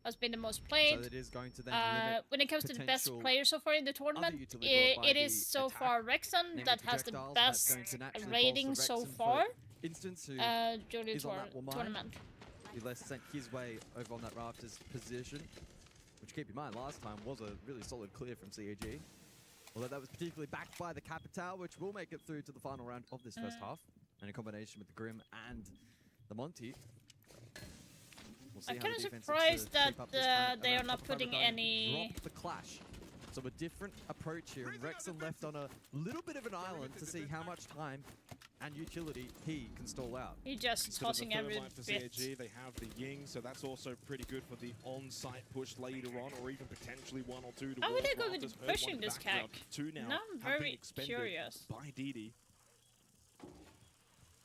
Speaker 1: has been the most played.
Speaker 10: So it is going to then limit
Speaker 1: When it comes to the best
Speaker 10: potential
Speaker 1: player so far in the tournament,
Speaker 10: utility brought by
Speaker 1: it is
Speaker 10: the
Speaker 1: so
Speaker 10: attack,
Speaker 1: far Rexon
Speaker 10: namely
Speaker 1: that has the
Speaker 10: projectiles. That's
Speaker 1: best
Speaker 10: going to naturally
Speaker 1: rating
Speaker 10: bolster
Speaker 1: so
Speaker 10: Rexon for
Speaker 1: far
Speaker 10: Instance, who
Speaker 1: during the
Speaker 10: is on that Will mine.
Speaker 1: tournament.
Speaker 10: he less sent his way over on that Rafters position, which keep in mind last time was a really solid clear from CAG. Although that was particularly backed by the Capital, which will make it through to the final round of this first half. And in combination with the Grim and the Monty. We'll see
Speaker 1: I'm
Speaker 10: how
Speaker 1: kind
Speaker 10: the
Speaker 1: of
Speaker 10: defense
Speaker 1: surprised
Speaker 10: looks to
Speaker 1: that
Speaker 10: shape up this time
Speaker 1: they are
Speaker 10: around
Speaker 1: not
Speaker 10: Shopify
Speaker 1: putting
Speaker 10: Rebellion.
Speaker 1: any.
Speaker 10: Drop the clash. So a different approach here. And Rexon left on a little bit of an island to see how much time and utility he can stall out.
Speaker 1: He just
Speaker 9: Instead of
Speaker 1: tossing
Speaker 9: the third
Speaker 1: every
Speaker 9: line for
Speaker 1: bit.
Speaker 9: CAG, they have the Ying, so that's also pretty good for the on-site push later on, or even potentially 1 or 2 to
Speaker 1: How would they go with
Speaker 9: Rafters. Heard
Speaker 1: pushing
Speaker 9: one
Speaker 1: this
Speaker 9: background.
Speaker 1: CAC?
Speaker 9: 2 now,
Speaker 1: Now I'm
Speaker 9: have been
Speaker 1: very
Speaker 9: expended
Speaker 1: curious.
Speaker 9: by DD.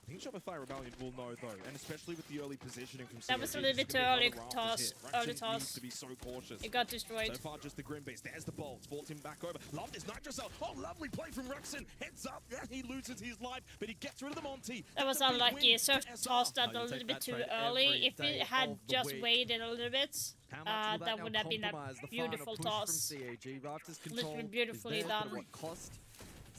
Speaker 9: I think Shopify Rebellion will know though, and especially with the early positioning from CAG.
Speaker 1: That was a
Speaker 9: this
Speaker 1: little
Speaker 9: is
Speaker 1: bit
Speaker 9: gonna be
Speaker 1: early
Speaker 9: another Rafters
Speaker 1: toss.
Speaker 9: hit.
Speaker 1: Early
Speaker 9: Rexon
Speaker 1: toss.
Speaker 9: needs to be so cautious.
Speaker 1: It got destroyed.
Speaker 9: So far, just the Grim Beast. There's the bolts. Fought him back over. Love this Nitro Cell. Oh, lovely play from Rexon. Heads up. Yeah, he loses his life, but he gets rid of the Monty.
Speaker 1: That was
Speaker 9: That's a big
Speaker 1: unlucky.
Speaker 9: win
Speaker 1: Surf
Speaker 9: for SR.
Speaker 1: tossed that
Speaker 10: Oh,
Speaker 1: a
Speaker 10: you
Speaker 1: little
Speaker 10: take
Speaker 1: bit
Speaker 10: that
Speaker 1: too
Speaker 10: trade
Speaker 1: early.
Speaker 10: every
Speaker 1: If
Speaker 10: day
Speaker 1: it had
Speaker 10: of the
Speaker 1: just
Speaker 10: week.
Speaker 1: waited a little bit,
Speaker 10: How much will
Speaker 1: that
Speaker 10: now
Speaker 1: would have been a
Speaker 10: compromise the
Speaker 1: beautiful
Speaker 10: final push
Speaker 1: toss.
Speaker 10: From CAG? Rafters
Speaker 1: Literally
Speaker 10: control
Speaker 1: beautifully
Speaker 10: is there, but
Speaker 1: done.
Speaker 10: at what cost?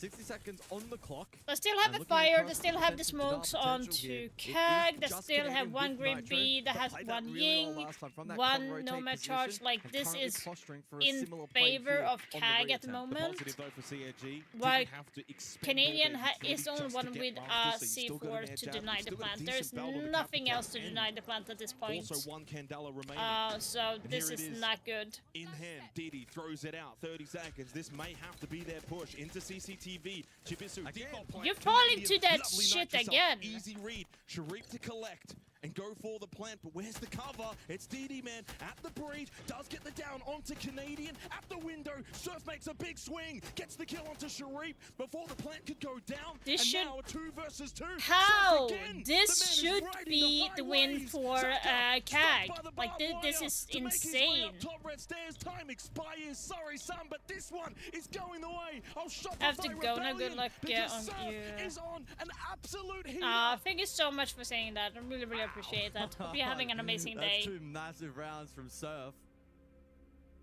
Speaker 10: 60 seconds on the clock.
Speaker 1: They still have
Speaker 10: And
Speaker 1: a
Speaker 10: looking
Speaker 1: fire, they
Speaker 10: across
Speaker 1: still
Speaker 10: the
Speaker 1: have the
Speaker 10: potential
Speaker 1: smokes
Speaker 10: potential
Speaker 1: onto
Speaker 10: here, it is
Speaker 1: Kag, they
Speaker 10: just
Speaker 1: still have
Speaker 10: Canadian
Speaker 1: one
Speaker 10: with
Speaker 1: Green
Speaker 10: Nitro
Speaker 1: B that has
Speaker 10: played that
Speaker 1: one
Speaker 10: really well
Speaker 1: Ying,
Speaker 10: last time from that
Speaker 1: one
Speaker 10: con-rotate
Speaker 1: Nomad
Speaker 10: position,
Speaker 1: Charge. Like,
Speaker 10: and
Speaker 1: this
Speaker 10: currently
Speaker 1: is
Speaker 10: posturing for a
Speaker 1: in
Speaker 10: similar play
Speaker 1: favor
Speaker 10: here
Speaker 1: of
Speaker 10: on the
Speaker 1: Kag at the
Speaker 10: reattempt.
Speaker 9: The
Speaker 1: moment.
Speaker 9: positive though for CAG,
Speaker 1: While
Speaker 9: didn't have to expend
Speaker 1: Canadian
Speaker 9: all their
Speaker 1: is the only
Speaker 9: utility
Speaker 1: one
Speaker 9: just to
Speaker 1: with
Speaker 9: get Master, so you still got an
Speaker 1: C4
Speaker 9: edge
Speaker 1: to
Speaker 9: out,
Speaker 1: deny
Speaker 9: you
Speaker 1: the
Speaker 9: still got a
Speaker 1: plant.
Speaker 9: decent
Speaker 1: There's
Speaker 9: belt on the
Speaker 1: nothing
Speaker 9: Capital
Speaker 1: else to
Speaker 9: and
Speaker 1: deny the plant at this point.
Speaker 9: Also one Candela remaining.
Speaker 1: So
Speaker 9: And
Speaker 1: this
Speaker 9: here it
Speaker 1: is
Speaker 9: is.
Speaker 1: not good.
Speaker 9: In hand, Didi throws it out. 30 seconds. This may have to be their push into CCTV. Chibisu, default plant.
Speaker 1: You're falling
Speaker 9: Canadian,
Speaker 1: to that
Speaker 9: lovely
Speaker 1: shit
Speaker 9: nitrous
Speaker 1: again.
Speaker 9: Easy read. Sharif to collect and go for the plant. But where's the cover? It's Didi, man. At the breach. Does get the down onto Canadian. At the window. Surf makes a big swing. Gets the kill onto Sharif before the plant could go down.
Speaker 1: This
Speaker 9: and
Speaker 1: should-
Speaker 9: now a 2 versus 2.
Speaker 1: How?
Speaker 9: Surf again.
Speaker 1: This
Speaker 9: The man is
Speaker 1: should
Speaker 9: riding
Speaker 1: be the win
Speaker 9: highways.
Speaker 1: for
Speaker 9: Zaka,
Speaker 1: Kag.
Speaker 9: stopped by the
Speaker 1: Like,
Speaker 9: barbed
Speaker 1: this
Speaker 9: wire
Speaker 1: is
Speaker 9: to make his way
Speaker 1: insane.
Speaker 9: up top red stairs. Time expires. Sorry, son, but this one is going the way of Shopify
Speaker 1: I have to go now. Good
Speaker 9: Rebellion
Speaker 1: luck
Speaker 9: because
Speaker 1: on
Speaker 9: Surf
Speaker 1: you.
Speaker 9: is on an absolute heater.
Speaker 1: Thank you so much for saying that. I really, really appreciate that. Hope you're having an amazing day.
Speaker 10: That's 2 massive rounds from Surf.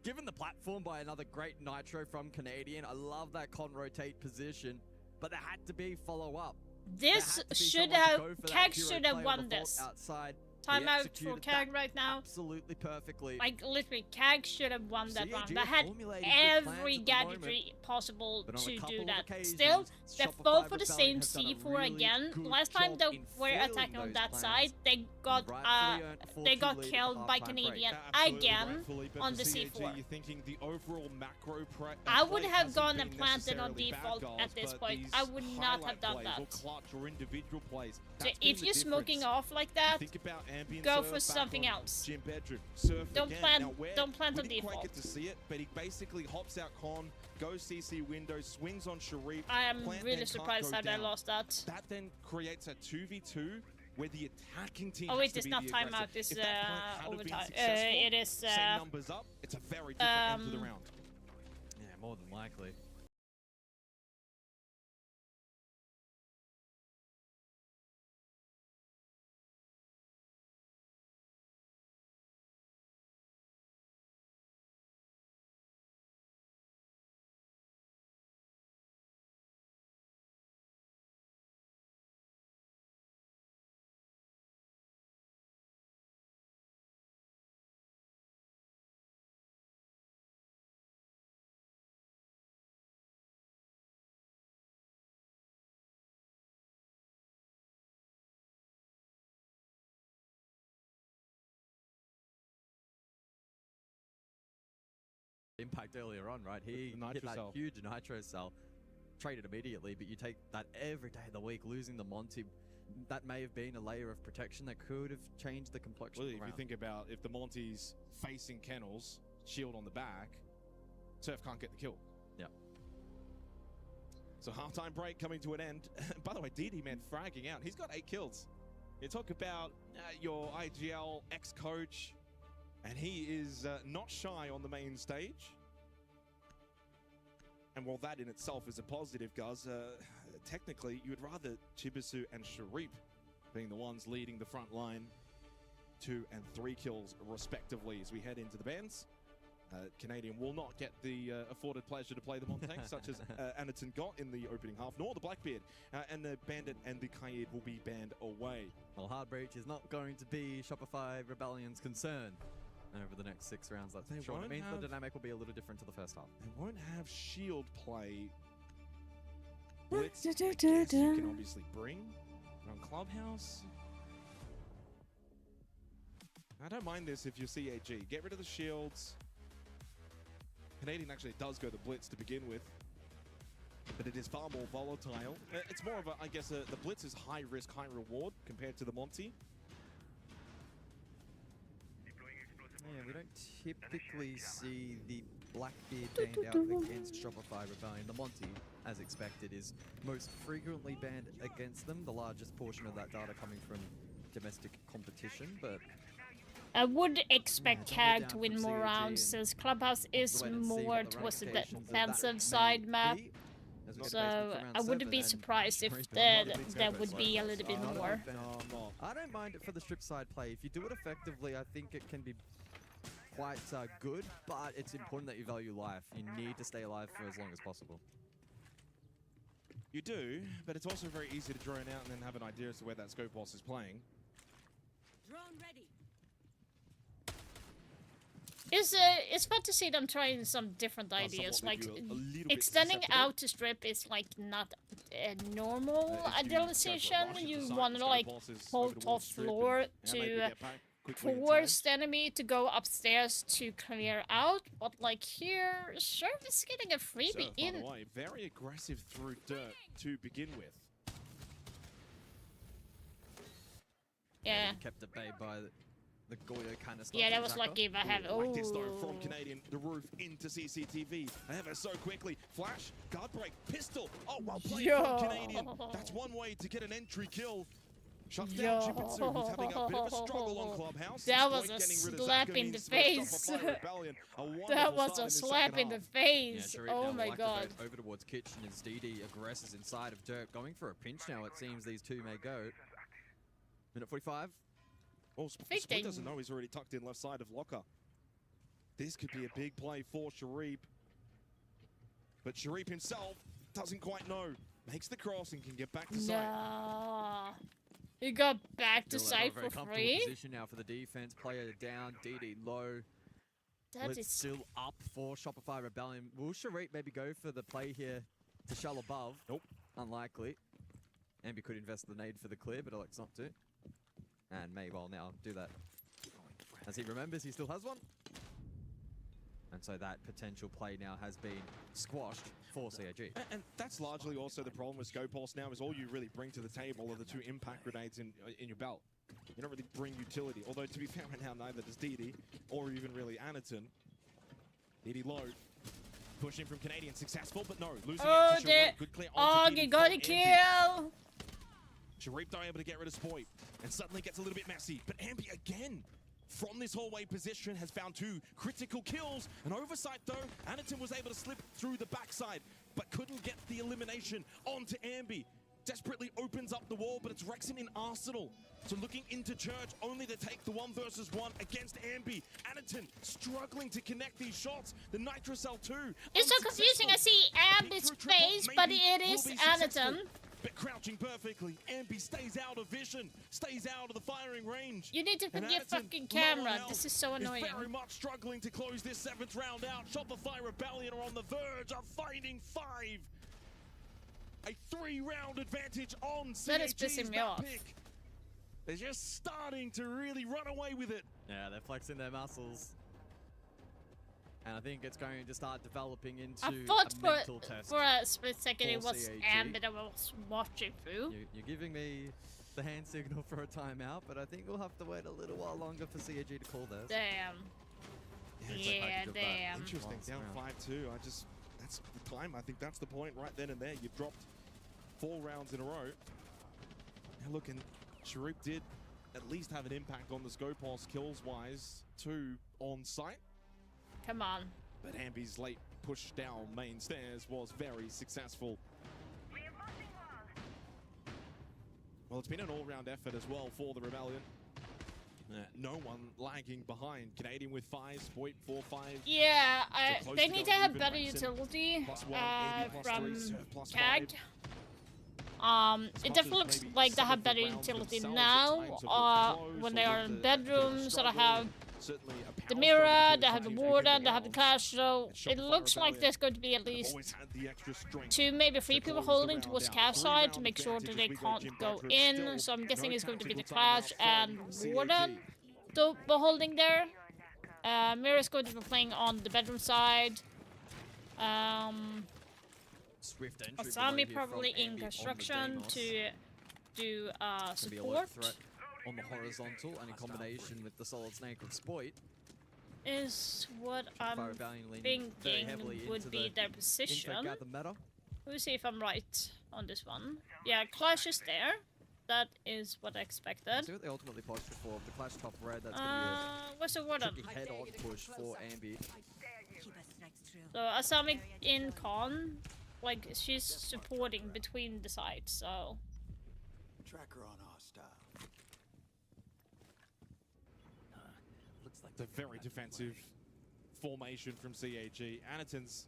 Speaker 10: Given the platform by another great Nitro from Canadian, I love that con rotate position, but there had to be follow-up.
Speaker 1: This should have... Kag should have won this.
Speaker 10: Outside.
Speaker 1: Timeout for Kag right now.
Speaker 10: Absolutely perfectly.
Speaker 1: Like, literally, Kag should have won that
Speaker 10: CAG
Speaker 1: round. They had
Speaker 10: formulating good plans
Speaker 1: every
Speaker 10: at the moment,
Speaker 1: gadgetry possible
Speaker 10: but on a
Speaker 1: to
Speaker 10: couple
Speaker 1: do
Speaker 10: of
Speaker 1: that.
Speaker 10: occasions,
Speaker 1: Still, they
Speaker 10: Shopify
Speaker 1: fall for the
Speaker 10: Rebellion
Speaker 1: same
Speaker 10: have done a
Speaker 1: C4
Speaker 10: really
Speaker 1: again.
Speaker 10: good
Speaker 1: Last time
Speaker 10: job
Speaker 1: they
Speaker 10: in
Speaker 1: were
Speaker 10: foiling
Speaker 1: attacking on
Speaker 10: those
Speaker 1: that
Speaker 10: plans
Speaker 1: side, they got
Speaker 10: rightfully earned a 4-2
Speaker 1: got
Speaker 10: lead at
Speaker 1: killed by
Speaker 10: halftime break.
Speaker 1: Canadian
Speaker 9: Absolutely
Speaker 1: again
Speaker 9: rightfully, but
Speaker 1: on
Speaker 9: for
Speaker 1: the
Speaker 9: CAG,
Speaker 1: C4.
Speaker 9: You're thinking the overall macro
Speaker 1: I would
Speaker 9: play
Speaker 1: have
Speaker 9: hasn't
Speaker 1: gone
Speaker 9: been
Speaker 1: and planted on
Speaker 9: necessarily bad
Speaker 1: default
Speaker 9: goals,
Speaker 1: at this
Speaker 9: but
Speaker 1: point.
Speaker 9: these
Speaker 1: I would not have
Speaker 9: highlight
Speaker 1: done
Speaker 9: plays
Speaker 1: that.
Speaker 9: or clutch or individual plays.
Speaker 1: So
Speaker 9: That's been
Speaker 1: if
Speaker 9: the
Speaker 1: you're smoking
Speaker 9: difference.
Speaker 1: off like that,
Speaker 9: Think about ambient
Speaker 1: go
Speaker 9: surf
Speaker 1: for
Speaker 9: back
Speaker 1: something
Speaker 9: on
Speaker 1: else.
Speaker 9: Gym bedroom. Surf
Speaker 1: Don't
Speaker 9: again.
Speaker 1: plant-
Speaker 9: Now,
Speaker 1: don't plant
Speaker 9: we
Speaker 1: on
Speaker 9: didn't quite
Speaker 1: default.
Speaker 9: get to see it, but he basically hops out con, goes CC window, swings on Sharif.
Speaker 1: I am
Speaker 9: plant
Speaker 1: really
Speaker 9: then can't
Speaker 1: surprised
Speaker 9: go
Speaker 1: how they
Speaker 9: down.
Speaker 1: lost that.
Speaker 9: That then creates a 2v2 where the attacking team
Speaker 1: Oh
Speaker 9: has
Speaker 1: wait,
Speaker 9: to
Speaker 1: it's
Speaker 9: be
Speaker 1: not
Speaker 9: the
Speaker 1: timeout,
Speaker 9: aggressor.
Speaker 1: it's
Speaker 9: If that plant had have been
Speaker 1: overtime.
Speaker 9: successful,
Speaker 1: It is
Speaker 9: same numbers up, it's a very different end to the round.
Speaker 10: Yeah, more than likely. Impact earlier on, right? He
Speaker 9: The
Speaker 10: hit
Speaker 9: nitro
Speaker 10: that
Speaker 9: cell.
Speaker 10: huge nitro cell, traded immediately, but you take that every day of the week, losing the Monty, that may have been a layer of protection that could have changed the complexion
Speaker 9: Well,
Speaker 10: of
Speaker 9: if
Speaker 10: the
Speaker 9: you
Speaker 10: round.
Speaker 9: think about if the Monty's facing kennels, shield on the back, Surf can't get the kill.
Speaker 10: Yeah.
Speaker 9: So halftime break coming to an end. By the way, DD man fragging out. He's got 8 kills. You talk about your IGL ex-coach, and he is not shy on the main stage. And while that in itself is a positive, guys, technically you would rather Chibisu and Sharif being the ones leading the front line, 2 and 3 kills respectively as we head into the bans. Canadian will not get the afforded pleasure to play them on tanks, such as Anaton got in the opening half, nor the Blackbeard. And the Bandit and the Kaid will be banned away.
Speaker 10: Well, Hard Breach is not going to be Shopify Rebellion's concern over the next 6 rounds. That's
Speaker 9: They
Speaker 10: for sure. It
Speaker 9: won't
Speaker 10: means
Speaker 9: have-
Speaker 10: the dynamic will be a little different to the first half.
Speaker 9: They won't have shield play. Blitz, I guess you can obviously bring around Clubhouse. I don't mind this if you're CAG. Get rid of the shields. Canadian actually does go the Blitz to begin with, but it is far more volatile. It's more of a, I guess, the Blitz is high risk, high reward compared to the Monty.
Speaker 10: Yeah, we don't typically see the Blackbeard banned out against Shopify Rebellion. The Monty, as expected, is most frequently banned against them, the largest portion of that data coming from domestic competition, but
Speaker 1: I would expect
Speaker 10: Yeah,
Speaker 1: Kag to
Speaker 10: down
Speaker 1: win
Speaker 10: from
Speaker 1: more
Speaker 10: CAG
Speaker 1: rounds
Speaker 10: and
Speaker 1: since Clubhouse is
Speaker 10: wait and see
Speaker 1: more
Speaker 10: what the
Speaker 1: towards the
Speaker 10: ramifications of that
Speaker 1: defensive
Speaker 10: may
Speaker 1: side map.
Speaker 10: be, as we get
Speaker 1: So
Speaker 10: placement for round
Speaker 1: I wouldn't
Speaker 10: 7
Speaker 1: be
Speaker 10: and
Speaker 1: surprised if
Speaker 10: Sharif
Speaker 1: there
Speaker 10: is not a big
Speaker 1: there
Speaker 10: turbo
Speaker 1: would be a
Speaker 10: side.
Speaker 1: little bit
Speaker 10: Not a
Speaker 1: more.
Speaker 10: big fan.
Speaker 9: No, I'm not.
Speaker 10: I don't mind it for the strip side play. If you do it effectively, I think it can be quite good, but it's important that you value life. You need to stay alive for as long as possible.
Speaker 9: You do, but it's also very easy to drone out and then have an idea as to where that scope boss is playing.
Speaker 8: Drone ready.
Speaker 1: It's fun to see them trying some different
Speaker 9: Does
Speaker 1: ideas.
Speaker 9: somewhat
Speaker 1: Like
Speaker 9: leave you a little bit
Speaker 1: extending
Speaker 9: susceptible.
Speaker 1: out to strip is like not a normal
Speaker 9: If you go for a
Speaker 1: idealization.
Speaker 9: rush into
Speaker 1: You
Speaker 9: site,
Speaker 1: want
Speaker 9: the
Speaker 1: to
Speaker 9: scope
Speaker 1: like
Speaker 9: boss is
Speaker 1: hold
Speaker 9: over
Speaker 1: top
Speaker 9: towards strip
Speaker 1: floor
Speaker 9: and maybe
Speaker 1: to
Speaker 9: get back quickly in
Speaker 1: force
Speaker 9: time.
Speaker 1: the enemy to go upstairs to clear out. But like here, Surf is getting a freebie
Speaker 9: Surf, by
Speaker 1: in.
Speaker 9: the way, very aggressive through dirt to begin with.
Speaker 1: Yeah.
Speaker 10: Kept at bay by the Goyo kind of stuff.
Speaker 1: Yeah, that
Speaker 10: from
Speaker 1: was
Speaker 10: Zaka.
Speaker 1: lucky if I have. Oh.
Speaker 9: Like this though from Canadian, the roof into CCTV. Ever so quickly. Flash, guard break, pistol. Oh, well played from Canadian. That's one way to get an entry kill. Shuts down Chipitsu, who's having a bit of a struggle on Clubhouse.
Speaker 1: That was
Speaker 9: Exploit
Speaker 1: a
Speaker 9: getting rid of
Speaker 1: slap
Speaker 9: Zaka
Speaker 1: in the
Speaker 9: means no
Speaker 1: face.
Speaker 9: Shopify Rebellion. A wonderful
Speaker 1: That was
Speaker 9: start
Speaker 1: a
Speaker 9: in this
Speaker 1: slap
Speaker 9: second
Speaker 1: in the
Speaker 9: half.
Speaker 10: Yeah,
Speaker 1: face.
Speaker 10: Sharif
Speaker 1: Oh
Speaker 10: now
Speaker 1: my
Speaker 10: will
Speaker 1: god.
Speaker 10: activate over towards Kitchen as DD aggresses inside of Dirt, going for a pinch now. It seems these two may go. Minute 45.
Speaker 9: Well,
Speaker 1: think
Speaker 9: Split
Speaker 1: they-
Speaker 9: doesn't know he's already tucked in left side of Locker. This could be a big play for Sharif. But Sharif himself doesn't quite know. Makes the cross and can get back to site.
Speaker 1: No. He got back to
Speaker 10: Still at a
Speaker 1: site
Speaker 10: very
Speaker 1: for
Speaker 10: comfortable
Speaker 1: free.
Speaker 10: position now for the defense. Player down, DD low.
Speaker 1: That
Speaker 10: Blitz
Speaker 1: is
Speaker 10: still up for Shopify Rebellion. Will Sharif maybe go for the play here to shell above?
Speaker 9: Nope.
Speaker 10: Unlikely. Ambi could invest the nade for the clear, but elects not to. And may well now do that. As he remembers, he still has one. And so that potential play now has been squashed for CAG.
Speaker 9: And that's largely also the problem with Scope Pulse now, is all you really bring to the table are the two impact grenades in your belt. You don't really bring utility. Although, to be fair, right now, neither does DD, or even really Anaton. DD low. Pushing from Canadian, successful, but no. Losing
Speaker 1: Oh,
Speaker 9: it to
Speaker 1: they-
Speaker 9: Sharif. Good clear
Speaker 1: Oh,
Speaker 9: onto
Speaker 1: you
Speaker 9: DD
Speaker 1: got a
Speaker 9: from Ambi.
Speaker 1: kill.
Speaker 9: Sharif though able to get rid of Spoit, and suddenly gets a little bit messy. But Ambi again, from this hallway position, has found two critical kills. An oversight though, Anaton was able to slip through the backside, but couldn't get the elimination onto Ambi. Desperately opens up the wall, but it's Rexon in Arsenal. So looking into Church, only to take the 1 versus 1 against Ambi. Anaton struggling to connect these shots. The Nitrocell 2.
Speaker 1: It's so confusing. I see Ambi's face, but it is Anaton.
Speaker 9: But crouching perfectly, Ambi stays out of vision, stays out of the firing range.
Speaker 1: You need to
Speaker 9: And
Speaker 1: put your
Speaker 9: Anaton,
Speaker 1: fucking
Speaker 9: low on
Speaker 1: camera.
Speaker 9: health,
Speaker 1: This is so annoying.
Speaker 9: Is very much struggling to close this 7th round out. Shopify Rebellion are on the verge of finding 5. A 3-round advantage on
Speaker 1: That is
Speaker 9: CAG's
Speaker 1: pissing me
Speaker 9: map
Speaker 1: off.
Speaker 9: pick. They're just starting to really run away with it.
Speaker 10: Yeah, they're flexing their muscles. And I think it's going to start developing into
Speaker 1: I thought
Speaker 10: a mental test.
Speaker 1: for a split second it
Speaker 10: for
Speaker 1: was
Speaker 10: CAG.
Speaker 1: Ambi that I was watching through.
Speaker 10: You're giving me the hand signal for a timeout, but I think we'll have to wait a little while longer for CAG to call theirs.
Speaker 1: Damn.
Speaker 9: it's
Speaker 1: Yeah,
Speaker 10: like of that.
Speaker 1: damn.
Speaker 9: Interesting,
Speaker 10: Last
Speaker 9: down
Speaker 10: round.
Speaker 9: 5-2. That's the time. I think that's the point right then and there. You've dropped 4 rounds in a row. Now look, and Sharif did at least have an impact on the Scopos kills-wise, 2 on site.
Speaker 1: Come on.
Speaker 9: But Ambi's late push down main stairs was very successful. Well, it's been an all-round effort as well for the Rebellion. No one lagging behind. Canadian with 5, Spoit 4-5.
Speaker 1: Yeah,
Speaker 9: close
Speaker 1: they
Speaker 9: to
Speaker 1: need to
Speaker 9: going
Speaker 1: have
Speaker 9: even.
Speaker 1: better
Speaker 9: Rexon
Speaker 1: utility
Speaker 9: +1, Ambi +3,
Speaker 1: from
Speaker 9: Surf +5.
Speaker 1: CAG.
Speaker 9: As
Speaker 1: It
Speaker 9: much
Speaker 1: definitely
Speaker 9: as
Speaker 1: looks
Speaker 9: maybe
Speaker 1: like they
Speaker 9: some
Speaker 1: have
Speaker 9: of the
Speaker 1: better
Speaker 9: rounds
Speaker 1: utility
Speaker 9: themselves
Speaker 1: now.
Speaker 9: at times have looked close
Speaker 1: When
Speaker 9: or
Speaker 1: they are in
Speaker 9: looked a bit of a
Speaker 1: bedrooms, that I
Speaker 9: struggle.
Speaker 1: have
Speaker 9: Certainly a
Speaker 1: the
Speaker 9: power
Speaker 1: mirror,
Speaker 9: struggle
Speaker 1: they have the
Speaker 9: between
Speaker 1: warden,
Speaker 9: everything
Speaker 1: they have the
Speaker 9: else.
Speaker 1: clash, so
Speaker 9: And
Speaker 1: it
Speaker 9: Shopify
Speaker 1: looks like
Speaker 9: Rebellion
Speaker 1: there's going to be at least
Speaker 9: always had the extra strength
Speaker 1: 2, maybe 3
Speaker 9: to
Speaker 1: people
Speaker 9: close the
Speaker 1: holding
Speaker 9: round
Speaker 1: towards
Speaker 9: out.
Speaker 1: CAG side to
Speaker 9: 3-round
Speaker 1: make sure that they
Speaker 9: advantage as we got
Speaker 1: can't
Speaker 9: Jim
Speaker 1: go
Speaker 9: Patrick.
Speaker 1: in.
Speaker 9: Still
Speaker 1: So I'm guessing
Speaker 9: no
Speaker 1: it's going to be the
Speaker 9: tactical
Speaker 1: clash
Speaker 9: timeout
Speaker 1: and
Speaker 9: from
Speaker 1: warden
Speaker 9: CAG.
Speaker 1: to be holding there. Mirror is going to be playing on the bedroom side.
Speaker 10: Swift entry.
Speaker 1: Asami probably in construction to do
Speaker 10: Can be a low
Speaker 1: support.
Speaker 10: threat on the horizontal, and in combination with the solid snake of Spoit,
Speaker 1: Is what
Speaker 10: Fire
Speaker 1: I'm
Speaker 10: Rebellion leaning very heavily
Speaker 1: thinking would
Speaker 10: into
Speaker 1: be
Speaker 10: the
Speaker 1: their
Speaker 10: info
Speaker 1: position.
Speaker 10: gather meta.
Speaker 1: We'll see if I'm right on this one. Yeah, Clash is there. That is what I expected.
Speaker 10: See what they ultimately posture for. The Clash top red, that's going to
Speaker 1: Where's the
Speaker 10: be a
Speaker 1: warden?
Speaker 10: tricky head-on push for Ambi.
Speaker 8: Keep us next through.
Speaker 1: So Asami in con, like she's supporting between the sides. So
Speaker 11: Tracker on hostile.
Speaker 9: Looks like the very defensive formation from CAG. Anaton's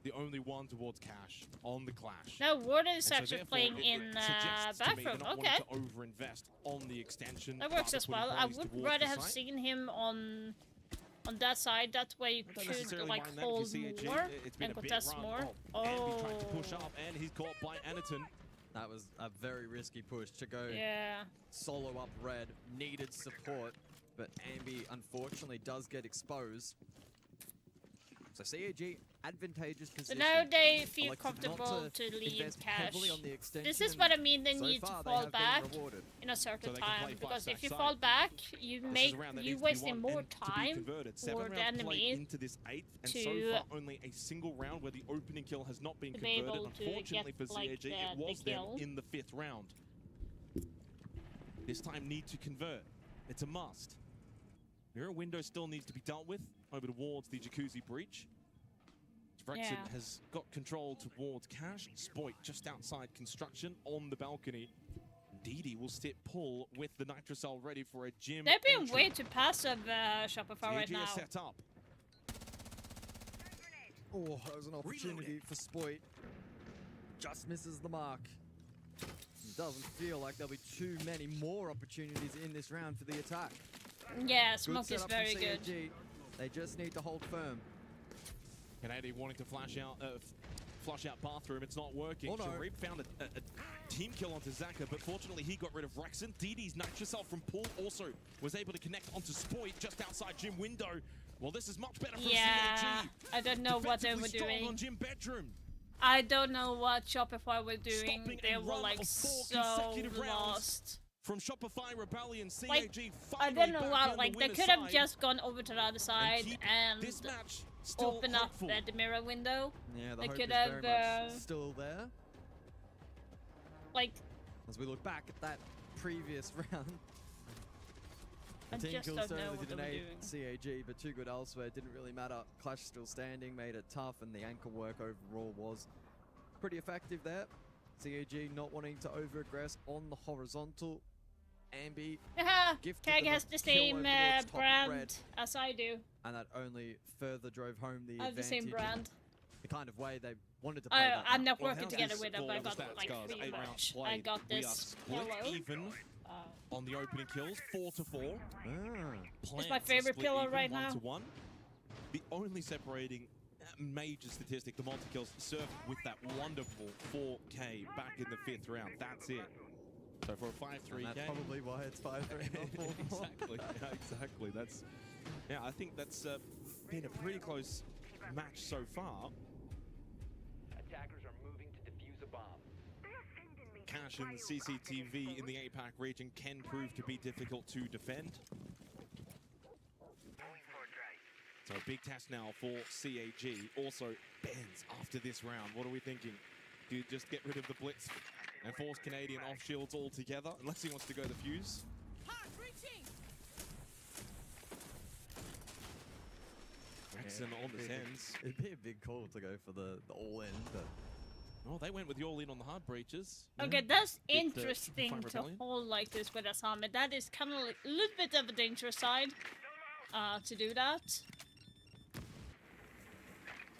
Speaker 9: the only one towards Cash on the Clash.
Speaker 1: No, Ward is
Speaker 9: And so
Speaker 1: actually
Speaker 9: therefore,
Speaker 1: playing
Speaker 9: it
Speaker 1: in
Speaker 9: suggests to me they're
Speaker 1: bathroom.
Speaker 9: not
Speaker 1: Okay,
Speaker 9: wanting to overinvest on the extension.
Speaker 1: that works
Speaker 9: rather
Speaker 1: as
Speaker 9: putting
Speaker 1: well. I
Speaker 9: bodies
Speaker 1: would
Speaker 9: towards
Speaker 1: rather
Speaker 9: the
Speaker 1: have
Speaker 9: site.
Speaker 1: seen him on that side. That way you
Speaker 9: I don't
Speaker 1: could
Speaker 9: necessarily
Speaker 1: like
Speaker 9: mind that if
Speaker 1: hold
Speaker 9: you see a G.
Speaker 1: more
Speaker 9: It's been
Speaker 1: and
Speaker 9: a big
Speaker 1: contest
Speaker 9: run.
Speaker 1: more.
Speaker 9: Andy trying to push up, and he's caught by Anaton.
Speaker 10: That was a very risky push to go
Speaker 1: Yeah.
Speaker 10: solo up red. Needed support, but Ambi unfortunately does get exposed. So CAG, advantageous
Speaker 1: So
Speaker 10: position.
Speaker 1: now they feel
Speaker 10: Elected not
Speaker 1: comfortable to leave
Speaker 10: invest
Speaker 1: Cash.
Speaker 10: heavily on the extension,
Speaker 1: This is
Speaker 10: and
Speaker 1: what I mean. They
Speaker 10: so
Speaker 1: need to
Speaker 10: far they
Speaker 1: fall
Speaker 10: have been
Speaker 1: back
Speaker 10: rewarded.
Speaker 1: in a certain
Speaker 9: So they can
Speaker 1: time,
Speaker 9: play
Speaker 1: because if
Speaker 9: five
Speaker 1: you
Speaker 9: side.
Speaker 1: fall back, you
Speaker 9: This is
Speaker 1: make
Speaker 9: a round that
Speaker 1: you
Speaker 9: needs to be
Speaker 1: wasting
Speaker 9: won
Speaker 1: more
Speaker 9: and to be
Speaker 1: time
Speaker 9: converted.
Speaker 1: for
Speaker 9: 7
Speaker 1: the
Speaker 9: rounds played
Speaker 1: enemy
Speaker 9: into this 8th, and so
Speaker 1: to
Speaker 9: far only a single round where the opening kill has not been
Speaker 1: to be
Speaker 9: converted.
Speaker 1: able to
Speaker 9: Unfortunately
Speaker 1: get,
Speaker 9: for
Speaker 1: like,
Speaker 9: CAG,
Speaker 1: the
Speaker 9: it was them
Speaker 1: kill.
Speaker 9: in the 5th round. This time need to convert. It's a must. Mirror window still needs to be dealt with over towards the Jacuzzi breach. Rexon
Speaker 1: Yeah.
Speaker 9: has got control towards Cash. Spoit just outside construction on the balcony. Didi will sit pull with the Nitrocell ready for a gym.
Speaker 1: They're being
Speaker 9: entry.
Speaker 1: way too passive, Shopify right
Speaker 9: CAG
Speaker 1: now.
Speaker 9: is set up.
Speaker 10: Oh, that was an opportunity for Spoit. Just misses the mark. It doesn't feel like there'll be too many more opportunities in this round for the attack.
Speaker 1: Yeah,
Speaker 10: Good
Speaker 1: Smoke is
Speaker 10: setup from
Speaker 1: very good.
Speaker 10: CAG. They just need to hold firm.
Speaker 9: Canadian wanting to flush out bathroom. It's not working.
Speaker 10: Oh, no.
Speaker 9: Sharif found a team kill onto Zaka, but fortunately he got rid of Rexon. Didi's Nitrocell from Pool also was able to connect onto Spoit just outside gym window. Well, this is much better for
Speaker 1: Yeah,
Speaker 9: CAG.
Speaker 1: I don't know what they were
Speaker 9: Defensively strong
Speaker 1: doing.
Speaker 9: on gym bedroom.
Speaker 1: I don't know what Shopify were doing.
Speaker 9: Stopping
Speaker 1: They
Speaker 9: a
Speaker 1: were
Speaker 9: run
Speaker 1: like
Speaker 9: of 4
Speaker 1: so
Speaker 9: consecutive rounds.
Speaker 1: lost.
Speaker 9: From Shopify Rebellion, CAG
Speaker 1: Like, I
Speaker 9: finally
Speaker 1: don't know
Speaker 9: back
Speaker 1: what.
Speaker 9: on
Speaker 1: Like
Speaker 9: the
Speaker 1: they
Speaker 9: winner's
Speaker 1: could have
Speaker 9: side
Speaker 1: just gone over to the other side
Speaker 9: keep
Speaker 1: and
Speaker 9: this match still
Speaker 1: open up
Speaker 9: hopeful.
Speaker 1: the mirror window.
Speaker 10: Yeah, the
Speaker 1: They
Speaker 10: hope
Speaker 1: could
Speaker 10: is
Speaker 1: have,
Speaker 10: very much still there.
Speaker 1: Like,
Speaker 10: As we look back at that previous round.
Speaker 1: I
Speaker 10: The team
Speaker 1: just
Speaker 10: kill
Speaker 1: don't know
Speaker 10: certainly
Speaker 1: what they
Speaker 10: didn't
Speaker 1: were
Speaker 10: aid CAG, but too good elsewhere. Didn't really matter. Clash still standing, made it tough, and the ankle work overall was pretty effective there. CAG not wanting to over-aggress on the horizontal. Ambi,
Speaker 1: haha,
Speaker 10: Gifted
Speaker 1: Kag
Speaker 10: them
Speaker 1: has
Speaker 10: a
Speaker 1: the
Speaker 10: kill
Speaker 1: same
Speaker 10: over towards top
Speaker 1: brand
Speaker 10: red.
Speaker 1: as I do.
Speaker 10: and that only further drove home the
Speaker 1: I have the
Speaker 10: advantage.
Speaker 1: same brand.
Speaker 10: The kind of way they wanted to play that.
Speaker 1: I'm
Speaker 10: round.
Speaker 1: not
Speaker 9: Well,
Speaker 1: working
Speaker 9: how's
Speaker 1: together
Speaker 9: this
Speaker 1: with them,
Speaker 9: for
Speaker 1: but I
Speaker 9: the
Speaker 1: got
Speaker 9: stats,
Speaker 1: like
Speaker 9: guys?
Speaker 1: 3
Speaker 9: 8 rounds
Speaker 1: much. I
Speaker 9: played.
Speaker 1: got
Speaker 9: We are
Speaker 1: this.
Speaker 9: split
Speaker 1: Hello.
Speaker 9: even on the opening kills, 4-4.
Speaker 10: Ah.
Speaker 1: It's my
Speaker 9: Plants are
Speaker 1: favorite
Speaker 9: split
Speaker 1: pillar
Speaker 9: even,
Speaker 1: right
Speaker 9: 1-1. The only separating major statistic, the multi-kills, served with that wonderful 4K back in the 5th round. That's it. So for a 5-3
Speaker 10: And that's
Speaker 9: game...
Speaker 10: probably why it's 5-3, not 4-4.
Speaker 9: Exactly, yeah, exactly. Yeah, I think that's been a pretty close match so far.
Speaker 12: Attackers are moving to defuse a bomb.
Speaker 9: Cash and CCTV in the APAC region can prove to be difficult to defend. So a big test now for CAG. Also, Benz after this round. What are we thinking? Do you just get rid of the Blitz and force Canadian off shields altogether? Unless he wants to go the fuse. Rexon on the sends.
Speaker 10: It'd be a big call to go for the all-in, but...
Speaker 9: Oh, they went with the all-in on the hard breaches.
Speaker 1: Okay, that's
Speaker 9: Bit,
Speaker 1: interesting
Speaker 9: Fire
Speaker 1: to
Speaker 9: Rebellion.
Speaker 1: hold like this with Asami. That is kind of like a little bit of a dangerous side to do that.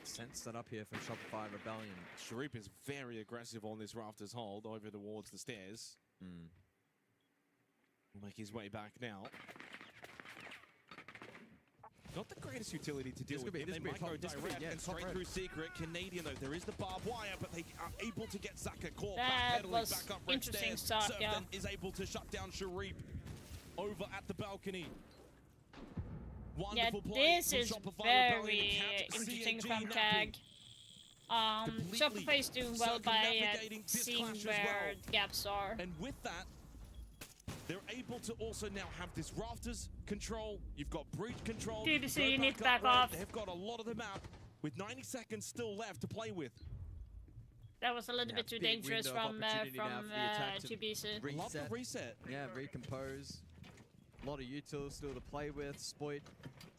Speaker 10: Sense set up here for Shopify Rebellion.
Speaker 9: Sharif is very aggressive on this rafters hold over towards the stairs. Will make his way back now. Not the greatest utility to deal
Speaker 10: This
Speaker 9: with.
Speaker 10: could be-
Speaker 9: him.
Speaker 10: this
Speaker 9: They
Speaker 10: could be
Speaker 9: might
Speaker 10: top-
Speaker 9: go
Speaker 10: this could be-
Speaker 9: direct
Speaker 10: yeah,
Speaker 9: and
Speaker 10: top
Speaker 9: straight
Speaker 10: red.
Speaker 9: through secret. Canadian though, there is the barbed wire, but they are able to get Zaka caught
Speaker 1: That
Speaker 9: backpedaling
Speaker 1: was
Speaker 9: back up red
Speaker 1: interesting
Speaker 9: stairs.
Speaker 1: stuff, yeah.
Speaker 9: Servden is able to shut down Sharif over at the balcony.
Speaker 1: Yeah,
Speaker 9: Wonderful play
Speaker 1: this
Speaker 9: from
Speaker 1: is
Speaker 9: Shopify
Speaker 1: very
Speaker 9: Rebellion to catch
Speaker 1: interesting
Speaker 9: CAG
Speaker 1: from
Speaker 9: napping.
Speaker 1: Kag.
Speaker 9: Completely
Speaker 1: Shopify is doing well by
Speaker 9: circumnavigating this
Speaker 1: seeing
Speaker 9: clash as
Speaker 1: where
Speaker 9: well.
Speaker 1: the gaps are.
Speaker 9: And with that, they're able to also now have this rafters control. You've got breach control.
Speaker 1: DDC,
Speaker 9: Go
Speaker 1: you need to
Speaker 9: up
Speaker 1: back
Speaker 9: red.
Speaker 1: off.
Speaker 9: They've got a lot of the map with 90 seconds still left to play with.
Speaker 1: That was a little
Speaker 10: Yeah,
Speaker 1: bit too
Speaker 10: big
Speaker 1: dangerous
Speaker 10: window of
Speaker 1: from
Speaker 10: opportunity now for the attack to
Speaker 1: GBC.
Speaker 9: Love the reset.
Speaker 10: Yeah, recompose. A lot of utils still to play with. Spoit,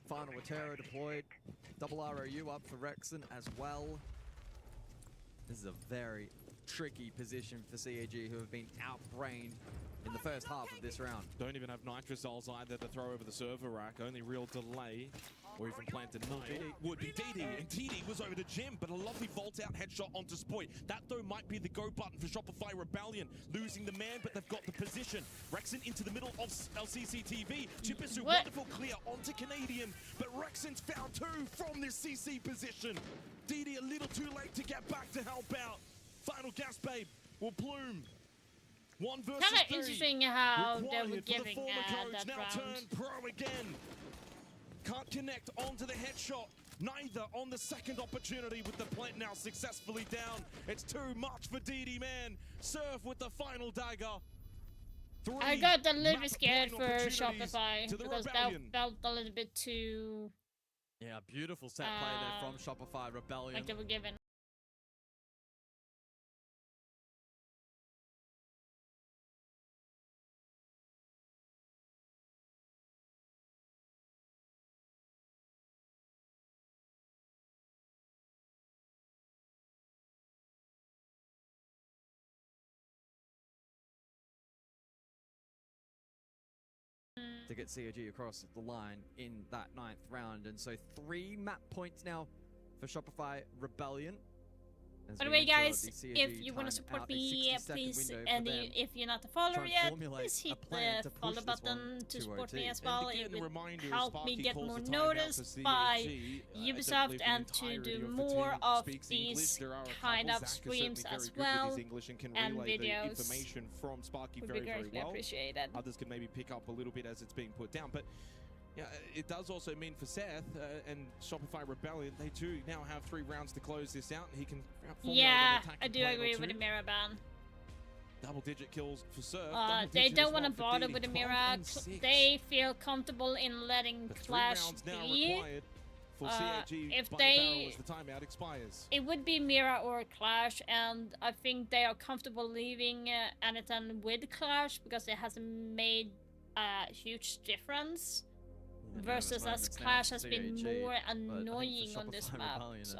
Speaker 10: final Watero deployed. Double ROU up for Rexon as well. This is a very tricky position for CAG, who have been outbrained in the first half of this round.
Speaker 9: Don't even have nitrosols either to throw over the server rack. Only real delay or even planted nine would be Didi. And Didi was shoulders over to Jim, but a lovely vault-out headshot onto Spoit. That, though, might be the go button for Shopify Rebellion. Losing the man, but they've got the position. Rexon into the middle of LCCTV. Chipisu, wonderful clear onto Canadian, but Rexon's found two from this CC position. DD a little too late to get back to help out. Final gas babe will bloom. 1 versus 3.
Speaker 1: Kind of interesting how they were
Speaker 9: Required for the
Speaker 1: giving
Speaker 9: former coach,
Speaker 1: that
Speaker 9: now
Speaker 1: round.
Speaker 9: turned pro again. Can't connect onto the headshot. Neither on the second opportunity with the plant now successfully down. It's too much for DD man. Surf with the final dagger.
Speaker 1: I got a little bit scared for
Speaker 9: opportunities
Speaker 1: Shopify
Speaker 9: to the
Speaker 1: because that
Speaker 9: Rebellion.
Speaker 1: felt a little bit too
Speaker 10: Yeah, beautiful set play there from Shopify Rebellion.
Speaker 1: like they were given.
Speaker 10: To get COG across the line in that 9th round. And so 3 map points now for Shopify Rebellion. As
Speaker 1: By the
Speaker 10: we
Speaker 1: way,
Speaker 10: enter
Speaker 1: guys,
Speaker 10: the COG
Speaker 1: if you want to
Speaker 10: time
Speaker 1: support
Speaker 10: out, a
Speaker 1: me,
Speaker 10: 60-second
Speaker 1: please,
Speaker 10: window
Speaker 1: and
Speaker 10: for them
Speaker 1: if you're not a follower
Speaker 10: try and
Speaker 1: yet,
Speaker 10: formulate
Speaker 1: please hit
Speaker 10: a plan
Speaker 1: the
Speaker 10: to
Speaker 1: follow
Speaker 10: push this
Speaker 1: button
Speaker 10: one
Speaker 1: to
Speaker 10: to
Speaker 1: support
Speaker 10: OT.
Speaker 1: me as
Speaker 9: And
Speaker 1: well.
Speaker 9: again,
Speaker 1: It
Speaker 9: a
Speaker 1: would
Speaker 9: reminder,
Speaker 1: help me
Speaker 9: Sparky
Speaker 1: get
Speaker 9: calls
Speaker 1: more
Speaker 9: the timeout
Speaker 1: noticed
Speaker 9: for
Speaker 1: by
Speaker 9: CAG. I don't
Speaker 1: Ubisoft
Speaker 9: believe the
Speaker 1: and to
Speaker 9: entirety
Speaker 1: do
Speaker 9: of the
Speaker 1: more
Speaker 9: team
Speaker 1: of
Speaker 9: speaks
Speaker 1: these
Speaker 9: English. There are a
Speaker 1: kind
Speaker 9: couple.
Speaker 1: of
Speaker 9: Zach is certainly
Speaker 1: streams
Speaker 9: very
Speaker 1: as
Speaker 9: good with
Speaker 1: well,
Speaker 9: his English and can
Speaker 1: and
Speaker 9: relay the
Speaker 1: videos
Speaker 9: information from Sparky
Speaker 1: would be
Speaker 9: very, very
Speaker 1: greatly
Speaker 9: well.
Speaker 1: appreciated.
Speaker 9: Others can maybe pick up a little bit as it's being put down, but yeah, it does also mean for Seth and Shopify Rebellion, they too now have 3 rounds to close this out. He can formulate
Speaker 1: Yeah,
Speaker 9: an attacking
Speaker 1: I do
Speaker 9: plan or
Speaker 1: agree
Speaker 9: two.
Speaker 1: with the mirror ban.
Speaker 9: Double-digit kills for Surf.
Speaker 1: They
Speaker 9: double-digit
Speaker 1: don't
Speaker 9: as
Speaker 1: want to
Speaker 9: well for
Speaker 1: bother
Speaker 9: DD.
Speaker 1: with the
Speaker 9: 12
Speaker 1: mirror.
Speaker 9: and 6.
Speaker 1: They feel comfortable in letting
Speaker 9: But 3
Speaker 1: Clash
Speaker 9: rounds now
Speaker 1: be.
Speaker 9: required for CAG
Speaker 1: If
Speaker 9: by
Speaker 1: they-
Speaker 9: barrel as the timeout expires.
Speaker 1: It would be Mira or Clash, and I think they are comfortable leaving Anaton with Clash because it hasn't made a huge difference.
Speaker 10: Yeah,
Speaker 1: Versus
Speaker 10: there's
Speaker 1: as
Speaker 10: moments now
Speaker 1: Clash
Speaker 10: for
Speaker 1: has been
Speaker 10: CAG,
Speaker 1: more
Speaker 10: but I think for
Speaker 1: annoying on this
Speaker 10: Shopify
Speaker 1: map.
Speaker 10: Rebellion,
Speaker 1: So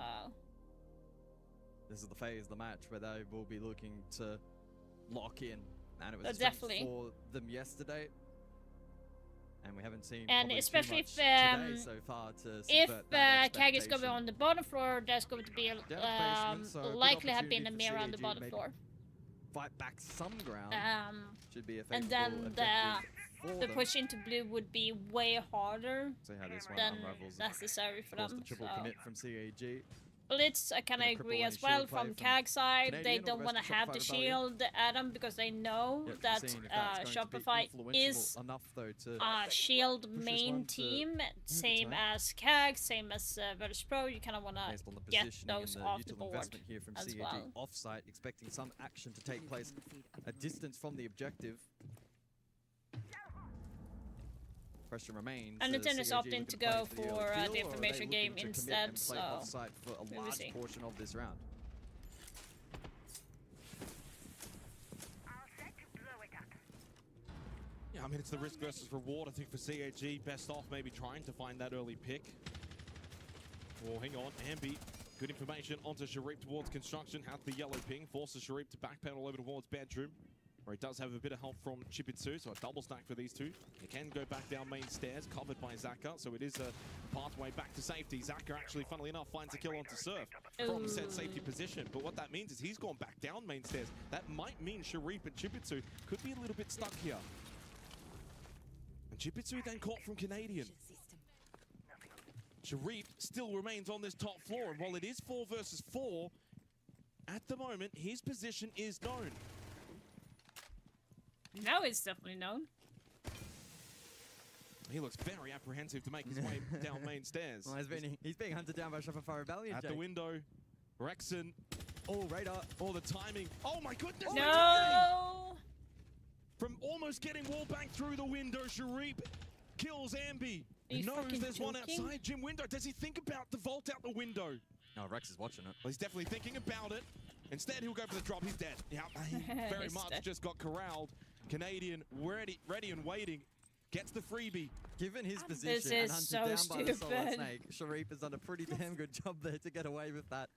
Speaker 10: this is the phase of the match where they will be looking to lock in. And it was
Speaker 1: Oh,
Speaker 10: a strength
Speaker 1: definitely.
Speaker 10: for them yesterday. And we haven't seen
Speaker 1: And
Speaker 10: probably
Speaker 1: especially
Speaker 10: too
Speaker 1: if,
Speaker 10: much today so far to
Speaker 1: if
Speaker 10: subvert that
Speaker 1: Kag is going to be
Speaker 10: expectation.
Speaker 1: on the bottom floor, there's going to be
Speaker 10: basement, so a good
Speaker 1: likely have been a
Speaker 10: opportunity for
Speaker 1: mirror on the
Speaker 10: CAG
Speaker 1: bottom
Speaker 10: maybe
Speaker 1: floor.
Speaker 10: Fight back some ground. Should be a
Speaker 1: And
Speaker 10: favorable
Speaker 1: then
Speaker 10: objective for
Speaker 1: the
Speaker 10: them.
Speaker 1: push into blue would be way harder
Speaker 10: See how this one
Speaker 1: than
Speaker 10: unravels.
Speaker 1: necessary for
Speaker 10: Of course,
Speaker 1: them.
Speaker 10: the triple
Speaker 1: So.
Speaker 10: commit from CAG.
Speaker 1: Blitz, I kind of
Speaker 10: Bit of
Speaker 1: agree
Speaker 10: cripple
Speaker 1: as
Speaker 10: and
Speaker 1: well
Speaker 10: shield play
Speaker 1: from
Speaker 10: from
Speaker 1: CAG side. They
Speaker 10: Canadian, all
Speaker 1: don't
Speaker 10: the
Speaker 1: want to
Speaker 10: rest of
Speaker 1: have the
Speaker 10: Shopify
Speaker 1: shield at them because they know
Speaker 10: Yet to be
Speaker 1: that
Speaker 10: seen if that's going to be
Speaker 1: Shopify
Speaker 10: influential
Speaker 1: is
Speaker 10: enough though to
Speaker 1: a shield
Speaker 10: push this
Speaker 1: main
Speaker 10: one to
Speaker 1: team, same
Speaker 10: overtime.
Speaker 1: as CAG, same as Virtus Pro. You kind of want
Speaker 10: based on
Speaker 1: to
Speaker 10: the
Speaker 1: get
Speaker 10: positioning
Speaker 1: those
Speaker 10: and the
Speaker 1: off the
Speaker 10: util
Speaker 1: board
Speaker 10: investment here from
Speaker 1: as
Speaker 10: CAG
Speaker 1: well.
Speaker 10: offsite, expecting some action to take place a distance from the objective. Question remains.
Speaker 1: And the
Speaker 10: is
Speaker 1: team is
Speaker 10: CAG
Speaker 1: opting
Speaker 10: looking
Speaker 1: to
Speaker 10: play
Speaker 1: go
Speaker 10: the
Speaker 1: for
Speaker 10: early
Speaker 1: the
Speaker 10: kill, or are they
Speaker 1: information
Speaker 10: looking
Speaker 1: game
Speaker 10: to commit
Speaker 1: instead,
Speaker 10: and play
Speaker 1: so
Speaker 10: offsite for a
Speaker 1: we will
Speaker 10: large
Speaker 1: see.
Speaker 10: portion of this round?
Speaker 9: Yeah, I mean, it's the risk versus reward, I think, for CAG. Best off maybe trying to find that early pick. Oh, hang on. Ambi, good information onto Sharif towards construction. Had the yellow ping. Forces Sharif to backpedal over towards bedroom, where he does have a bit of help from Chipitsu, so a double stack for these two. He can go back down main stairs, covered by Zaka, so it is a pathway back to safety. Zaka actually, funnily enough, finds a kill onto Surf from said safety position. But what that means is he's gone back down main stairs. That might mean Sharif and Chipitsu could be a little bit stuck here. And Chipitsu then caught from Canadian. Sharif still remains on this top floor, and while it is 4 versus 4, at the moment, his position is known.
Speaker 1: Now it's definitely known.
Speaker 9: He looks very apprehensive to make his way down main stairs.
Speaker 10: Well, he's being hunted down by Shopify Rebellion.
Speaker 9: At the
Speaker 10: Jake.
Speaker 9: window, Rexon.
Speaker 10: Oh, radar.
Speaker 9: Oh, the timing. Oh my goodness!
Speaker 1: No!
Speaker 9: From almost getting wallbang through the window, Sharif kills Ambi.
Speaker 1: Are you
Speaker 9: Knows
Speaker 1: fucking
Speaker 9: there's one
Speaker 1: joking?
Speaker 9: outside Jim window. Does he think about the vault out the window?
Speaker 10: No, Rex is watching it.
Speaker 9: Well, he's definitely thinking about it. Instead, he'll go for the drop. He's dead. Yeah, he very
Speaker 1: He's
Speaker 9: much
Speaker 1: dead.
Speaker 9: just got corralled. Canadian ready and waiting. Gets the freebie.
Speaker 10: Given his
Speaker 1: This
Speaker 10: position and
Speaker 1: is
Speaker 10: hunted
Speaker 1: so
Speaker 10: down by the Solid
Speaker 1: stupid.
Speaker 10: Snake, Sharif has done a pretty damn good job there to get away with that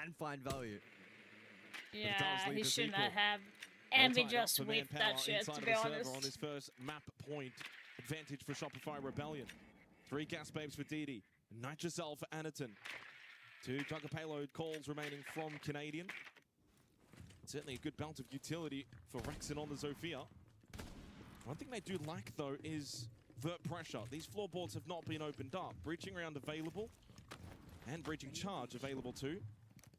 Speaker 10: and find value.
Speaker 1: Yeah,
Speaker 9: leave
Speaker 1: he
Speaker 9: the
Speaker 1: shouldn't
Speaker 9: sequel.
Speaker 1: have.
Speaker 9: All
Speaker 1: And we
Speaker 9: tied up
Speaker 1: just
Speaker 9: for
Speaker 1: whipped
Speaker 9: manpower
Speaker 1: that shit,
Speaker 9: inside
Speaker 1: to
Speaker 9: of
Speaker 1: be
Speaker 9: the server
Speaker 1: honest.
Speaker 9: on his first map point. Advantage for Shopify Rebellion. 3 gas babes for DD. Nitrocell for Anaton. Two Jugger payload calls remaining from Canadian. Certainly a good belt of utility for Rexon on the Zofia. One thing they do like, though, is vert pressure. These floorboards have not been opened up. Breaching round available, and breaching charge available too.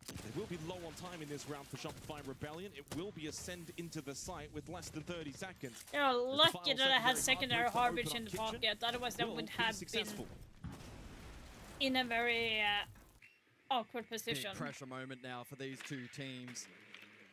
Speaker 9: They will be low on time in this round for Shopify Rebellion. It will be ascend into the site with less than 30 seconds.
Speaker 1: You're lucky that I had secondary
Speaker 9: hardbreak to
Speaker 1: harbage
Speaker 9: open
Speaker 1: in
Speaker 9: up
Speaker 1: the
Speaker 9: kitchen
Speaker 1: pocket, otherwise that
Speaker 9: will
Speaker 1: would
Speaker 9: be
Speaker 1: have been
Speaker 9: successful.
Speaker 1: in a very awkward position.
Speaker 10: Big pressure moment now for these two teams.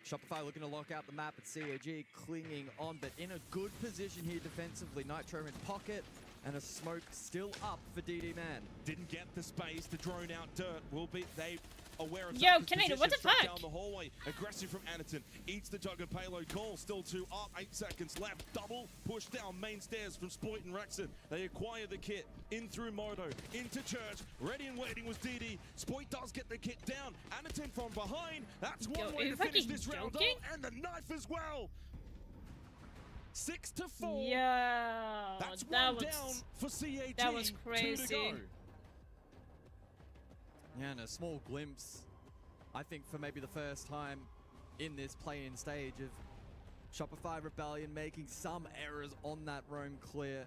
Speaker 10: Shopify looking to lock out the map at CAG, clinging on, but in a good position here defensively. Nitro in pocket, and a smoke still up for DD Man.
Speaker 9: Didn't get the space to drone out dirt. Will be they aware of
Speaker 1: Yo,
Speaker 9: Tucker's
Speaker 1: Canadian, what the
Speaker 9: position, straight
Speaker 1: fuck?
Speaker 9: down the hallway. Aggressive from Anaton. Eats the Jugger payload call. Still 2 up. 8 seconds left. Double push down main stairs from Spoit and Rexon. They acquire the kit. In through Moto. Into Church. Ready and waiting was DD. Spoit does get the kit down. Anaton from behind. That's one
Speaker 1: Yo,
Speaker 9: way
Speaker 1: are you
Speaker 9: to finish
Speaker 1: fucking
Speaker 9: this round
Speaker 1: joking?
Speaker 9: off. And the knife as well. 6 to 4.
Speaker 1: Yeah,
Speaker 9: That's
Speaker 1: that
Speaker 9: one
Speaker 1: was
Speaker 9: down for CAG.
Speaker 1: that was
Speaker 9: 2 to
Speaker 1: crazy.
Speaker 9: go.
Speaker 10: Yeah, and a small glimpse, I think, for maybe the first time in this play-in stage of Shopify Rebellion making some errors on that roam clear.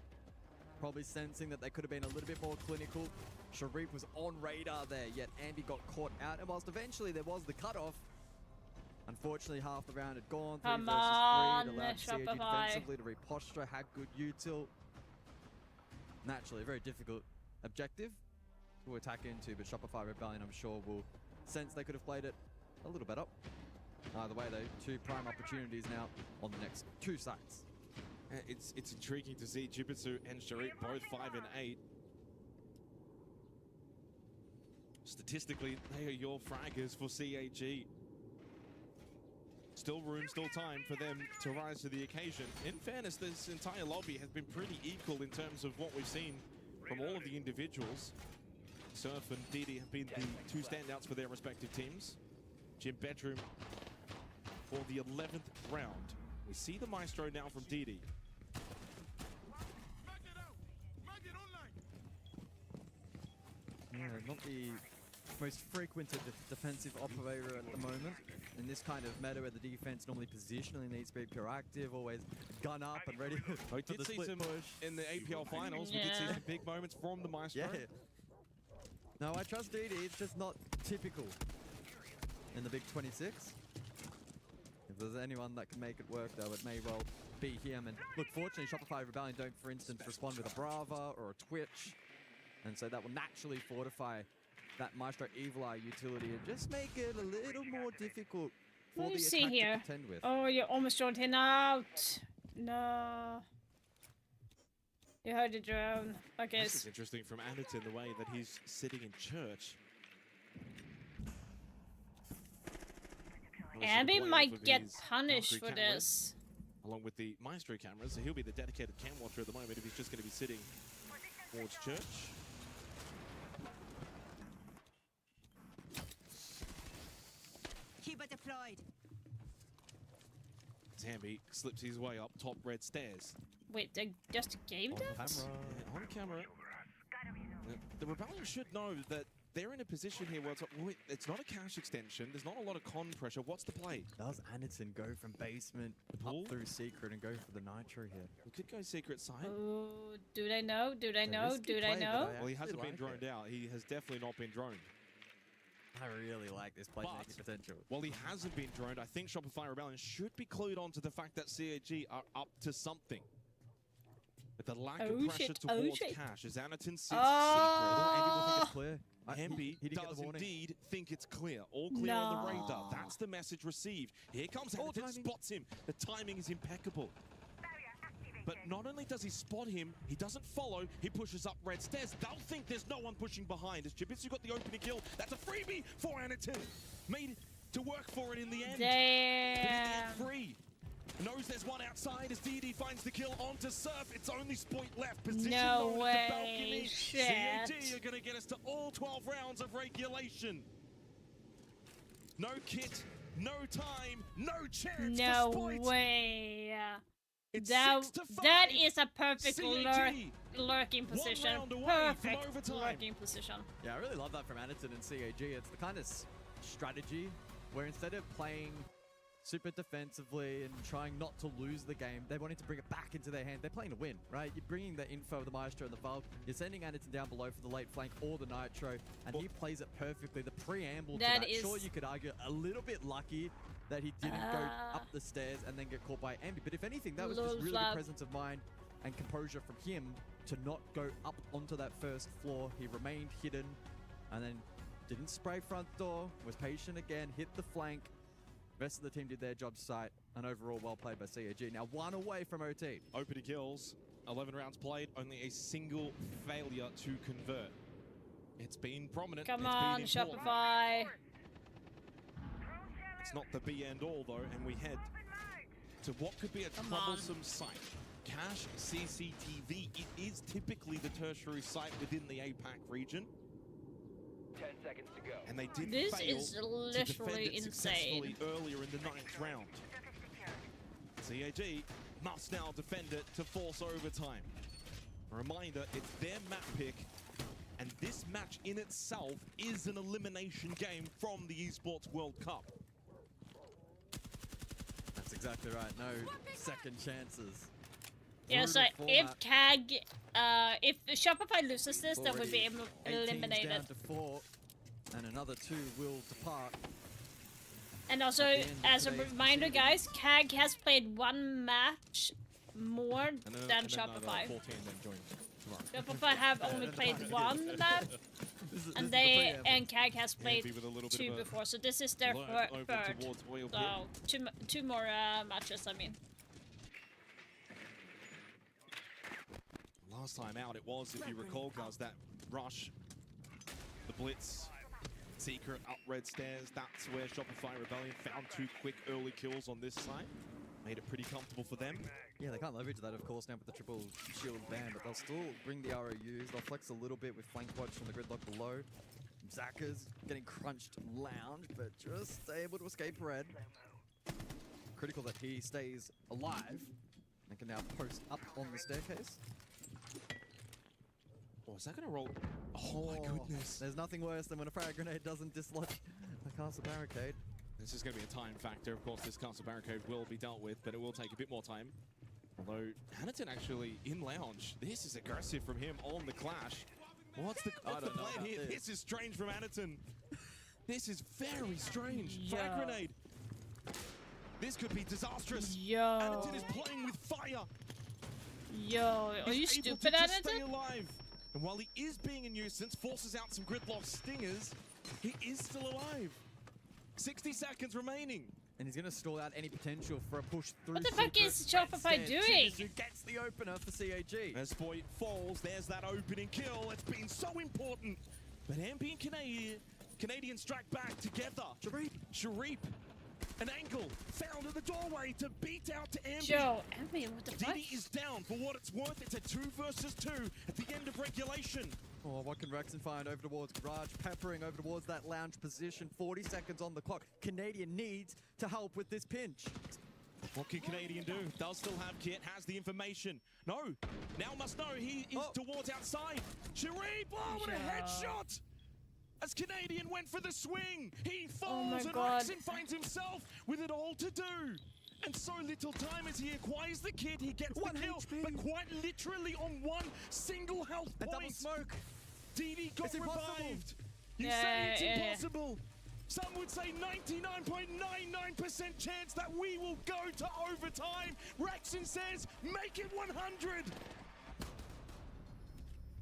Speaker 10: Probably sensing that they could have been a little bit more clinical. Sharif was on radar there, yet Andy got caught out. And whilst eventually there was the cutoff, unfortunately half the round had gone. 3
Speaker 1: Come
Speaker 10: versus 3.
Speaker 1: on,
Speaker 10: It allowed CAG
Speaker 1: Shopify.
Speaker 10: defensively to reposture, had good util. Naturally, a very difficult objective to attack into, but Shopify Rebellion, I'm sure, will sense they could have played it a little better. Either way, though, 2 prime opportunities now on the next 2 sites.
Speaker 9: It's intriguing to see Jibitsu and Sharif both 5 and 8. Statistically, they are your fraggers for CAG. Still room, still time for them to rise to the occasion. In fairness, this entire lobby has been pretty equal in terms of what we've seen from all of the individuals. Surf and DD have been the 2 standouts for their respective teams. Gym Bedroom for the 11th round. We see the Maestro now from DD.
Speaker 10: Yeah, not the most frequented defensive operator at the moment. In this kind of meta where the defense normally positionally needs to be proactive, always gun up and ready
Speaker 9: We
Speaker 10: for
Speaker 9: did
Speaker 10: the
Speaker 9: see
Speaker 10: split
Speaker 9: some
Speaker 10: push.
Speaker 9: in the APL finals. We did see
Speaker 1: Yeah.
Speaker 9: some big moments from the Maestro.
Speaker 10: Yeah. No, I trust DD. It's just not typical in the Big 26. If there's anyone that can make it work, though, it may well be him. And look, fortunately, Shopify Rebellion don't, for instance, respond with a Brava or a Twitch. And so that will naturally fortify that Maestro Evil Eye utility and just make it a little more difficult for
Speaker 1: What do
Speaker 10: the
Speaker 1: you see
Speaker 10: attack
Speaker 1: here?
Speaker 10: to contend with.
Speaker 1: Oh, you almost drowned him out. No. You heard the drone. Okay.
Speaker 9: This is interesting from Anaton, the way that he's sitting in church.
Speaker 1: Abby
Speaker 9: Obviously,
Speaker 1: might
Speaker 9: off of
Speaker 1: get
Speaker 9: his
Speaker 1: punished
Speaker 9: Valkyrie
Speaker 1: for
Speaker 9: camera,
Speaker 1: this.
Speaker 9: along with the Maestro cameras, so he'll be the dedicated cam watcher at the moment if he's just going to be sitting towards church.
Speaker 8: Keep it deployed.
Speaker 9: Tammy slips his way up top red stairs.
Speaker 1: Wait, they just gave that?
Speaker 9: Yeah, on camera. The Rebellion should know that they're in a position here where it's not a cash extension. There's not a lot of con pressure. What's the play?
Speaker 10: Does Anderson go from basement
Speaker 9: Pull?
Speaker 10: up through secret and go for the nitro here?
Speaker 9: We could go secret side.
Speaker 1: Oh, do they know? Do they
Speaker 10: It's a
Speaker 1: know?
Speaker 10: risky
Speaker 1: Do they
Speaker 10: play, but
Speaker 1: know?
Speaker 9: Well, he
Speaker 10: actually
Speaker 9: hasn't been
Speaker 10: like
Speaker 9: droned
Speaker 10: it.
Speaker 9: out. He has definitely not been droned.
Speaker 10: I really like this playmaking
Speaker 9: But-
Speaker 10: potential.
Speaker 9: While he hasn't been droned, I think Shopify Rebellion should be clued on to the fact that CAG are up to something. But the lack
Speaker 1: Oh,
Speaker 9: of pressure
Speaker 1: shit.
Speaker 9: towards
Speaker 1: Oh, shit.
Speaker 9: cash as Anaton sits
Speaker 1: Oh.
Speaker 10: Andy will think it's clear.
Speaker 9: secret. Hemby
Speaker 10: he didn't get
Speaker 9: does
Speaker 10: the warning.
Speaker 9: indeed think it's clear. All clear on the
Speaker 1: No.
Speaker 9: radar. That's the message received. Here comes
Speaker 10: All
Speaker 9: Anaton,
Speaker 10: timing.
Speaker 9: spots him. The timing is impeccable. But not only does he spot him, he doesn't follow, he pushes up red stairs. They'll think there's no one pushing behind. As Jibitsu got the opening kill, that's a freebie for Anaton. Made to work for it in the end. But in the
Speaker 1: Damn.
Speaker 9: end, free. Knows there's one outside as DD finds the kill onto Surf. It's only Spoit left. Position
Speaker 1: No
Speaker 9: known at the
Speaker 1: way.
Speaker 9: balcony.
Speaker 1: Shit.
Speaker 9: CAG are going to get us to all 12 rounds of regulation. No kit, no time, no chance for
Speaker 1: No
Speaker 9: Spoit.
Speaker 1: way.
Speaker 9: It's
Speaker 1: That
Speaker 9: 6-5.
Speaker 1: that is a perfect
Speaker 9: CAG.
Speaker 1: lurking position.
Speaker 9: round away from
Speaker 1: Perfect
Speaker 9: overtime.
Speaker 1: lurking position.
Speaker 10: Yeah, I really love that from Anderton and CAG. It's the kind of strategy where instead of playing super defensively and trying not to lose the game, they wanted to bring it back into their hand. They're playing to win, right? You're bringing the info of the Maestro and the Valk. You're sending Anderton down below for the late flank or the Nitro, and he plays it perfectly. The preamble to that, sure, you could argue a little bit lucky that he didn't go up the stairs and then get caught by Ambi. But if anything, that was just really good presence of mind and composure from him to not go up onto that first floor. He remained hidden and then didn't spray front door, was patient again, hit the flank. Rest of the team did their job sight, and overall well played by CAG. Now 1 away from OT.
Speaker 9: Opening kills, 11 rounds played, only a single failure to convert. It's been prominent.
Speaker 1: Come
Speaker 9: it's
Speaker 1: on,
Speaker 9: been important.
Speaker 1: Shopify.
Speaker 9: It's not the be and all though, and we head to what could be a troublesome site. Cache CCTV. It is typically the tertiary site within the APAC region.
Speaker 12: 10 seconds to go.
Speaker 9: And they did
Speaker 1: This
Speaker 9: fail
Speaker 1: is
Speaker 9: to
Speaker 1: literally
Speaker 9: defend it
Speaker 1: insane.
Speaker 9: successfully earlier in the 9th round. CAG must now defend it to force overtime. A reminder, it's their map pick, and this match in itself is an elimination game from the Esports World Cup.
Speaker 10: That's exactly right. No second chances.
Speaker 1: Yeah, so if CAG, if Shopify loses this, then we'll be eliminated.
Speaker 10: Down to 4, and another 2 will depart.
Speaker 1: And also, as a reminder, guys, CAG has played 1 match more than Shopify.
Speaker 9: 14 then joined tomorrow.
Speaker 1: Shopify have only played 1 map, and CAG has played 2 before, so this is their third. So 2 more matches, I mean.
Speaker 9: Last time out it was, if you recall, guys, that rush, the blitz, secret up red stairs. That's where Shopify Rebellion found 2 quick early kills on this side. Made it pretty comfortable for them.
Speaker 10: Yeah, they can't leverage that, of course, now with the triple shield ban, but they'll still bring the ROUs. They'll flex a little bit with flank watch from the gridlock below. Zaka's getting crunched lounge, but just able to escape red. Critical that he stays alive and can now post up on the staircase.
Speaker 9: Oh, is that going to roll? Oh my goodness.
Speaker 10: There's nothing worse than when a frag grenade doesn't dislodge a castle barricade.
Speaker 9: This is going to be a time factor. Of course, this castle barricade will be dealt with, but it will take a bit more time. Although, Hannington actually in lounge. This is aggressive from him on the clash. What's the plan here? This is strange from Hannington. This is very strange. Frag grenade. This could be disastrous. Hannington is playing with fire.
Speaker 1: Yo, are you stupid, Hannington?
Speaker 9: Stay alive. And while he is being a nuisance, forces out some gridlock stingers, he is still alive. 60 seconds remaining.
Speaker 10: And he's going to stall out any potential for a push through.
Speaker 1: What the fuck is Shopify doing?
Speaker 10: Who gets the opener for CAG.
Speaker 9: As Boy falls, there's that opening kill. It's been so important. But Ambi and Canadian strike back together. Sharif. An angle found in the doorway to beat out to Ambi.
Speaker 1: Joe, Ambi, what the fuck?
Speaker 9: Diddy is down for what it's worth. It's a 2 versus 2 at the end of regulation.
Speaker 10: Oh, what can Rexon find over towards Garage? Peppering over towards that lounge position. 40 seconds on the clock. Canadian needs to help with this pinch.
Speaker 9: What can Canadian do? Does still have kit, has the information. No, now must know he is towards outside. Sharif, what a headshot! As Canadian went for the swing, he falls and Rexon finds himself with it all to do. And so little time as he acquires the kit, he gets the kill, but quite literally on 1 single health point.
Speaker 10: Double smoke.
Speaker 9: DD got revived. You say it's impossible. Some would say 99.99% chance that we will go to overtime. Rexon says, make it 100.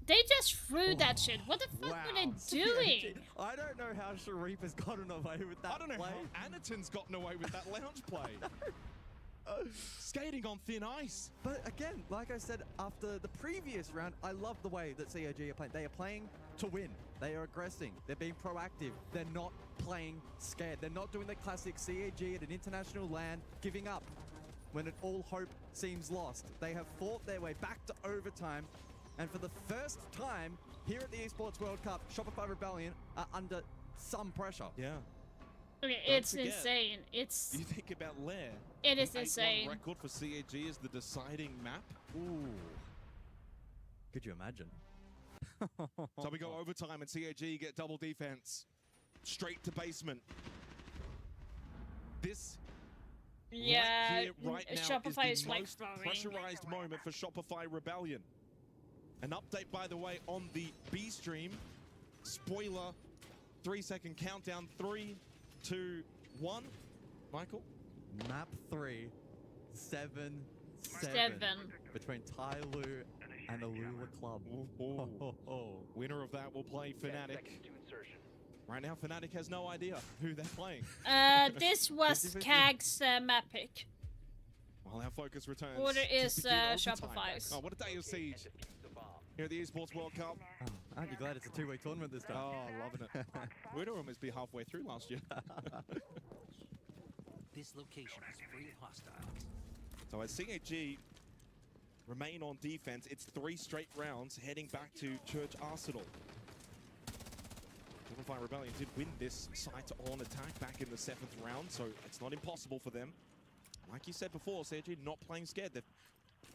Speaker 1: They just threw that shit. What the fuck were they doing?
Speaker 10: I don't know how Sharif has gotten away with that.
Speaker 9: I don't know how Anaton's gotten away with that lounge play. Skating on thin ice.
Speaker 10: But again, like I said, after the previous round, I love the way that CAG are playing. They are playing to win. They are aggressing. They're being proactive. They're not playing scared. They're not doing the classic CAG at an international LAN, giving up when all hope seems lost. They have fought their way back to overtime. And for the first time here at the Esports World Cup, Shopify Rebellion are under some pressure.
Speaker 9: Yeah.
Speaker 1: Okay,
Speaker 9: Don't
Speaker 1: it's
Speaker 9: forget,
Speaker 1: insane. It's
Speaker 9: You think about Lair.
Speaker 1: it is
Speaker 9: The 8-1
Speaker 1: insane.
Speaker 9: record for CAG is the deciding map.
Speaker 10: Ooh. Could you imagine?
Speaker 9: So we go overtime and CAG get double defense. Straight to basement. This
Speaker 1: Yeah,
Speaker 9: right here, right now
Speaker 1: Shopify
Speaker 9: is
Speaker 1: is
Speaker 9: the
Speaker 1: like
Speaker 9: most
Speaker 1: throwing.
Speaker 9: pressurized moment for Shopify Rebellion. An update, by the way, on the B stream. Spoiler, 3-second countdown. 3, 2, 1. Michael?
Speaker 10: Map 3, 7, 7.
Speaker 1: 7.
Speaker 10: Between Tai Lu and Alula Club.
Speaker 9: Winner of that will play
Speaker 12: 10
Speaker 9: Fnatic.
Speaker 12: seconds to insertion.
Speaker 9: Right now, Fnatic has no idea who they're playing.
Speaker 1: This was
Speaker 9: 50-50.
Speaker 1: Kag's map pick.
Speaker 9: While our focus returns.
Speaker 1: Order
Speaker 9: to
Speaker 1: is
Speaker 9: begin overtime.
Speaker 1: Shopify's.
Speaker 9: Oh, what a day of
Speaker 12: And
Speaker 9: siege
Speaker 12: defuse the bomb.
Speaker 9: here at the Esports World Cup.
Speaker 10: Oh, aren't you glad it's a two-week tournament this time?
Speaker 9: Oh, loving it. We'd almost be halfway through last year.
Speaker 13: This location is free of hostiles.
Speaker 9: So as CAG remain on defense, it's 3 straight rounds heading back to Church Arsenal. Shopify Rebellion did win this site on attack back in the 7th round, so it's not impossible for them. Like you said before, CAG not playing scared. They've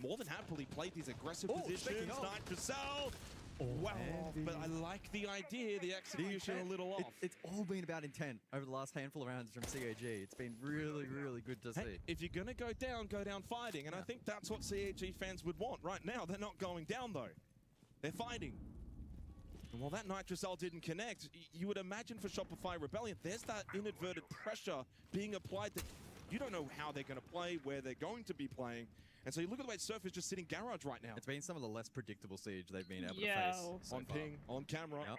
Speaker 9: more than happily played these aggressive positions. Nitrocell! Well off, but I like the idea, the execution a little off.
Speaker 10: It's all been about intent over the last handful of rounds from CAG. It's been really, really good to
Speaker 9: Hey,
Speaker 10: see.
Speaker 9: if you're going to go down fighting. And I think that's what CAG fans would want. Right now, they're not going down, though. They're fighting. And while that Nitrocell didn't connect, you would imagine for Shopify Rebellion, there's that inadvertent pressure being applied that you don't know how they're going to play, where they're going to be playing. And so you look at the way Surf is just sitting garage right now.
Speaker 10: It's been some of the less predictable siege they've been able to
Speaker 1: Yo.
Speaker 10: face. so
Speaker 9: On
Speaker 10: far.
Speaker 9: ping, on camera.
Speaker 10: Yep.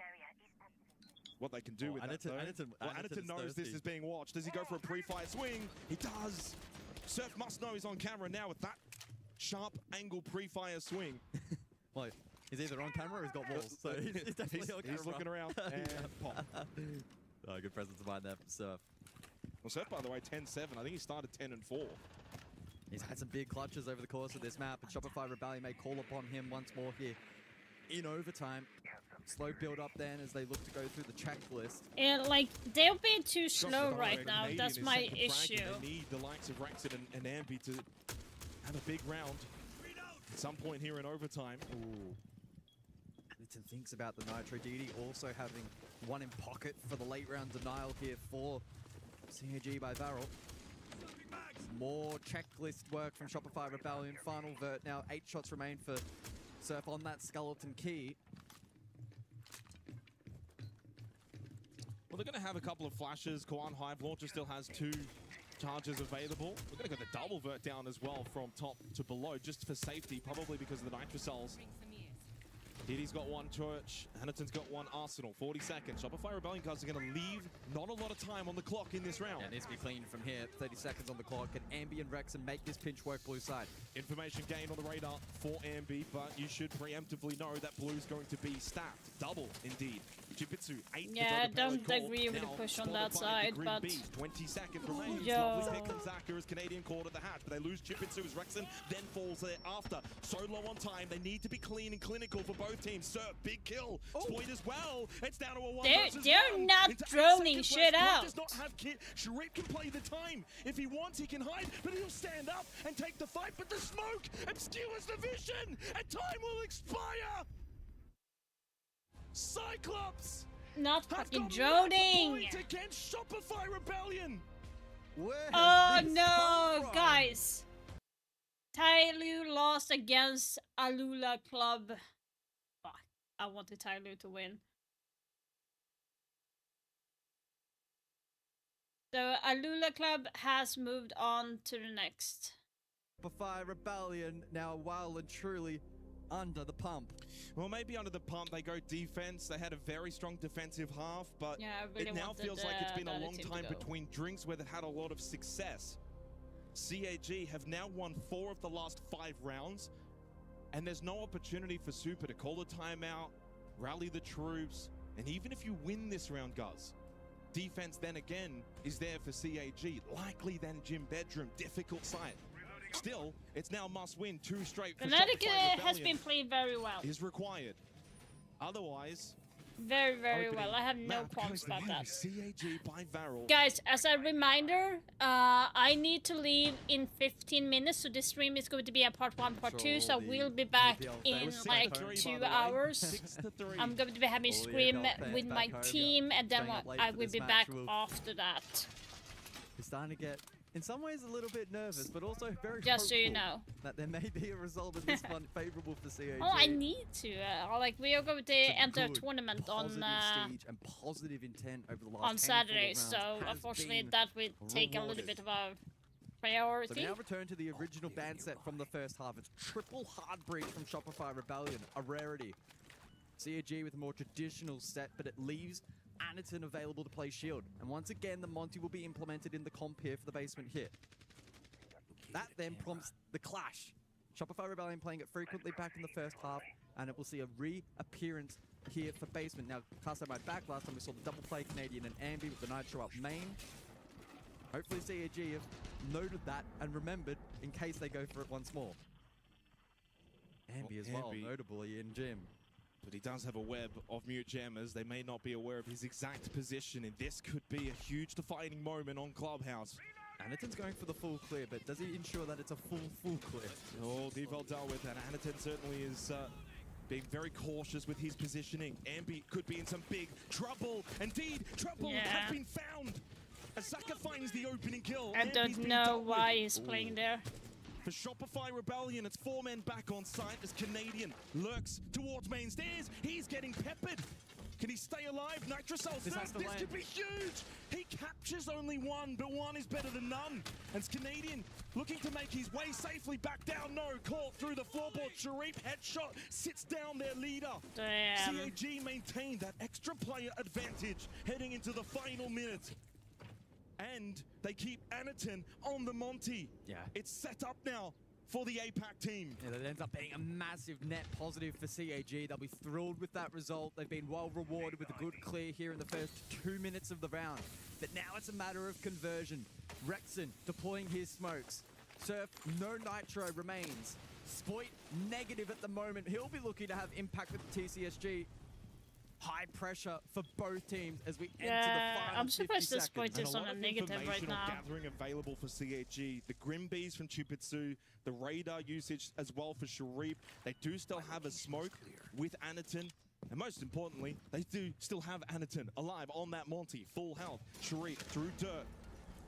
Speaker 9: What they can do with that, though. Well, Aniton knows this is being watched. Does he go for a pre-fire swing? He does. Surf must know he's on camera now with that sharp angle pre-fire swing.
Speaker 10: Well, he's either on camera or he's got balls. So he's definitely on camera.
Speaker 9: He's looking around and pop.
Speaker 10: Oh, good presence of mind there from Surf.
Speaker 9: Well, Surf, by the way, 10-7. I think he started 10-4.
Speaker 10: He's had some big clutches over the course of this map, and Shopify Rebellion may call upon him once more here in overtime. Slow build up then as they look to go through the checklist.
Speaker 1: And like they're being too
Speaker 9: Just
Speaker 1: slow
Speaker 9: the
Speaker 1: right
Speaker 9: way
Speaker 1: now.
Speaker 9: Canadian
Speaker 1: That's
Speaker 9: is
Speaker 1: my
Speaker 9: second fragging.
Speaker 1: issue.
Speaker 9: They need the likes of Raxid and Ambi to have a big round at some point here in overtime.
Speaker 10: Ooh. Aniton thinks about the Nitro DD also having one in pocket for the late round denial here for CAG by Varel. More checklist work from Shopify Rebellion. Final vert now. 8 shots remain for Surf on that skeleton key.
Speaker 9: Well, they're going to have a couple of flashes. Kwan Hive Launcher still has 2 charges available. We're going to go the double vert down as well from top to below, just for safety, probably because of the Nitrocells. DD's got 1 Church, Aniton's got 1 Arsenal. 40 seconds. Shopify Rebellion guys are going to leave not a lot of time on the clock in this round.
Speaker 10: Yeah, it needs to be clean from here. 30 seconds on the clock. Can Ambi and Rexon make this pinch work blue side?
Speaker 9: Information gained on the radar for Ambi, but you should preemptively know that blue's going to be stacked. Double, indeed. Jibitsu, 8.
Speaker 1: Yeah, I don't agree with the push on that side, but
Speaker 9: 20 seconds remains.
Speaker 1: Yo.
Speaker 9: Lovely pick from Zaka as Canadian caught at the hatch, but they lose Jibitsu as Rexon then falls there after. So low on time, they need to be clean and clinical for both teams. Sir, big kill. Spoit as well. It's down to a 1 versus
Speaker 1: they're
Speaker 9: 1.
Speaker 1: not
Speaker 9: Into 8
Speaker 1: droning
Speaker 9: seconds
Speaker 1: shit
Speaker 9: left. Squad
Speaker 1: out.
Speaker 9: does not have kit. Sharif can play the time. If he wants, he can hide, but he'll stand up and take the fight. But the smoke obscures the vision, and time will expire. Cyclops
Speaker 1: not
Speaker 9: have
Speaker 1: fucking
Speaker 9: got
Speaker 1: droning.
Speaker 9: point against Shopify Rebellion.
Speaker 10: Where
Speaker 1: Oh
Speaker 10: has this
Speaker 1: no,
Speaker 10: come from?
Speaker 1: guys! Tai Lu lost against Alula Club. Fuck, I wanted Tai Lu to win. So Alula Club has moved on to the next.
Speaker 10: Shopify Rebellion now well and truly under the pump.
Speaker 9: Well, maybe under the pump they go defense. They had a very strong defensive half, but
Speaker 1: Yeah, I really
Speaker 9: it now
Speaker 1: wanted
Speaker 9: feels like it's been
Speaker 1: the
Speaker 9: a
Speaker 1: other
Speaker 9: long
Speaker 1: team to
Speaker 9: time
Speaker 1: go.
Speaker 9: between drinks where they've had a lot of success. CAG have now won 4 of the last 5 rounds, and there's no opportunity for Super to call a timeout, rally the troops, and even if you win this round, Guz, defense then again is there for CAG. Likely then Gym Bedroom, difficult site. Still, it's now must win 2 straight for
Speaker 1: Fnatic
Speaker 9: Shopify
Speaker 1: has
Speaker 9: Rebellion
Speaker 1: been played very well.
Speaker 9: is required. Otherwise,
Speaker 1: Very, very well. I have no
Speaker 9: Map
Speaker 1: qualms
Speaker 9: goes
Speaker 1: about
Speaker 9: to
Speaker 1: that.
Speaker 9: CAG by Varel.
Speaker 1: Guys, as a reminder, I need to leave in 15 minutes, so this stream is going to be a part 1, part 2, so we'll be back in like 2 hours. I'm going to be having a stream with my team, and then I will be back after that.
Speaker 10: We're starting to get, in some ways, a little bit nervous, but also very
Speaker 1: Just so you
Speaker 10: hopeful
Speaker 1: know.
Speaker 10: that there may be a result of this one favorable for CAG.
Speaker 1: Oh, I need to. Like, we are going to enter a tournament on
Speaker 10: stage and positive intent over the last
Speaker 1: on Saturday,
Speaker 10: handful of
Speaker 1: so
Speaker 10: rounds has
Speaker 1: unfortunately
Speaker 10: been
Speaker 1: that will take a little
Speaker 10: rewarded.
Speaker 1: bit of a
Speaker 10: So
Speaker 1: priority.
Speaker 10: we now return to the original band set from the first half. It's triple hard breach from Shopify Rebellion, a rarity. CAG with a more traditional set, but it leaves Aniton available to play shield. And once again, the Monty will be implemented in the comp here for the basement hit. That then prompts the clash. Shopify Rebellion playing it frequently back in the first half, and it will see a reappearance here for basement. Now, cast out my back, last time we saw the double play Canadian and Ambi with the Nitro up main. Hopefully CAG have noted that and remembered in case they go for it once more. Ambi as well, notably in gym.
Speaker 9: But he does have a web of mute jammers. They may not be aware of his exact position, and this could be a huge defining moment on Clubhouse.
Speaker 10: Aniton's going for the full clear, but does he ensure that it's a full clear?
Speaker 9: Oh, Devel dealt with that. Aniton certainly is being very cautious with his positioning. Ambi could be in some big trouble. Indeed, trouble has been found. Azaka finds the opening kill.
Speaker 1: I don't know why he's playing there.
Speaker 9: For Shopify Rebellion, it's 4 men back on site as Canadian lurks towards main stairs. He's getting peppered. Can he stay alive? Nitrocell says this could be huge. He captures only one, but one is better than none. And it's Canadian looking to make his way safely back down. No, caught through the floorboard. Sharif headshot sits down their leader.
Speaker 1: Damn.
Speaker 9: CAG maintained that extra player advantage heading into the final minute. And they keep Aniton on the Monty.
Speaker 10: Yeah.
Speaker 9: It's set up now for the APAC team.
Speaker 10: Yeah, that ends up being a massive net positive for CAG. They'll be thrilled with that result. They've been well rewarded with a good clear here in the first 2 minutes of the round. But now it's a matter of conversion. Rexon deploying his smokes. Surf, no nitro remains. Spoit, negative at the moment. He'll be looking to have impact with the TCSG. High pressure for both teams as we enter the final
Speaker 1: I'm surprised
Speaker 10: 50
Speaker 1: this point
Speaker 10: seconds.
Speaker 1: is on a negative right now.
Speaker 9: Gathering available for CAG. The Grimbees from Chupitsu, the radar usage as well for Sharif. They do still have a smoke with Aniton. And most importantly, they do still have Aniton alive on that Monty. Full health. Sharif through dirt.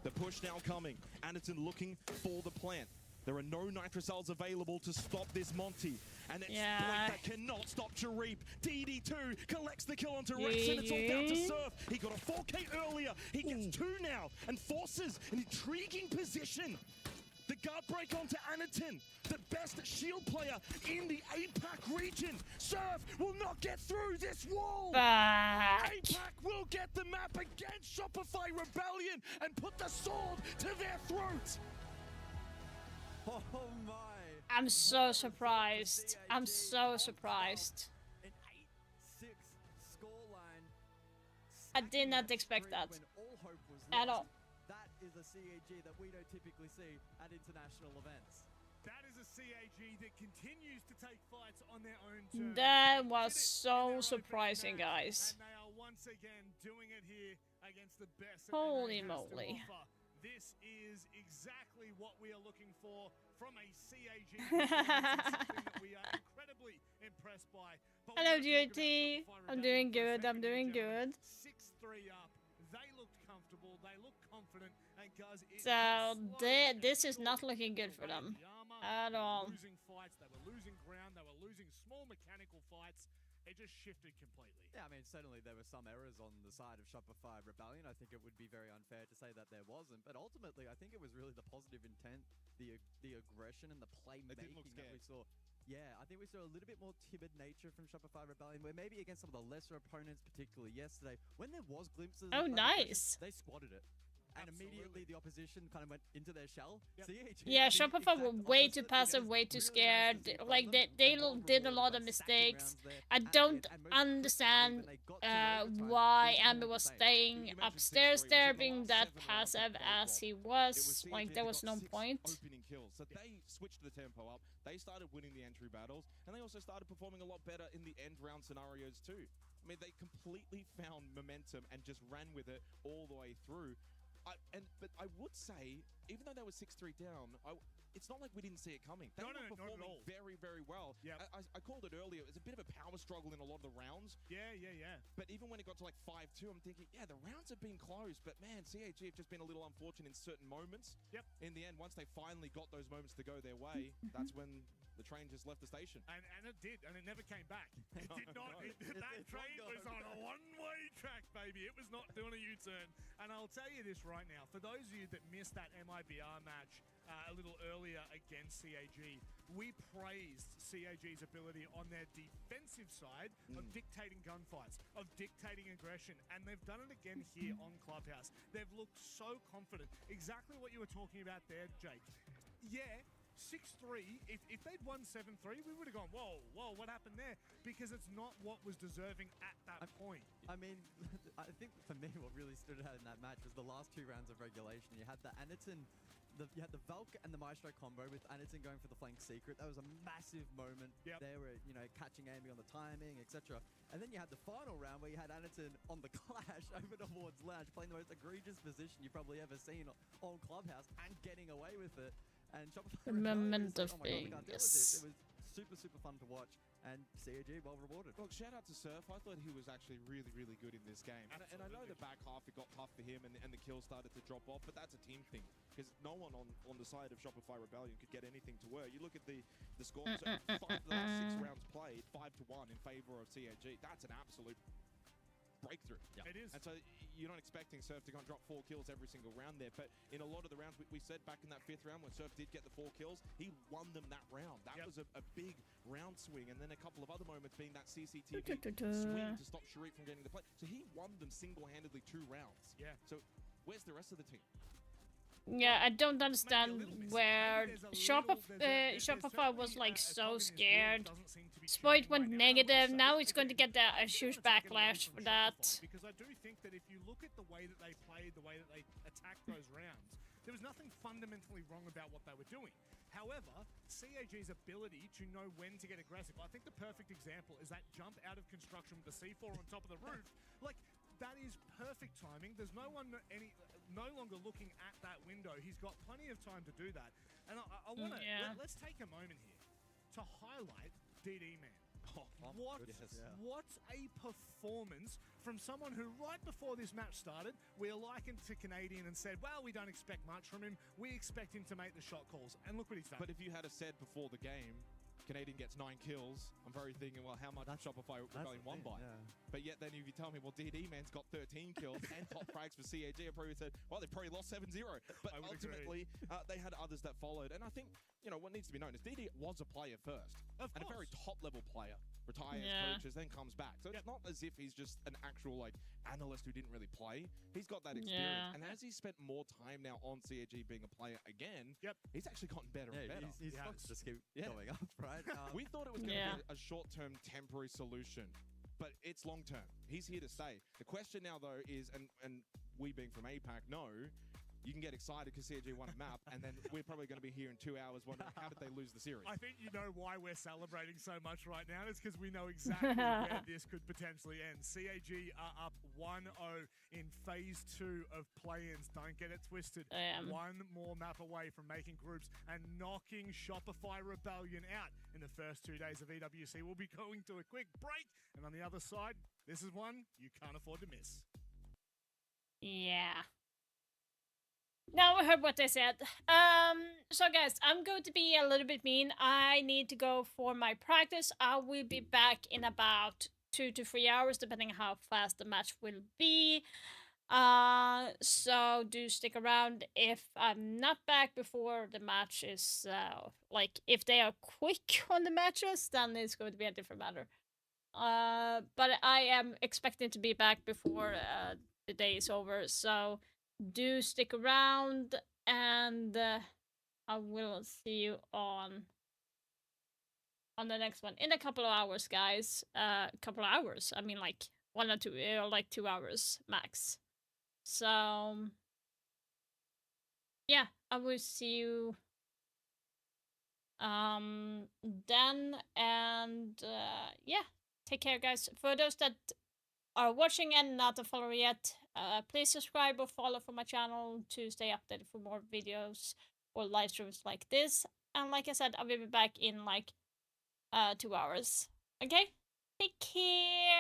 Speaker 9: The push now coming. Aniton looking for the plant. There are no nitrocells available to stop this Monty. And it's Spoit that cannot stop Sharif. DD2 collects the kill onto Rexon. It's all down to Surf. He got a 4K earlier. He gets 2 now and forces an intriguing position. The guard break onto Aniton, the best shield player in the APAC region. Surf will not get through this wall. APAC will get the map against Shopify Rebellion and put the sword to their throat.
Speaker 10: Oh my.
Speaker 1: I'm so surprised. I'm so surprised.
Speaker 10: An 8-6 scoreline.
Speaker 1: I did not expect that
Speaker 10: when all hope was
Speaker 1: at
Speaker 10: lost.
Speaker 1: all.
Speaker 10: That is a CAG that we don't typically see at international events.
Speaker 3: That is a CAG that continues to take fights on their own terms.
Speaker 1: That was so surprising, guys.
Speaker 3: And they are once again doing it here against the best.
Speaker 1: Holy moly.
Speaker 3: This is exactly what we are looking for from a CAG. Something that we are incredibly impressed by. But
Speaker 1: Hello, GOT. I'm doing good. I'm doing good.
Speaker 3: 6-3 up. They looked comfortable. They looked confident. And Guz,
Speaker 1: So this is not looking good for them at all.
Speaker 3: Losing fights. They were losing ground. They were losing small mechanical fights. It just shifted completely.
Speaker 10: Yeah, I mean, certainly there were some errors on the side of Shopify Rebellion. I think it would be very unfair to say that there wasn't. But ultimately, I think it was really the positive intent, the aggression and the playmaking that we saw. Yeah, I think we saw a little bit more timid nature from Shopify Rebellion, where maybe against some of the lesser opponents, particularly yesterday, when there was glimpses
Speaker 1: Oh,
Speaker 10: of
Speaker 1: nice.
Speaker 10: they squatted it. And immediately the opposition kind of went into their shell.
Speaker 1: Yeah, Shopify were way too passive, way too scared. Like, they did a lot of mistakes. I don't understand why Amber was staying upstairs there, being that passive as he was. Like, there was no point.
Speaker 9: Opening kills. So they switched the tempo up. They started winning the entry battles, and they also started performing a lot better in the end round scenarios too. I I mean, they completely found momentum and just ran with it all the way through. But I would say, even though they were 6-3 down, it's not like we didn't see it coming. They were performing very, very well.
Speaker 3: Yep.
Speaker 9: I called it earlier. It was a bit of a power struggle in a lot of the rounds.
Speaker 3: Yeah.
Speaker 9: But even when it got to like 5-2, I'm thinking, yeah, the rounds have been close. But man, CAG have just been a little unfortunate in certain moments.
Speaker 3: Yep.
Speaker 9: In the end, once they finally got those moments to go their way, that's when the train just left the station.
Speaker 3: And it did, and it never came back. It did not. That train was on a one-way track, baby. It was not doing a U-turn. And I'll tell you this right now. For those of you that missed that MIBR match a little earlier against CAG, we praised CAG's ability on their defensive side of dictating gunfights, of dictating aggression, and they've done it again here on Clubhouse. They've looked so confident. Exactly what you were talking about there, Jake. Yeah, 6-3, if they'd won 7-3, we would have gone, whoa, what happened there? Because it's not what was deserving at that point.
Speaker 10: I mean, I think for me, what really stood out in that match was the last 2 rounds of regulation. You had the Aniton, you had the Valk and the Maestro combo with Aniton going for the flank secret. That was a massive moment there where, you know, catching Amy on the timing, etc. And then you had the final round where you had Aniton on the clash over towards Lounge, playing the most egregious position you've probably ever seen on Clubhouse and getting away with it. And Shopify
Speaker 1: Moment of
Speaker 10: oh my God, we can't deal with
Speaker 1: Vegas.
Speaker 10: this. It was super fun to watch, and CAG well rewarded.
Speaker 9: Look, shout out to Surf. I thought he was actually really, really good in this game. And I know the back half, it got tough for him, and the kills started to drop off, but that's a team thing. Because no one on the side of Shopify Rebellion could get anything to work. You look at the scores, 5 of the last 6 rounds played, 5-1 in favor of CAG. That's an absolute breakthrough.
Speaker 3: It is.
Speaker 9: And so you're not expecting Surf to go and drop 4 kills every single round there, but in a lot of the rounds, we said back in that 5th round when Surf did get the 4 kills, he won them that round. That was a big round swing, and then a couple of other moments being that CCTV swing to stop Sharif from getting the play. So he won them single-handedly 2 rounds.
Speaker 3: Yeah.
Speaker 9: So where's the rest of the team?
Speaker 1: Yeah, I don't understand where Shopify was like so scared. Spoit went negative, now it's going to get a huge backlash for that.
Speaker 3: Because I do think that if you look at the way that they played, the way that they attacked those rounds, there was nothing fundamentally wrong about what they were doing. However, CAG's ability to know when to get aggressive, I think the perfect example is that jump out of construction with the C4 on top of the roof. Like, that is perfect timing. There's no one no longer looking at that window. He's got plenty of time to do that. And I want to let's take a moment here to highlight DD Man. What a performance from someone who right before this match started, we likened to Canadian and said, well, we don't expect much from him. We expect him to make the shot calls. And look what he's done.
Speaker 9: But if you had said before the game, Canadian gets 9 kills, I'm very thinking, well, how much Shopify Rebellion won by?
Speaker 10: Yeah.
Speaker 9: But yet then if you tell me, well, DD Man's got 13 kills and top frags for CAG, I probably said, well, they probably lost 7-0. But ultimately, they had others that followed. And I think, you know, what needs to be known is DD was a player first.
Speaker 3: Of
Speaker 9: and
Speaker 3: course.
Speaker 9: a very top-level player. Retires, coaches, then comes back. So it's not as if he's just an actual, like, analyst who didn't really play. He's got that experience. And as he's spent more time now on CAG being a player again, he's actually gotten better and better.
Speaker 10: His stocks just keep going up, right?
Speaker 9: We thought it was going to be a short-term temporary solution, but it's long-term. He's here to stay. The question now, though, is, and we being from APAC know, you can get excited because CAG won a map, and then we're probably going to be here in 2 hours wondering how did they lose the series.
Speaker 3: I think you know why we're celebrating so much right now. It's because we know exactly where this could potentially end. CAG are up 1-0 in Phase 2 of play-ins. Don't get it twisted. One more map away from making groups and knocking Shopify Rebellion out in the first 2 days of EWC. We'll be going to a quick break, and on the other side, this is one you can't afford to miss.
Speaker 1: Yeah. Now I heard what they said. So guys, I'm going to be a little bit mean. I need to go for my practice. I will be back in about 2 to 3 hours, depending on how fast the match will be. So do stick around. If I'm not back before the match is, like, if they are quick on the matches, then it's going to be a different matter. But I am expecting to be back before the day is over, so do stick around, and I will see you on the next one in a couple of hours, guys. Couple of hours. I mean, like 1 or 2, like 2 hours max. So yeah, I will see you then, and yeah, take care, guys. For those that are watching and not a follower yet, please subscribe or follow for my channel to stay updated for more videos or live streams like this. And like I said, I will be back in like 2 hours. Okay? Take care!